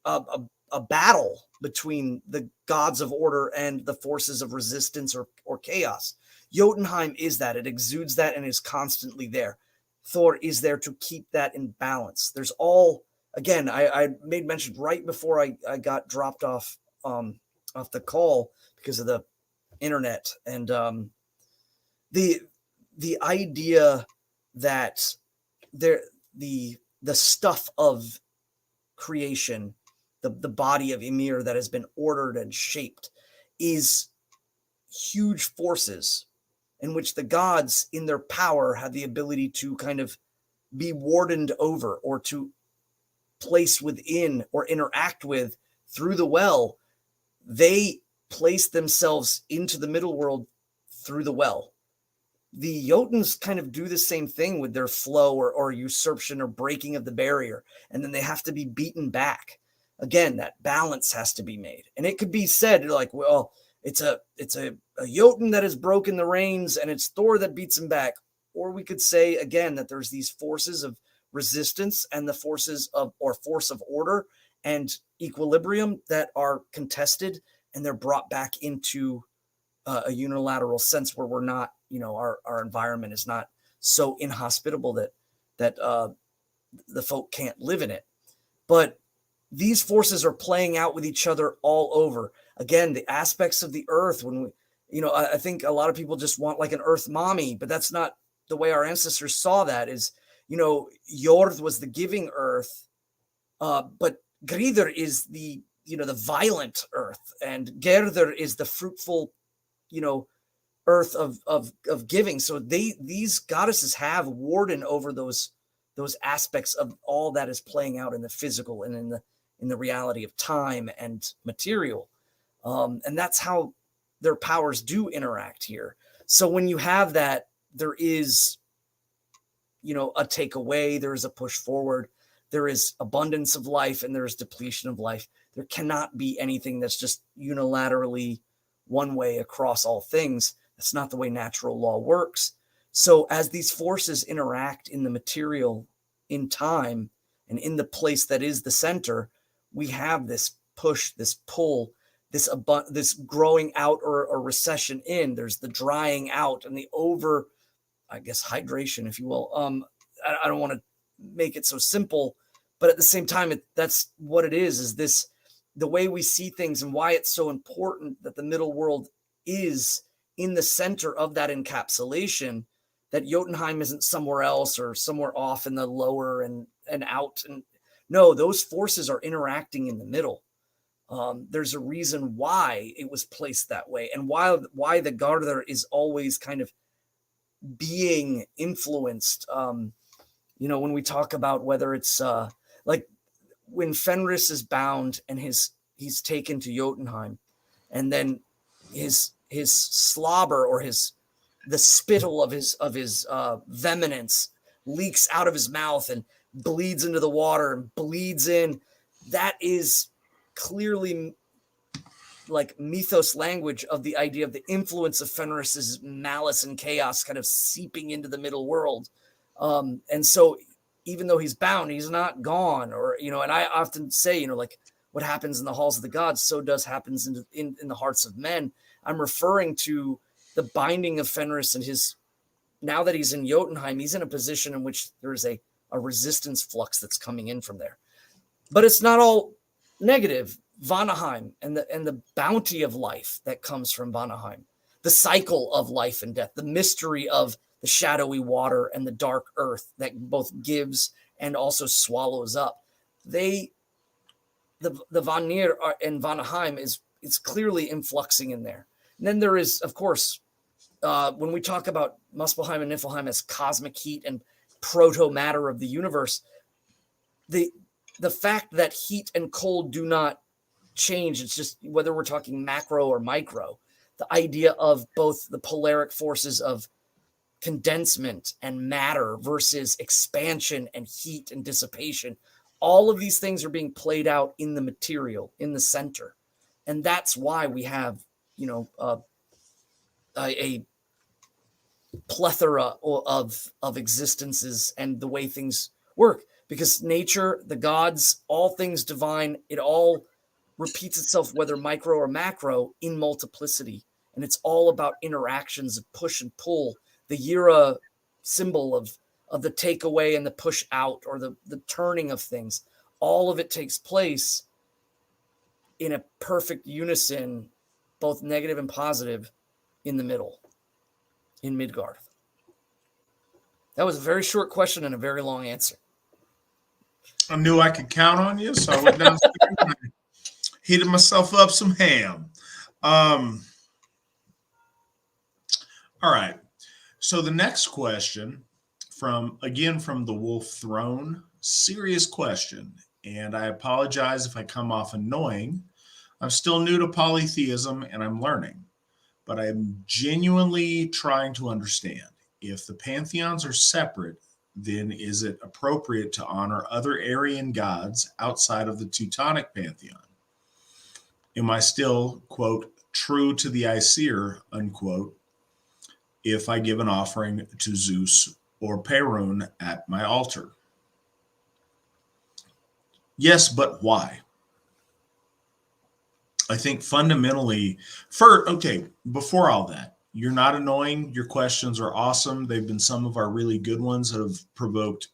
a battle between the gods of order and the forces of resistance or chaos. Jotunheim is that. It exudes that and is constantly there. Thor is there to keep that in balance. There's all, again, I made mention right before I got dropped off the call because of the internet, and the idea that the stuff of creation, the body of Ymir that has been ordered and shaped, is huge forces in which the gods in their power have the ability to kind of be wardened over, or to place within or interact with through the well. They place themselves into the middle world through the well. The Jotuns kind of do the same thing with their flow or usurpation or breaking of the barrier, and then they have to be beaten back. Again, that balance has to be made. And it could be said like, well, it's a Jotun that has broken the reins and it's Thor that beats him back. Or we could say, again, that there's these forces of resistance and the forces of, or force of order and equilibrium that are contested, and they're brought back into a unilateral sense where we're not, our environment is not so inhospitable that the folk can't live in it. But these forces are playing out with each other all over. Again, the aspects of the earth, when we, I think a lot of people just want like an earth mommy, but that's not the way our ancestors saw that is, Jord was the giving earth, but Gridr is the violent earth, and Gerder is the fruitful, earth of giving. So these goddesses have warden over those aspects of all that is playing out in the physical and in the reality of time and material, and that's how their powers do interact here. So when you have that, there is a takeaway, there is a push forward, there is abundance of life, and there is depletion of life. There cannot be anything that's just unilaterally one way across all things. That's not the way natural law works. So as these forces interact in the material, in time, and in the place that is the center, we have this push, this pull, this growing out or recession in. There's the drying out and the hydration, if you will. I don't want to make it so simple, but at the same time, that's what it is this, the way we see things, and why it's so important that the middle world is in the center of that encapsulation, that Jotunheim isn't somewhere else or somewhere off in the lower and out. And no, those forces are interacting in the middle. There's a reason why it was placed that way, and why the Garder is always kind of being influenced. When we talk about whether it's like when Fenris is bound and he's taken to Jotunheim, and then his slobber, or the spittle of his vehementence leaks out of his mouth and bleeds into the water and bleeds in. That is clearly like mythos language of the idea of the influence of Fenris's malice and chaos kind of seeping into the middle world. And so even though he's bound, he's not gone, and I often say, like what happens in the halls of the gods, so does happens in the hearts of men. I'm referring to the binding of Fenris and now that he's in Jotunheim, he's in a position in which there is a resistance flux that's coming in from there. But it's not all negative. Vanaheim and the bounty of life that comes from Vanaheim, the cycle of life and death, the mystery of the shadowy water and the dark earth that both gives and also swallows up. The Vanir and Vanaheim it's clearly influxing in there. And then there is, of course, when we talk about Muspelheim and Niflheim as cosmic heat and proto-matter of the universe, the fact that heat and cold do not change, it's just whether we're talking macro or micro, the idea of both the polaric forces of condensement and matter versus expansion and heat and dissipation, all of these things are being played out in the material, in the center. And that's why we have a plethora of existences and the way things work, because nature, the gods, all things divine, it all repeats itself, whether micro or macro, in multiplicity. And it's all about interactions of push and pull. The Jera symbol of the takeaway and the push out, or the turning of things, all of it takes place in a perfect unison, both negative and positive, in the middle, in Midgard. That was a very short question and a very long answer. I knew I could count on you, so I went downstairs and heated myself up some ham. All right. So the next question from the Wolf Throne, serious question, and I apologize if I come off annoying. I'm still new to polytheism and I'm learning, but I'm genuinely trying to understand. If the pantheons are separate, then is it appropriate to honor other Aryan gods outside of the Teutonic pantheon? Am I still, quote, true to the Aesir, unquote, if I give an offering to Zeus or Perun at my altar? Yes, but why? I think fundamentally, before all that, you're not annoying. Your questions are awesome. They've been some of our really good ones that have provoked,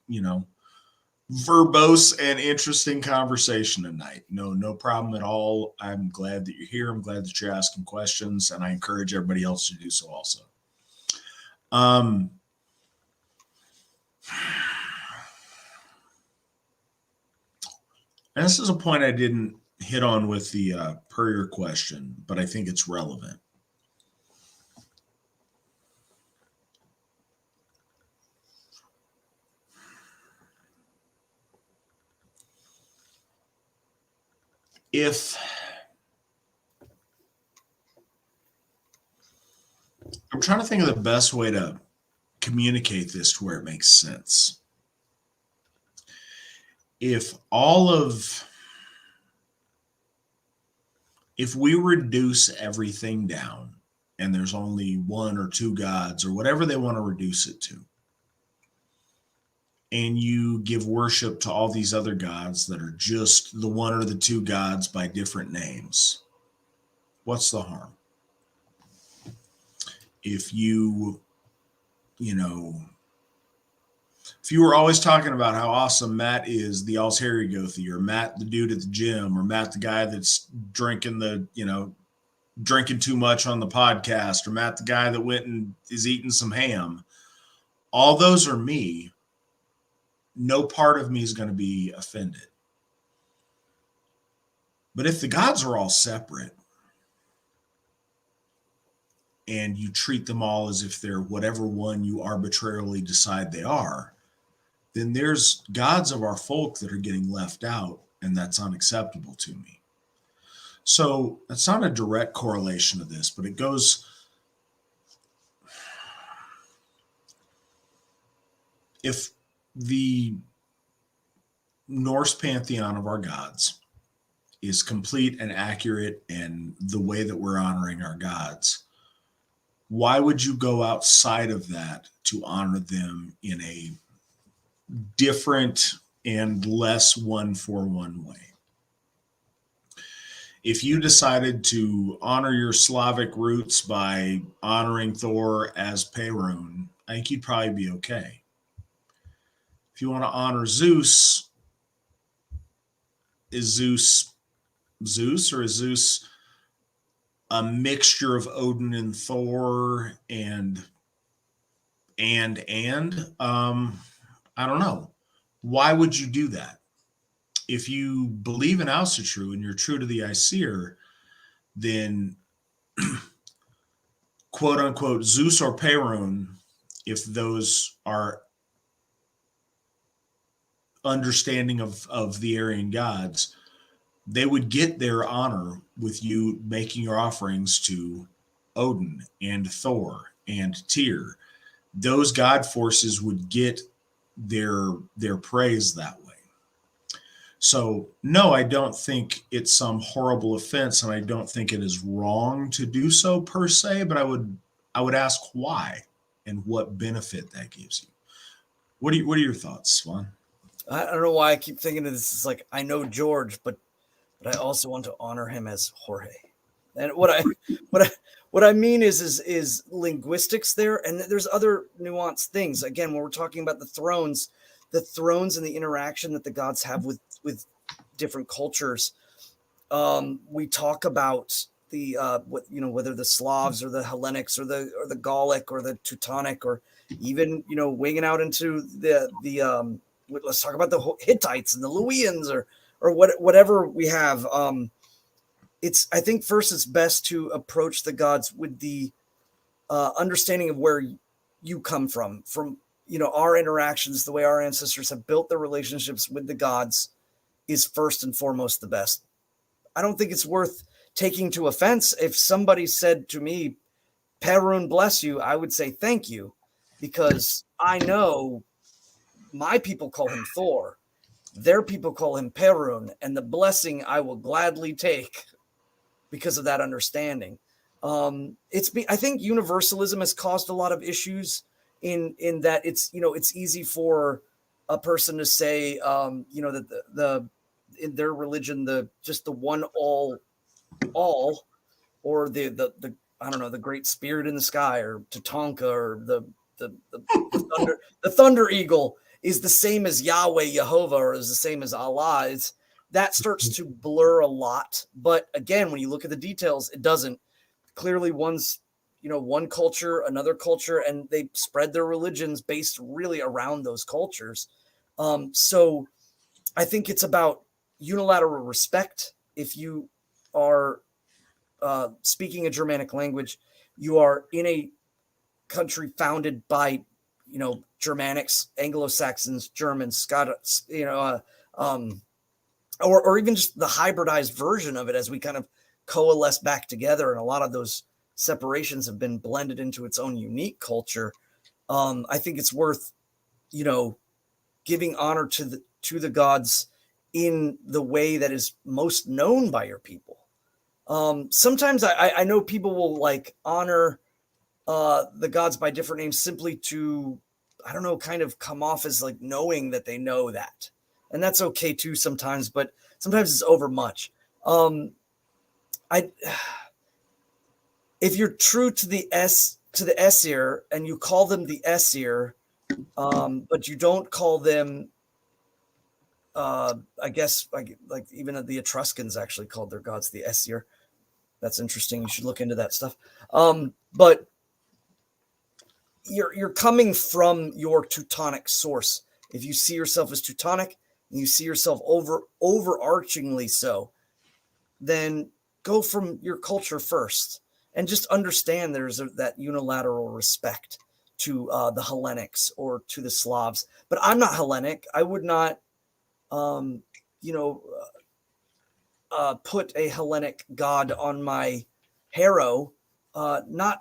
verbose and interesting conversation tonight. No problem at all. I'm glad that you're here. I'm glad that you're asking questions, and I encourage everybody else to do so also. And this is a point I didn't hit on with the Purrier question, but I think it's relevant. If I'm trying to think of the best way to communicate this to where it makes sense. If we reduce everything down and there's only one or two gods or whatever they want to reduce it to, and you give worship to all these other gods that are just the one or the two gods by different names, what's the harm? If you were always talking about how awesome Matt is, the Alls Harry Gothy, or Matt the dude at the gym, or Matt the guy that's drinking too much on the podcast, or Matt the guy that went and is eating some ham, all those are me. No part of me is going to be offended. But if the gods are all separate and you treat them all as if they're whatever one you arbitrarily decide they are, then there's gods of our folk that are getting left out, and that's unacceptable to me. So that's not a direct correlation to this, but it goes, if the Norse pantheon of our gods is complete and accurate and the way that we're honoring our gods, why would you go outside of that to honor them in a different and less one-for-one way? If you decided to honor your Slavic roots by honoring Thor as Perun, I think you'd probably be okay. If you want to honor Zeus, is Zeus, or is Zeus a mixture of Odin and Thor and I don't know. Why would you do that? If you believe in Asatru and you're true to the Aesir, then quote unquote Zeus or Perun, if those are understanding of the Aryan gods, they would get their honor with you making your offerings to Odin and Thor and Tyr. Those god forces would get their praise that way. So no, I don't think it's some horrible offense, and I don't think it is wrong to do so per se, but I would ask why and what benefit that gives you. What are your thoughts, Svan? I don't know why I keep thinking of this. It's like, I know George, but I also want to honor him as Jorge. And what I mean is linguistics there, and there's other nuanced things. Again, when we're talking about the thrones and the interaction that the gods have with different cultures, we talk about the whether the Slavs or the Hellenics or the Gallic or the Teutonic, or even winging out into the let's talk about the Hittites and the Luwians or whatever we have. I think first it's best to approach the gods with the understanding of where you come from our interactions, the way our ancestors have built their relationships with the gods is first and foremost the best. I don't think it's worth taking to offense. If somebody said to me, Perun bless you, I would say thank you, because I know my people call him Thor. Their people call him Perun, and the blessing I will gladly take because of that understanding. I think universalism has caused a lot of issues in that it's easy for a person to say that the in their religion the one all, or the I don't know, the great spirit in the sky, or Tatanka, or the thunder eagle is the same as Yahweh, Jehovah, or is the same as Allah. That starts to blur a lot. But again, when you look at the details, it doesn't. Clearly, one's one culture, another culture, and they spread their religions based really around those cultures. So I think it's about unilateral respect. If you are speaking a Germanic language, you are in a country founded by, Germanics, Anglo-Saxons, Germans, Scots, or even just the hybridized version of it as we kind of coalesce back together. And a lot of those separations have been blended into its own unique culture. I think it's worth, giving honor to the gods in the way that is most known by your people. Sometimes I know people will like honor the gods by different names simply to, I don't know, kind of come off as like knowing that they know that. And that's okay too sometimes, but sometimes it's overmuch. If you're true to the Aesir and you call them the Aesir, but you don't call them, I guess, like even the Etruscans actually called their gods the Aesir. That's interesting. You should look into that stuff. But you're coming from your Teutonic source. If you see yourself as Teutonic and you see yourself overarchingly so, then go from your culture first and just understand there's that unilateral respect to the Hellenics or to the Slavs. But I'm not Hellenic. I would not, put a Hellenic god on my harrow, not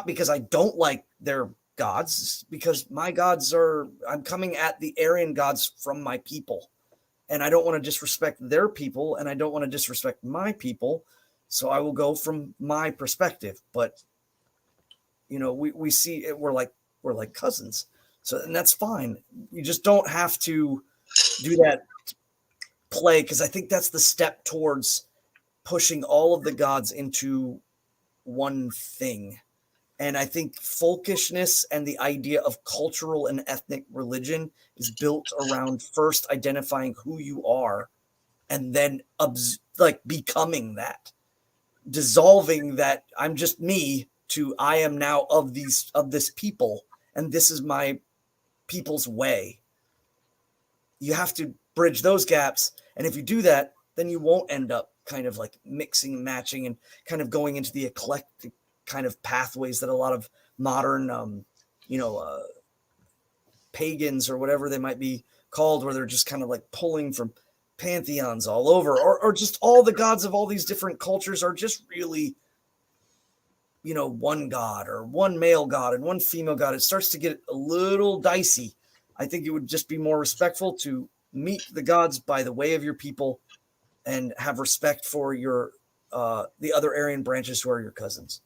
because I don't like their gods, because my gods I'm coming at the Aryan gods from my people, and I don't want to disrespect their people, and I don't want to disrespect my people, so I will go from my perspective. But we see it, we're like cousins, so, and that's fine. You just don't have to do that play, because I think that's the step towards pushing all of the gods into one thing. And I think folkishness and the idea of cultural and ethnic religion is built around first identifying who you are and then becoming that, dissolving that I'm just me to I am now of this people, and this is my people's way. You have to bridge those gaps. And if you do that, then you won't end up kind of like mixing and matching and kind of going into the eclectic kind of pathways that a lot of modern, pagans or whatever they might be called, where they're just kind of like pulling from pantheons all over, or just all the gods of all these different cultures are just really, one god or one male god and one female god. It starts to get a little dicey. I think it would just be more respectful to meet the gods by the way of your people and have respect for your the other Aryan branches who are your cousins.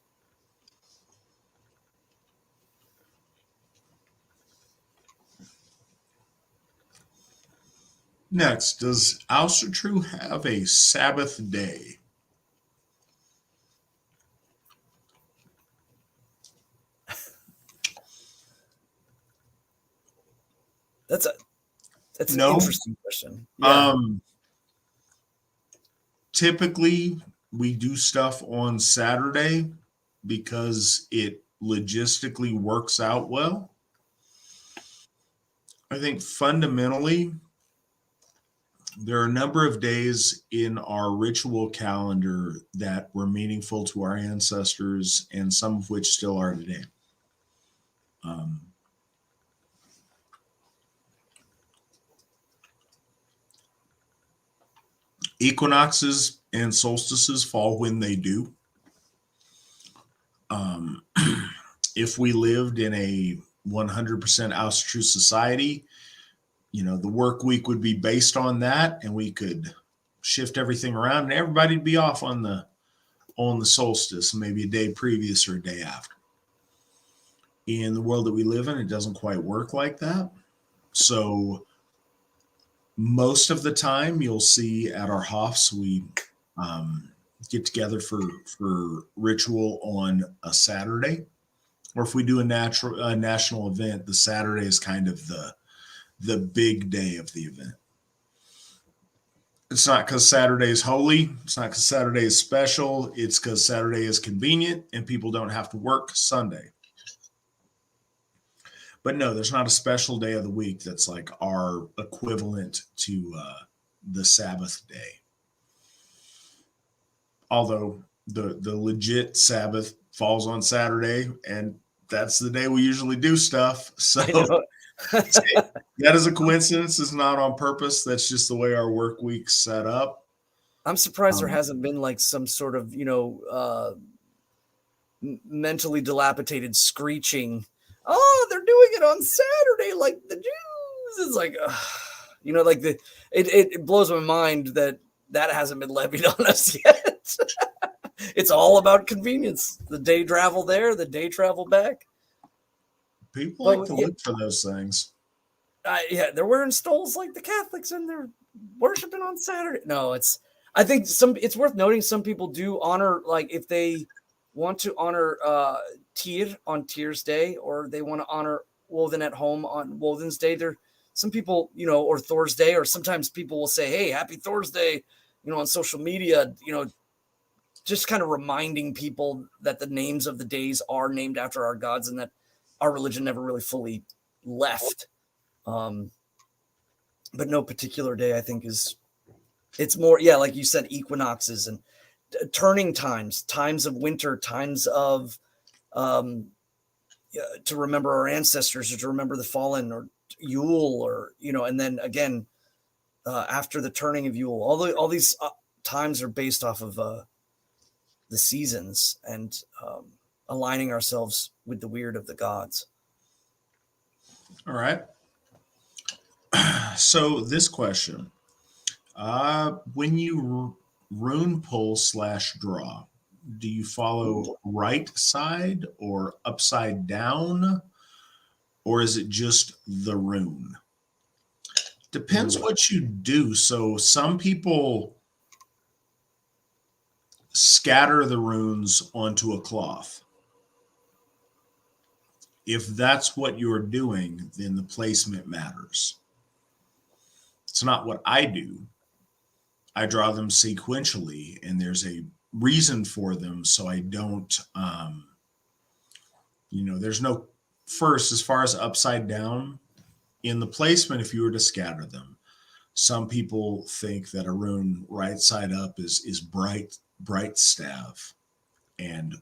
Next, does Asatru have a Sabbath day? That's an No. interesting question. Yeah. Typically, we do stuff on Saturday because it logistically works out well. I think fundamentally, there are a number of days in our ritual calendar that were meaningful to our ancestors, and some of which still are today. Equinoxes and solstices fall when they do. If we lived in a 100% Asatru society, the work week would be based on that, and we could shift everything around, and everybody'd be off on the solstice, maybe a day previous or a day after. In the world that we live in, it doesn't quite work like that. So most of the time, you'll see at our hofs, we get together for ritual on a Saturday, or if we do a national event, the Saturday is kind of the big day of the event. It's not because Saturday is holy. It's not because Saturday is special. It's because Saturday is convenient and people don't have to work Sunday. But no, there's not a special day of the week that's like our equivalent to the Sabbath day. Although the legit Sabbath falls on Saturday, and that's the day we usually do stuff. So that is a coincidence. It's not on purpose. That's just the way our work week's set up. I'm surprised there hasn't been like some sort of, mentally dilapidated screeching. Oh, they're doing it on Saturday like the Jews. It's like, like it blows my mind that hasn't been levied on us yet. It's all about convenience. The day travel there, the day travel back. People like to look for those things. They're wearing stoles like the Catholics and they're worshiping on Saturday. No, I think it's worth noting some people do honor, like if they want to honor Tyr on Tyr's Day, or they want to honor Woden at home on Woden's Day. There, some people, or Thor's Day, or sometimes people will say, "Hey, Happy Thor's Day," on social media. Just kind of reminding people that the names of the days are named after our gods, and that our religion never really fully left. But no particular day, I think, it's more, like you said, equinoxes and turning times of winter, times of to remember our ancestors, or to remember the fallen, or Yule, or and then again after the turning of Yule, all these times are based off of the seasons, and aligning ourselves with the weird of the gods. All right. So this question, when you rune pull / draw, do you follow right side or upside down, or is it just the rune? Depends what you do. So some people scatter the runes onto a cloth. If that's what you're doing, then the placement matters. It's not what I do. I draw them sequentially, and there's a reason for them, so I don't, there's no first, as far as upside down in the placement. If you were to scatter them, some people think that a rune right side up is bright staff, and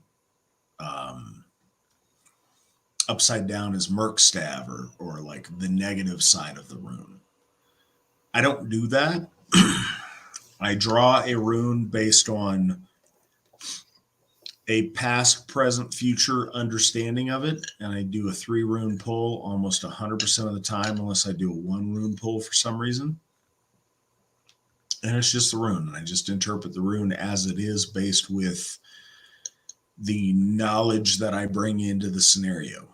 upside down is murk staff, or like the negative side of the rune. I don't do that. I draw a rune based on a past, present, future understanding of it, and I do a 3 rune pull almost 100% of the time, unless I do a 1 rune pull for some reason. And it's just the rune, and I just interpret the rune as it is, based with the knowledge that I bring into the scenario.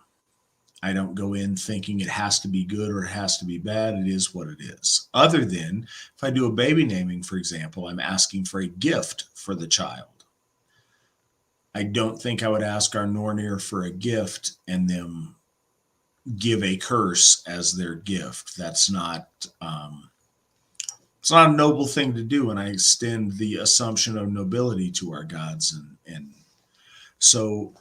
I don't go in thinking it has to be good or it has to be bad. It is what it is. Other than if I do a baby naming, for example, I'm asking for a gift for the child. I don't think I would ask our Nornir for a gift and them give a curse as their gift. That's not, it's not a noble thing to do. And I extend the assumption of nobility to our gods. And so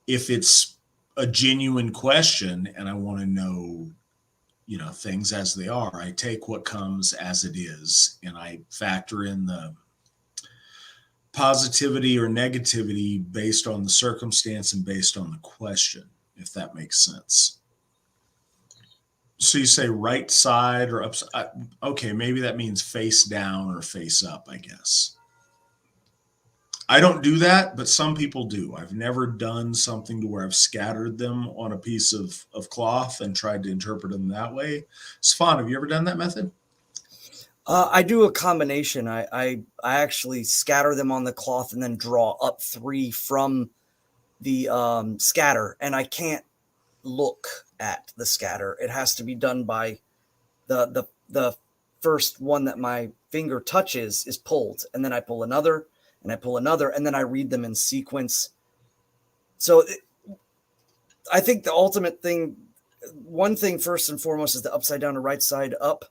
if it's a genuine question and I want to know, things as they are, I take what comes as it is, and I factor in the positivity or negativity based on the circumstance and based on the question, if that makes sense. So you say right side or upside. Okay, maybe that means face down or face up, I guess. I don't do that, but some people do. I've never done something to where I've scattered them on a piece of cloth and tried to interpret them that way. Svan, have you ever done that method? I do a combination. I actually scatter them on the cloth and then draw up 3 from the scatter, and I can't look at the scatter. It has to be done by the first one that my finger touches is pulled, and then I pull another, and I pull another, and then I read them in sequence. So I think the ultimate thing, one thing first and foremost, is the upside down to right side up.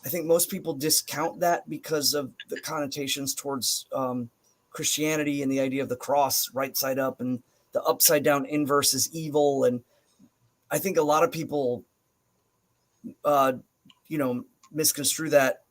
I think most people discount that because of the connotations towards Christianity and the idea of the cross right side up and the upside down inverse is evil. And I think a lot of people, misconstrue that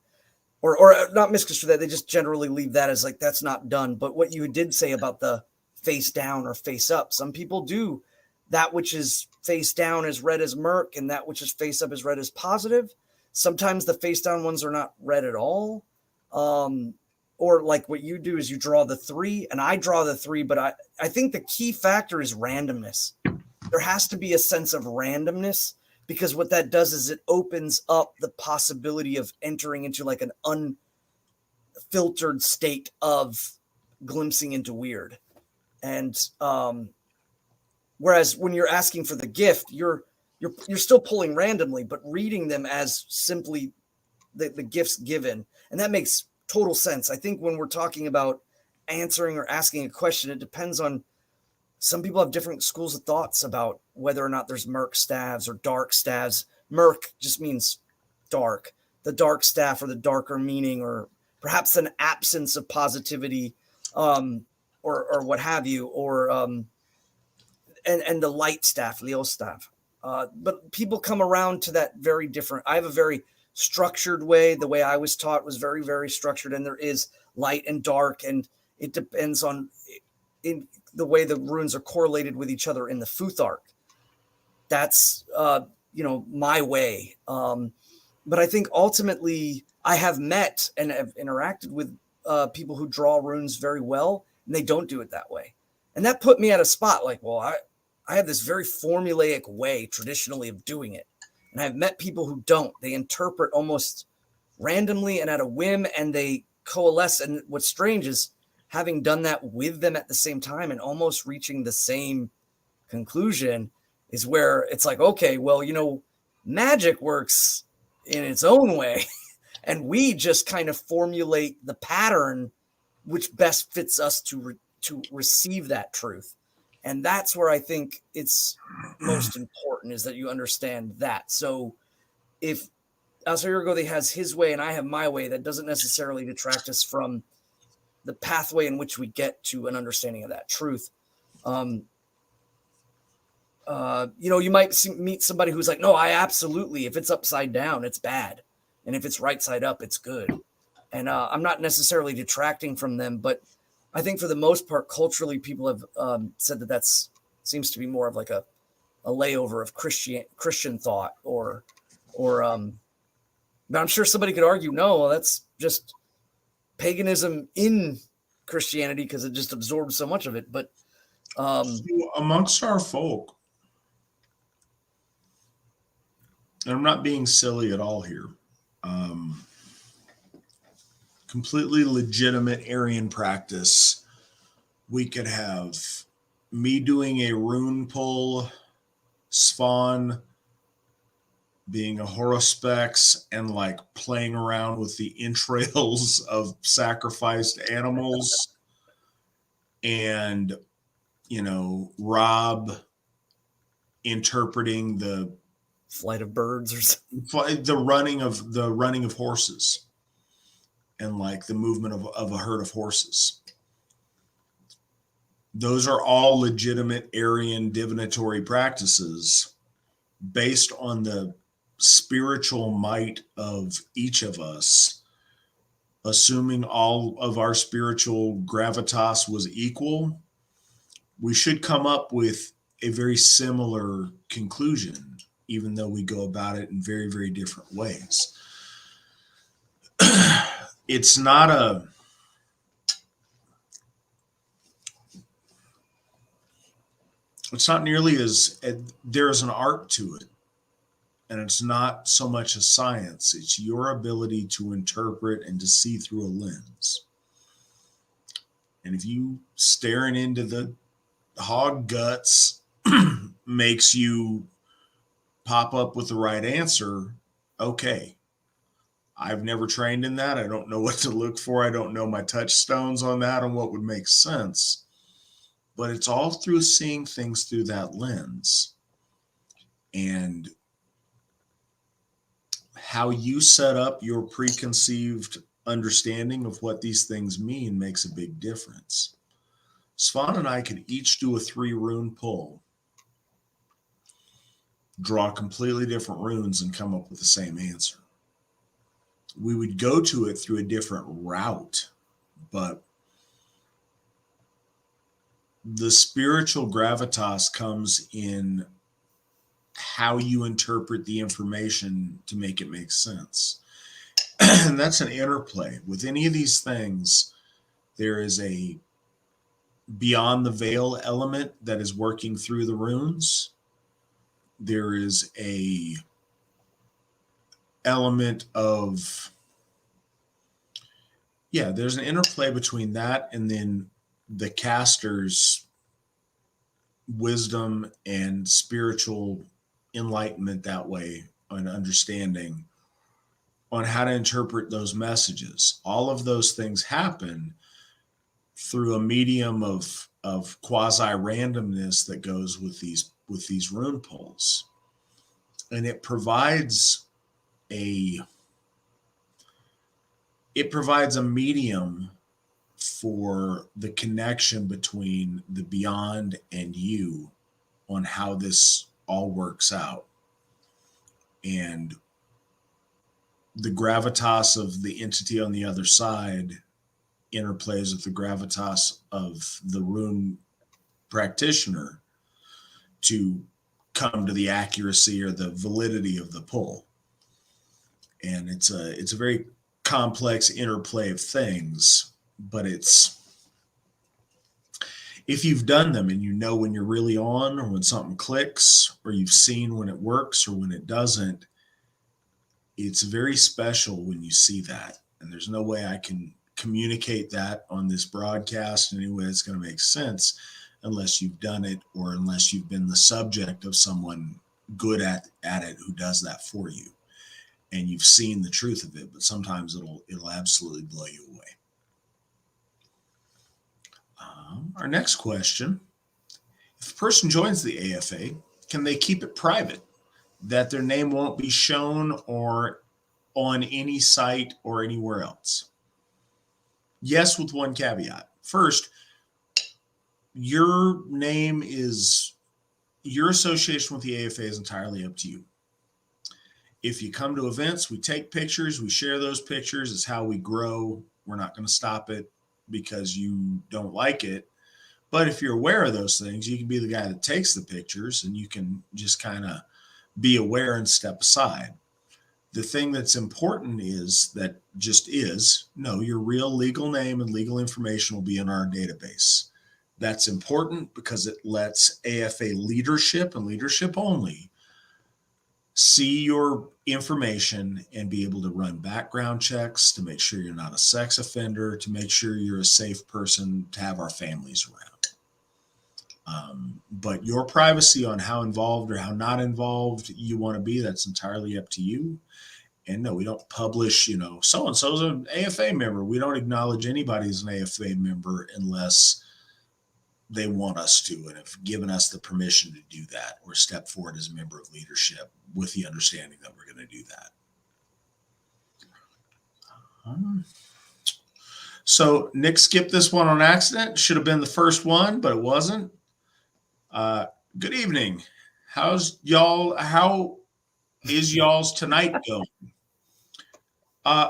or not misconstrue that. They just generally leave that as like, that's not done. But what you did say about the face down or face up, some people do that which is face down is read as murk and that which is face up is read as positive. Sometimes the face down ones are not read at all. Or like what you do is you draw the 3 and I draw the 3, but I think the key factor is randomness. There has to be a sense of randomness because what that does is it opens up the possibility of entering into like an unfiltered state of glimpsing into weird. And whereas when you're asking for the gift, you're still pulling randomly, but reading them as simply the gifts given. And that makes total sense. I think when we're talking about answering or asking a question, it depends on, some people have different schools of thoughts about whether or not there's murk staves or dark staves. Murk just means dark. The dark staff or the darker meaning, or perhaps an absence of positivity, or what have you, or and the light staff, Leo staff. But people come around to that very different. I have a very structured way. The way I was taught was very, very structured, and there is light and dark, and it depends on in the way the runes are correlated with each other in the Futhark. That's my way. But I think ultimately I have met and have interacted with people who draw runes very well, and they don't do it that way. And that put me at a spot like, well, I have this very formulaic way traditionally of doing it. And I've met people who don't. They interpret almost randomly and at a whim, and they coalesce. And what's strange is having done that with them at the same time and almost reaching the same conclusion is where it's like, okay, well, magic works in its own way. And we just kind of formulate the pattern which best fits us to receive that truth. And that's where I think it's most important, is that you understand that. So if Asatru has his way and I have my way, that doesn't necessarily detract us from the pathway in which we get to an understanding of that truth. You might meet somebody who's like, no, I absolutely, if it's upside down, it's bad. And if it's right side up, it's good. And I'm not necessarily detracting from them, but I think for the most part, culturally, people have said that seems to be more of like a layover of Christian thought, but I'm sure somebody could argue, no, well, that's just paganism in Christianity because it just absorbed so much of it. But amongst our folk, and I'm not being silly at all here, completely legitimate Aryan practice, we could have me doing a rune pull, Svan being a horospex and like playing around with the entrails of sacrificed animals, and Rob interpreting the flight of birds or something. the running of horses and like the movement of a herd of horses. Those are all legitimate Aryan divinatory practices based on the spiritual might of each of us, assuming all of our spiritual gravitas was equal. We should come up with a very similar conclusion, even though we go about it in very, very different ways. It's not nearly as, there's an art to it, and it's not so much a science. It's your ability to interpret and to see through a lens. And if you staring into the hog guts makes you pop up with the right answer, okay. I've never trained in that. I don't know what to look for. I don't know my touchstones on that and what would make sense. But it's all through seeing things through that lens and how you set up your preconceived understanding of what these things mean makes a big difference. Svan and I could each do a 3 rune pull, draw completely different runes, and come up with the same answer. We would go to it through a different route, but the spiritual gravitas comes in how you interpret the information to make it make sense. And that's an interplay. With any of these things, there is a beyond the veil element that is working through the runes. There is a element of, there's an interplay between that and then the caster's wisdom and spiritual enlightenment that way, and understanding on how to interpret those messages. All of those things happen through a medium of quasi randomness that goes with these rune pulls, and it provides a medium for the connection between the beyond and you on how this all works out. And the gravitas of the entity on the other side interplays with the gravitas of the rune practitioner to come to the accuracy or the validity of the pull. And it's a very complex interplay of things, but if you've done them and you know when you're really on, or when something clicks, or you've seen when it works or when it doesn't, it's very special when you see that. And there's no way I can communicate that on this broadcast in any way that's going to make sense unless you've done it, or unless you've been the subject of someone good at it who does that for you, and you've seen the truth of it. But sometimes it'll absolutely blow you away. Our next question: if a person joins the AFA, can they keep it private, that their name won't be shown or on any site or anywhere else? Yes, with one caveat. First, your name is, your association with the AFA is entirely up to you. If you come to events, we take pictures, we share those pictures. It's how we grow. We're not going to stop it because you don't like it. But if you're aware of those things, you can be the guy that takes the pictures, and you can just kind of be aware and step aside. The thing that's important is that your real legal name and legal information will be in our database. That's important because it lets AFA leadership, and leadership only, see your information and be able to run background checks to make sure you're not a sex offender, to make sure you're a safe person to have our families around. But your privacy on how involved or how not involved you want to be, that's entirely up to you. And no, we don't publish, so-and-so's an AFA member. We don't acknowledge anybody as an AFA member unless they want us to and have given us the permission to do that, or step forward as a member of leadership with the understanding that we're going to do that. So Nick skipped this one on accident. Should have been the first one, but it wasn't. Good evening. How is y'all's tonight going?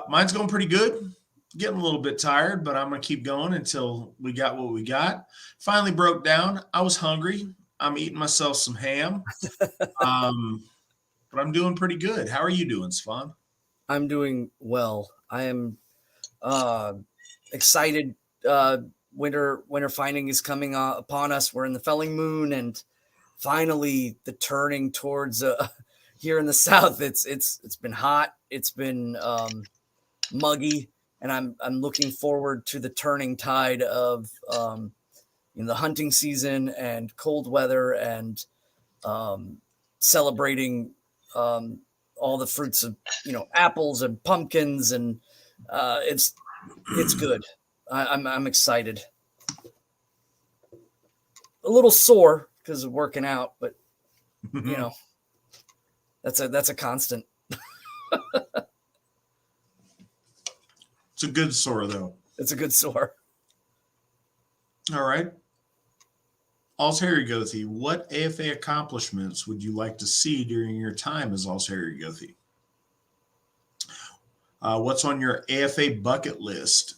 Mine's going pretty good. Getting a little bit tired, but I'm going to keep going until we got what we got. Finally broke down. I was hungry. I'm eating myself some ham. But I'm doing pretty good. How are you doing, Svan? I'm doing well. I am excited. Winter finding is coming upon us. We're in the felling moon, and finally the turning towards here in the south. It's been hot. It's been muggy, and I'm looking forward to the turning tide of the hunting season and cold weather, and celebrating all the fruits of apples and pumpkins, and it's good. I'm excited. A little sore because of working out, but that's a constant. It's a good sore, though. It's a good sore. All right. Altair-Gothi, what AFA accomplishments would you like to see during your time as Altair-Gothi? What's on your AFA bucket list?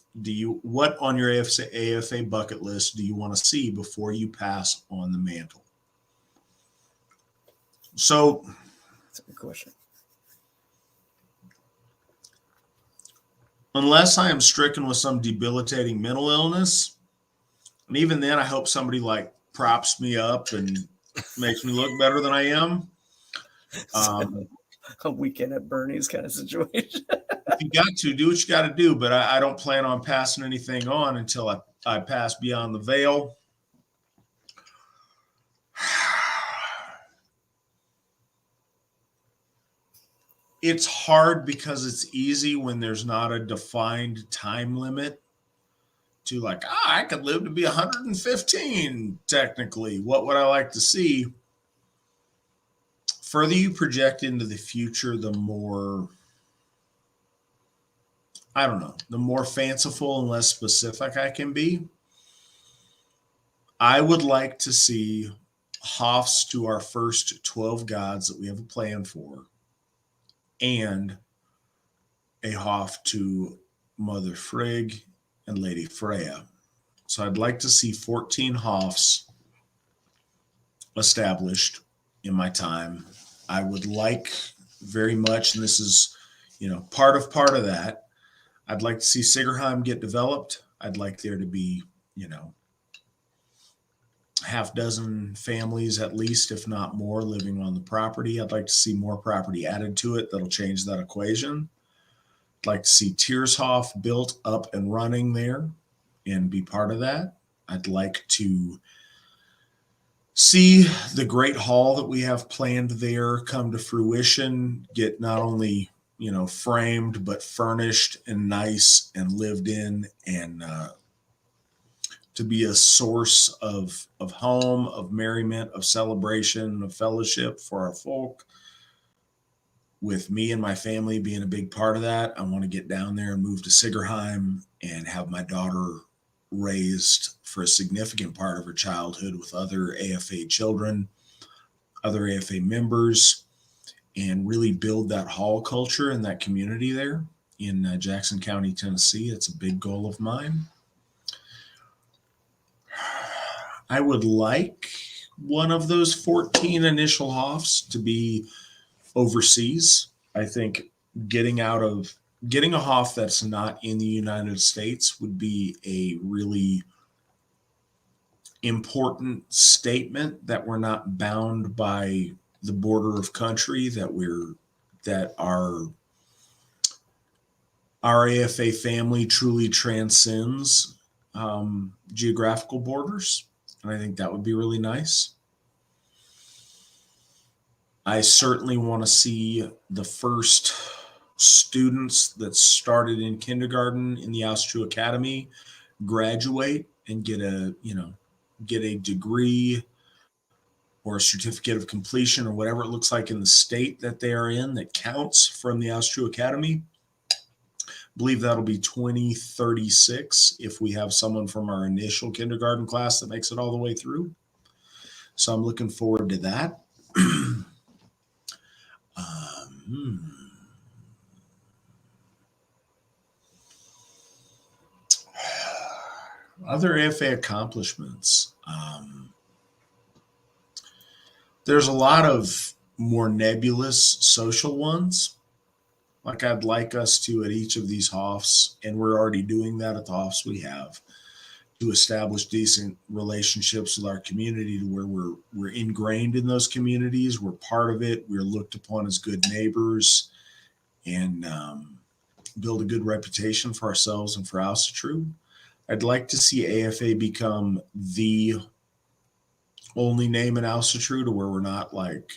What on your AFA bucket list do you want to see before you pass on the mantle? So That's a good question. Unless I am stricken with some debilitating mental illness, and even then, I hope somebody like props me up and makes me look better than I am. A weekend at Bernie's kind of situation. If you got to do what you got to do, but I don't plan on passing anything on until I pass beyond the veil. It's hard because it's easy when there's not a defined time limit to like, I could live to be 115 technically. What would I like to see? Further you project into the future, the more, I don't know, the more fanciful and less specific I can be. I would like to see Hoffs to our first 12 gods that we have a plan for, and a Hoff to Mother Frigg and Lady Freya. So I'd like to see 14 Hoffs established in my time. I would like very much, and this is, part of that, I'd like to see Sigerheim get developed. I'd like there to be, half dozen families at least, if not more, living on the property. I'd like to see more property added to it that'll change that equation. I'd like to see Tiershoff built up and running there and be part of that. I'd like to see the great hall that we have planned there come to fruition, get not only, framed, but furnished and nice and lived in, and to be a source of home, of merriment, of celebration, of fellowship for our folk. With me and my family being a big part of that, I want to get down there and move to Sigerheim and have my daughter raised for a significant part of her childhood with other AFA children, other AFA members, and really build that hall culture and that community there in Jackson County, Tennessee. It's a big goal of mine. I would like one of those 14 initial Hoffs to be overseas. I think getting a Hoff that's not in the United States would be a really important statement that we're not bound by the border of country, that our AFA family truly transcends geographical borders. And I think that would be really nice. I certainly want to see the first students that started in kindergarten in the Asatru Academy graduate and get a degree or a certificate of completion or whatever it looks like in the state that they are in that counts from the Asatru Academy. I believe that'll be 2036 if we have someone from our initial kindergarten class that makes it all the way through. So I'm looking forward to that. Other AFA accomplishments. There's a lot of more nebulous social ones. Like I'd like us to, at each of these Hoffs, and we're already doing that at the Hoffs we have, to establish decent relationships with our community to where we're ingrained in those communities. We're part of it. We're looked upon as good neighbors, and build a good reputation for ourselves and for Asatru. I'd like to see AFA become the only name in Asatru to where we're not like,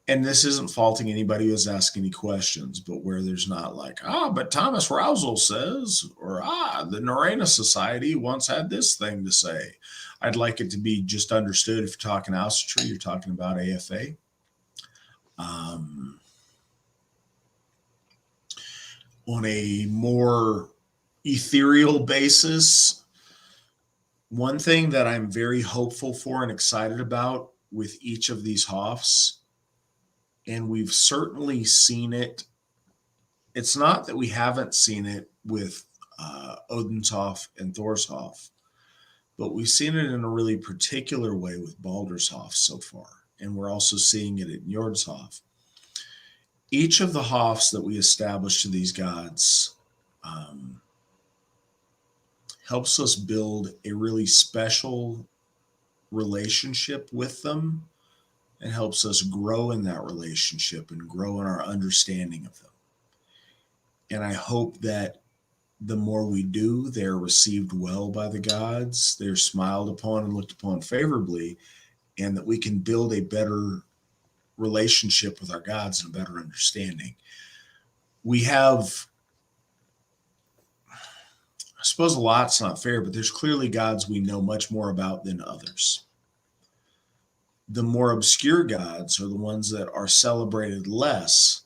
and this isn't faulting anybody who's asking any questions, but where there's not like, but Thomas Rousel says, or the Norena Society once had this thing to say. I'd like it to be just understood. If you're talking Asatru, you're talking about AFA. on a more ethereal basis, one thing that I'm very hopeful for and excited about with each of these Hoffs, and we've certainly seen it. It's not that we haven't seen it with Odin's Hoff and Thor's Hoff, but we've seen it in a really particular way with Baldur's Hoff so far. And we're also seeing it in Njord's Hoff. Each of the Hoffs that we establish to these gods helps us build a really special relationship with them and helps us grow in that relationship and grow in our understanding of them. And I hope that the more we do, they're received well by the gods, they're smiled upon and looked upon favorably, and that we can build a better relationship with our gods and a better understanding. We have, I suppose a lot's not fair, but there's clearly gods we know much more about than others. The more obscure gods are the ones that are celebrated less.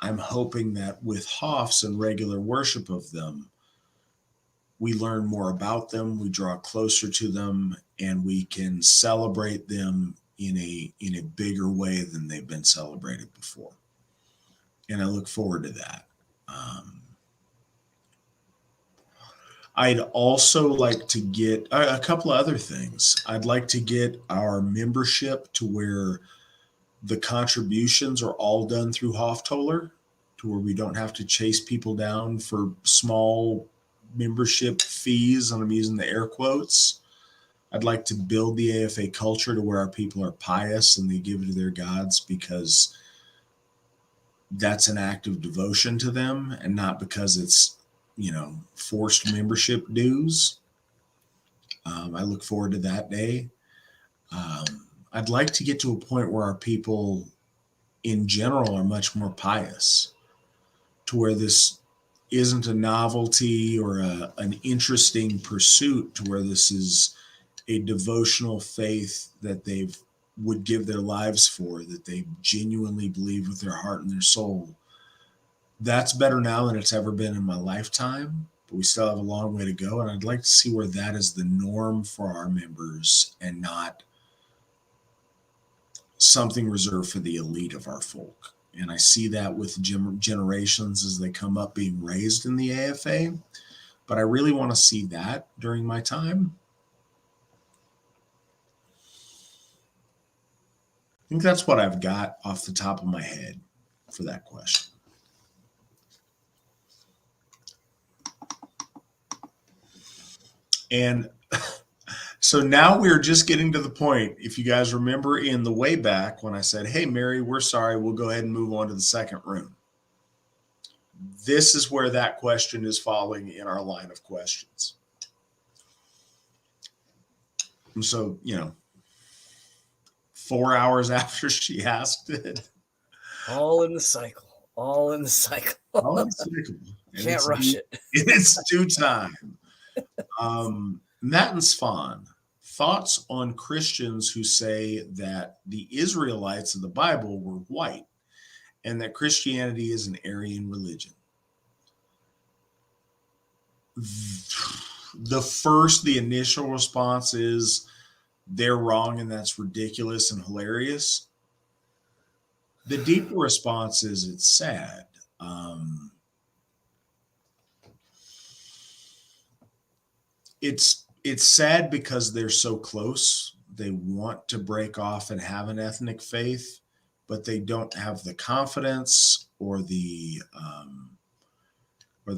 I'm hoping that with Hoffs and regular worship of them, we learn more about them, we draw closer to them, and we can celebrate them in a bigger way than they've been celebrated before. And I look forward to that. I'd also like to get a couple of other things. I'd like to get our membership to where the contributions are all done through Hoftoller, to where we don't have to chase people down for small membership fees, and I'm using the air quotes. I'd like to build the AFA culture to where our people are pious and they give it to their gods because that's an act of devotion to them and not because it's, forced membership dues. I look forward to that day. I'd like to get to a point where our people in general are much more pious, to where this isn't a novelty or an interesting pursuit, to where this is a devotional faith that they would give their lives for, that they genuinely believe with their heart and their soul. That's better now than it's ever been in my lifetime, but we still have a long way to go. And I'd like to see where that is the norm for our members and not something reserved for the elite of our folk. And I see that with generations as they come up being raised in the AFA, but I really want to see that during my time. I think that's what I've got off the top of my head for that question. And so now we're just getting to the point, if you guys remember in the way back when I said, hey, Mary, we're sorry, we'll go ahead and move on to the second rune. This is where that question is falling in our line of questions. And so, 4 hours after she asked it. All in the cycle. All in the cycle. Can't rush it. It's due time. Witan Svan, thoughts on Christians who say that the Israelites of the Bible were white and that Christianity is an Aryan religion. The initial response is they're wrong and that's ridiculous and hilarious. The deeper response is it's sad. It's sad because they're so close. They want to break off and have an ethnic faith, but they don't have the confidence or the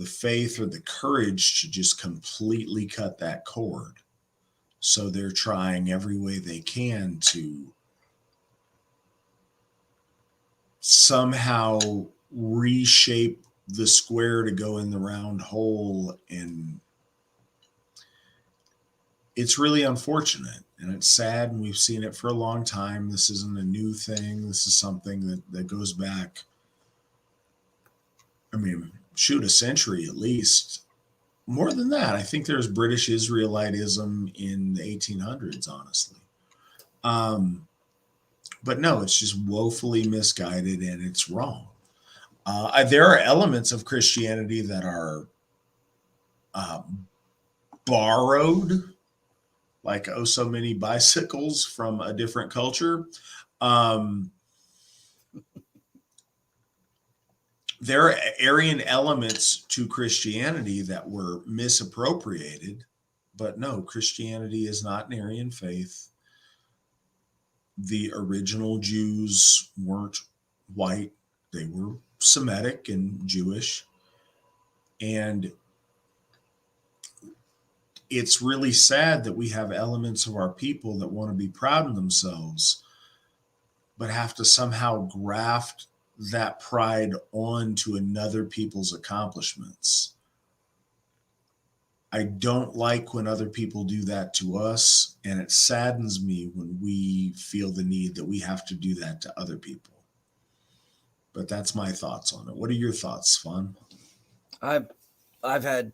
faith or the courage to just completely cut that cord. So they're trying every way they can to somehow reshape the square to go in the round hole, and it's really unfortunate and it's sad, and we've seen it for a long time. This isn't a new thing. This is something that goes back, a century at least. More than that, I think there's British Israelitism in the 1800s, honestly. But no, it's just woefully misguided and it's wrong. There are elements of Christianity that are borrowed, like oh so many bicycles from a different culture. Um, there are Aryan elements to Christianity that were misappropriated, but no, Christianity is not an Aryan faith. The original Jews weren't white, they were Semitic and Jewish. And it's really sad that we have elements of our people that want to be proud of themselves, but have to somehow graft that pride onto another people's accomplishments. I don't like when other people do that to us, and it saddens me when we feel the need that we have to do that to other people. But that's my thoughts on it. What are your thoughts, Svan? I've had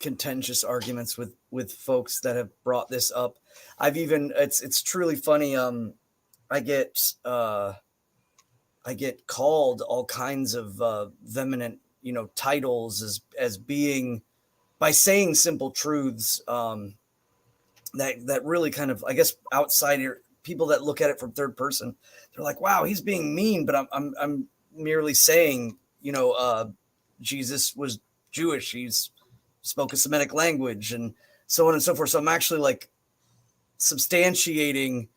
contentious arguments with folks that have brought this up. I've even it's truly funny. I get called all kinds of vehement, titles as being, by saying simple truths, that really kind of, I guess, outsider people that look at it from third person, they're like, wow, he's being mean, but I'm merely saying, Jesus was Jewish. He's spoke a Semitic language and so on and so forth. So I'm actually like substantiating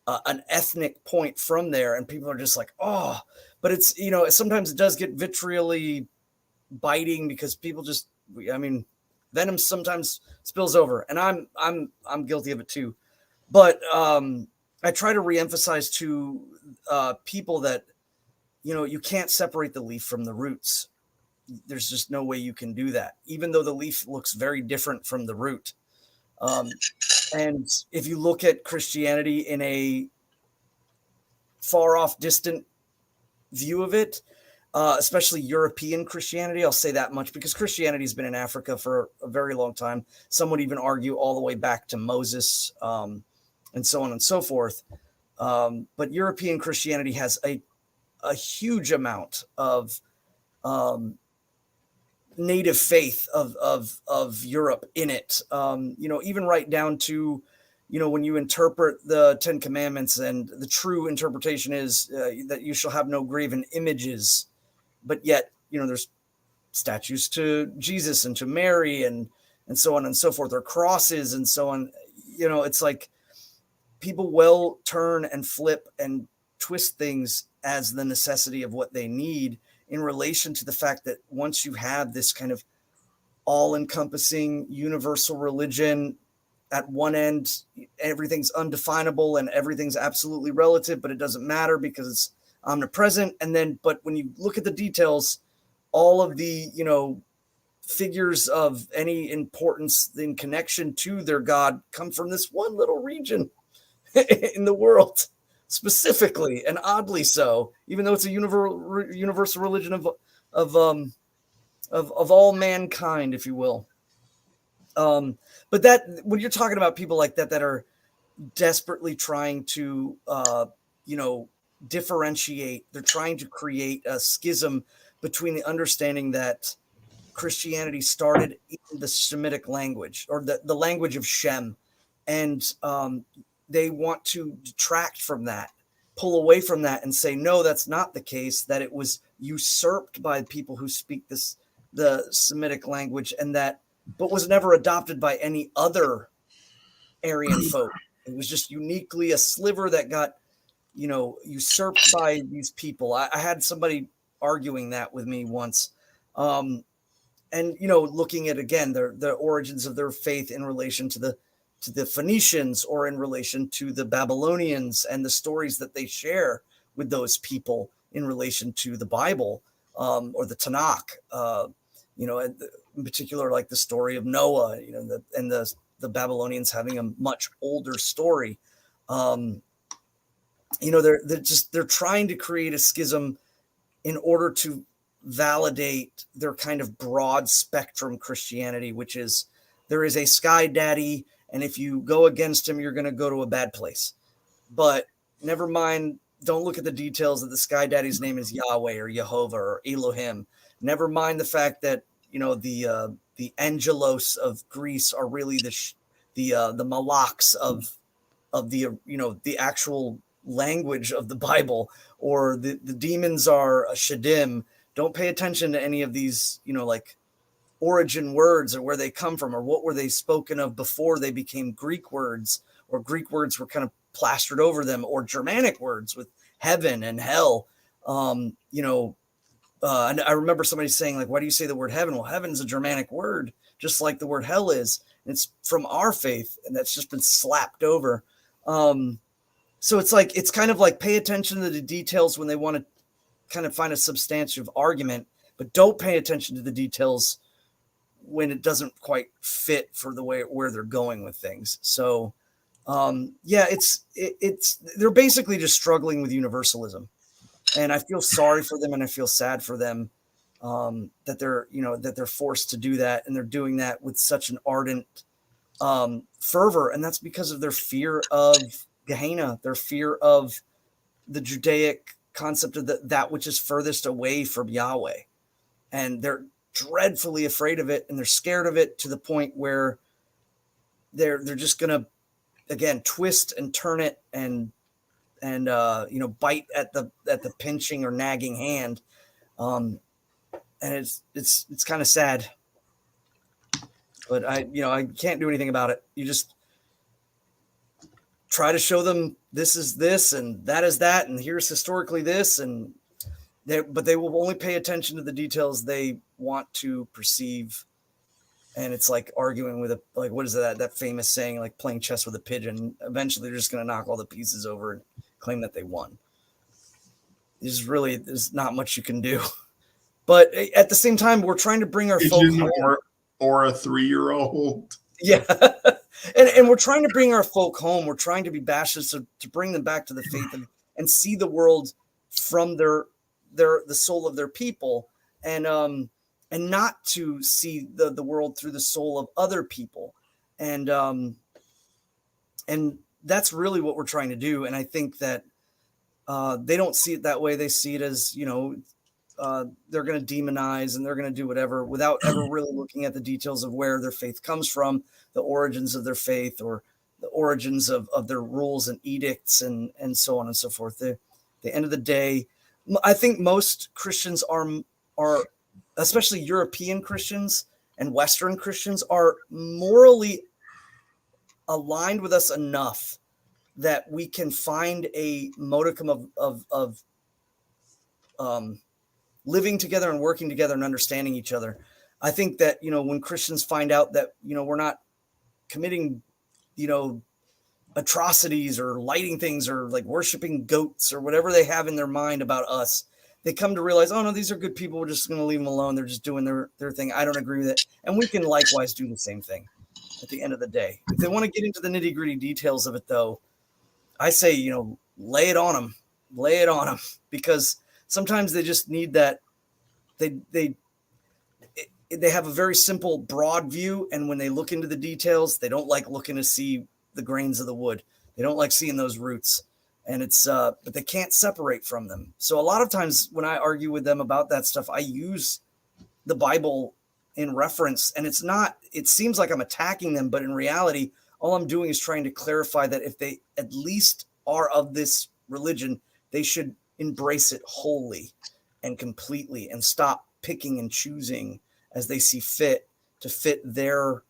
an ethnic point from there, and people are just like, oh, but it's, sometimes it does get vitriolly biting because people just, venom sometimes spills over, and I'm guilty of it too. But I try to reemphasize to people that, you can't separate the leaf from the roots. There's just no way you can do that, even though the leaf looks very different from the root. And if you look at Christianity in a far off, distant view of it, especially European Christianity, I'll say that much, because Christianity has been in Africa for a very long time. Some would even argue all the way back to Moses, and so on and so forth. But European Christianity has a huge amount of native faith of Europe in it. Even right down to, when you interpret the Ten Commandments, and the true interpretation is that you shall have no graven images, but yet, there's statues to Jesus and to Mary and so on and so forth, or crosses and so on. It's like people will turn and flip and twist things as the necessity of what they need, in relation to the fact that once you have this kind of all-encompassing universal religion, at one end, everything's undefinable and everything's absolutely relative, but it doesn't matter because it's omnipresent. And then, but when you look at the details, all of the, figures of any importance in connection to their God come from this one little region in the world, specifically, and oddly so, even though it's a universal religion of all mankind, if you will. But that, when you're talking about people like that are desperately trying to, differentiate, they're trying to create a schism between the understanding that Christianity started in the Semitic language, or the language of Shem, and they want to detract from that, pull away from that, and say, no, that's not the case, that it was usurped by people who speak the Semitic language, and that, but was never adopted by any other Aryan folk. It was just uniquely a sliver that got, usurped by these people. I had somebody arguing that with me once. And, looking at, again, the origins of their faith in relation to the Phoenicians, or in relation to the Babylonians, and the stories that they share with those people in relation to the Bible, or the Tanakh, in particular, like the story of Noah, and the Babylonians having a much older story. They're trying to create a schism in order to validate their kind of broad spectrum Christianity, which is, there is a sky daddy, and if you go against him, you're going to go to a bad place. But never mind don't look at the details that the sky daddy's name is Yahweh or Jehovah or Elohim. Never mind the fact that, you know, the angelos of Greece are really the malaks of the, you know, the actual language of the Bible, or the demons are a shadim. Don't pay attention to any of these, you know, like origin words or where they come from or what were they spoken of before they became Greek words, or Greek words were kind of plastered over them, or Germanic words with heaven and hell. You know, and I remember somebody saying, like, why do you say the word heaven? Well, heaven is a Germanic word, just like the word hell is. It's from our faith, and that's just been slapped over. So it's like, it's kind of like, pay attention to the details when they want to kind of find a substantive argument, but don't pay attention to the details when it doesn't quite fit for the way where they're going with things. So, yeah, they're basically just struggling with universalism, and I feel sorry for them, and I feel sad for them, that they're, you know, that they're forced to do that, and they're doing that with such an ardent fervor, and that's because of their fear of Gehenna, their fear of the Judaic concept of that which is furthest away from Yahweh, and they're dreadfully afraid of it, and they're scared of it to the point where they're just gonna, again, twist and turn it and you know, bite at the pinching or nagging hand, and it's kind of sad, but I can't do anything about it. You just try to show them this is this and that is that, and here's historically this, and but they will only pay attention to the details they want to perceive. And it's like arguing with like, what is that famous saying, like playing chess with a pigeon. Eventually they're just going to knock all the pieces over and claim that they won. There's not much you can do. But at the same time, we're trying to bring our folk home. Or a 3-year-old. Yeah. and we're trying to bring our folk home. We're trying to be Baptists to bring them back to the faith and see the world from the soul of their people, and not to see the world through the soul of other people. And that's really what we're trying to do. And I think that they don't see it that way. They see it as, you know, they're going to demonize and they're going to do whatever without ever really looking at the details of where their faith comes from, the origins of their faith, or the origins of their rules and edicts, and so on and so forth. At the end of the day, I think most Christians are, especially European Christians and Western Christians, are morally aligned with us enough that we can find a modicum of living together and working together and understanding each other. I think that, you know, when Christians find out that, you know, we're not committing, you know, atrocities or lighting things or like worshiping goats or whatever they have in their mind about us, they come to realize, oh no, these are good people. We're just going to leave them alone. They're just doing their thing. I don't agree with it. And we can likewise do the same thing at the end of the day. If they want to get into the nitty gritty details of it though, I say, you know, lay it on them, because sometimes they just need that. They have a very simple, broad view, and when they look into the details, they don't like looking to see the grains of the wood. They don't like seeing those roots, and it's but they can't separate from them. So a lot of times when I argue with them about that stuff, I use the Bible in reference, and it seems like I'm attacking them, but in reality, all I'm doing is trying to clarify that if they at least are of this religion, they should embrace it wholly and completely and stop picking and choosing as they see fit to fit their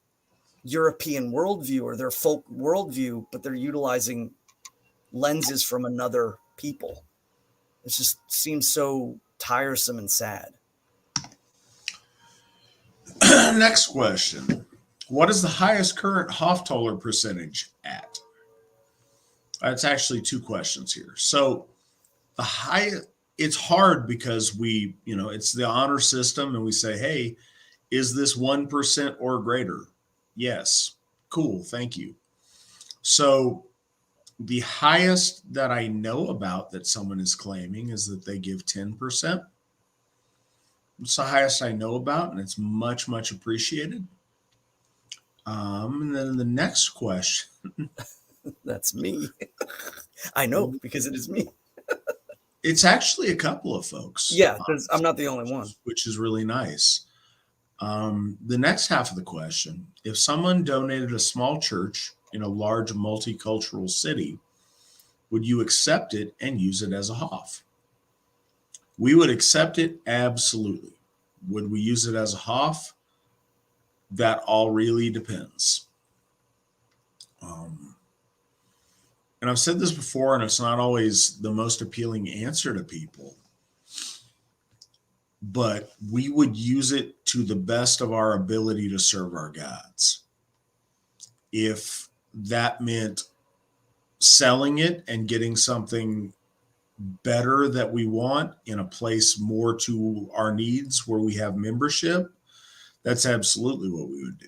European worldview or their folk worldview, but they're utilizing lenses from another people. It just seems so tiresome and sad. Next question. What is the highest current Hoftoller percentage at? That's actually two questions here. So the highest, it's hard because we, you know, it's the honor system and we say, hey, is this 1% or greater? Yes. Cool. Thank you. So the highest that I know about that someone is claiming is that they give 10%. It's the highest I know about, and it's much, much appreciated. And then the next question. That's me. I know, because it is me. It's actually a couple of folks. Yeah, I'm not the only one. Which is really nice. The next half of the question, if someone donated a small church in a large multicultural city, would you accept it and use it as a Hof? We would accept it, absolutely. Would we use it as a Hof? That all really depends. And I've said this before, and it's not always the most appealing answer to people, but we would use it to the best of our ability to serve our gods. If that meant selling it and getting something better that we want in a place more to our needs where we have membership, that's absolutely what we would do.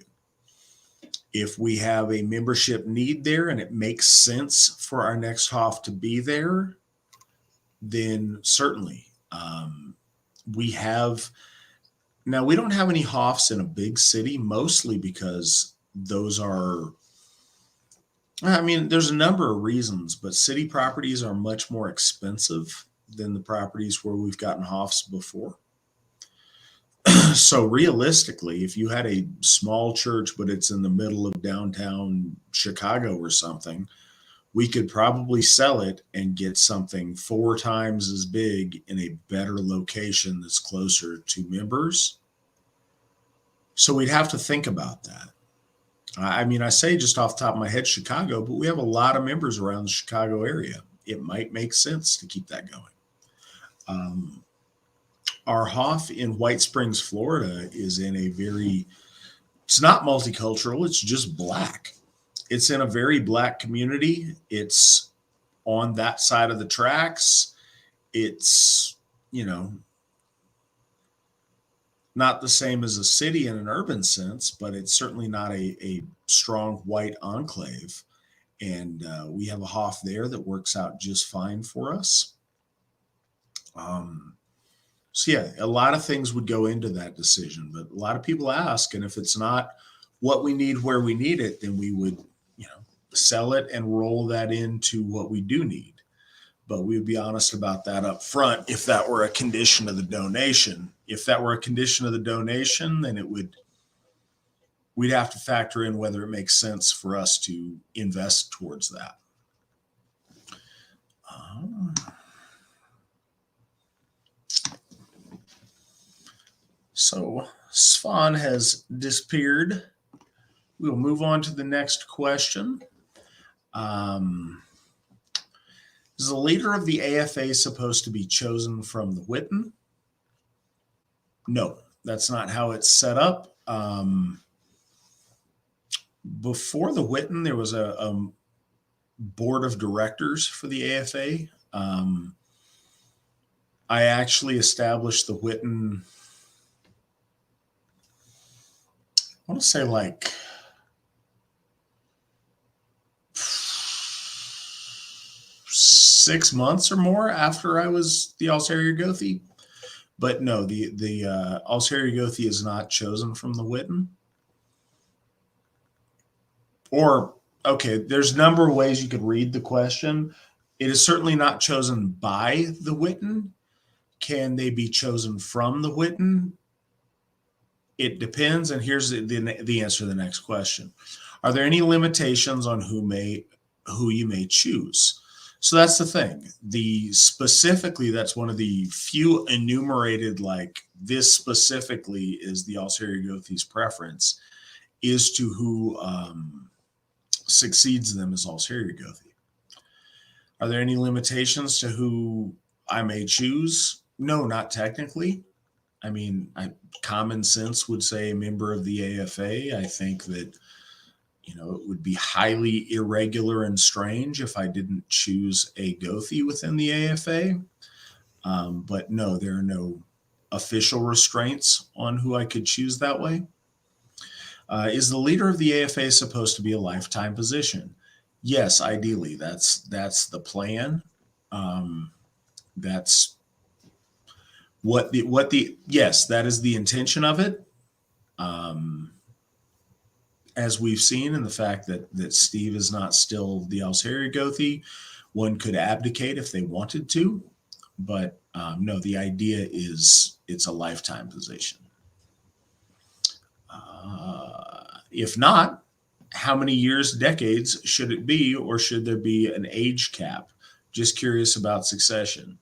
If we have a membership need there and it makes sense for our next Hof to be there, then certainly. We don't have any Hofs in a big city, mostly because those are, there's a number of reasons, but city properties are much more expensive than the properties where we've gotten Hofs before. So realistically, if you had a small church, but it's in the middle of downtown Chicago or something, we could probably sell it and get something 4 times as big in a better location that's closer to members. So we'd have to think about that. I say just off the top of my head, Chicago, but we have a lot of members around the Chicago area. It might make sense to keep that going. Our Hof in White Springs, Florida is in it's not multicultural, it's just Black. It's in a very Black community. It's on that side of the tracks. It's, not the same as a city in an urban sense, but it's certainly not a strong white enclave. And we have a Hof there that works out just fine for us. So yeah, a lot of things would go into that decision, but a lot of people ask, and if it's not what we need where we need it, then we would, sell it and roll that into what we do need. But we would be honest about that up front if that were a condition of the donation. If that were a condition of the donation, then we'd have to factor in whether it makes sense for us to invest towards that. So Svan has disappeared. We'll move on to the next question. Is the leader of the AFA supposed to be chosen from the Witan? No, that's not how it's set up. Before the Witan, there was a board of directors for the AFA. I actually established the Witan, I want to say 6 months or more after I was the Alsariagothi. But no, the Alsariagothi is not chosen from the Witan. Or, okay, there's a number of ways you could read the question. It is certainly not chosen by the Witan. Can they be chosen from the Witan? It depends, and here's the answer to the next question. Are there any limitations on who you may choose? So that's the thing. Specifically, that's one of the few enumerated, this specifically is the Alsariagothi's preference, is to who succeeds them as Alsariagothi. Are there any limitations to who I may choose? No, not technically. Common sense would say a member of the AFA. I think that, it would be highly irregular and strange if I didn't choose a Gothi within the AFA. But no, there are no official restraints on who I could choose that way. Is the leader of the AFA supposed to be a lifetime position? Yes, ideally. That's the plan. That's yes, that is the intention of it. As we've seen in the fact that Steve is not still the Alsariagothi, one could abdicate if they wanted to. But no, the idea is it's a lifetime position. If not, how many years, decades should it be, or should there be an age cap? Just curious about succession.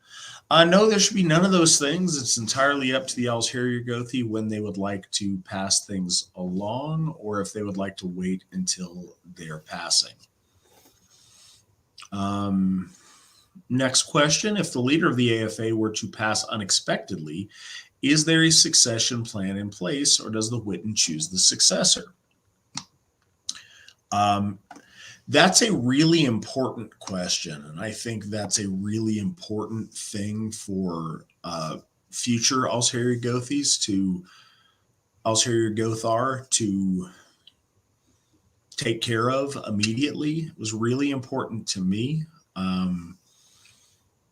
No, there should be none of those things. It's entirely up to the Alsheri when they would like to pass things along, or if they would like to wait until they're passing. Next question. If the leader of the AFA were to pass unexpectedly, is there a succession plan in place, or does the Witan choose the successor? That's a really important question, and I think that's a really important thing for future Alsheri Gothar to take care of immediately. It was really important to me.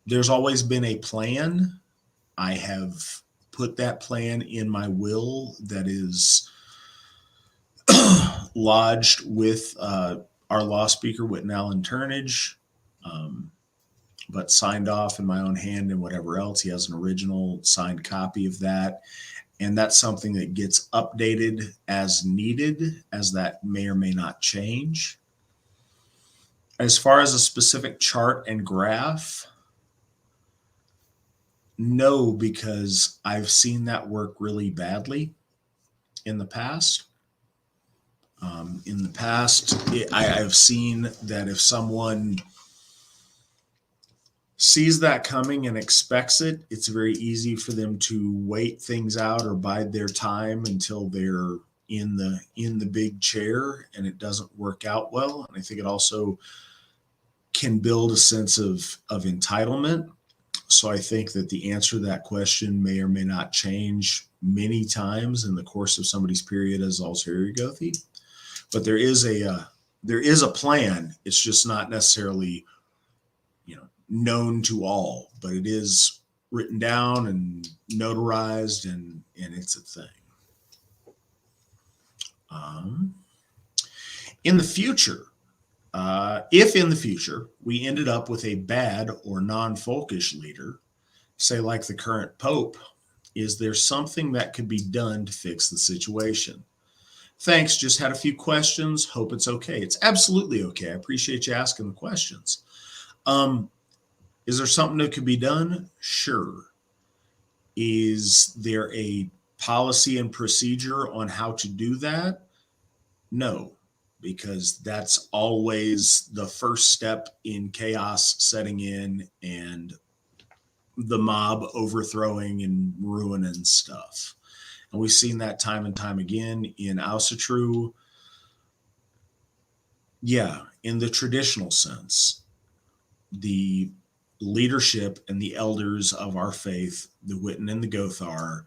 There's always been a plan. I have put that plan in my will that is lodged with our law speaker, Witan Allen Turnage, but signed off in my own hand and whatever else. He has an original signed copy of that. And that's something that gets updated as needed, as that may or may not change. As far as a specific chart and graph, no, because I've seen that work really badly in the past. I've seen that if someone sees that coming and expects it, it's very easy for them to wait things out or bide their time until they're in the big chair, and it doesn't work out well. And I think it also can build a sense of entitlement. So I think that the answer to that question may or may not change many times in the course of somebody's period as Alsheri Gothi. But there is a plan. It's just not necessarily, known to all, but it is written down and notarized, and it's a thing. In the future, if in the future we ended up with a bad or non-folkish leader, say like the current Pope, is there something that could be done to fix the situation? Thanks, just had a few questions. Hope it's okay. It's absolutely okay. I appreciate you asking the questions. Is there something that could be done? Sure. Is there a policy and procedure on how to do that? No, because that's always the first step in chaos setting in and the mob overthrowing and ruining stuff. And we've seen that time and time again in Asatru. Yeah, in the traditional sense, the leadership and the elders of our faith, the Witan and the Gothar,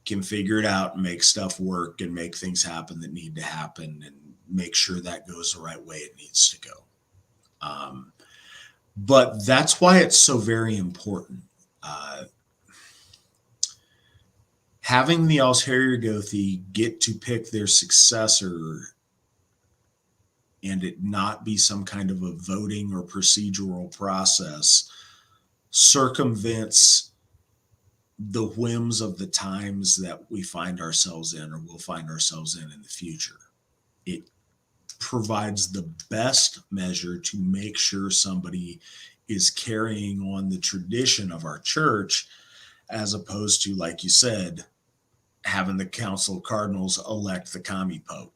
can figure it out and make stuff work and make things happen that need to happen and make sure that goes the right way it needs to go. But that's why it's so very important. Having the Alsheri Gothi get to pick their successor and it not be some kind of a voting or procedural process circumvents the whims of the times that we find ourselves in or will find ourselves in the future. It provides the best measure to make sure somebody is carrying on the tradition of our church, as opposed to, like you said, having the Council of Cardinals elect the commie pope.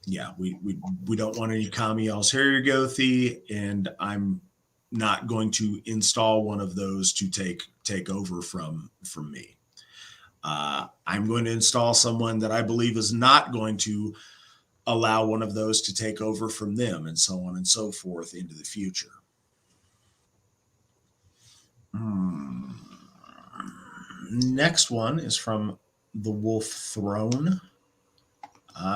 Yeah, we don't want any commie Alsheri Gothi, and I'm not going to install one of those to take over from me. I'm going to install someone that I believe is not going to allow one of those to take over from them, and so on and so forth into the future. Next one is from the Wolf Throne.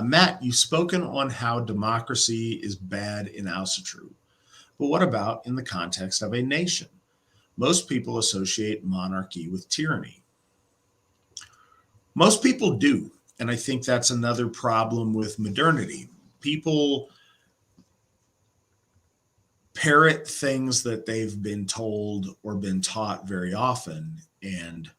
Matt, you've spoken on how democracy is bad in Asatru, but what about in the context of a nation? Most people associate monarchy with tyranny. Most people do, and I think that's another problem with modernity. People parrot things that they've been told or been taught very often. And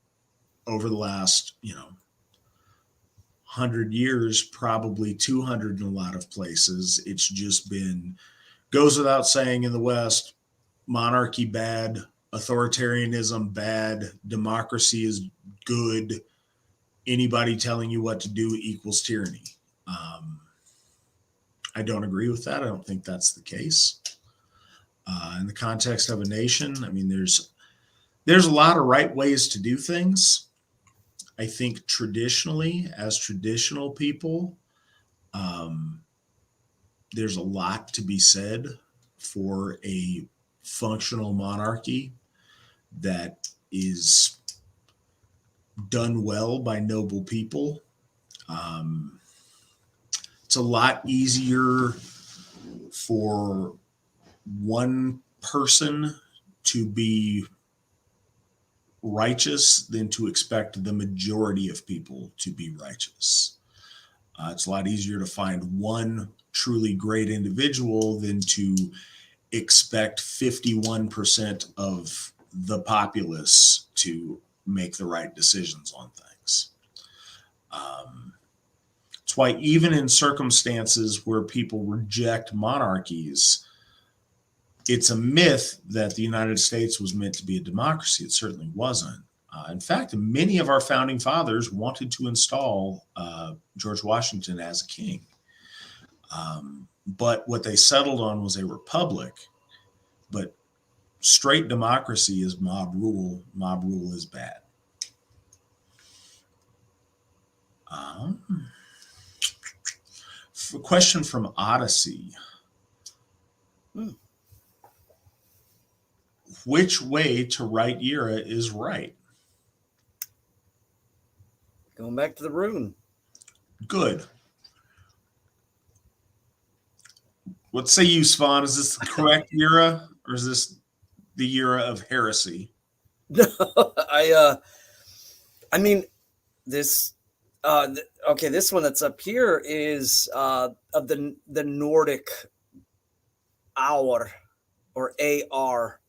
over the last, 100 years, probably 200 in a lot of places, it's just been, goes without saying in the West, monarchy bad, authoritarianism bad, democracy is good, anybody telling you what to do equals tyranny. I don't agree with that. I don't think that's the case. In the context of a nation, I mean, there's a lot of right ways to do things. I think traditionally, as traditional people, there's a lot to be said for a functional monarchy that is done well by noble people. It's a lot easier for one person to be righteous than to expect the majority of people to be righteous. It's a lot easier to find one truly great individual than to expect 51% of the populace to make the right decisions on things. It's why even in circumstances where people reject monarchies, it's a myth that the United States was meant to be a democracy. It certainly wasn't. In fact, many of our founding fathers wanted to install George Washington as a king. But what they settled on was a republic. But straight democracy is mob rule. Mob rule is bad. A question from Odyssey. Which way to write Jera is right? Going back to the rune. Good. What say you, Svan? Is this the correct Jera, or is this the Jera of heresy? No, I mean, this. Okay, this one that's up here is of the Nordic Aur or AR,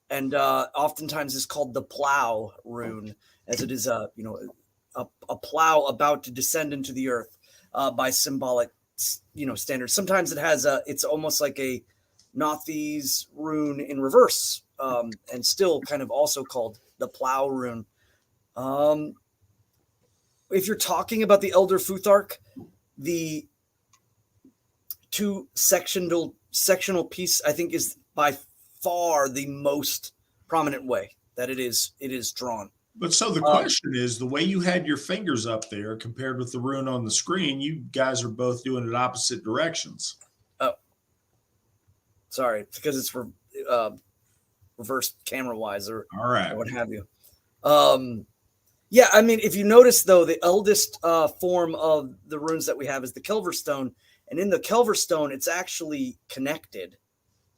and oftentimes is called the plow rune, as it is a plow about to descend into the earth by symbolic standards. Sometimes it has it's almost like a Nauthiz rune in reverse, and still kind of also called the plow rune. If you're talking about the Elder Futhark, the two sectional piece, I think, is by far the most prominent way that it is drawn. But so the question is, the way you had your fingers up there compared with the rune on the screen, you guys are both doing it opposite directions. Oh, sorry, because it's reversed camera wise or what have you. Yeah, I mean, if you notice, though, the eldest form of the runes that we have is the Kelver Stone. And in the Kelver Stone, it's actually connected.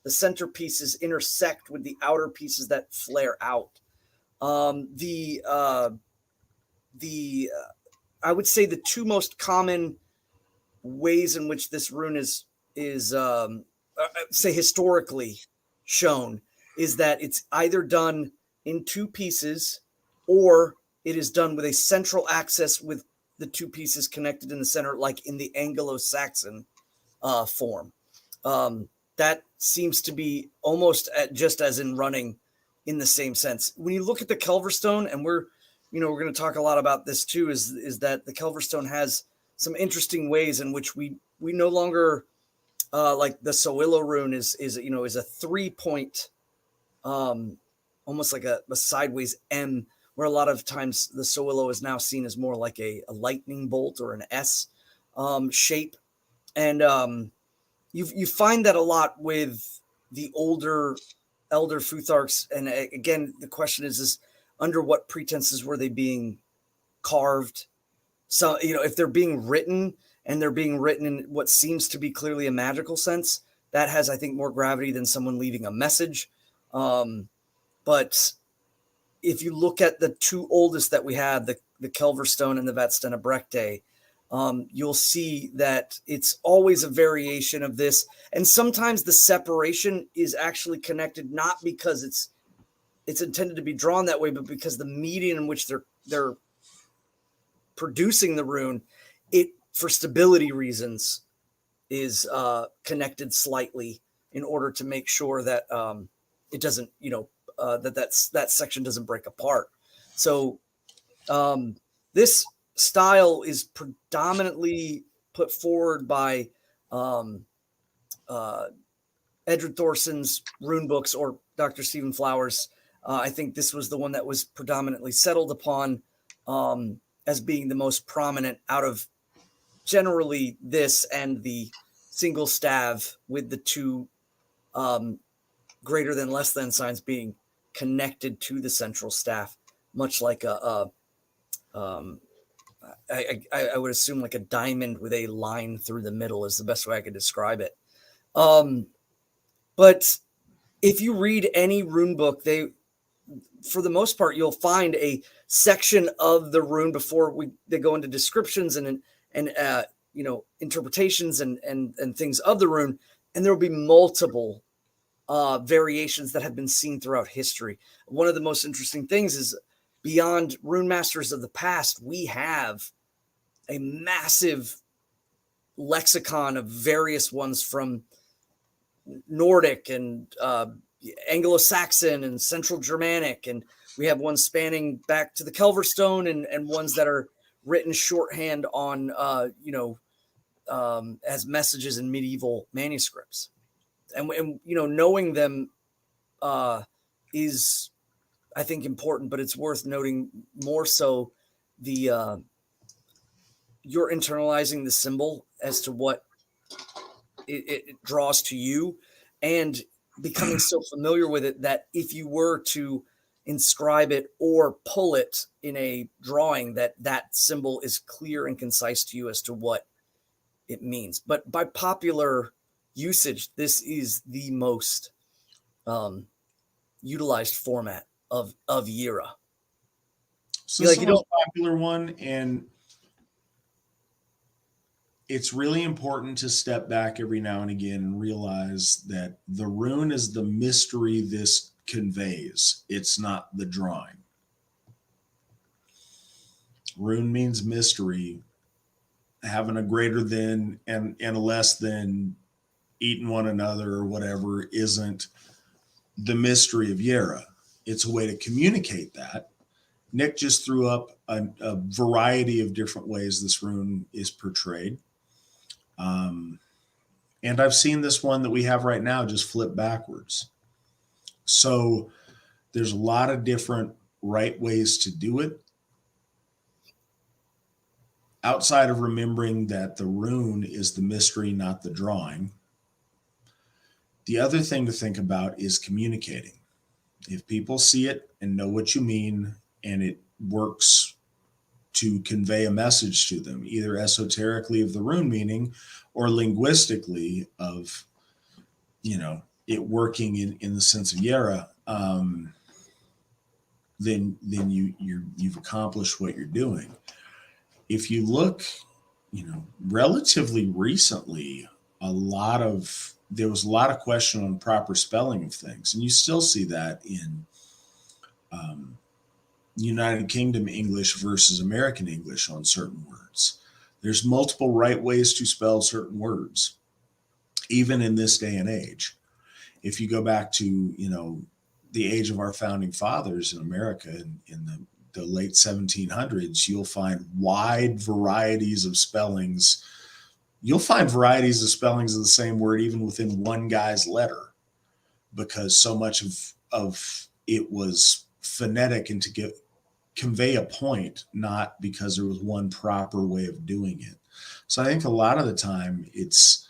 The center pieces intersect with the outer pieces that flare out. I would say the two most common ways in which this rune is say historically shown is that it's either done in two pieces or it is done with a central axis with the two pieces connected in the center, like in the Anglo-Saxon form. That seems to be almost just as in running in the same sense. When you look at the Kelver Stone, and we're going to talk a lot about this too, is that the Kelver Stone has some interesting ways in which we no longer like the Soillo rune is a 3-point, almost like a sideways M, where a lot of times the Soillo is now seen as more like a lightning bolt or an S shape. And you find that a lot with the older Elder Futharks. And again, the question is under what pretenses were they being carved? So, if they're being written and they're being written in what seems to be clearly a magical sense, that has, I think, more gravity than someone leaving a message. But if you look at the two oldest that we have, the Kelver Stone and the Vatstena Brecte, you'll see that it's always a variation of this. And sometimes the separation is actually connected, not because it's intended to be drawn that way, but because the medium in which they're producing the rune, it, for stability reasons, is connected slightly in order to make sure that it doesn't, that section doesn't break apart. So this style is predominantly put forward by Edred Thorson's rune books, or Dr. Stephen Flowers. I think this was the one that was predominantly settled upon as being the most prominent out of generally this and the single staff with the two greater than less than signs being connected to the central staff, much like I would assume like a diamond with a line through the middle is the best way I could describe it. But if you read any rune book, for the most part, you'll find a section of the rune before they go into descriptions and interpretations and things of the rune, and there will be multiple variations that have been seen throughout history. One of the most interesting things is, beyond rune masters of the past, we have a massive lexicon of various ones from Nordic and Anglo-Saxon and Central Germanic, and we have ones spanning back to the Kelverstone and ones that are written shorthand on as messages in medieval manuscripts, and knowing them is, I think, important, but it's worth noting more so you're internalizing the symbol as to what it draws to you, and becoming so familiar with it that if you were to inscribe it or pull it in a drawing, that symbol is clear and concise to you as to what it means. But by popular usage, this is the most utilized format of Jera. So it's the most popular one, and it's really important to step back every now and again and realize that the rune is the mystery this conveys. It's not the drawing. Rune means mystery. Having a greater than and a less than, eating one another or whatever, isn't the mystery of Jera. It's a way to communicate that. Nick just threw up a variety of different ways this rune is portrayed. And I've seen this one that we have right now just flip backwards. So there's a lot of different right ways to do it. Outside of remembering that the rune is the mystery, not the drawing, the other thing to think about is communicating. If people see it and know what you mean, and it works to convey a message to them, either esoterically of the rune meaning or linguistically of, it working in the sense of Jera, then you've accomplished what you're doing. If you look, relatively recently, there was a lot of question on proper spelling of things, and you still see that in United Kingdom English versus American English on certain words. There's multiple right ways to spell certain words, even in this day and age. If you go back to, the age of our founding fathers in America in the late 1700s, you'll find wide varieties of spellings. You'll find varieties of spellings of the same word even within one guy's letter, because so much of it was phonetic and to convey a point, not because there was one proper way of doing it. So I think a lot of the time it's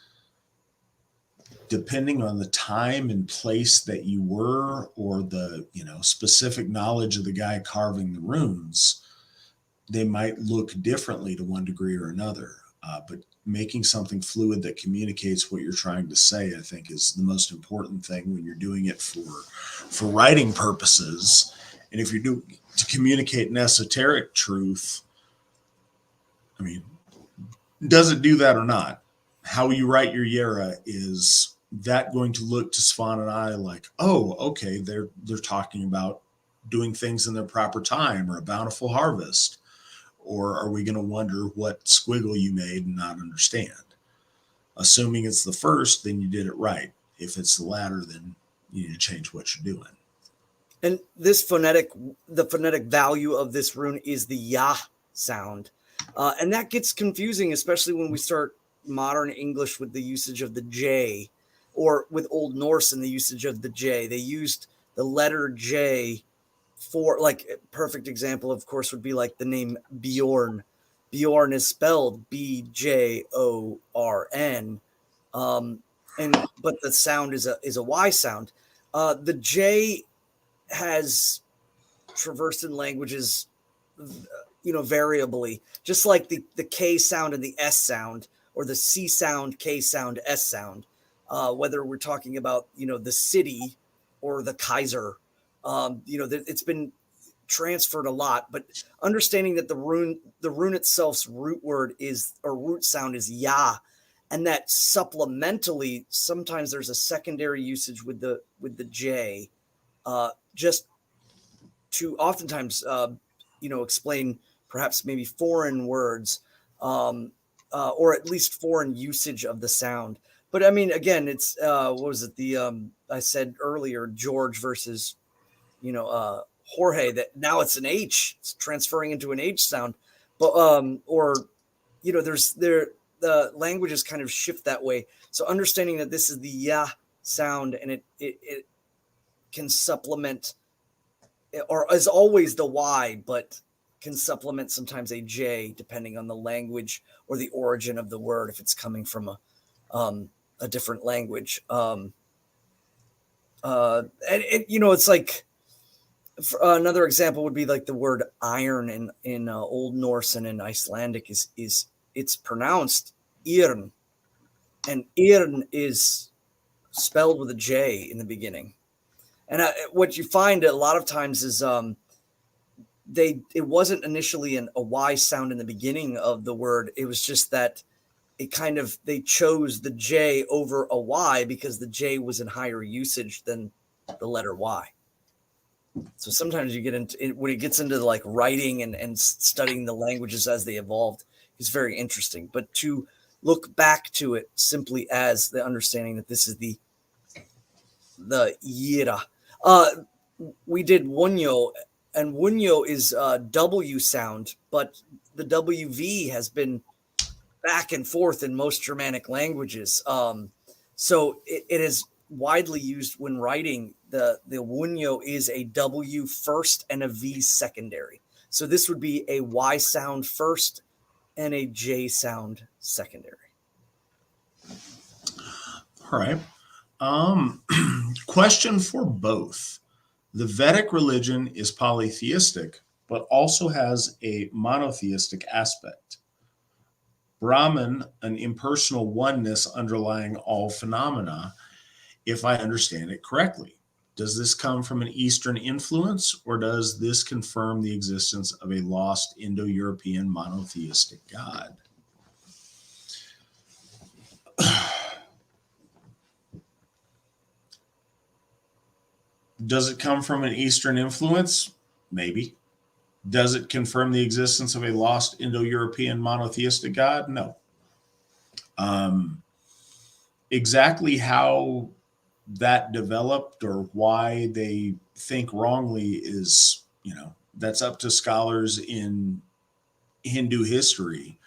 depending on the time and place that you were, or the specific knowledge of the guy carving the runes, they might look differently to one degree or another. But making something fluid that communicates what you're trying to say, I think, is the most important thing when you're doing it for writing purposes. And if you're doing to communicate an esoteric truth, Does it do that or not? How you write your Jera, is that going to look to Svan and I like, oh, okay, they're talking about doing things in their proper time or a bountiful harvest? Or are we going to wonder what squiggle you made and not understand? Assuming it's the first, then you did it right. If it's the latter, then you need to change what you're doing. And the phonetic value of this rune is the ya sound. And that gets confusing, especially when we start modern English with the usage of the J, or with Old Norse and the usage of the J. They used the letter J for, like, a perfect example, of course, would be like the name Bjorn. Bjorn is spelled Bjorn. But the sound is a Y sound. The J has traversed in languages, variably, just like the K sound and the S sound, or the C sound, K sound, S sound, whether we're talking about, the city or the Kaiser, it's been transferred a lot, but understanding that the rune itself's root sound is ya, and that supplementally, sometimes there's a secondary usage with the J, just to oftentimes, explain perhaps maybe foreign words, or at least foreign usage of the sound. But I mean, again, it's what was it? I said earlier, George versus, Jorge. That now it's an H. It's transferring into an H sound, but the languages kind of shift that way. So understanding that this is the ya sound, and it can supplement, or is always the Y, but can supplement sometimes a J depending on the language or the origin of the word, if it's coming from a different language. It's like, another example would be like the word iron in Old Norse and in Icelandic is it's pronounced irn, and irn is spelled with a J in the beginning. And what you find a lot of times is it wasn't initially a Y sound in the beginning of the word. It was just that they chose the J over a Y because the J was in higher usage than the letter Y. So sometimes you get into when it gets into like writing and studying the languages as they evolved, it's very interesting. But to look back to it simply as the understanding that this is the Jera. We did Wunyo, and Wunyo is W sound, but the WV has been back and forth in most Germanic languages. So it is widely used when writing. The Wunyo is a W first and a V secondary. So this would be a Y sound first and a J sound secondary. All right. Question for both. The Vedic religion is polytheistic, but also has a monotheistic aspect. Brahman, an impersonal oneness underlying all phenomena, if I understand it correctly. Does this come from an Eastern influence, or does this confirm the existence of a lost Indo-European monotheistic god? Does it come from an Eastern influence? Maybe. Does it confirm the existence of a lost Indo-European monotheistic god? No. Exactly how that developed or why they think wrongly is, that's up to scholars in Hindu history.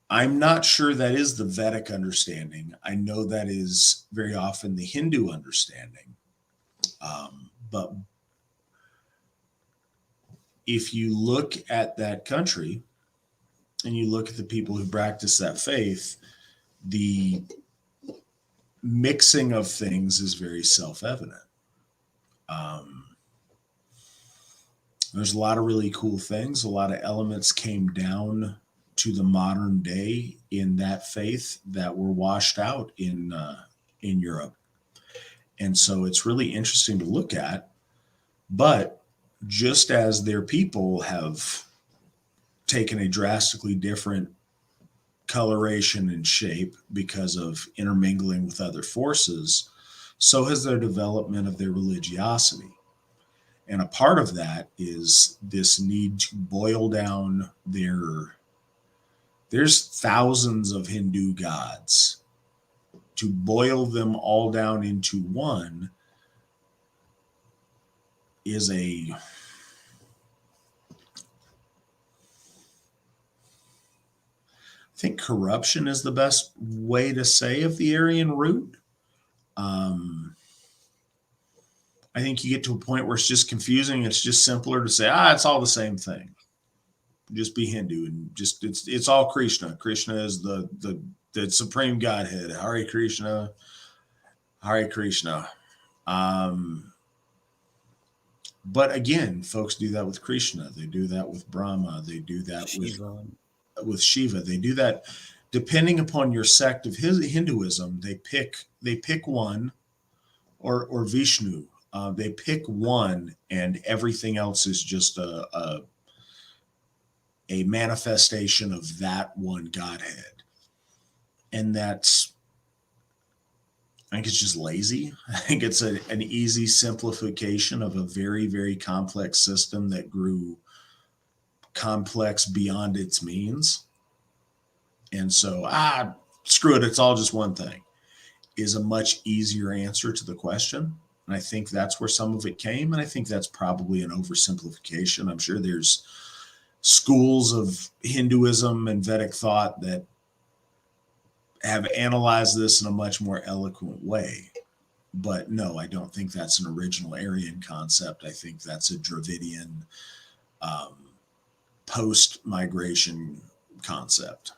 I'm not sure that is the Vedic understanding. I know that is very often the Hindu understanding. But if you look at that country and you look at the people who practice that faith, the mixing of things is very self-evident. There's a lot of really cool things. A lot of elements came down to the modern day in that faith that were washed out in Europe. And so it's really interesting to look at. But just as their people have taken a drastically different coloration and shape because of intermingling with other forces, so has their development of their religiosity. And a part of that is this need to boil down there's thousands of Hindu gods. To boil them all down into one is I think corruption is the best way to say of the Aryan root. I think you get to a point where it's just confusing. It's just simpler to say, it's all the same thing. Just be Hindu and just it's all Krishna. Krishna is the supreme Godhead. Hare Krishna, Hare Krishna. But again, folks do that with Krishna. They do that with Brahma. They do that with Shiva. They do that depending upon your sect of Hinduism. They pick one, or Vishnu. They pick one, and everything else is just a manifestation of that one Godhead. And I think it's just lazy. I think it's an easy simplification of a very, very complex system that grew complex beyond its means. And so, screw it, it's all just one thing, is a much easier answer to the question. And I think that's where some of it came. And I think that's probably an oversimplification. I'm sure there's schools of Hinduism and Vedic thought that have analyzed this in a much more eloquent way. But no, I don't think that's an original Aryan concept. I think that's a Dravidian post-migration concept.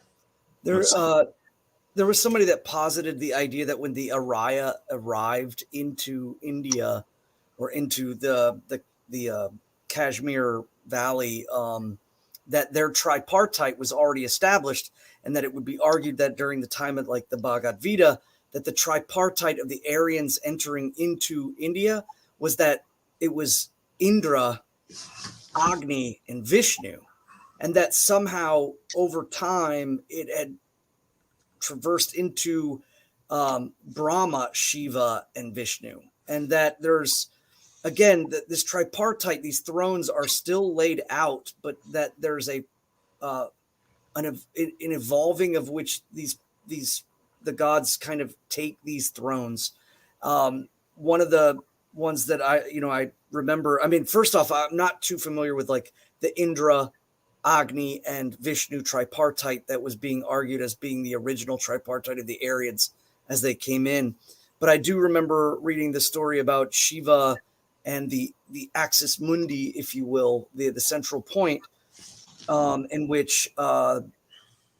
There was somebody that posited the idea that when the Arya arrived into India or into the Kashmir Valley, that their tripartite was already established, and that it would be argued that during the time of like the Bhagavad Gita, that the tripartite of the Aryans entering into India was that it was Indra, Agni, and Vishnu, and that somehow over time it had traversed into Brahma, Shiva, and Vishnu, and that there's again this tripartite, these thrones are still laid out, but that there's an evolving of which the gods kind of take these thrones. One of the ones that I remember, I mean, first off, I'm not too familiar with like the Indra, Agni, and Vishnu tripartite that was being argued as being the original tripartite of the Aryans as they came in. But I do remember reading the story about Shiva and the axis mundi, if you will, the central point, in which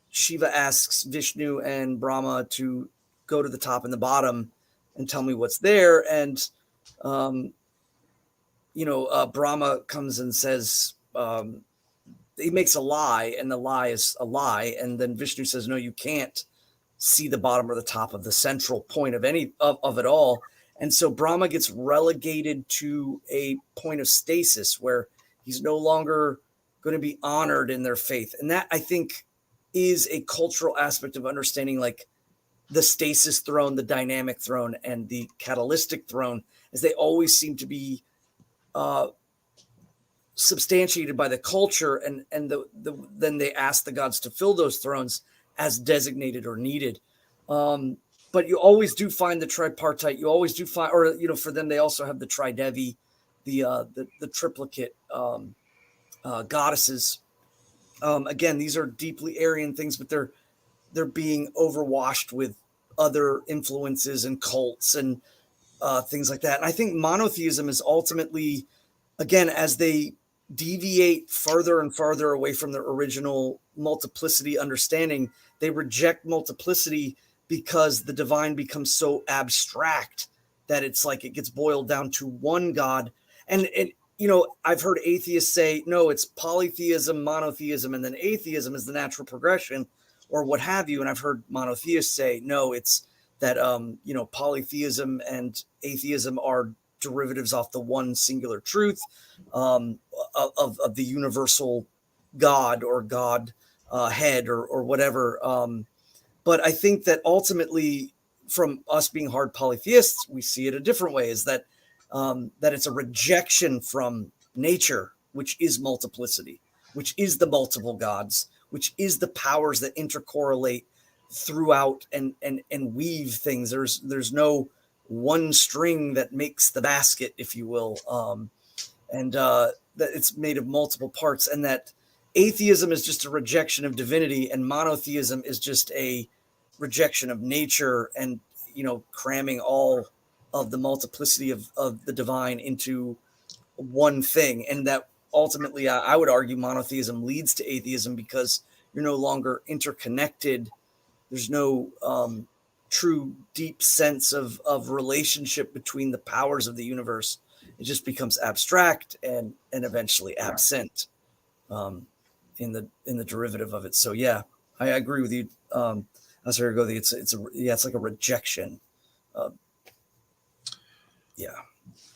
Shiva asks Vishnu and Brahma to go to the top and the bottom and tell me what's there. And, Brahma comes and says, he makes a lie, and the lie is a lie. And then Vishnu says, no, you can't see the bottom or the top of the central point of any of it all. And so Brahma gets relegated to a point of stasis where he's no longer going to be honored in their faith. And that, I think, is a cultural aspect of understanding like the stasis throne, the dynamic throne, and the catalytic throne, as they always seem to be substantiated by the culture, and then they ask the gods to fill those thrones as designated or needed. But you always do find the tripartite. You always do find, or for them, they also have the tridevi, the triplicate goddesses. Again, these are deeply Aryan things, but they're being overwashed with other influences and cults and things like that. And I think monotheism is ultimately, again, as they deviate further and further away from their original multiplicity understanding, they reject multiplicity because the divine becomes so abstract that it's like it gets boiled down to one God. And I've heard atheists say, no, it's polytheism, monotheism, and then atheism is the natural progression or what have you. And I've heard monotheists say, no, it's that, polytheism and atheism are derivatives off the one singular truth of the universal God or God head or whatever. But I think that ultimately, from us being hard polytheists, we see it a different way, is that that it's a rejection from nature, which is multiplicity, which is the multiple gods, which is the powers that intercorrelate throughout and weave things. There's no one string that makes the basket, if you will, and that it's made of multiple parts, and that atheism is just a rejection of divinity, and monotheism is just a rejection of nature, and cramming all of the multiplicity of the divine into one thing. And that ultimately, I would argue, monotheism leads to atheism, because you're no longer interconnected. There's no true deep sense of relationship between the powers of the universe. It just becomes abstract and eventually absent in the derivative of it. So yeah, I agree with you. It's like a rejection. Yeah.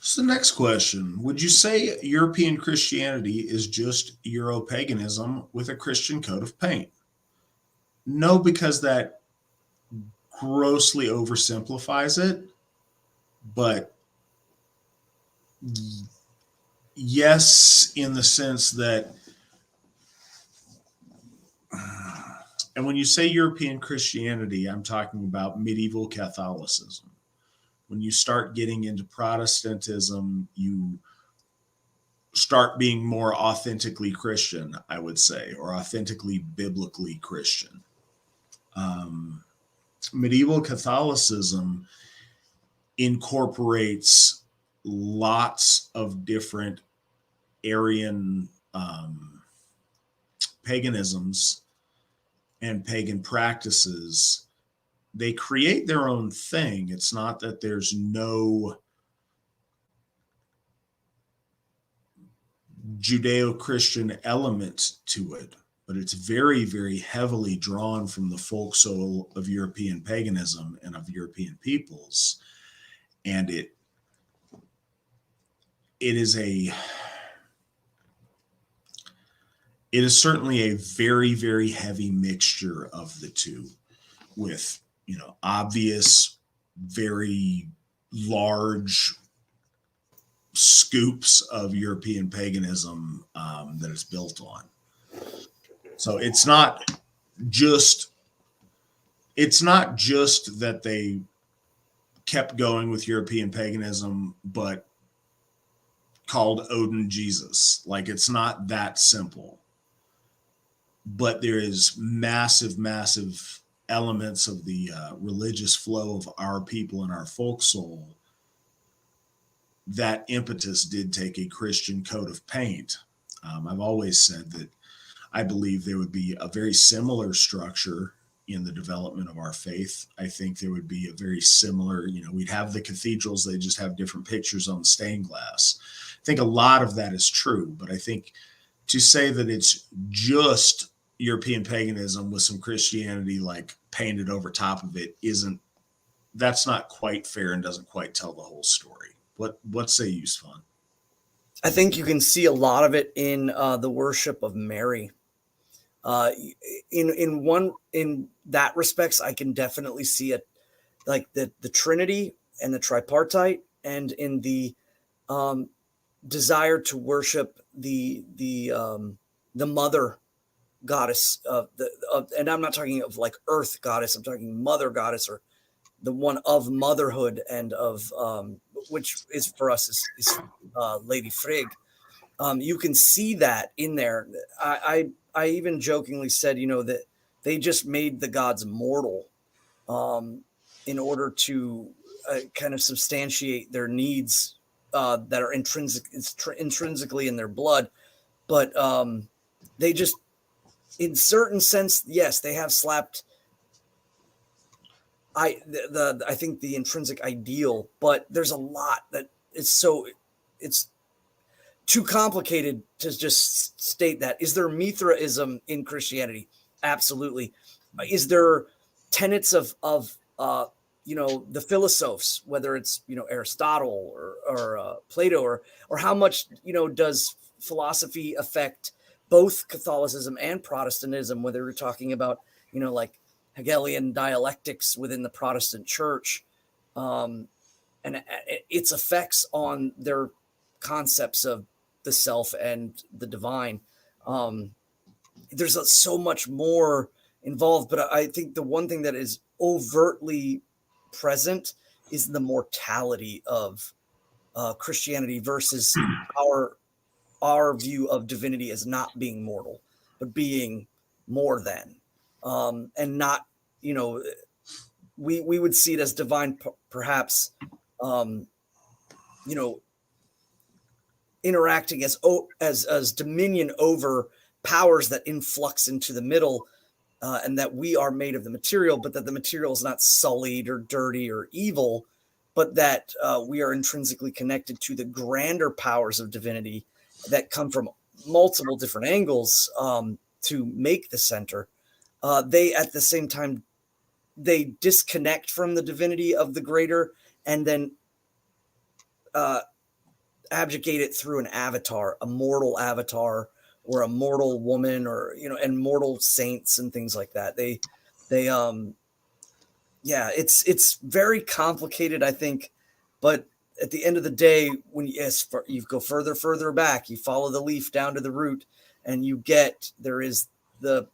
So the next question, would you say European Christianity is just Euro-paganism with a Christian coat of paint? No, because that grossly oversimplifies it, but yes, in the sense that, and when you say European Christianity, I'm talking about medieval Catholicism. When you start getting into Protestantism, you start being more authentically Christian, I would say, or authentically biblically Christian. Medieval Catholicism incorporates lots of different Aryan paganisms and pagan practices. They create their own thing. It's not that there's no Judeo-Christian element to it, but it's very, very heavily drawn from the folk soul of European paganism and of European peoples. And it is certainly a very, very heavy mixture of the two, with, obvious, very large scoops of European paganism that it's built on. So it's not just that they kept going with European paganism, but called Odin Jesus. Like, it's not that simple. But there is massive, massive elements of the religious flow of our people and our folk soul. That impetus did take a Christian coat of paint. I've always said that I believe there would be a very similar structure in the development of our faith. I think there would be a very similar, we'd have the cathedrals, they just have different pictures on the stained glass. I think a lot of that is true, but I think to say that it's just European paganism with some Christianity like painted over top of it that's not quite fair and doesn't quite tell the whole story. What say you, Svan? I think you can see a lot of it in the worship of Mary. In that respects, I can definitely see it, like the Trinity and the tripartite, and in the desire to worship the mother goddess and I'm not talking of like earth goddess. I'm talking mother goddess, or the one of motherhood and of which is for us is Lady Frigg. You can see that in there. I even jokingly said, that they just made the gods mortal in order to kind of substantiate their needs that are intrinsically in their blood. But they just, in certain sense, yes, they have slapped I think the intrinsic ideal, but there's a lot that it's too complicated to just state that. Is there Mithraism in Christianity? Absolutely. Is there tenets of the philosophers, whether it's Aristotle or Plato, or how much does philosophy affect both Catholicism and Protestantism, whether we're talking about, like Hegelian dialectics within the Protestant church, and its effects on their concepts of the self and the divine. There's so much more involved, but I think the one thing that is overtly present is the mortality of Christianity versus our view of divinity as not being mortal, but being more than, and not, we would see it as divine, perhaps, interacting as dominion over powers that influx into the middle, and that we are made of the material, but that the material is not sullied or dirty or evil, but that we are intrinsically connected to the grander powers of divinity that come from multiple different angles to make the center. They, at the same time, they disconnect from the divinity of the greater and then abjugate it through an avatar, a mortal avatar, or a mortal woman, or, and mortal saints and things like that. It's very complicated, I think, but at the end of the day, when you go further back, you follow the leaf down to the root, and there is the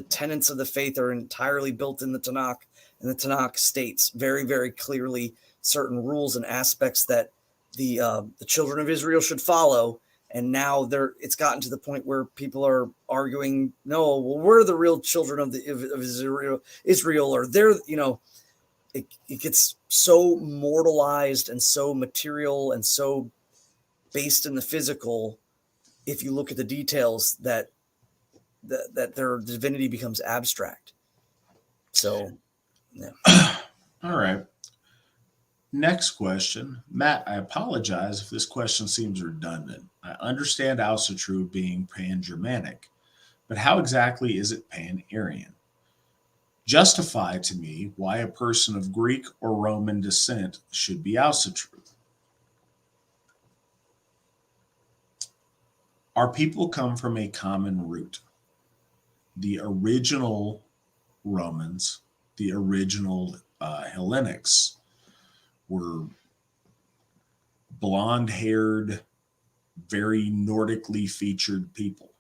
tenets of the faith are entirely built in the Tanakh, and the Tanakh states very, very clearly certain rules and aspects that the children of Israel should follow. And now it's gotten to the point where people are arguing, no, well, we're the real children of Israel, or they're, it gets so mortalized and so material and so based in the physical. If you look at the details, that their divinity becomes abstract. So, yeah. All right. Next question. Matt, I apologize if this question seems redundant. I understand Asatru being pan-Germanic, but how exactly is it pan-Aryan? Justify to me why a person of Greek or Roman descent should be Asatru. Our people come from a common root. The original Romans, the original Hellenics, were blonde-haired, very Nordically featured people.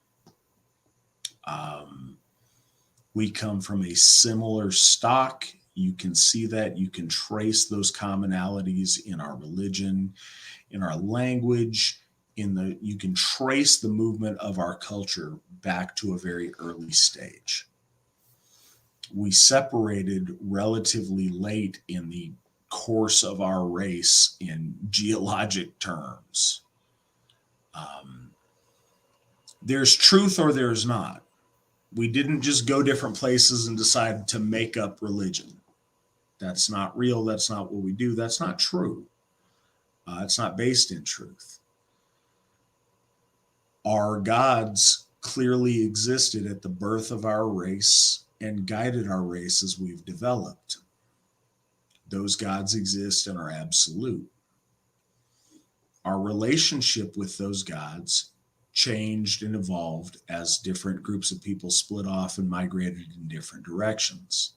We come from a similar stock. You can see that. You can trace those commonalities in our religion, in our language, you can trace the movement of our culture back to a very early stage. We separated relatively late in the course of our race in geologic terms. There's truth or there's not. We didn't just go different places and decide to make up religion. That's not real. That's not what we do. That's not true. It's not based in truth. Our gods clearly existed at the birth of our race and guided our race as we've developed. Those gods exist and are absolute. Our relationship with those gods changed and evolved as different groups of people split off and migrated in different directions.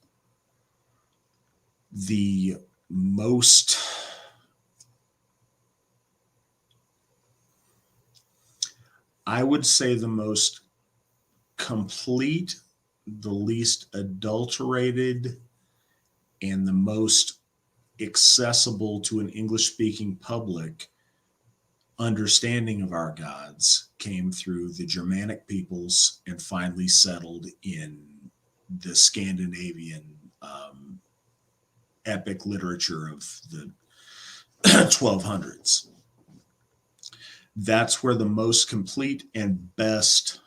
I would say the most complete, the least adulterated, and the most accessible to an English-speaking public understanding of our gods came through the Germanic peoples and finally settled in the Scandinavian epic literature of the 1200s. That's where the most complete and best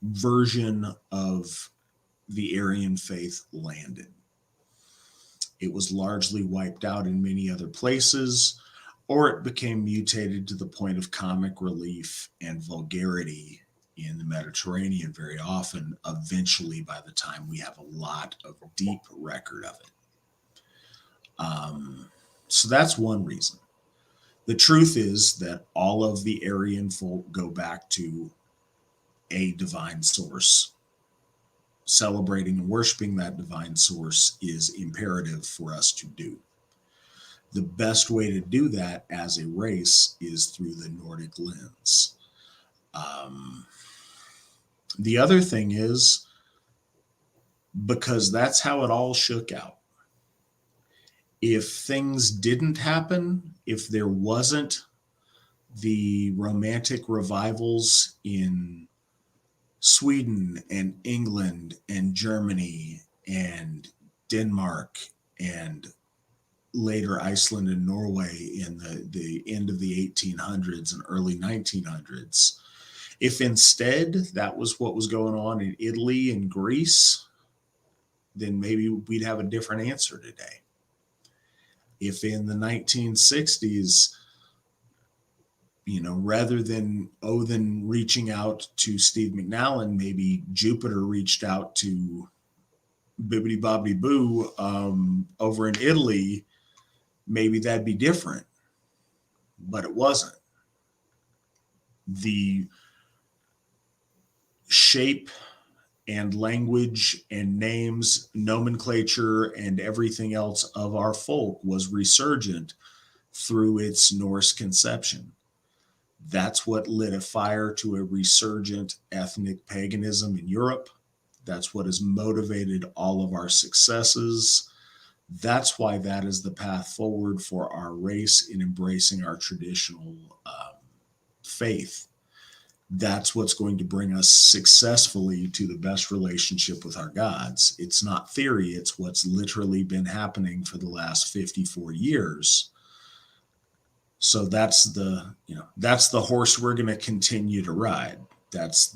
version of the Aryan faith landed. It was largely wiped out in many other places, or it became mutated to the point of comic relief and vulgarity in the Mediterranean very often, eventually by the time we have a lot of deep record of it. So that's one reason. The truth is that all of the Aryan folk go back to a divine source. Celebrating and worshiping that divine source is imperative for us to do. The best way to do that as a race is through the Nordic lens. The other thing is, because that's how it all shook out. If things didn't happen, if there wasn't the romantic revivals in Sweden and England and Germany and Denmark and later Iceland and Norway in the end of the 1800s and early 1900s, if instead that was what was going on in Italy and Greece, then maybe we'd have a different answer today. If in the 1960s, rather than Odin reaching out to Steve McNallen, maybe Jupiter reached out to Bibbidi Bobbidi Boo over in Italy, maybe that'd be different. But it wasn't. The shape and language and names, nomenclature, and everything else of our folk was resurgent through its Norse conception. That's what lit a fire to a resurgent ethnic paganism in Europe. That's what has motivated all of our successes. That's why that is the path forward for our race in embracing our traditional faith. That's what's going to bring us successfully to the best relationship with our gods. It's not theory, it's what's literally been happening for the last 54 years. So that's the horse we're going to continue to ride. That's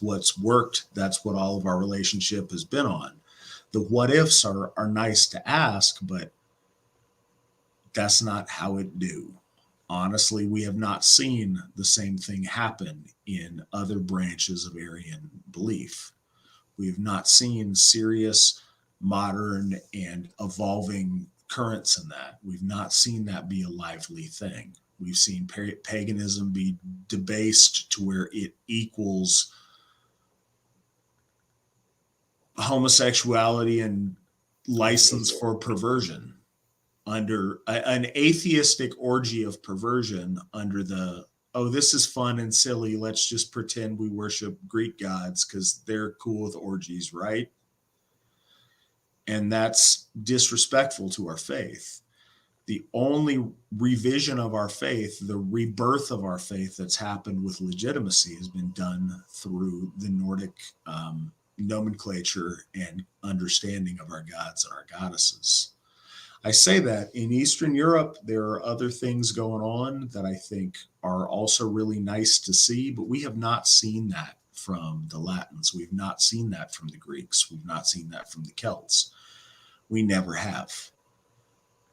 what's worked. That's what all of our relationship has been on. The what ifs are nice to ask, but that's not how it do. Honestly, we have not seen the same thing happen in other branches of Aryan belief. We have not seen serious, modern, and evolving currents in that. We've not seen that be a lively thing. We've seen paganism be debased to where it equals homosexuality and license for perversion, under an atheistic orgy of perversion under this is fun and silly, let's just pretend we worship Greek gods because they're cool with orgies, right? And that's disrespectful to our faith. The only revision of our faith, the rebirth of our faith that's happened with legitimacy, has been done through the Nordic nomenclature and understanding of our gods and our goddesses. I say that in Eastern Europe, there are other things going on that I think are also really nice to see, but we have not seen that from the Latins. We've not seen that from the Greeks. We've not seen that from the Celts. We never have.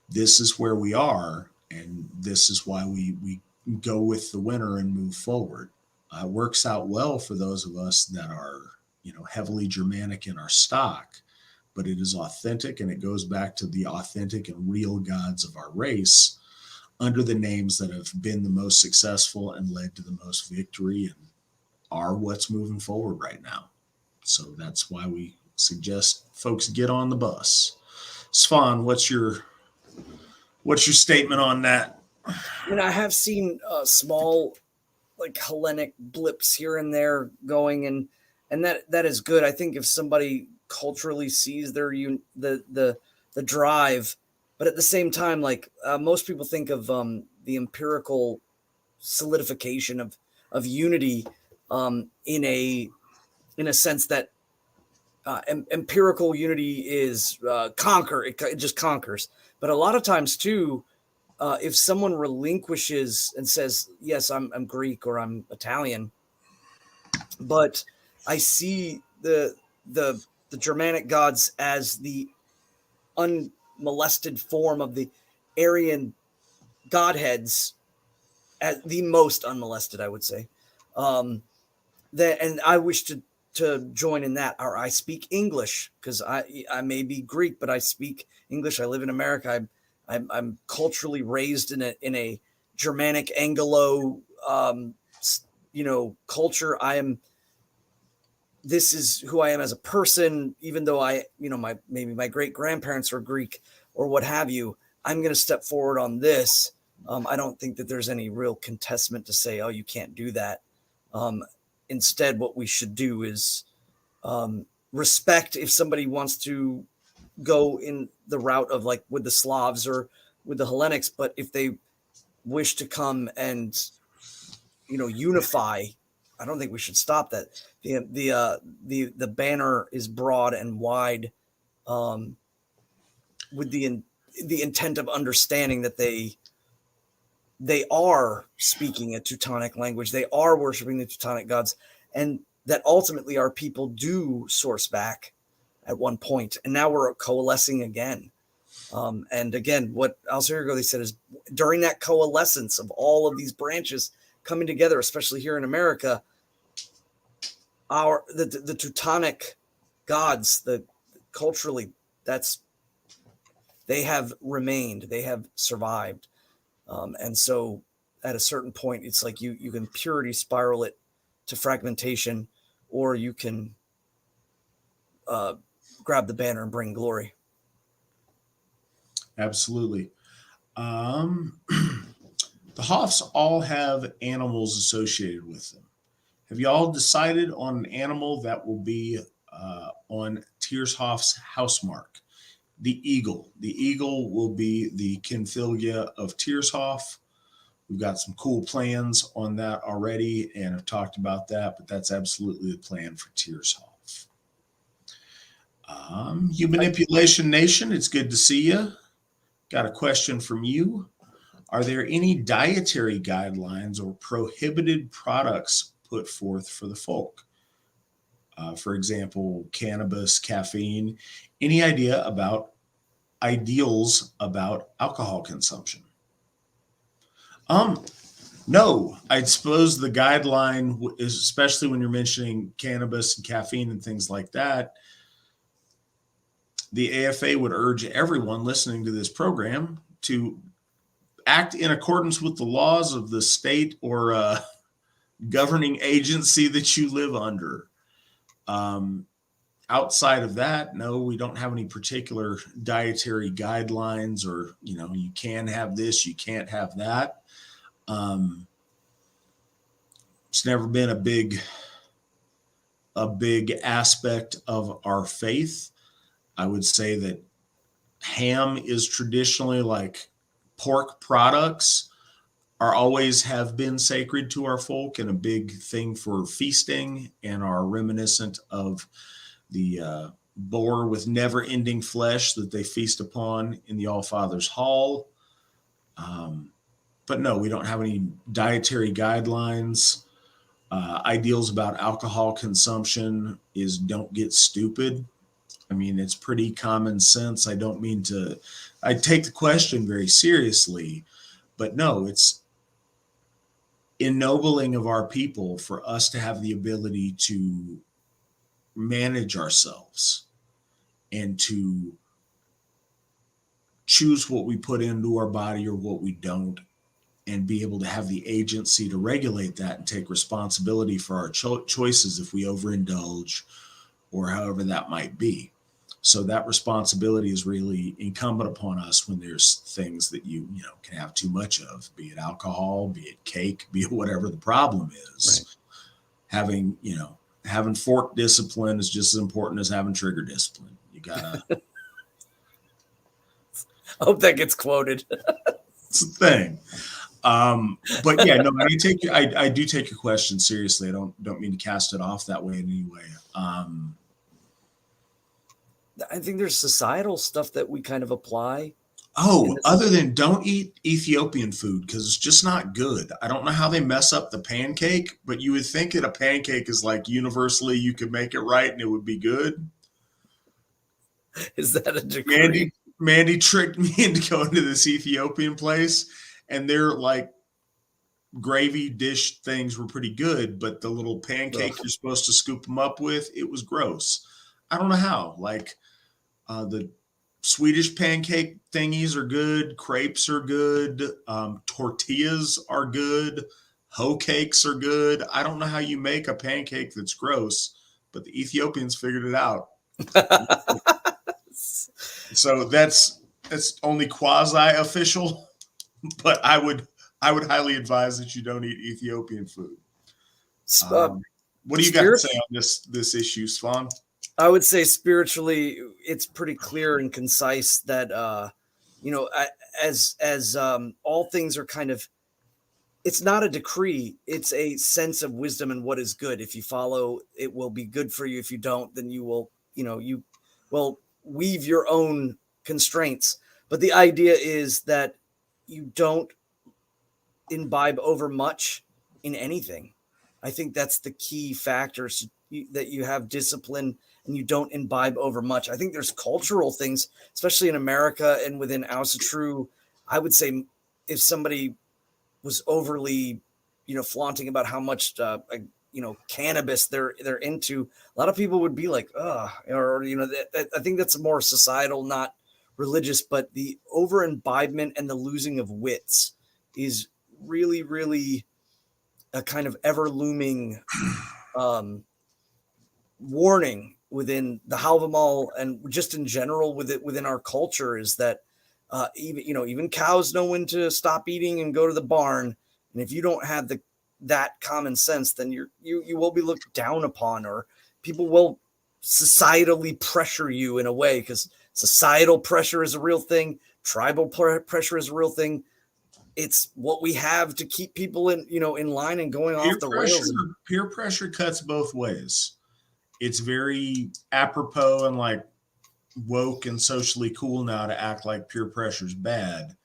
This is where we are, and this is why we go with the winner and move forward. It works out well for those of us that are, heavily Germanic in our stock, but it is authentic, and it goes back to the authentic and real gods of our race under the names that have been the most successful and led to the most victory and are what's moving forward right now. So that's why we suggest folks get on the bus. Svan, what's your statement on that? I have seen small, like, Hellenic blips here and there going, and that is good. I think if somebody culturally sees the drive, but at the same time, like, most people think of the empirical solidification of unity in a sense that empirical unity is it just conquers. But a lot of times too, if someone relinquishes and says, yes, I'm Greek or I'm Italian, but I see the Germanic gods as the unmolested form of the Aryan godheads, as the most unmolested, I would say. And I wish to join in that. Or I speak English because I may be Greek, but I speak English. I live in America. I'm culturally raised in a Germanic Anglo culture. I am this is who I am as a person, even though maybe my great grandparents were Greek or what have you. I'm going to step forward on this. I don't think that there's any real contestment to say, oh, you can't do that. Instead, what we should do is respect if somebody wants to go in the route of like with the Slavs or with the Hellenics, but if they wish to come and unify, I don't think we should stop that. The banner is broad and wide, with the intent of understanding that they are speaking a Teutonic language, they are worshiping the Teutonic gods, and that ultimately our people do source back at one point, and now we're coalescing again. And again, what Alzerigo, they said, is during that coalescence of all of these branches coming together, especially here in America, the Teutonic gods, culturally, they have remained, they have survived. And so at a certain point, it's like you can purity spiral it to fragmentation, or you can grab the banner and bring glory. Absolutely. The Hoffs all have animals associated with them. Have you all decided on an animal that will be on Tiershoff's house mark? The eagle. The eagle will be the Kinfilia of Tiershoff. We've got some cool plans on that already and have talked about that, but that's absolutely the plan for Tiershoff. You Manipulation Nation, it's good to see you. Got a question from you. Are there any dietary guidelines or prohibited products put forth for the folk? For example, cannabis, caffeine. Any idea about ideals about alcohol consumption? No, I'd suppose the guideline is, especially when you're mentioning cannabis and caffeine and things like that, the AFA would urge everyone listening to this program to act in accordance with the laws of the state or governing agency that you live under. Outside of that, no, we don't have any particular dietary guidelines or, you can have this, you can't have that. It's never been a big aspect of our faith. I would say that ham is traditionally, like pork products are always have been sacred to our folk and a big thing for feasting, and are reminiscent of the boar with never-ending flesh that they feast upon in the All-Father's Hall. But no, we don't have any dietary guidelines. Ideals about alcohol consumption is don't get stupid. I mean, it's pretty common sense. I take the question very seriously, but no, it's ennobling of our people for us to have the ability to manage ourselves and to choose what we put into our body or what we don't, and be able to have the agency to regulate that and take responsibility for our choices if we overindulge or however that might be. So that responsibility is really incumbent upon us when there's things that you can have too much of, be it alcohol, be it cake, be it whatever the problem is. Right. Having fork discipline is just as important as having trigger discipline. You gotta. I hope that gets quoted. It's a thing. But yeah, no, I do take your question seriously. I don't mean to cast it off that way in any way. I think there's societal stuff that we kind of apply. Other than don't eat Ethiopian food because it's just not good. I don't know how they mess up the pancake, but you would think that a pancake is like universally you could make it right and it would be good. Is that a decree? Mandy tricked me into going to this Ethiopian place, and their like gravy dish things were pretty good, but the little pancake you're supposed to scoop them up with, it was gross. I don't know how. Like the Swedish pancake thingies are good. Crepes are good. Tortillas are good. Hoe cakes are good. I don't know how you make a pancake that's gross, but the Ethiopians figured it out. So that's only quasi-official, but I would highly advise that you don't eat Ethiopian food. What do you got to say on this issue, Svan? I would say spiritually, it's pretty clear and concise that as all things are kind of, it's not a decree, it's a sense of wisdom and what is good. If you follow, it will be good for you. If you don't, then you will, you will weave your own constraints. But the idea is that you don't imbibe over much in anything. I think that's the key factors, that you have discipline and you don't imbibe over much. I think there's cultural things, especially in America and within Asatru. I would say if somebody was overly, flaunting about how much, cannabis they're into, a lot of people would be like, or I think that's more societal, not religious. But the over imbibement and the losing of wits is really, really a kind of ever looming warning within the Halvamal and just in general within our culture, is that even cows know when to stop eating and go to the barn. And if you don't have that common sense, then you will be looked down upon, or people will societally pressure you in a way, because societal pressure is a real thing. Tribal pressure is a real thing. It's what we have to keep people in line and going off the rails. Peer pressure cuts both ways. It's very apropos and like woke and socially cool now to act like peer pressure is bad.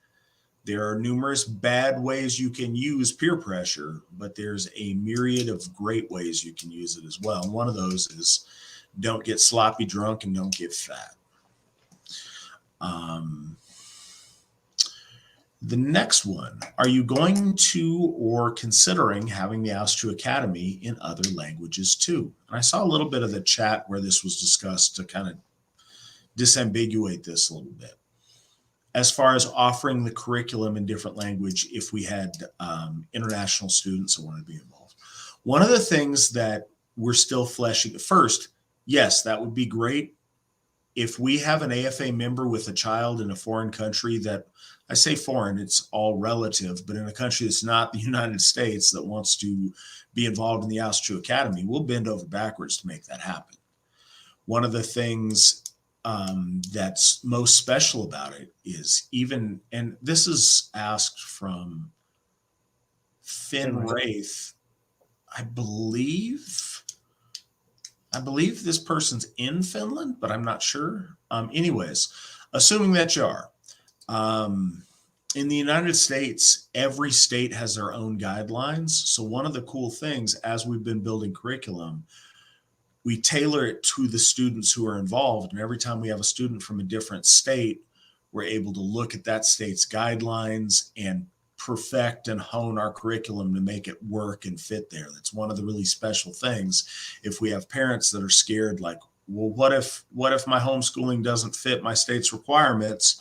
There are numerous bad ways you can use peer pressure, but there's a myriad of great ways you can use it as well. And one of those is don't get sloppy drunk and don't get fat. The next one, are you going to or considering having the Asatru Academy in other languages too? And I saw a little bit of the chat where this was discussed to kind of disambiguate this a little bit. As far as offering the curriculum in different language, if we had international students who wanted to be involved. One of the things that we're still fleshing, first, yes, that would be great. If we have an AFA member with a child in a foreign country that, I say foreign, it's all relative, but in a country that's not the United States that wants to be involved in the Asatru Academy, we'll bend over backwards to make that happen. One of the things that's most special about it is even, and this is asked from Finn Wraith, I believe this person's in Finland, but I'm not sure. Anyways, assuming that you are, in the United States, every state has their own guidelines. So one of the cool things, as we've been building curriculum, we tailor it to the students who are involved. And every time we have a student from a different state, we're able to look at that state's guidelines and perfect and hone our curriculum to make it work and fit there. That's one of the really special things. If we have parents that are scared, like, well, what if my homeschooling doesn't fit my state's requirements?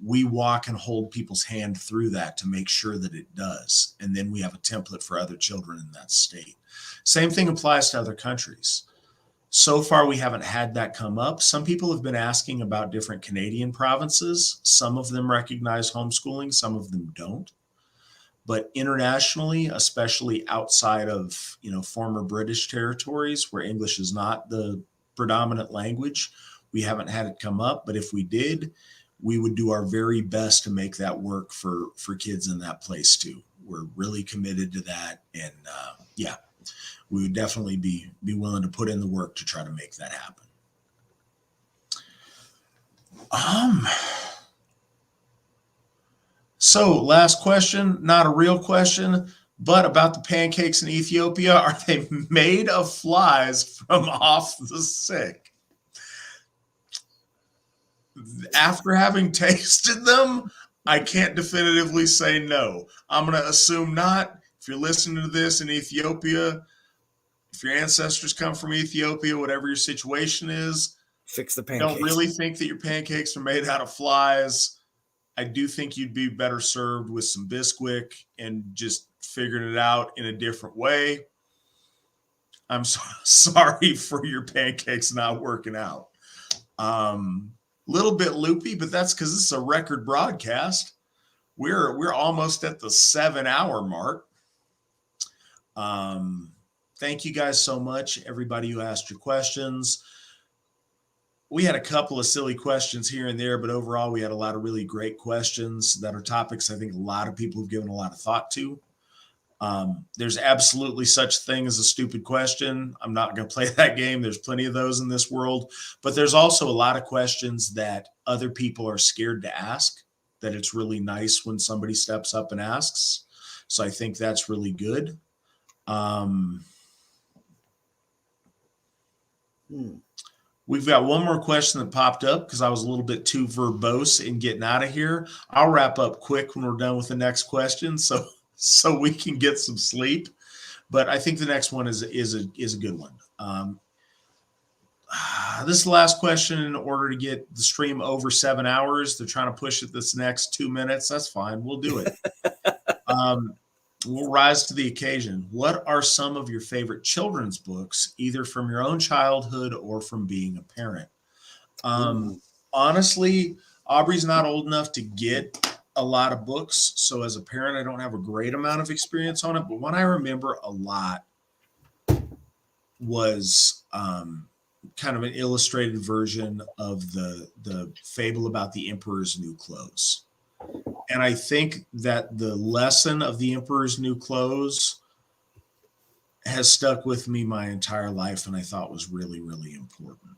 We walk and hold people's hand through that to make sure that it does. And then we have a template for other children in that state. Same thing applies to other countries. So far, we haven't had that come up. Some people have been asking about different Canadian provinces. Some of them recognize homeschooling, some of them don't. But internationally, especially outside of, former British territories where English is not the predominant language, we haven't had it come up. But if we did, we would do our very best to make that work for kids in that place too. We're really committed to that. And we would definitely be willing to put in the work to try to make that happen. So last question, not a real question, but about the pancakes in Ethiopia. Are they made of flies from off the sick? After having tasted them, I can't definitively say no. I'm going to assume not. If you're listening to this in Ethiopia, if your ancestors come from Ethiopia, whatever your situation is, fix the pancakes. Don't really think that your pancakes are made out of flies. I do think you'd be better served with some Bisquick and just figuring it out in a different way. I'm sorry for your pancakes not working out. Little bit loopy, but that's because this is a record broadcast. We're almost at the 7-hour mark. Thank you guys so much, everybody who asked your questions. We had a couple of silly questions here and there, but overall we had a lot of really great questions that are topics I think a lot of people have given a lot of thought to. There's absolutely such a thing as a stupid question. I'm not going to play that game. There's plenty of those in this world, but there's also a lot of questions that other people are scared to ask, that it's really nice when somebody steps up and asks. So I think that's really good. We've got one more question that popped up because I was a little bit too verbose in getting out of here. I'll wrap up quick when we're done with the next question, so we can get some sleep. But I think the next one is a good one. This is the last question in order to get the stream over 7 hours. They're trying to push it this next 2 minutes. That's fine. We'll do it. We'll rise to the occasion. What are some of your favorite children's books, either from your own childhood or from being a parent? Honestly, Aubrey's not old enough to get a lot of books. So as a parent, I don't have a great amount of experience on it. But one I remember a lot was kind of an illustrated version of the fable about the Emperor's New Clothes. And I think that the lesson of the Emperor's New Clothes has stuck with me my entire life, and I thought was really, really important.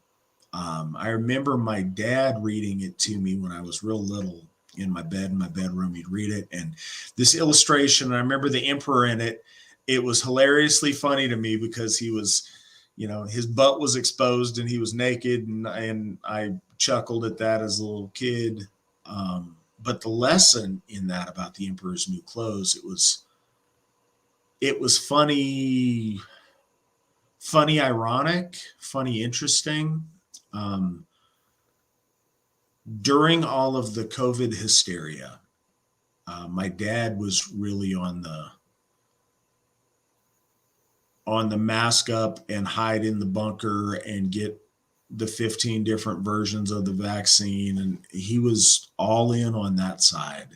I remember my dad reading it to me when I was real little in my bedroom. He'd read it, and this illustration, I remember the Emperor in it. It was hilariously funny to me because he was, his butt was exposed and he was naked, and I chuckled at that as a little kid. But the lesson in that about the Emperor's New Clothes, it was funny, ironic, funny, interesting. During all of the COVID hysteria, my dad was really on the mask up and hide in the bunker and get the 15 different versions of the vaccine. And he was all in on that side.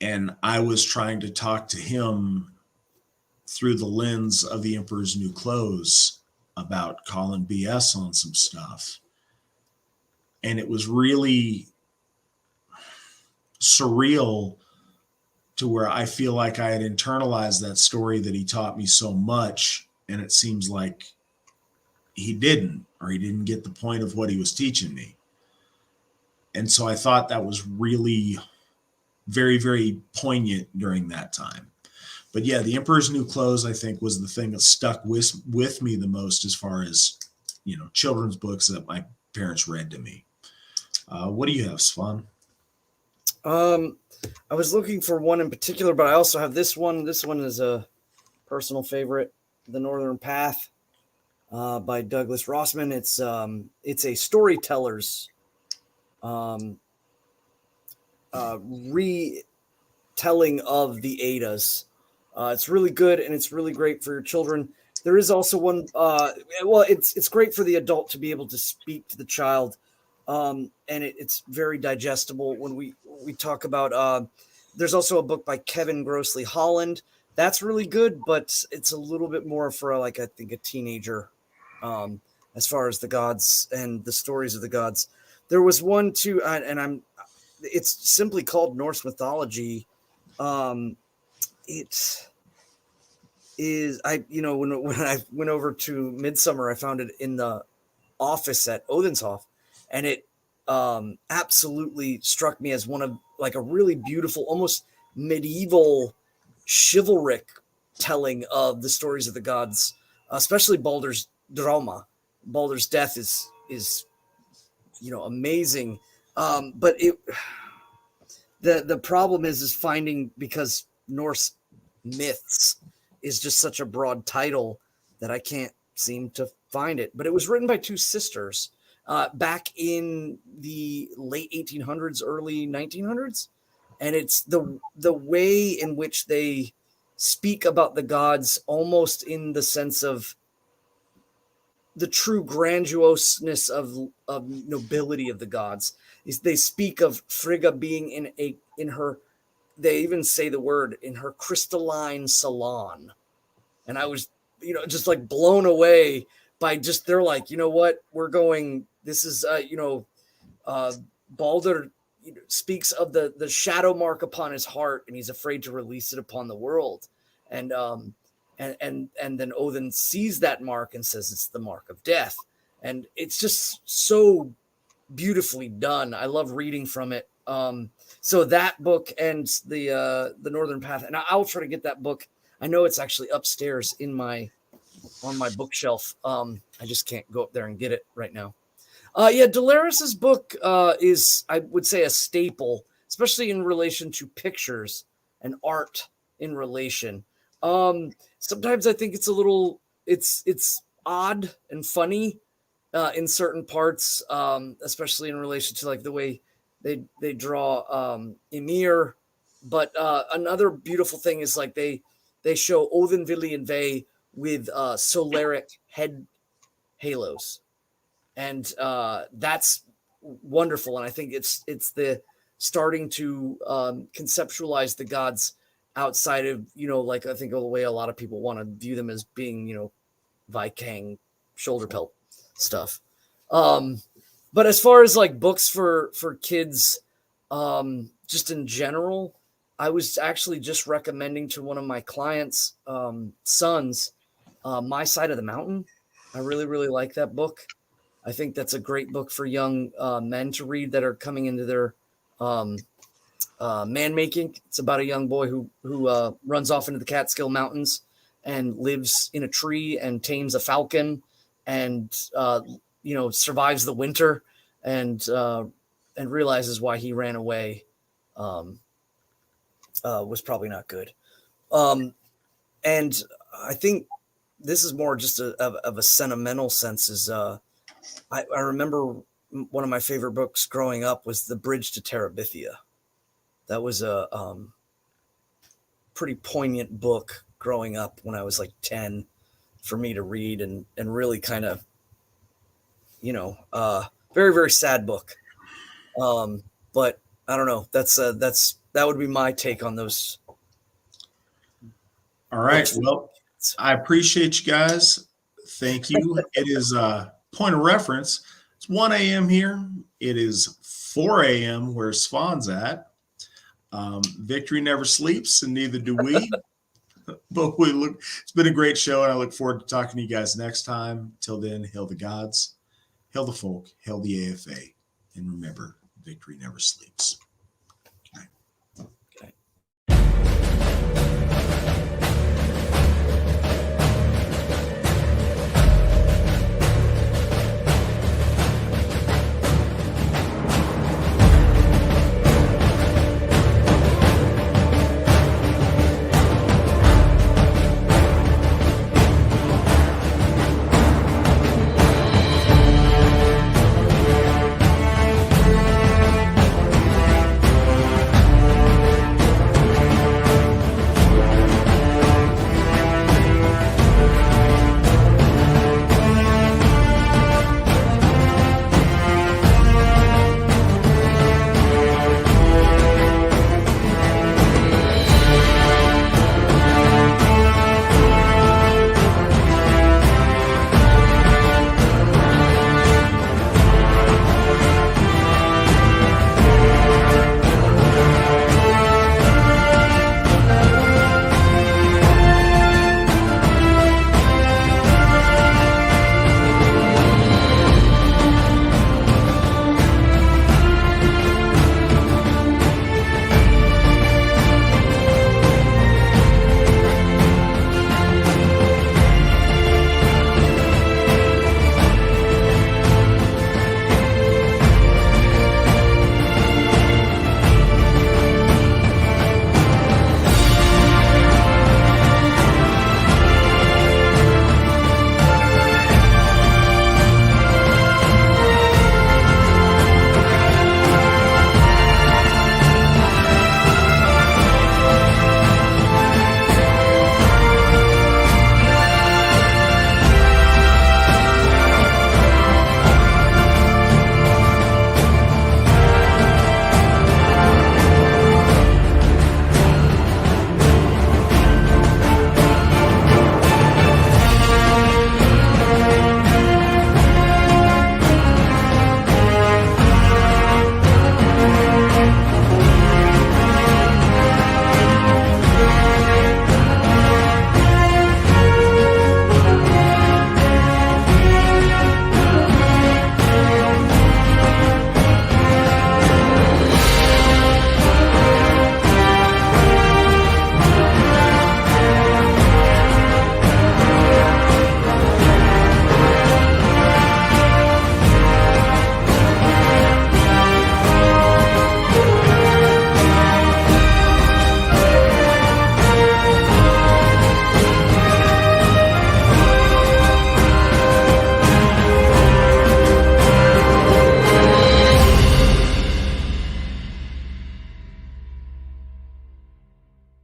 And I was trying to talk to him through the lens of the Emperor's New Clothes about calling BS on some stuff. And it was really surreal to where I feel like I had internalized that story that he taught me so much. And it seems like he didn't get the point of what he was teaching me. And so I thought that was really very, very poignant during that time. But yeah, the Emperor's New Clothes, I think, was the thing that stuck with me the most as far as, children's books that my parents read to me. What do you have, Svan? I was looking for one in particular, but I also have this one. This one is a personal favorite, The Northern Path. By Douglas Rossman. It's a storyteller's retelling of the Eddas. It's really good and it's really great for your children. There is also one. It's great for the adult to be able to speak to the child, and it's very digestible. When we talk about, there's also a book by Kevin Grossley Holland. That's really good, but it's a little bit more for I think a teenager. As far as the gods and the stories of the gods, there was one too, it's simply called Norse mythology. It is, when I went over to Midsummer, I found it in the office at Odenshof, and it absolutely struck me as one of a really beautiful, almost medieval, chivalric telling of the stories of the gods, especially Baldur's drama. Baldur's death is amazing, but the problem is finding, because Norse myths is just such a broad title that I can't seem to find it. But it was written by two sisters back in the late 1800s, early 1900s, and it's the way in which they speak about the gods almost in the sense of the true grandiosity of nobility of the gods. They speak of Frigga being in her, they even say the word, in her crystalline salon. And I was, just like blown away by just, they're like, you know what, we're going, this is, Balder speaks of the shadow mark upon his heart, and he's afraid to release it upon the world. And then Odin sees that mark and says it's the mark of death. And it's just so beautifully done. I love reading from it. So that book and the Northern Path, and I'll try to get that book. I know it's actually upstairs on my bookshelf. I just can't go up there and get it right now. Dolares's book is, I would say, a staple, especially in relation to pictures and art in relation. Sometimes I think it's a little, it's odd and funny in certain parts, especially in relation to like the way they draw Ymir. But another beautiful thing is like they show Odin, Vili, and Ve with solaric head halos. And that's wonderful. And I think it's the starting to conceptualize the gods outside of, like I think the way a lot of people want to view them as being, Viking shoulder pelt stuff. But as far as like books for kids, just in general, I was actually just recommending to one of my clients' sons, My Side of the Mountain. I really, really like that book. I think that's a great book for young men to read that are coming into their man making. It's about a young boy who runs off into the Catskill Mountains and lives in a tree and tames a falcon and survives the winter and realizes why he ran away was probably not good. And I think this is more just of a sentimental sense. Is I remember one of my favorite books growing up was The Bridge to Terabithia. That was a pretty poignant book growing up when I was like 10 for me to read and really kind of, very, very sad book. But I don't know. That would be my take on those. All right. Well, I appreciate you guys. Thank you. It is point of reference. It's 1 a.m. here. It is 4 a.m. where Svan's at. Victory never sleeps, and neither do we. But it's been a great show, and I look forward to talking to you guys next time. Till then, hail the gods, hail the folk, hail the AFA, and remember, victory never sleeps.